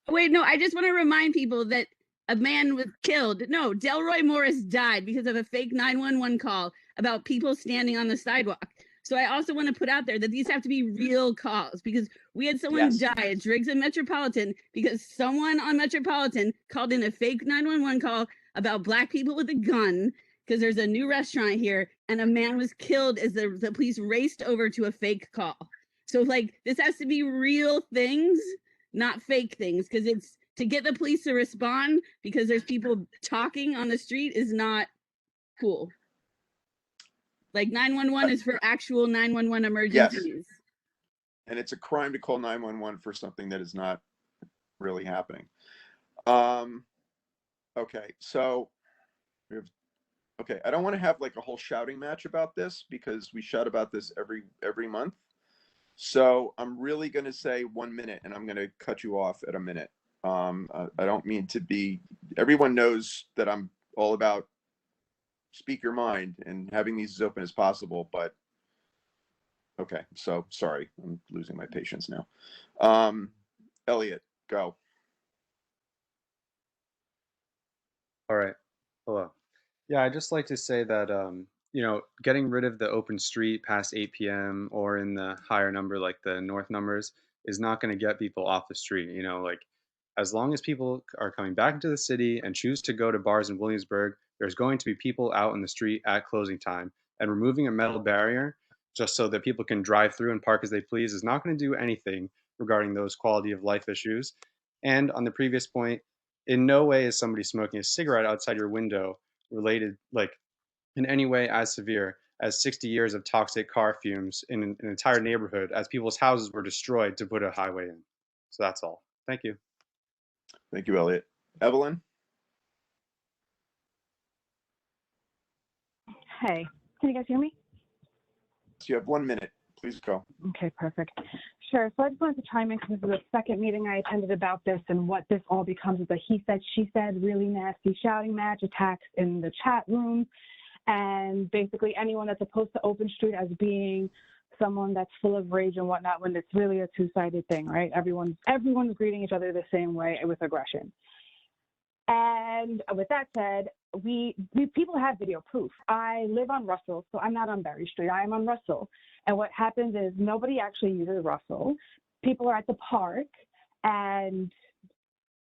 Wait, no, I just want to remind people that a man was killed. No, Delroy Morris died because of a fake 911 call about people standing on the sidewalk. So I also want to put out there that these have to be real calls, because we had someone die at Driggs and Metropolitan because someone on Metropolitan called in a fake 911 call about Black people with a gun because there's a new restaurant here, and a man was killed as the police raced over to a fake call. So like, this has to be real things, not fake things, because it's to get the police to respond because there's people talking on the street is not cool. Like 911 is for actual 911 emergencies. Yes. And it's a crime to call 911 for something that is not really happening. Okay, so I don't want to have like a whole shouting match about this because we shout about this every month. So I'm really going to say 1 minute, and I'm going to cut you off at a minute. I don't mean to be. Everyone knows that I'm all about speak your mind and having these as open as possible, but okay, so sorry, I'm losing my patience now. Elliot, go. All right. Hello. Yeah, I'd just like to say that, getting rid of the open street past 8 p.m. or in the higher number, like the north numbers, is not going to get people off the street. As long as people are coming back into the city and choose to go to bars in Williamsburg, there's going to be people out in the street at closing time. And removing a metal barrier just so that people can drive through and park as they please is not going to do anything regarding those quality of life issues. And on the previous point, in no way is somebody smoking a cigarette outside your window related, in any way as severe as 60 years of toxic car fumes in an entire neighborhood as people's houses were destroyed to put a highway in. So that's all. Thank you. Thank you, Elliot. Evelyn? Hey, can you guys hear me? So you have 1 minute. Please go. Okay, perfect. Sure. So I just wanted to chime in because this is the second meeting I attended about this, and what this all becomes is a he said, she said, really nasty shouting match, attacks in the chat room, and basically anyone that's opposed to open street as being someone that's full of rage and whatnot, when it's really a two-sided thing, right? Everyone's greeting each other the same way with aggression. And with that said, we people have video proof. I live on Russell, so I'm not on Berry Street. I am on Russell. And what happens is nobody actually uses Russell. People are at the park, and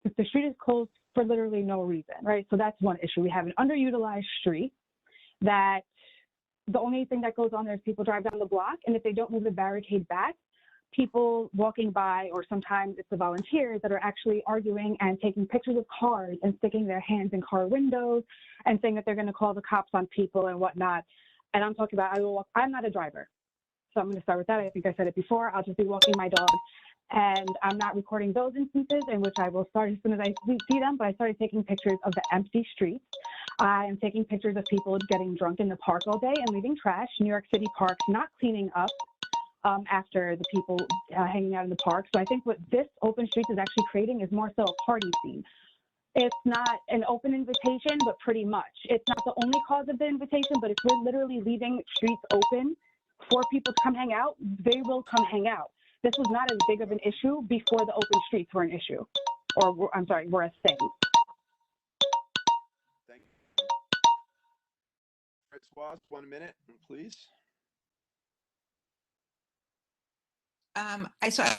the street is closed for literally no reason, right? So that's one issue. We have an underutilized street that the only thing that goes on there is people drive down the block, and if they don't move the barricade back, people walking by, or sometimes it's the volunteers that are actually arguing and taking pictures of cars and sticking their hands in car windows and saying that they're going to call the cops on people and whatnot. And I'm talking about, I'm not a driver. So I'm going to start with that. I think I said it before. I'll just be walking my dog. And I'm not recording those instances, in which I will start as soon as I see them, but I started taking pictures of the empty streets. I am taking pictures of people getting drunk in the park all day and leaving trash. New York City parks not cleaning up after the people hanging out in the park. So I think what this open streets is actually creating is more so a party scene. It's not an open invitation, but pretty much. It's not the only cause of the invitation, but if we're literally leaving streets open for people to come hang out, they will come hang out. This was not as big of an issue before the open streets were an issue, or I'm sorry, were a thing. Thank you. Francoise, 1 minute, please. I saw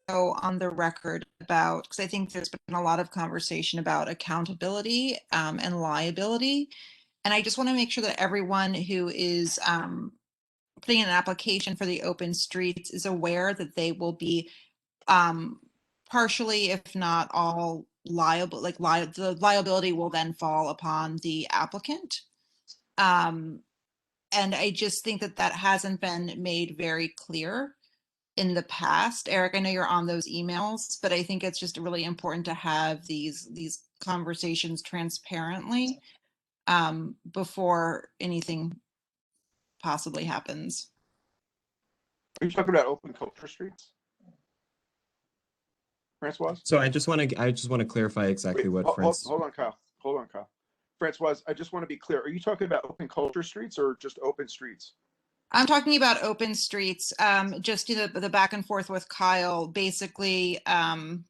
on the record about, because I think there's been a lot of conversation about accountability and liability. And I just want to make sure that everyone who is putting in an application for the open streets is aware that they will be partially, if not all, liable, the liability will then fall upon the applicant. And I just think that hasn't been made very clear in the past. Eric, I know you're on those emails, but I think it's just really important to have these conversations transparently before anything possibly happens. Are you talking about open culture streets, Francoise? So I just want to clarify exactly what Hold on, Kyle. Hold on, Kyle. Francoise, I just want to be clear. Are you talking about open culture streets or just open streets? I'm talking about open streets. Just the back and forth with Kyle. Basically, so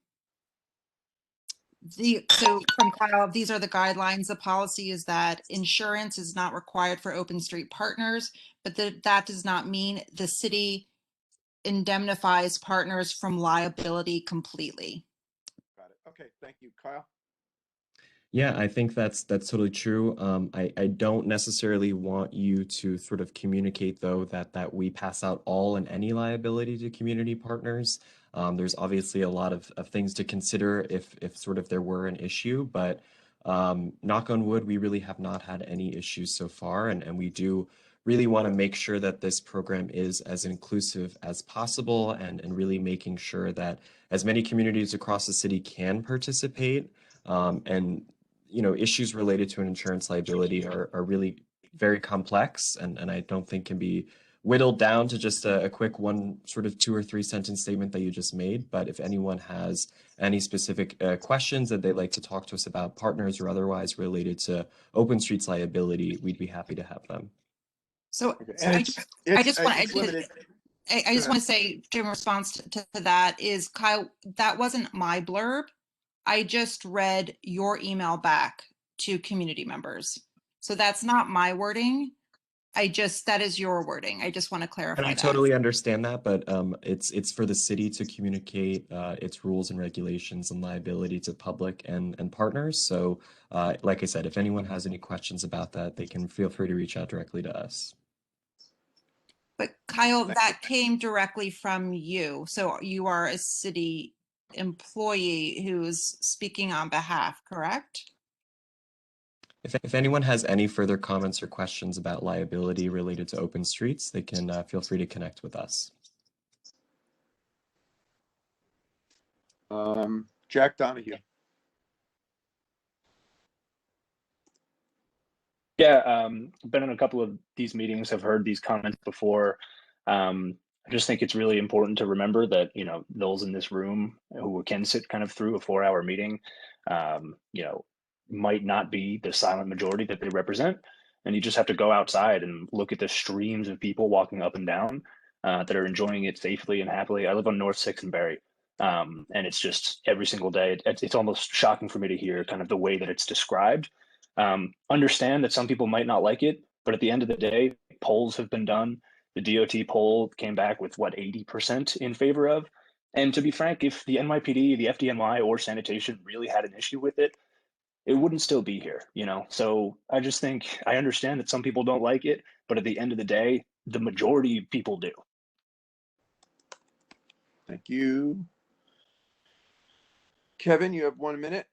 from Kyle, these are the guidelines. The policy is that insurance is not required for open street partners, but that does not mean the city indemnifies partners from liability completely. Got it. Okay, thank you, Kyle. Yeah, I think that's totally true. I don't necessarily want you to sort of communicate, though, that we pass out all and any liability to community partners. There's obviously a lot of things to consider if sort of there were an issue, but knock on wood, we really have not had any issues so far, and we do really want to make sure that this program is as inclusive as possible, and really making sure that as many communities across the city can participate. And issues related to an insurance liability are really very complex, and I don't think can be whittled down to just a quick one sort of 2 or 3 sentence statement that you just made. But if anyone has any specific questions that they'd like to talk to us about, partners or otherwise related to open streets liability, we'd be happy to have them. So okay. I just want to I just want to say in response to that is, Kyle, that wasn't my blurb. I just read your email back to community members. So that's not my wording. That is your wording. I just want to clarify And I that. totally understand that, but it's for the city to communicate its rules and regulations and liability to public and partners. So, like I said, if anyone has any questions about that, they can feel free to reach out directly to us. But Kyle, that came directly from you. So you are a city employee who's speaking on behalf, correct? If anyone has any further comments or questions about liability related to open streets, they can feel free to connect with us. Jack Donahue. Yeah, been in a couple of these meetings, have heard these comments before. I just think it's really important to remember that, you know, those in this room who can sit kind of through a 4-hour meeting, you know, might not be the silent majority that they represent. And you just have to go outside and look at the streams of people walking up and down that are enjoying it safely and happily. I live on North 6th and Berry. And it's just every single day, it's almost shocking for me to hear kind of the way that it's described. Understand that some people might not like it, but at the end of the day, polls have been done. The DOT poll came back with what, 80% in favor of. And to be frank, if the NYPD, the FDNY, or sanitation really had an issue with it, it wouldn't still be here, you know? So I just think, I understand that some people don't like it, but at the end of the day, the majority of people do. Thank you. Kevin, you have 1 minute.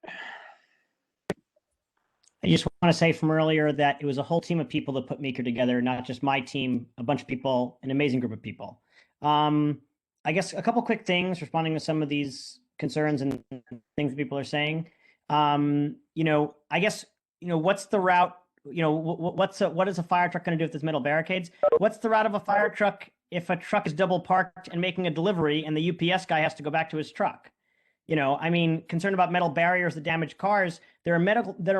I just want to say from earlier that it was a whole team of people that put Meeker together, not just my team, a bunch of people, an amazing group of people. I guess a couple quick things responding to some of these concerns and things that people are saying. You know, I guess, you know, what's the route? You know, what is a fire truck going to do with those metal barricades? What's the route of a fire truck if a truck is double parked and making a delivery and the UPS guy has to go back to his truck? You know, I mean, concerned about metal barriers that damage cars. There are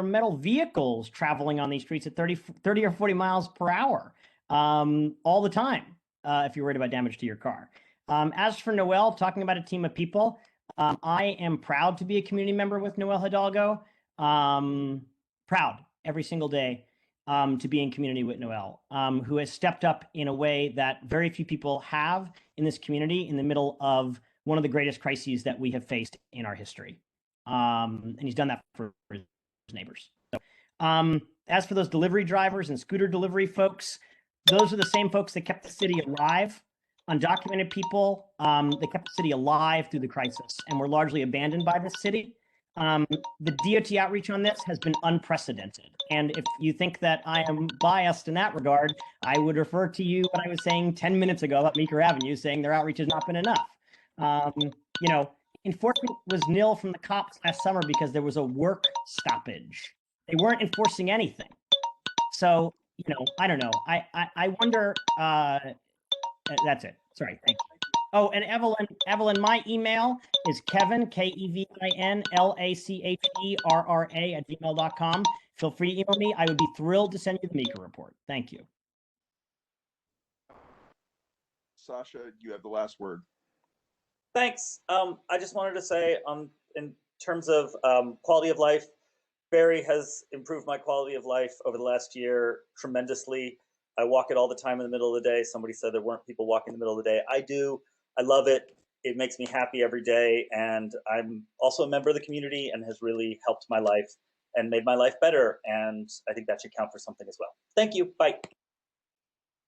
metal vehicles traveling on these streets at 30 or 40 miles per hour all the time if you're worried about damage to your car. As for Noel, talking about a team of people, I am proud to be a community member with Noel Hidalgo. Proud every single day to be in community with Noel, who has stepped up in a way that very few people have in this community in the middle of one of the greatest crises that we have faced in our history. And he's done that for his neighbors. So, as for those delivery drivers and scooter delivery folks, those are the same folks that kept the city alive. Undocumented people that kept the city alive through the crisis and were largely abandoned by the city. The DOT outreach on this has been unprecedented. And if you think that I am biased in that regard, I would refer to you what I was saying 10 minutes ago about Meeker Avenue, saying their outreach has not been enough. You know, enforcement was nil from the cops last summer because there was a work stoppage. They weren't enforcing anything. So, you know, I don't know. I wonder, that's it. Sorry, thank you. Oh, and Evelyn, my email is Kevin, KEVINLACHERRA @gmail.com. Feel free to email me. I would be thrilled to send you the Meeker report. Thank you. Sasha, you have the last word. Thanks. I just wanted to say, in terms of quality of life, Barry has improved my quality of life over the last year tremendously. I walk it all the time in the middle of the day. Somebody said there weren't people walking in the middle of the day. I do. I love it. It makes me happy every day. And I'm also a member of the community and has really helped my life and made my life better. And I think that should count for something as well. Thank you. Bye.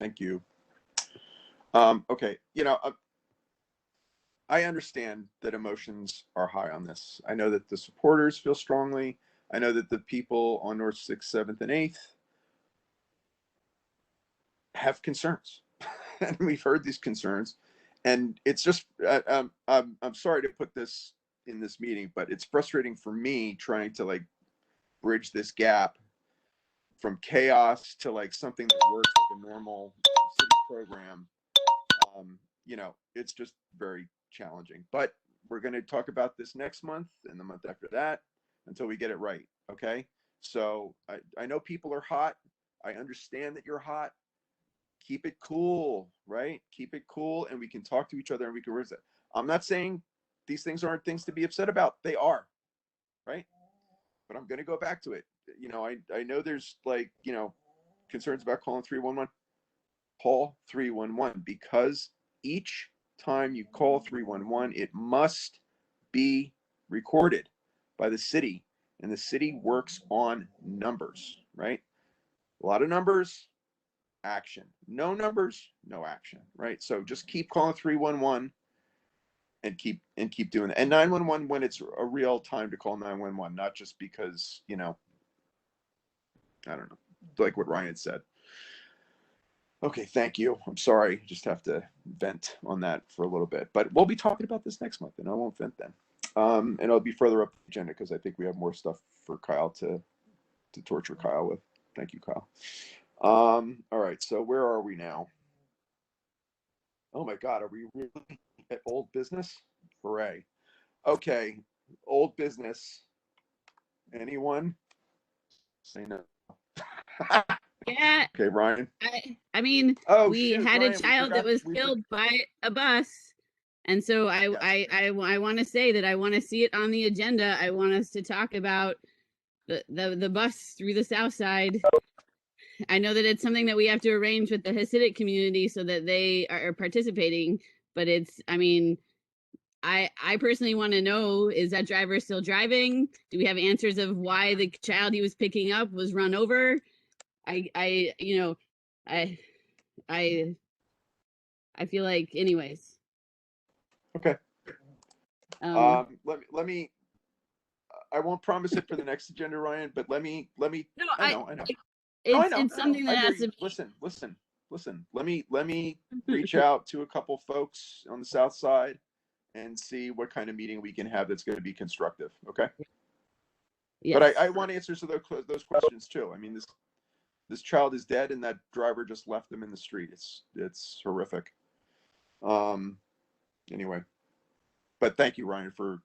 Thank you. Okay, you know, I understand that emotions are high on this. I know that the supporters feel strongly. I know that the people on North 6th, 7th, and 8th have concerns. And we've heard these concerns. And it's just, I'm sorry to put this in this meeting, but it's frustrating for me trying to like bridge this gap from chaos to like something that works like a normal city program. You know, it's just very challenging, but we're going to talk about this next month and the month after that until we get it right. Okay. So I know people are hot. I understand that you're hot. keep it cool, right? Keep it cool, and we can talk to each other and we can resolve it. I'm not saying these things aren't things to be upset about. They are, right? But I'm going to go back to it. You know, I know there's like, you know, concerns about calling 311. Call 311, because each time you call 311, it must be recorded by the city, and the city works on numbers, right? A lot of numbers, action. No numbers, no action, right? So just keep calling 311 and keep doing that. And 911 when it's a real time to call 911, not just because, you know, I don't know, like what Ryan said. Okay, thank you. I'm sorry. Just have to vent on that for a little bit. But we'll be talking about this next month, and I won't vent then. And it'll be further up the agenda because I think we have more stuff for Kyle to torture Kyle with. Thank you, Kyle. All right, so where are we now? Oh my God, are we really at old business? Hooray. Okay, old business. Anyone? Say no. Yeah. Okay, Ryan. I mean, Oh, we shoot, had Ryan, a child that was killed by a bus. And so I want to say that I want to see it on the agenda. I want us to talk about the bus through the South Side. I know that it's something that we have to arrange with the Hasidic community so that they are participating, but it's, I mean, I personally want to know, is that driver still driving? Do we have answers of why the child he was picking up was run over? I feel like, anyways. Okay. Let me. I won't promise it for the next agenda, Ryan. But let me. No, I know. It's something that has to be. Listen. Let me reach out to a couple folks on the South Side and see what kind of meeting we can have that's going to be constructive. Okay. Yes. But I want answers to those questions too. I mean, this child is dead, and that driver just left them in the street. It's horrific. Anyway, but thank you, Ryan, for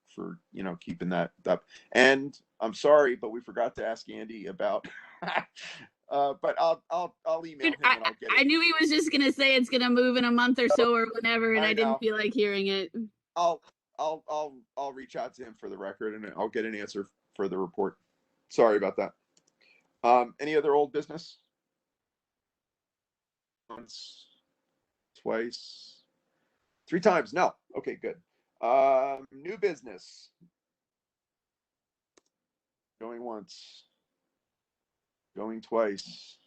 you know, keeping that up. And I'm sorry, but we forgot to ask Andy about. But I'll email him and I'll get it. I knew he was just gonna say it's gonna move in a month or so or whatever, and I didn't feel like hearing it. I'll reach out to him for the record, and I'll get an answer for the report. Sorry about that. Any other old business? Once, twice, 3 times. No. Okay, good. New business. Going once. Going twice.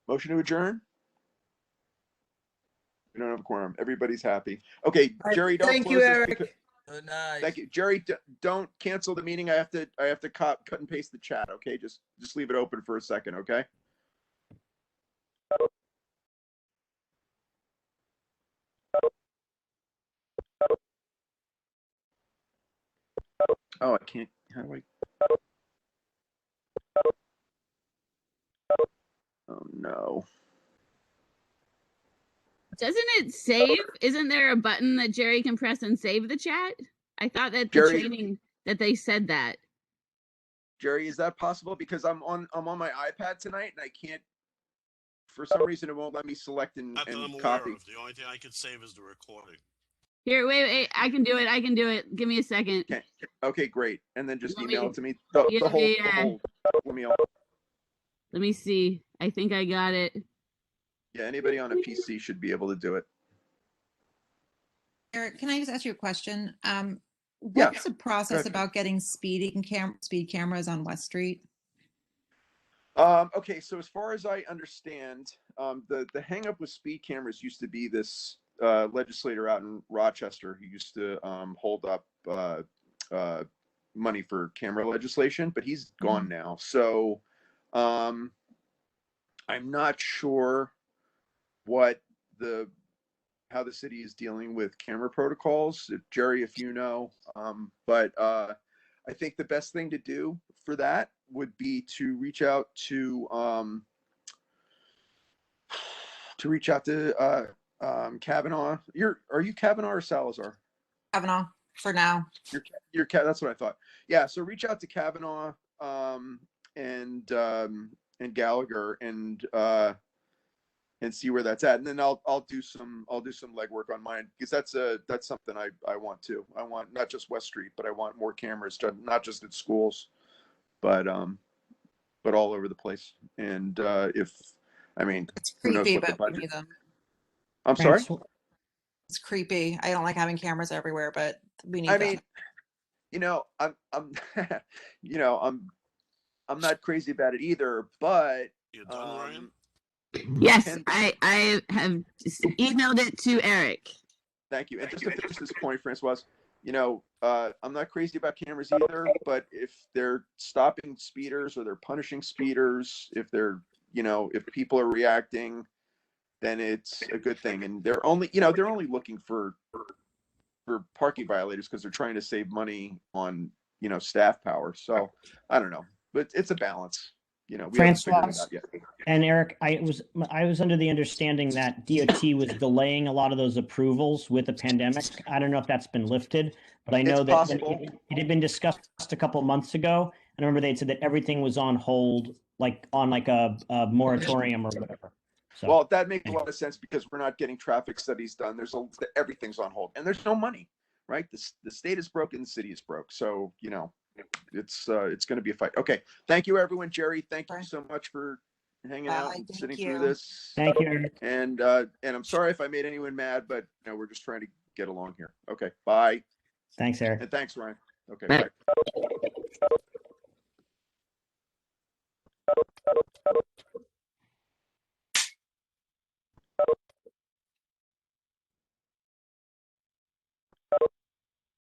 Motion to adjourn? We don't have a quorum. Everybody's happy. Okay, Jerry, don't Thank close you, this Eric. because- Good night. Thank you, Jerry. Don't cancel the meeting. I have to cut and paste the chat. Okay, just leave it open for a second. Okay. Oh, I can't. How do I? Oh no. Doesn't it save? Isn't there a button that Jerry can press and save the chat? I thought that the training that they said that. Jerry, is that possible? Because I'm on my iPad tonight and I can't. For some reason, it won't let me select and copy. The only thing I could save is the recording. Here, wait. I can do it. Give me a second. Okay, great. And then just Let email me- it to me. Yeah, The whole yeah. email. Let me see. I think I got it. Yeah, anybody on a PC should be able to do it. Eric, can I just ask you a question? Yeah, What's the process about getting speed cameras on West Street? Okay, so as far as I understand, the hang up with speed cameras used to be this legislator out in Rochester who used to hold up money for camera legislation, but he's gone now. So I'm not sure how the city is dealing with camera protocols. Jerry, if you know, but I think the best thing to do for that would be to reach out to Kavanaugh. Are you Kavanaugh or Salazar? Kavanaugh for now. You're that's what I thought. Yeah, so reach out to Kavanaugh and Gallagher and see where that's at, and then I'll do some legwork on mine, because that's something I want to. I want not just West Street, but I want more cameras, not just at schools, but all over the place. And It's who knows creepy, what the but we budget. need them. I'm sorry. It's creepy. I don't like having cameras everywhere, but we need I them. mean, I'm I'm not crazy about it either, but you done, Ryan? Yes, I have emailed it to Eric. Thank you. And just to finish this point, Francois, I'm not crazy about cameras either, but if they're stopping speeders or they're punishing speeders, if they're, if people are reacting, then it's a good thing. And they're only looking for parking violators because they're trying to save money on, staff power. So I don't know, but it's a balance. We haven't figured Francois it out yet. and Eric, I was under the understanding that DOT was delaying a lot of those approvals with the pandemic. I don't know if that's been lifted, but I know It's that possible. it had been discussed a couple of months ago. And I remember they said that everything was on hold, like on a moratorium or whatever. So, well, that makes a lot of sense because we're not getting traffic studies done. Everything's on hold, and there's no money, right? The state is broke and the city is broke. So it's going to be a fight. Okay, thank you, everyone. Jerry, thank you so much for hanging out and sitting through this. Thank you, Eric. And I'm sorry if I made anyone mad, but we're just trying to get along here. Okay, bye. Thanks, Eric. And thanks, Ryan. Okay, Bye. bye.